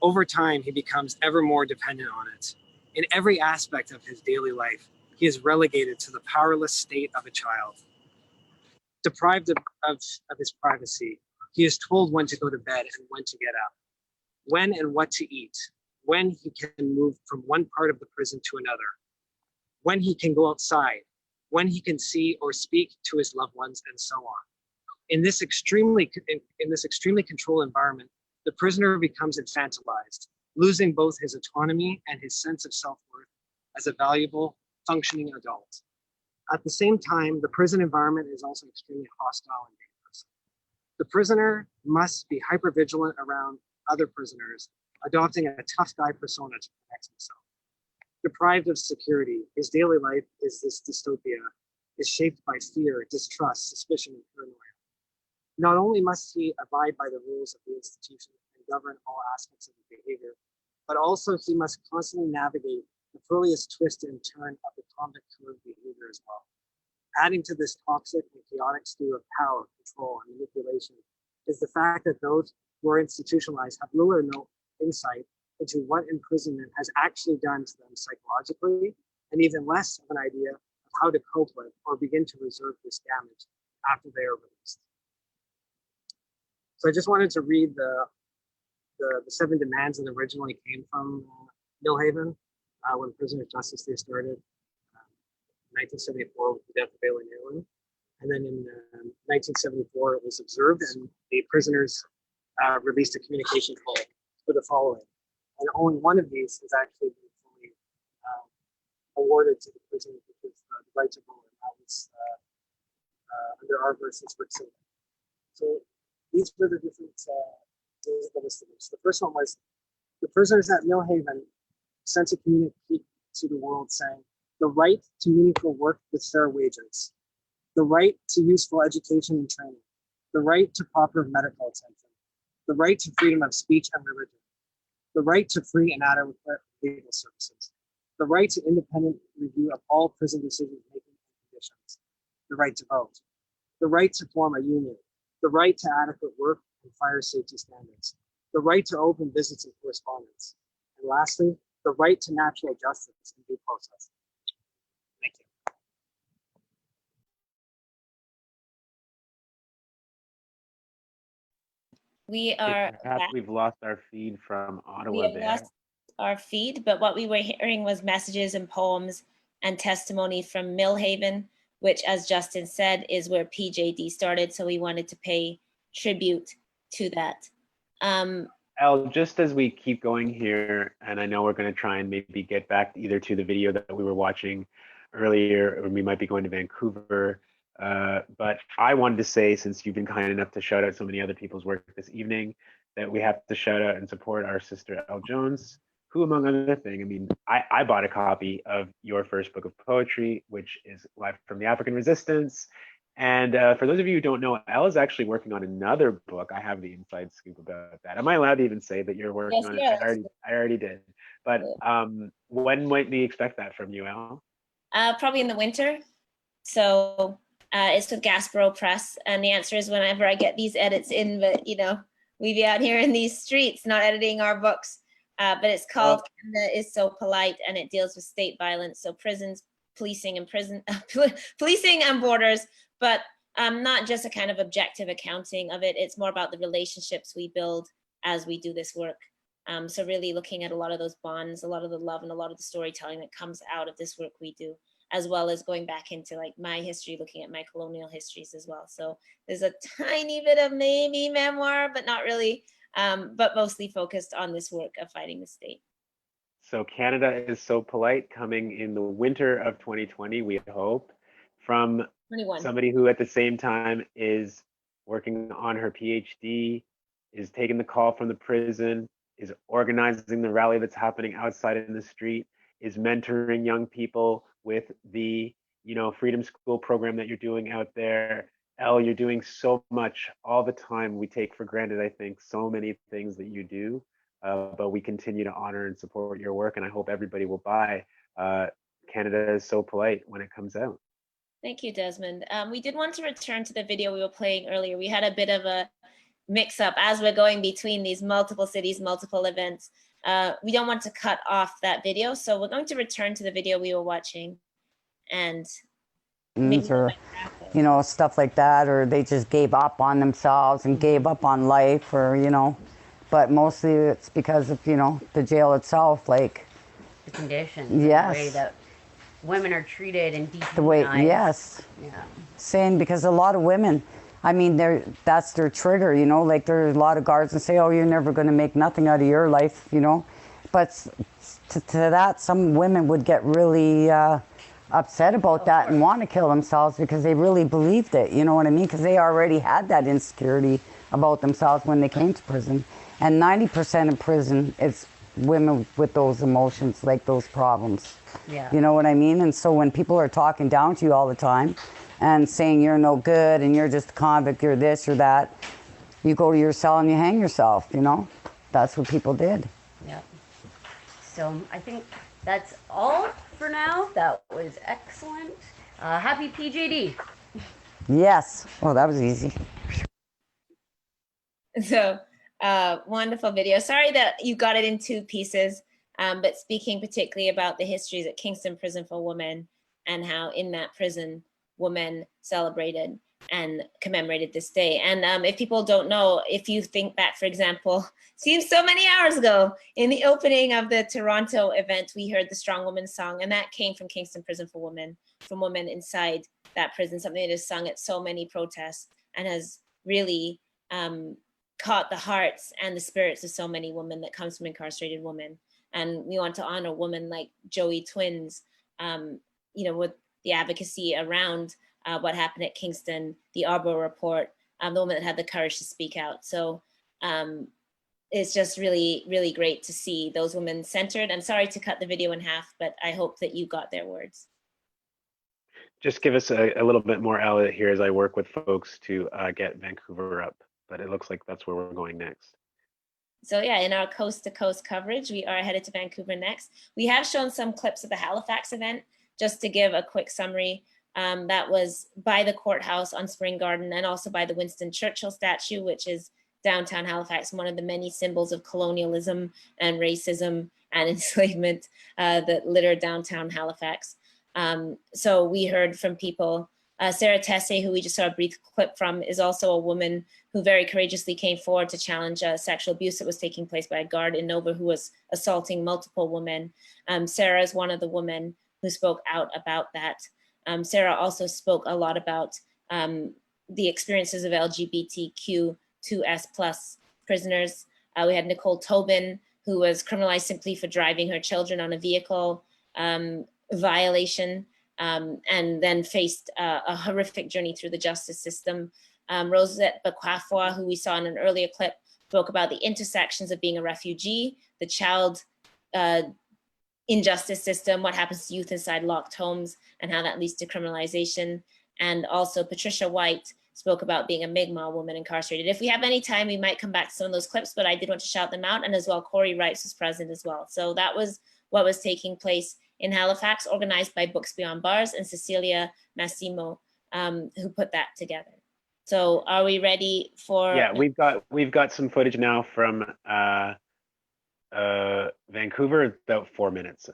over time he becomes ever more dependent on it. In every aspect of his daily life, he is relegated to the powerless state of a child. Deprived of his privacy, he is told when to go to bed and when to get up, when and what to eat, when he can move from one part of the prison to another, when he can go outside, when he can see or speak to his loved ones, and so on. In this extremely controlled environment, the prisoner becomes infantilized, losing both his autonomy and his sense of self-worth as a valuable, functioning adult. At the same time, the prison environment is also extremely hostile and dangerous. The prisoner must be hypervigilant around other prisoners, adopting a tough guy persona to protect himself. Deprived of security, his daily life is this dystopia, is shaped by fear, distrust, suspicion, and paranoia. Not only must he abide by the rules of the institution and govern all aspects of his behavior, but also he must constantly navigate the furliest twist and turn of the convict code behavior as well. Adding to this toxic and chaotic stew of power, control, and manipulation is the fact that those who are institutionalized have little or no insight into what imprisonment has actually done to them psychologically, and even less of an idea of how to cope with or begin to reserve this damage after they are released. So I just wanted to read the 7 demands that originally came from Millhaven when Prisoner Justice Day started, 1974 with the death of Eddy Nalon. And then in 1974, it was observed, and the prisoners released a communication call for the following. And only one of these has actually been fully awarded to the prisoners, which is the right to vote, and that was under our versus Rickson. So these were the different listings. The first one was the prisoners at Millhaven sent a communique to the world saying, the right to meaningful work with fair wages, the right to useful education and training, the right to proper medical attention, the right to freedom of speech and religion, the right to free and adequate legal services, the right to independent review of all prison decision-making conditions, the right to vote, the right to form a union, the right to adequate work and fire safety standards, the right to open business and correspondence, and lastly, the right to natural justice and due process. Thank you. We are Perhaps back. we've lost our feed from We Ottawa have there. lost our feed, but what we were hearing was messages and poems and testimony from Millhaven, which, as Justin said, is where PJD started. So we wanted to pay tribute to that. Al, just as we keep going here, and I know we're going to try and maybe get back either to the video that we were watching earlier, or we might be going to Vancouver. But I wanted to say, since you've been kind enough to shout out so many other people's work this evening, that we have to shout out and support our sister Elle Jones, who, among other things, I mean, I bought a copy of your first book of poetry, which is Life from the African Resistance. And for those of you who don't know, Elle is actually working on another book. I have the inside scoop about that. Am I allowed to even say that you're working on it? Yes. I already did. But when might we expect that from you, Elle? Probably in the winter. So it's with Gasbro Press. And the answer is whenever I get these edits in, but you know, we be out here in these streets, not editing our books. But it's called Canada is So Polite, and it deals with state violence. So prisons, policing and borders, but not just a kind of objective accounting of it. It's more about the relationships we build as we do this work. So really looking at a lot of those bonds, a lot of the love and a lot of the storytelling that comes out of this work we do, as well as going back into like my history, looking at my colonial histories as well. So there's a tiny bit of maybe memoir, but not really, but mostly focused on this work of fighting the state. So Canada is So Polite, coming in the winter of 2020, we hope, from 21. Somebody who at the same time is working on her PhD, is taking the call from the prison, is organizing the rally that's happening outside in the street, is mentoring young people with the, you know, Freedom School program that you're doing out there. Elle, you're doing so much all the time. We take for granted, I think, so many things that you do. But we continue to honor and support your work, and I hope everybody will buy Canada is So Polite when it comes out. Thank you, Desmond. We did want to return to the video we were playing earlier. We had a bit of a mix up as we're going between these multiple cities, multiple events. We don't want to cut off that video, so we're going to return to the video we were watching. And or, you know, stuff like that, or they just gave up on themselves and gave up on life, or, you know, but mostly it's because of, you know, the jail itself, like the conditions, yes, the way that women are treated and dehumanized. the way, yes, yeah, saying, because a lot of women, I mean, that's their trigger, you know, like there's a lot of guards that say, oh, you're never going to make nothing out of your life, you know, but to that, some women would get really upset about that and want to kill themselves because they really believed it, you know what I mean? Because they already had that insecurity about themselves when they came to prison. And 90% of prison is women with those emotions, like those problems. Yeah. You know what I mean? And so when people are talking down to you all the time and saying you're no good and you're just a convict, you're this or that, you go to your cell and you hang yourself, you know? That's what people did. Yeah. So I think that's all for now. That was excellent. Happy PJD. Yes. Oh, that was easy. So wonderful video. Sorry that you got it in two pieces, but speaking particularly about the histories at Kingston Prison for Women and how in that prison women celebrated and commemorated this day. And if people don't know, if you think back, for example, seems so many hours ago, in the opening of the Toronto event, we heard the Strong Woman song, and that came from Kingston Prison for Women, from women inside that prison, something that is sung at so many protests and has really caught the hearts and the spirits of so many women that comes from incarcerated women. And we want to honor women like Joey Twins, you know, with the advocacy around what happened at Kingston, the Arbor Report, the woman that had the courage to speak out. So it's just really, really great to see those women centered. I'm sorry to cut the video in half, but I hope that you got their words. Just give us a little bit more, Elle, here as I work with folks to get Vancouver up. But it looks like that's where we're going next. So yeah, in our coast to coast coverage, we are headed to Vancouver next. We have shown some clips of the Halifax event, just to give a quick summary. That was by the courthouse on Spring Garden and also by the Winston Churchill statue, which is downtown Halifax, one of the many symbols of colonialism and racism and enslavement that litter downtown Halifax. So we heard from people. Sarah Tesse, who we just saw a brief clip from, is also a woman who very courageously came forward to challenge sexual abuse that was taking place by a guard in Nova who was assaulting multiple women. Sarah is one of the women who spoke out about that. Sarah also spoke a lot about the experiences of LGBTQ2S+ prisoners We had Nicole Tobin, who was criminalized simply for driving her children on a vehicle violation, and then faced a horrific journey through the justice system. Rosette Bakwafoa, who we saw in an earlier clip, spoke about the intersections of being a refugee, the child injustice system, what happens to youth inside locked homes, and how that leads to criminalization. And also Patricia White spoke about being a Mi'kmaq woman incarcerated. If we have any time, we might come back to some of those clips, but I did want to shout them out. And as well, Corey Rice was present as well. So that was what was taking place in Halifax, organized by Books Beyond Bars and Cecilia Massimo, who put that together. So are we ready for? Yeah, we've got some footage now from Vancouver. It's about 4 minutes.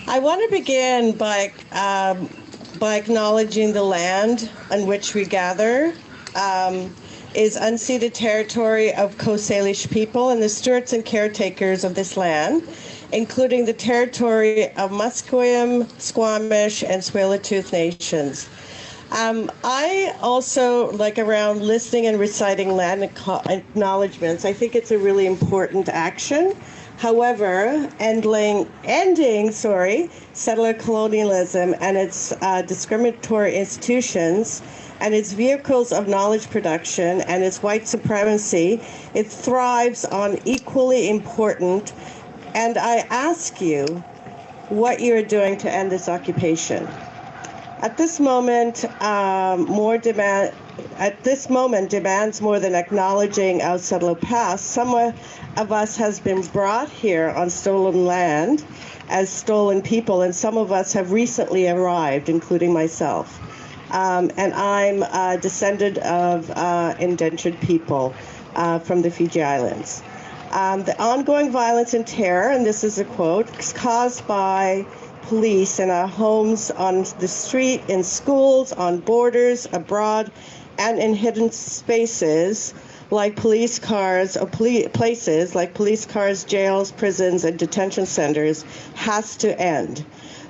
I want to begin by acknowledging the land on which we gather is unceded territory of Coast Salish people and the stewards and caretakers of this land, including the territory of Musqueam, Squamish, and Tsleil-Waututh nations. I also like around listening and reciting land acknowledgements. I think it's a really important action. However, ending settler colonialism and its discriminatory institutions and its vehicles of knowledge production and its white supremacy, it thrives on equally important. And I ask you what you are doing to end this occupation. At this moment, demands more than acknowledging our settler past. Some of us has been brought here on stolen land as stolen people, and some of us have recently arrived, including myself. And I'm a descendant of indentured people from the Fiji Islands. The ongoing violence and terror, and this is a quote, is caused by police in our homes, on the street, in schools, on borders, abroad, and in hidden spaces like police cars or places like police cars, jails, prisons, and detention centers has to end.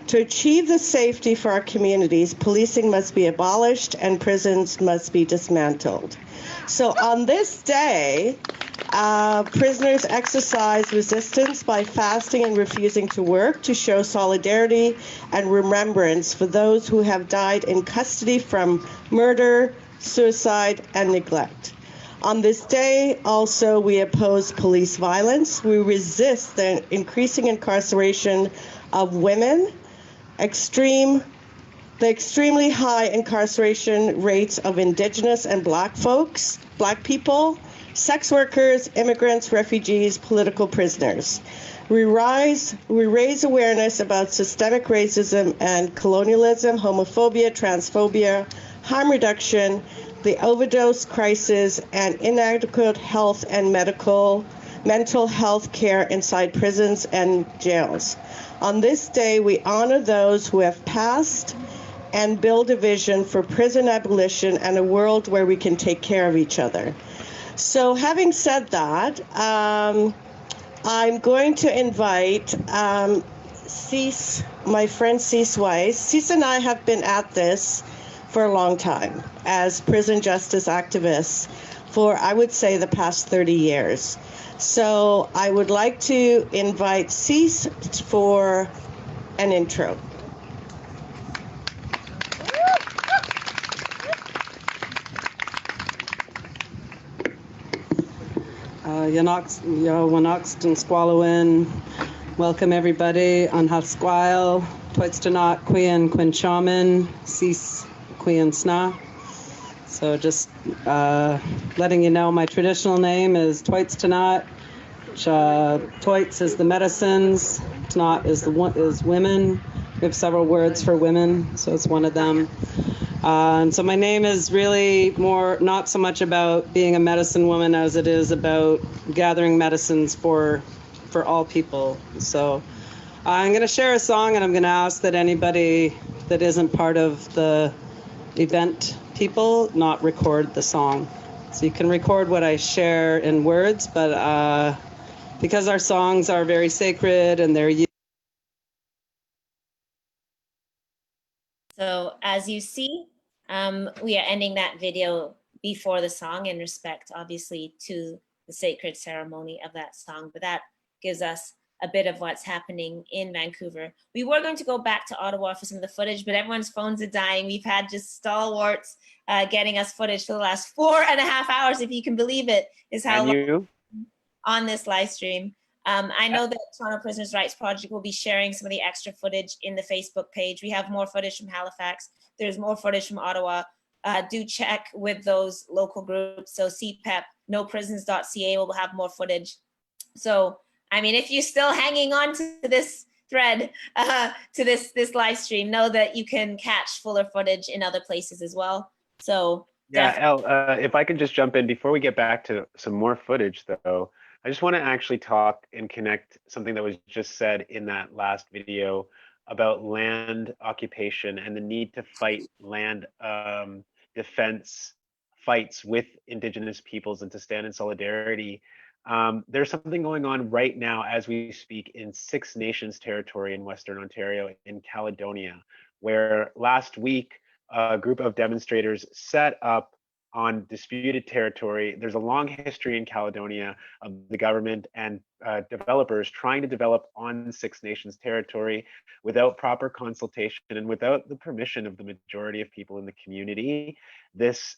To achieve the safety for our communities, policing must be abolished and prisons must be dismantled. So on this day, prisoners exercise resistance by fasting and refusing to work to show solidarity and remembrance for those who have died in custody from murder, suicide, and neglect. On this day, also, we oppose police violence. We resist the increasing incarceration of women, the extremely high incarceration rates of Indigenous and Black people, sex workers, immigrants, refugees, political prisoners. We raise awareness about systemic racism and colonialism, homophobia, transphobia, harm reduction, the overdose crisis, and inadequate health and mental health care inside prisons and jails. On this day, we honor those who have passed and build a vision for prison abolition and a world where we can take care of each other. So having said that, I'm going to invite Cease, my friend Cease Weiss. Cease and I have been at this for a long time as prison justice activists for, I would say, the past 30 years. So I would like to invite Cease for an intro. Yanoxt and Squalowin. Welcome everybody on Hasquile, Toitstanot, Quian, Quinchaman, Cease, Quian Sna. So just letting you know my traditional name is Toitstanot. Toits is the medicines, Tnot is women. We have several words for women, so it's one of them. And so my name is really more not so much about being a medicine woman as it is about gathering medicines for all people. So I'm going to share a song, and I'm going to ask that anybody that isn't part of the event people not record the song. So you can record what I share in words, but because our songs are very sacred and they're So as you see, we are ending that video before the song in respect, obviously, to the sacred ceremony of that song. But that gives us a bit of what's happening in Vancouver. We were going to go back to Ottawa for some of the footage, but everyone's phones are dying. We've had just stalwarts getting us footage for the last 4.5 hours, if you can believe it, is how long on this live stream. I know that Toronto Prisoners' Rights Project will be sharing some of the extra footage in the Facebook page. We have more footage from Halifax. There's more footage from Ottawa. Do check with those local groups. So CPEP, noprisons.ca will have more footage. So, I mean, if you're still hanging on to this thread, to this live stream, know that you can catch fuller footage in other places as well. So yeah, Elle, if I can just jump in before we get back to some more footage, though, I just want to actually talk and connect something that was just said in that last video about land occupation and the need to fight land defense fights with Indigenous peoples and to stand in solidarity. There's something going on right now as we speak in Six Nations territory in Western Ontario, in Caledonia, where last week a group of demonstrators set up on disputed territory. There's a long history in Caledonia of the government and developers trying to develop on Six Nations territory without proper consultation and without the permission of the majority of people in the community. This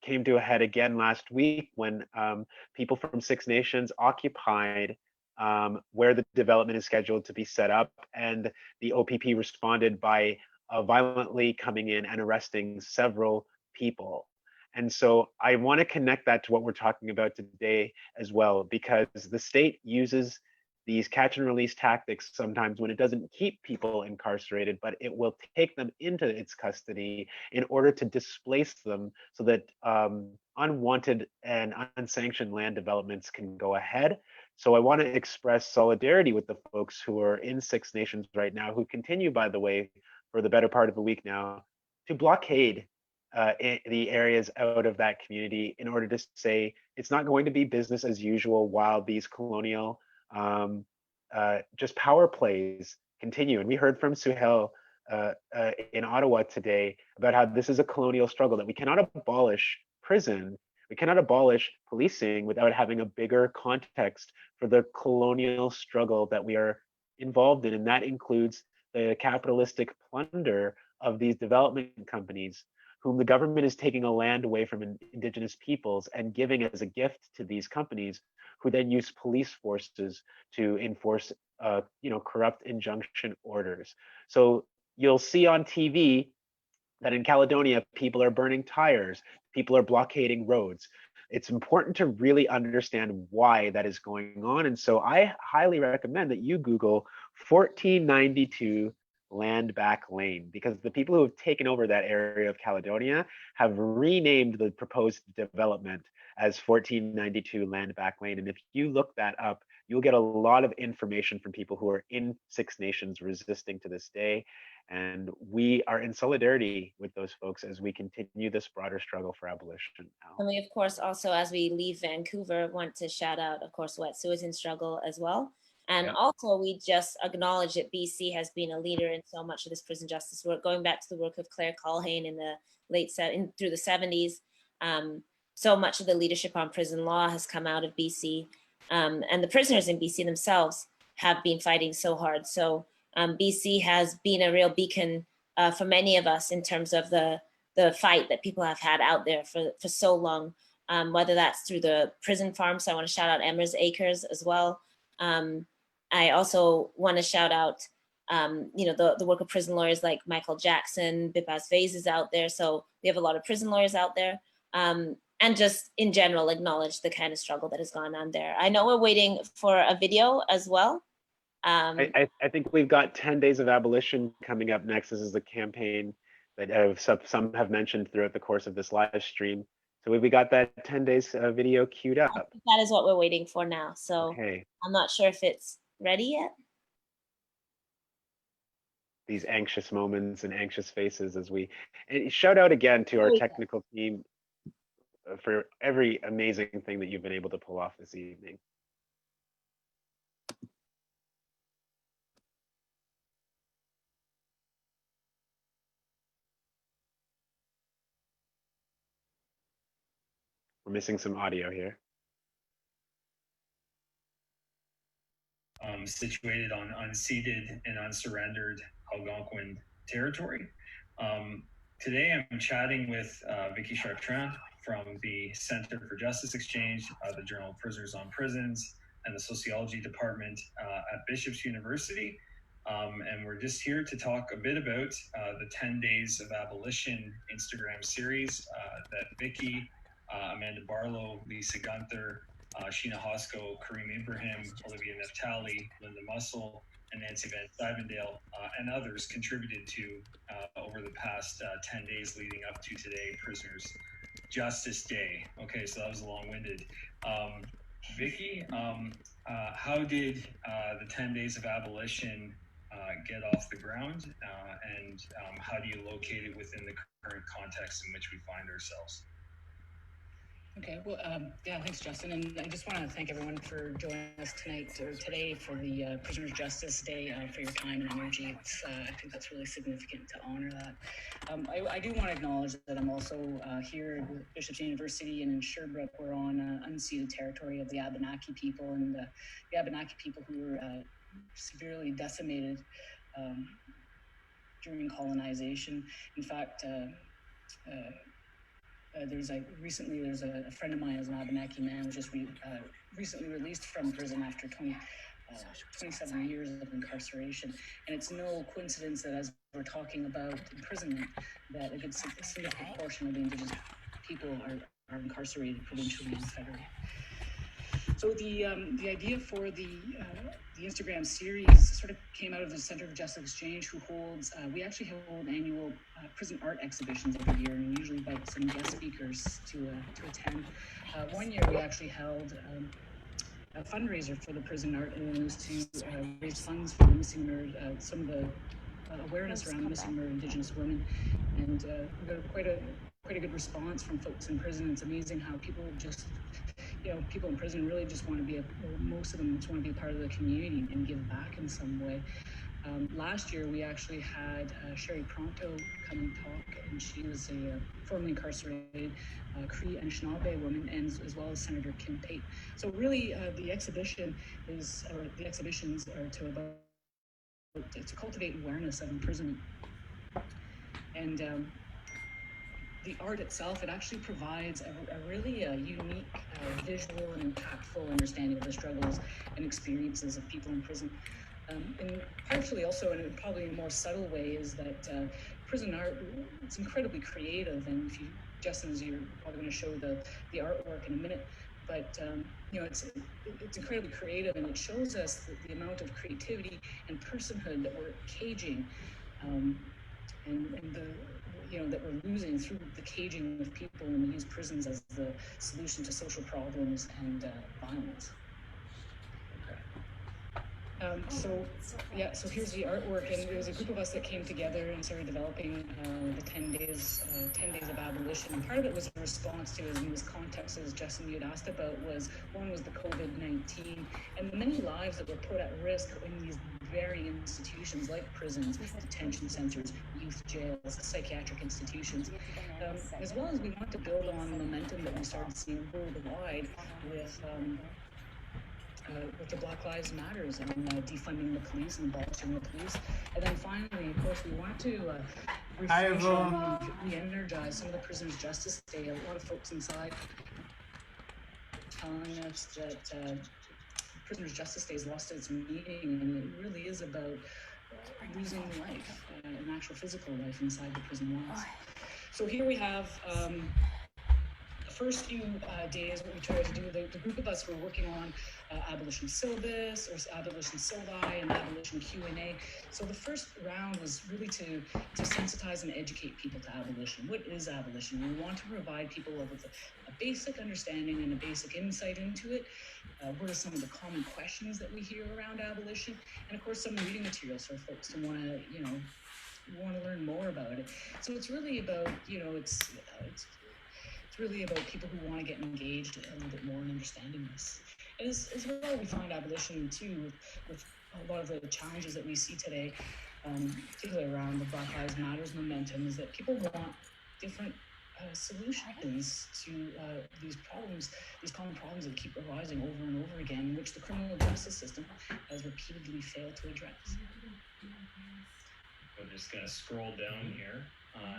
came to a head again last week when people from Six Nations occupied where the development is scheduled to be set up, and the OPP responded by violently coming in and arresting several people. And so I want to connect that to what we're talking about today as well, because the state uses these catch and release tactics sometimes when it doesn't keep people incarcerated, but it will take them into its custody in order to displace them so that unwanted and unsanctioned land developments can go ahead. So I want to express solidarity with the folks who are in Six Nations right now, who continue, by the way, for the better part of a week now, to blockade the areas out of that community in order to say it's not going to be business as usual while these colonial just power plays continue. And we heard from Suhail in Ottawa today about how this is a colonial struggle, that we cannot abolish prison, we cannot abolish policing without having a bigger context for the colonial struggle that we are involved in. And that includes the capitalistic plunder of these development companies, whom the government is taking a land away from Indigenous peoples and giving as a gift to these companies, who then use police forces to enforce, corrupt injunction orders. So you'll see on TV that in Caledonia, people are burning tires, people are blockading roads. It's important to really understand why that is going on. And so I highly recommend that you Google 1492 Land Back Lane, because the people who have taken over that area of Caledonia have renamed the proposed development as 1492 Land Back Lane. And if you look that up, you'll get a lot of information from people who are in Six Nations resisting to this day. And we are in solidarity with those folks as we continue this broader struggle for abolition. And we, of course, also, as we leave Vancouver, want to shout out, of course, Wet'suwet'en struggle as well. And also, we just acknowledge that BC has been a leader in so much of this prison justice work, going back to the work of Claire Culhane in the through the 70s. So much of the leadership on prison law has come out of BC. And the prisoners in BC themselves have been fighting so hard. So BC has been a real beacon for many of us in terms of the fight that people have had out there for so long, whether that's through the prison farm. So I want to shout out Emma's Acres as well. I also want to shout out, the work of prison lawyers like Michael Jackson, Bipaz Vase is out there. So we have a lot of prison lawyers out there. And just in general, acknowledge the kind of struggle that has gone on there. I know we're waiting for a video as well. I think we've got 10 Days of Abolition coming up next. This is the campaign that some have mentioned throughout the course of this live stream. So we got that 10 days video queued up. That is what we're waiting for now. So okay. I'm not sure if it's ready yet. These anxious moments and anxious faces and shout out again to our technical team for every amazing thing that you've been able to pull off this evening. We're missing some audio here. Situated on unceded and unsurrendered Algonquin territory. Today I'm chatting with Vicky Chartrand from the Center for Justice Exchange, the Journal of Prisoners on Prisons, and the Sociology Department at Bishop's University. And we're just here to talk a bit about the 10 Days of Abolition Instagram series that Vicky, Amanda Barlow, Lisa Gunther, Sheena Hosko, Kareem Ibrahim, Olivia Naftali, Linda Mussel, and Nancy Van Stuyvendale, and others contributed to over the past 10 days leading up to today, Prisoners Justice Day. Okay, so that was long-winded. Vicky, how did the 10 Days of Abolition get off the ground, and how do you locate it within the current context in which we find ourselves? Okay, well, yeah, thanks, Justin. And I just want to thank everyone for joining us tonight or today for the Prisoners Justice Day, for your time and energy. I think that's really significant to honor that. I do want to acknowledge that I'm also here at Bishop's University and in Sherbrooke. We're on unceded territory of the Abenaki people, and the Abenaki people who were severely decimated during colonization. In fact, there's a friend of mine who's an Abenaki man who just recently released from prison after 27 years of incarceration. And it's no coincidence that as we're talking about imprisonment, that a good significant portion of the Indigenous people are incarcerated provincially and federally. So the idea for the Instagram series sort of came out of the Center for Justice Exchange, who holds, we actually hold annual prison art exhibitions every year, and we usually invite some guest speakers to attend. One year we actually held a fundraiser for the prison art, and it was to raise funds for the missing murdered, some of the awareness around the missing murdered Indigenous women, and we got quite a good response from folks in prison. It's amazing how people just, people in prison really just want to be, most of them just want to be a part of the community and give back in some way. Last year, we actually had Sherry Pronto come and talk, and she was a formerly incarcerated Cree and Anishinaabe woman, and as well as Senator Kim Pate. So really, the exhibitions are to cultivate awareness of imprisonment. And the art itself, it actually provides a really unique, visual and impactful understanding of the struggles and experiences of people in prison. And partially also, in probably a more subtle way, is that prison art, it's incredibly creative. And if you, Justin, you're probably going to show the artwork in a minute, but it's incredibly creative, and it shows us the amount of creativity and personhood that we're caging, and that we're losing through the caging of people, and we use prisons as the solution to social problems and violence. So here's the artwork, and there was a group of us that came together and started developing the 10 days of abolition. And part of it was a response to, in this context, as Justin, you had asked about, one was the COVID-19 and the many lives that were put at risk in these varying institutions like prisons, detention centers, youth jails, psychiatric institutions, as well as we want to build on the momentum that we started seeing worldwide with the Black Lives Matters and defunding the police and abolishing the police. And then finally, of course, we want to refresh and re-energize some of the Prisoners Justice Day. A lot of folks inside telling us that Prisoners Justice Day has lost its meaning, and it really is about losing life, an actual physical life inside the prison walls. So here we have the first few days, what we tried to do, the group of us were working on abolition syllabus, or abolition syllabi, and abolition Q&A. So the first round was really to sensitize and educate people to abolition. What is abolition? We want to provide people with a basic understanding and a basic insight into it. What are some of the common questions that we hear around abolition? And of course, some reading materials for folks to want to learn more about it. So it's really about, it's really about people who want to get engaged a little bit more in understanding this. And as well, we find abolition too, with a lot of the challenges that we see today, particularly around the Black Lives Matters momentum, is that people want different solutions to these problems, these common problems that keep arising over and over again, which the criminal justice system has repeatedly failed to address. We're just going to scroll down here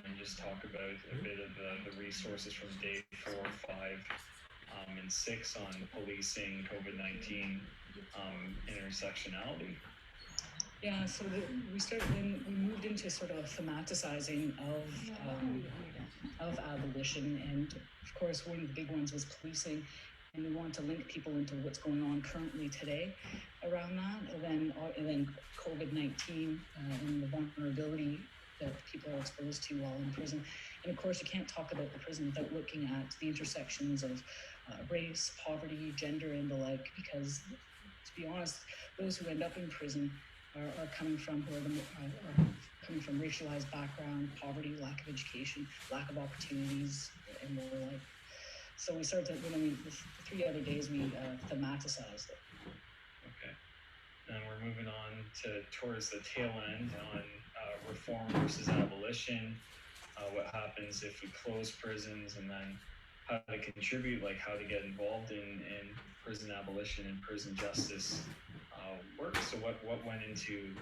and just talk about a bit of the resources from day 4, 5, and 6 on policing COVID-19 intersectionality. Yeah, so we moved into sort of a thematicizing of abolition, and of course one of the big ones was policing, and we want to link people into what's going on currently today around that, and then COVID-19 and the vulnerability that people are exposed to while in prison. And of course you can't talk about the prison without looking at the intersections of race, poverty, gender, and the like, because to be honest, those who end up in prison are coming from coming from racialized background, poverty, lack of education, lack of opportunities, and more like. So we started to, the 3 other days we thematicized it. Okay, and we're moving on towards the tail end on reform versus abolition, what happens if we close prisons, and then how to contribute, like how to get involved in prison abolition and prison justice work. So what went into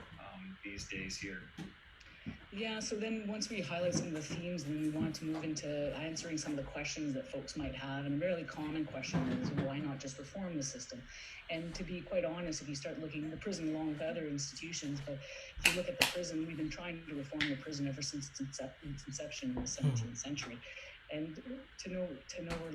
these days here? Yeah, so then once we highlight some of the themes, then we wanted to move into answering some of the questions that folks might have. And a really common question is, why not just reform the system? And to be quite honest, if you start looking at the prison along with other institutions, but if you look at the prison, we've been trying to reform the prison ever since its inception in the 17th century. And to no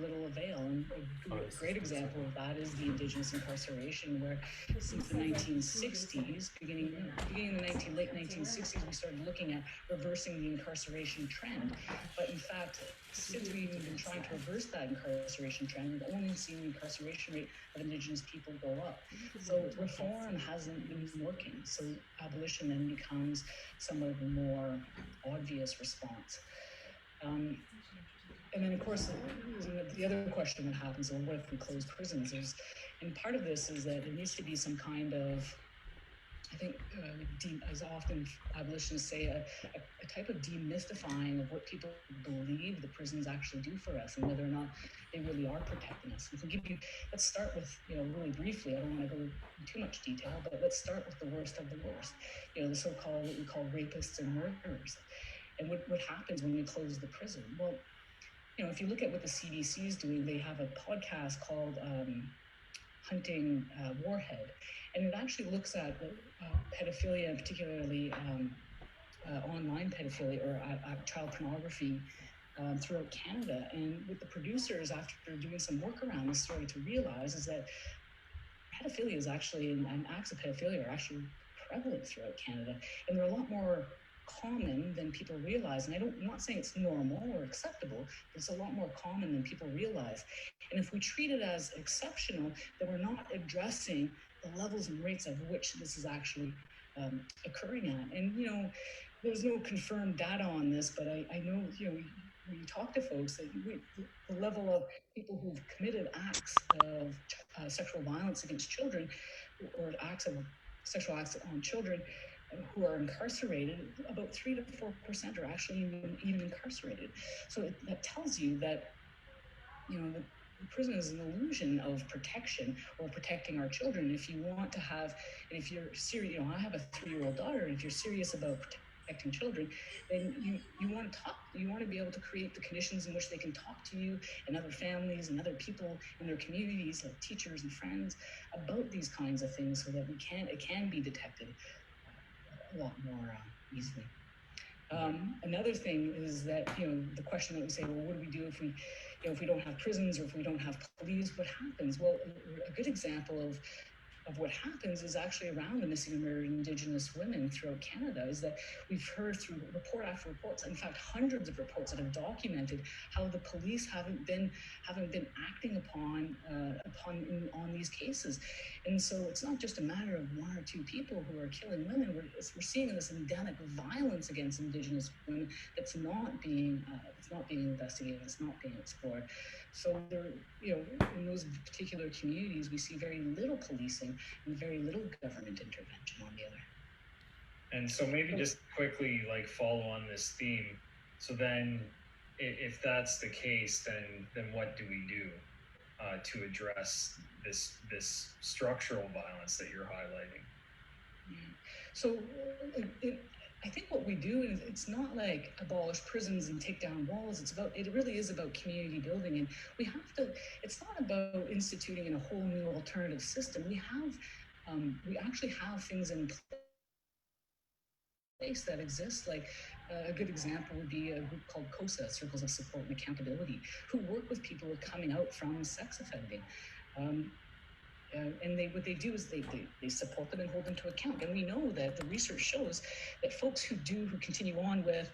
little avail. And a great example of that is the Indigenous incarceration, where since the 1960s, beginning in the late 1960s, we started looking at reversing the incarceration trend. But in fact, since we've been trying to reverse that incarceration trend, we've only seen the incarceration rate of Indigenous people go up. So reform hasn't been working. So abolition then becomes somewhat of a more obvious response. And then, of course, the other question that happens, well, what if we close prisons? And part of this is that there needs to be some kind of, I think, as often abolitionists say, a type of demystifying of what people believe the prisons actually do for us, and whether or not they really are protecting us. And let's start with, really briefly, I don't want to go into too much detail, but let's start with the worst of the worst, the so-called, what we call rapists and murderers. And what happens when we close the prison? Well, if you look at what the CDC is doing, they have a podcast called Hunting Warhead, and it actually looks at pedophilia, particularly online pedophilia or child pornography throughout Canada. And what the producers, after doing some work around this, started to realize is that pedophilia is actually, and acts of pedophilia are actually prevalent throughout Canada, and they're a lot more common than people realize. And I'm not saying it's normal or acceptable, but it's a lot more common than people realize. And if we treat it as exceptional, then we're not addressing the levels and rates of which this is actually occurring at. And there's no confirmed data on this, but I know when you talk to folks, that the level of people who've committed acts of sexual violence against children, or sexual acts on children who are incarcerated, about 3 to 4% are actually even incarcerated. So that tells you that the prison is an illusion of protection or protecting our children. If you want to have, and if you're serious, I have a 3-year-old daughter, and if you're serious about protecting children, then you want to talk. You want to be able to create the conditions in which they can talk to you and other families and other people in their communities, like teachers and friends, about these kinds of things, so that it can be detected a lot more easily. Another thing is that the question that we say, well, what do we do if we don't have prisons, or if we don't have police? What happens? Well, a good example of what happens is actually around the missing and murdered Indigenous women throughout Canada, is that we've heard through report after reports, in fact hundreds of reports that have documented how the police haven't been acting on these cases. And so it's not just a matter of 1 or 2 people who are killing women. We're seeing this endemic violence against Indigenous women that's not being investigated, it's not being explored. So there, in those particular communities, we see very little policing and very little government intervention on the other. And so maybe just quickly follow on this theme. So then if that's the case, then what do we do to address this structural violence that you're highlighting? So I think what we do is it's not like abolish prisons and take down walls. It really is about community building, and we have to. It's not about instituting in a whole new alternative system. We actually have things in place that exist. Like a good example would be a group called COSA, Circles of Support and Accountability, who work with people who are coming out from sex offending. And what they do is they support them and hold them to account. And we know that the research shows that folks who continue on with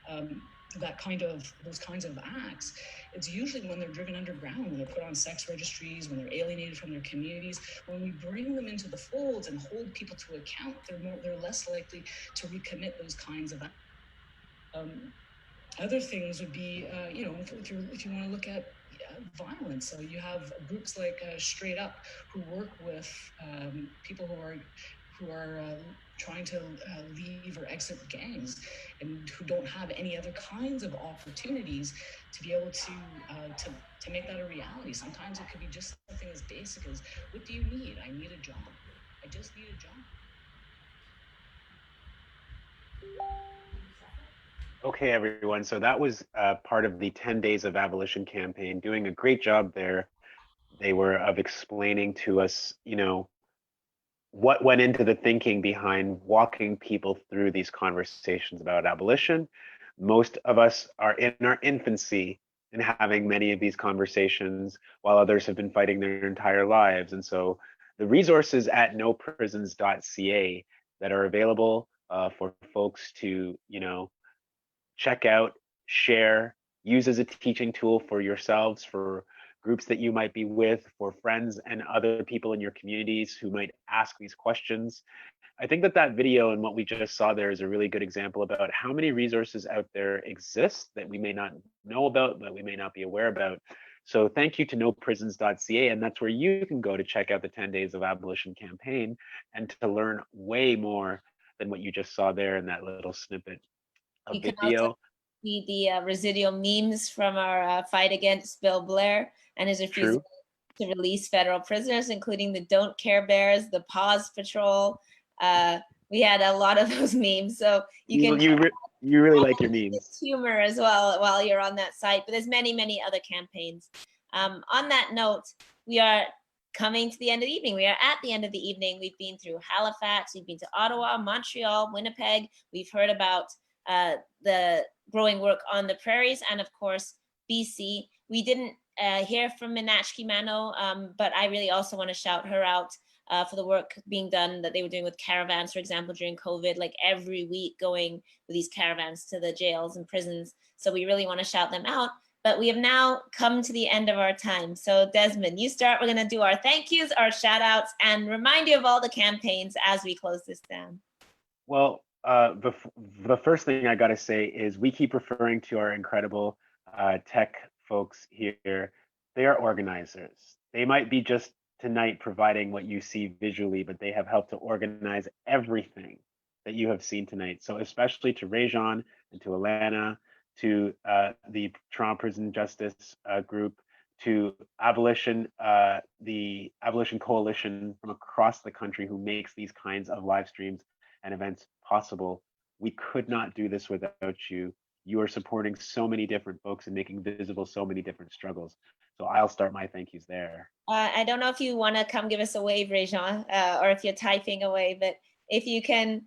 those kinds of acts, it's usually when they're driven underground, when they're put on sex registries, when they're alienated from their communities. When we bring them into the folds and hold people to account, they're less likely to recommit those kinds of acts. Other things would be, if you want to look at violence, so you have groups like Straight Up, who work with people who are trying to leave or exit gangs, and who don't have any other kinds of opportunities to be able to make that a reality. Sometimes it could be just something as basic as, what do you need? I need a job. I just need a job. Okay, everyone. So that was part of the 10 Days of Abolition campaign, doing a great job there. They were of explaining to us, what went into the thinking behind walking people through these conversations about abolition. Most of us are in our infancy in having many of these conversations, while others have been fighting their entire lives. And so the resources at noprisons.ca that are available for folks to, check out, share, use as a teaching tool for yourselves, for groups that you might be with, for friends and other people in your communities who might ask these questions. I think that video and what we just saw there is a really good example about how many resources out there exist that we may not know about, that we may not be aware about. So thank you to noprisons.ca, and that's where you can go to check out the 10 Days of Abolition campaign and to learn way more than what you just saw there in that little snippet. You can also see the residual memes from our fight against Bill Blair and his refusal to release federal prisoners, including the Don't Care Bears, the Pause Patrol. We had a lot of those memes, so you really like your memes. Humor as well while you're on that site, but there's many other campaigns. On that note, we are coming to the end of the evening. We are at the end of the evening. We've been through Halifax, we've been to Ottawa, Montreal, Winnipeg. We've heard about the growing work on the prairies, and of course, BC. We didn't hear from Minachki Mano, but I really also want to shout her out for the work being done that they were doing with caravans, for example, during COVID, like every week going with these caravans to the jails and prisons. So we really want to shout them out. But we have now come to the end of our time. So Desmond, you start. We're going to do our thank yous, our shout outs, and remind you of all the campaigns as we close this down. Well, the first thing I got to say is we keep referring to our incredible tech folks here. They are organizers. They might be just tonight providing what you see visually, but they have helped to organize everything that you have seen tonight. So especially to Rajon and to Alana, to the Toronto Prison Justice Group, to Abolition, the Abolition Coalition from across the country who makes these kinds of live streams and events possible. We could not do this without you. You are supporting so many different folks and making visible so many different struggles. So I'll start my thank yous there. I don't know if you want to come give us a wave, Rajon, or if you're typing away, but if you can,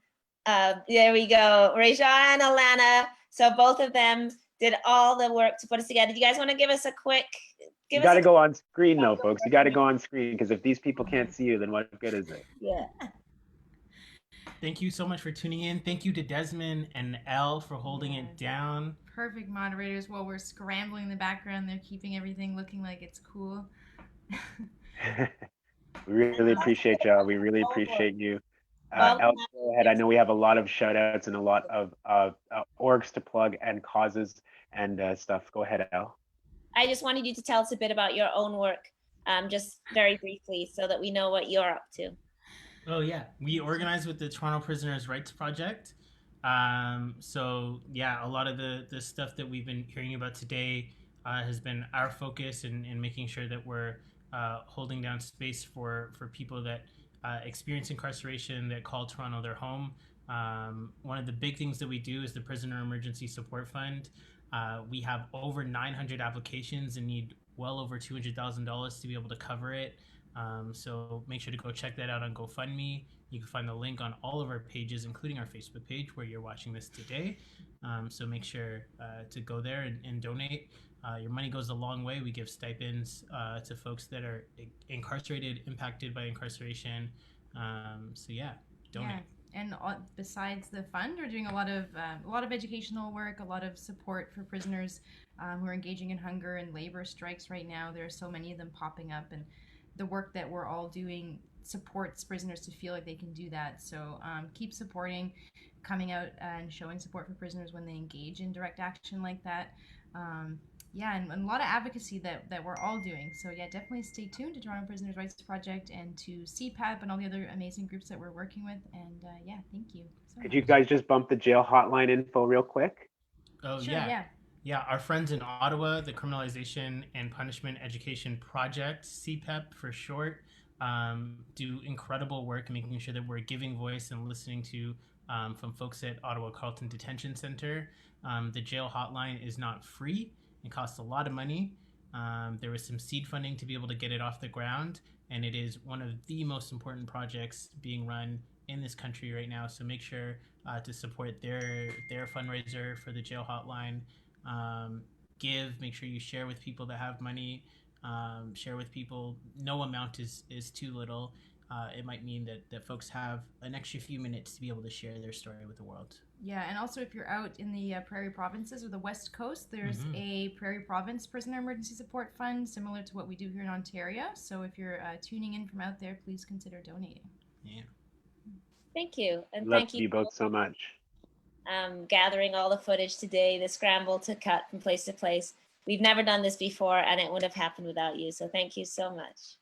there we go. Rajon and Alana. So both of them did all the work to put us together. Do you guys want to give us a quick? You got to go on screen though, folks. You got to go on screen, because if these people can't see you, then what good is it? Yeah. Thank you so much for tuning in. Thank you to Desmond and Elle for holding it down. Perfect moderators. While we're scrambling in the background, they're keeping everything looking like it's cool. We really appreciate y'all. We really appreciate you. Elle, go ahead. I know we have a lot of shout outs and a lot of orgs to plug and causes and stuff. Go ahead, Elle. I just wanted you to tell us a bit about your own work, just very briefly, so that we know what you're up to. Oh yeah, we organize with the Toronto Prisoners' Rights Project. So yeah, a lot of the stuff that we've been hearing about today has been our focus in making sure that we're holding down space for people that experience incarceration, that call Toronto their home. One of the big things that we do is the Prisoner Emergency Support Fund. We have over 900 applications and need well over $200,000 to be able to cover it. So make sure to go check that out on GoFundMe. You can find the link on all of our pages, including our Facebook page where you're watching this today. So make sure to go there and donate. Your money goes a long way. We give stipends to folks that are incarcerated, impacted by incarceration. So yeah, donate. Yeah. And besides the fund, we're doing a lot of educational work, a lot of support for prisoners who are engaging in hunger and labor strikes right now. There are so many of them popping up, and the work that we're all doing supports prisoners to feel like they can do that. So keep supporting, coming out and showing support for prisoners when they engage in direct action like that. And a lot of advocacy that we're all doing. So yeah, definitely stay tuned to Toronto Prisoners' Rights Project and to CPAP and all the other amazing groups that we're working with. And thank you so Could much. you guys just bump the jail hotline info real quick? Oh, Sure, yeah. yeah. Yeah, our friends in Ottawa, the Criminalization and Punishment Education Project, CPEP for short, do incredible work making sure that we're giving voice and listening to from folks at Ottawa Carleton Detention Center. The jail hotline is not free. It costs a lot of money. There was some seed funding to be able to get it off the ground, and it is one of the most important projects being run in this country right now. So make sure to support their fundraiser for the jail hotline. Make sure you share with people that have money. Share with people. No amount is too little. It might mean that folks have an extra few minutes to be able to share their story with the world. Yeah, and also if you're out in the Prairie Provinces or the West Coast, there's a Prairie Province Prisoner Emergency Support Fund similar to what we do here in Ontario. So if you're tuning in from out there, please consider donating. Yeah. Thank you. And Love thank you you both so much. gathering all the footage today, the scramble to cut from place to place. We've never done this before and it would have happened without you. So thank you so much.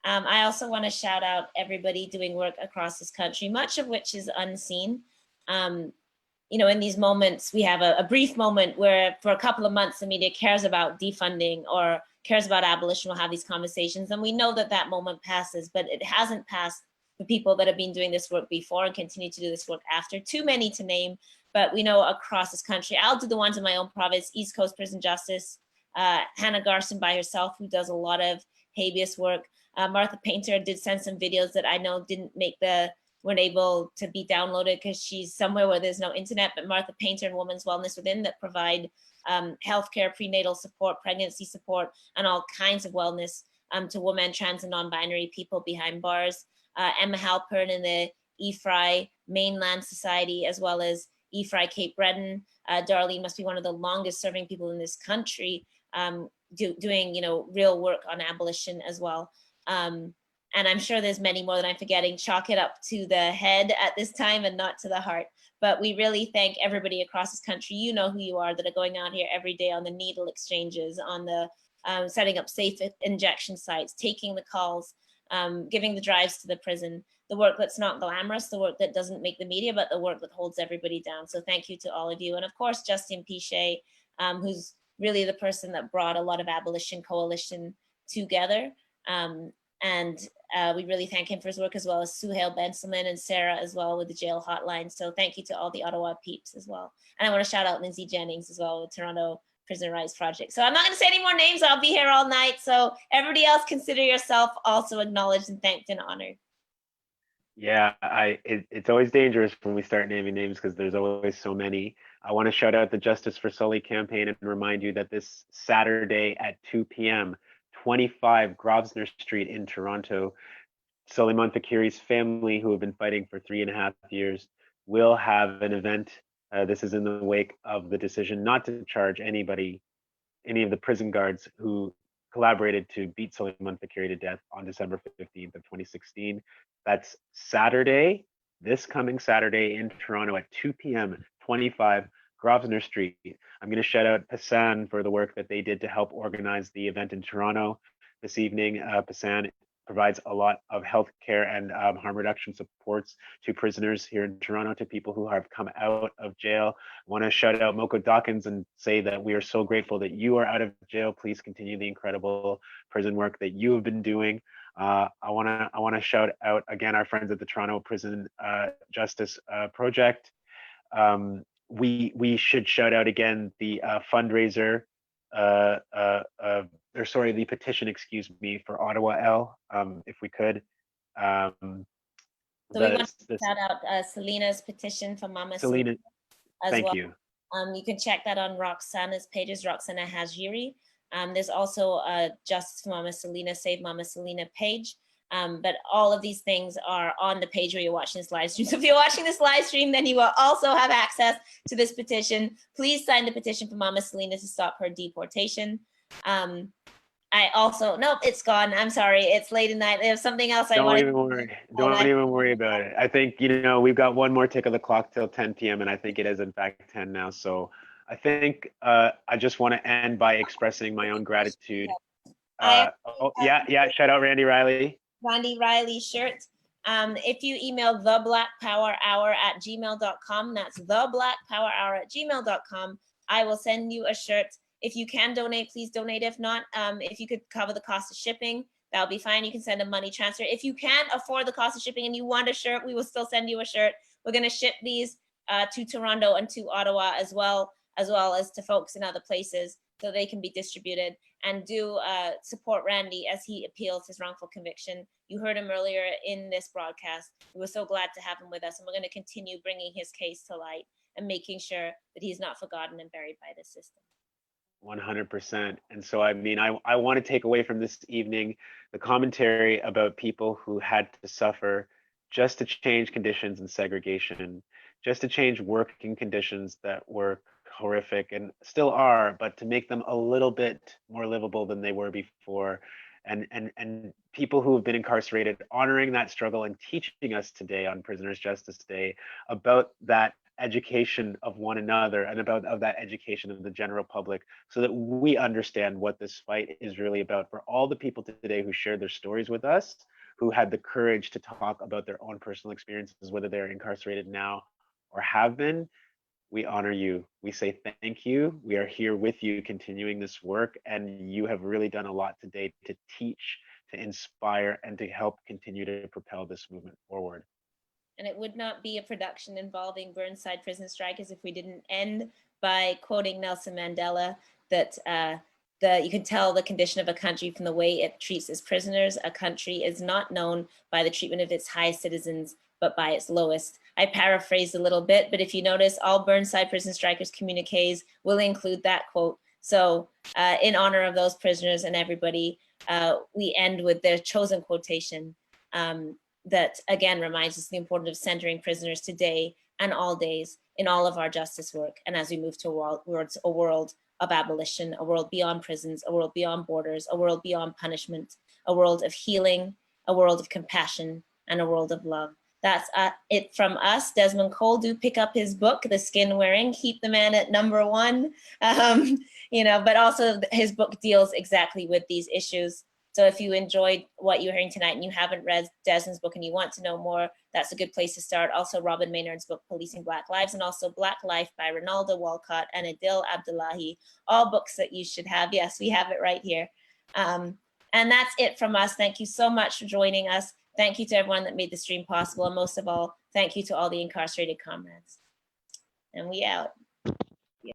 I also want to shout out everybody doing work across this country, much of which is unseen. In these moments, we have a brief moment where for a couple of months, the media cares about defunding or cares about abolition. We'll have these conversations. And we know that moment passes, but it hasn't passed for people that have been doing this work before and continue to do this work after. Too many to name, but we know across this country. I'll do the ones in my own province, East Coast Prison Justice, Hannah Garson by herself, who does a lot of habeas work. Martha Painter did send some videos that I know weren't able to be downloaded because she's somewhere where there's no internet, but Martha Painter and Women's Wellness Within that provide healthcare, prenatal support, pregnancy support, and all kinds of wellness to women, trans and non-binary people behind bars. Emma Halpern in the EFRI Mainland Society, as well as EFRI Cape Breton. Darlene must be one of the longest serving people in this country doing real work on abolition as well. And I'm sure there's many more that I'm forgetting. Chalk it up to the head at this time and not to the heart. But we really thank everybody across this country. You know who you are, that are going out here every day on the needle exchanges, on the setting up safe injection sites, taking the calls, giving the drives to the prison, the work that's not glamorous, the work that doesn't make the media, but the work that holds everybody down. So thank you to all of you. And of course, Justine Pichet, who's really the person that brought a lot of Abolition Coalition together. And we really thank him for his work, as well as Suhail Benselman and Sarah as well with the jail hotline. So thank you to all the Ottawa peeps as well. And I want to shout out Lindsay Jennings as well with Toronto Prisoner Rights Project. So I'm not going to say any more names. I'll be here all night. So everybody else, consider yourself also acknowledged and thanked and honored. Yeah, it's always dangerous when we start naming names because there's always so many. I want to shout out the Justice for Sully campaign and remind you that this Saturday at 2 p.m., 25 Grosvenor Street in Toronto, Sully Montefiori's family, who have been fighting for 3.5 years, will have an event. This is in the wake of the decision not to charge any of the prison guards who collaborated to beat Sully Montefiori to death on December 15th of 2016. That's Saturday, this coming Saturday in Toronto at 2 p.m., 25 Grosvenor Street. I'm going to shout out Passan for the work that they did to help organize the event in Toronto this evening. Passan provides a lot of healthcare and harm reduction supports to prisoners here in Toronto, to people who have come out of jail. I want to shout out Moko Dawkins and say that we are so grateful that you are out of jail. Please continue the incredible prison work that you have been doing. I want to shout out again our friends at the Toronto Prison Justice Project. We should shout out again the fundraiser, the petition, excuse me, for Ottawa L, if we could. So we want to shout out Selena's petition for Mama Selena as thank well. You. You can check that on Roxana's pages, Roxana Hajiri. There's also a Justice for Mama Selena, Save Mama Selena page. But all of these things are on the page where you're watching this live stream. So if you're watching this live stream, then you will also have access to this petition. Please sign the petition for Mama Selena to stop her deportation. I also, nope, it's gone. I'm sorry, it's late at night. There's something else I wanted. Don't even worry about it. I think, we've got one more tick of the clock till 10 p.m. and I think it is in fact 10 now. So I think I just want to end by expressing my own gratitude. Shout out Randy Riley. Randy Riley shirt. If you email theblackpowerhour@gmail.com, that's theblackpowerhour@gmail.com, I will send you a shirt. If you can donate, please donate. If not, if you could cover the cost of shipping, that'll be fine. You can send a money transfer. If you can't afford the cost of shipping and you want a shirt, we will still send you a shirt. We're going to ship these to Toronto and to Ottawa as well as to folks in other places so they can be distributed. And do support Randy as he appeals his wrongful conviction. You heard him earlier in this broadcast. We were so glad to have him with us, and we're going to continue bringing his case to light and making sure that he's not forgotten and buried by the system. 100%. And so, I want to take away from this evening the commentary about people who had to suffer just to change conditions in segregation, just to change working conditions that were horrific and still are, but to make them a little bit more livable than they were before. And people who have been incarcerated, honoring that struggle and teaching us today on Prisoners' Justice Day about that education of one another and about that education of the general public, so that we understand what this fight is really about. For all the people today who shared their stories with us, who had the courage to talk about their own personal experiences, whether they're incarcerated now or have been, we honor you. We say thank you. We are here with you continuing this work, and you have really done a lot today to teach, to inspire, and to help continue to propel this movement forward. And it would not be a production involving Burnside prison strikers if we didn't end by quoting Nelson Mandela that you can tell the condition of a country from the way it treats its prisoners. A country is not known by the treatment of its highest citizens, but by its lowest. I paraphrased a little bit, but if you notice, all Burnside prison strikers communiques will include that quote. So in honor of those prisoners and everybody, we end with their chosen quotation that again reminds us the importance of centering prisoners today and all days in all of our justice work. And as we move towards a world of abolition, a world beyond prisons, a world beyond borders, a world beyond punishment, a world of healing, a world of compassion, and a world of love. That's it from us. Desmond Cole, do pick up his book, The Skin Wearing, keep the man at #1. But also his book deals exactly with these issues. So if you enjoyed what you're hearing tonight and you haven't read Desmond's book and you want to know more, that's a good place to start. Also Robin Maynard's book, Policing Black Lives, and also Black Life by Ronaldo Walcott and Adil Abdullahi, all books that you should have. Yes, we have it right here. And that's it from us. Thank you so much for joining us. Thank you to everyone that made the stream possible. And most of all, thank you to all the incarcerated comrades. And we out.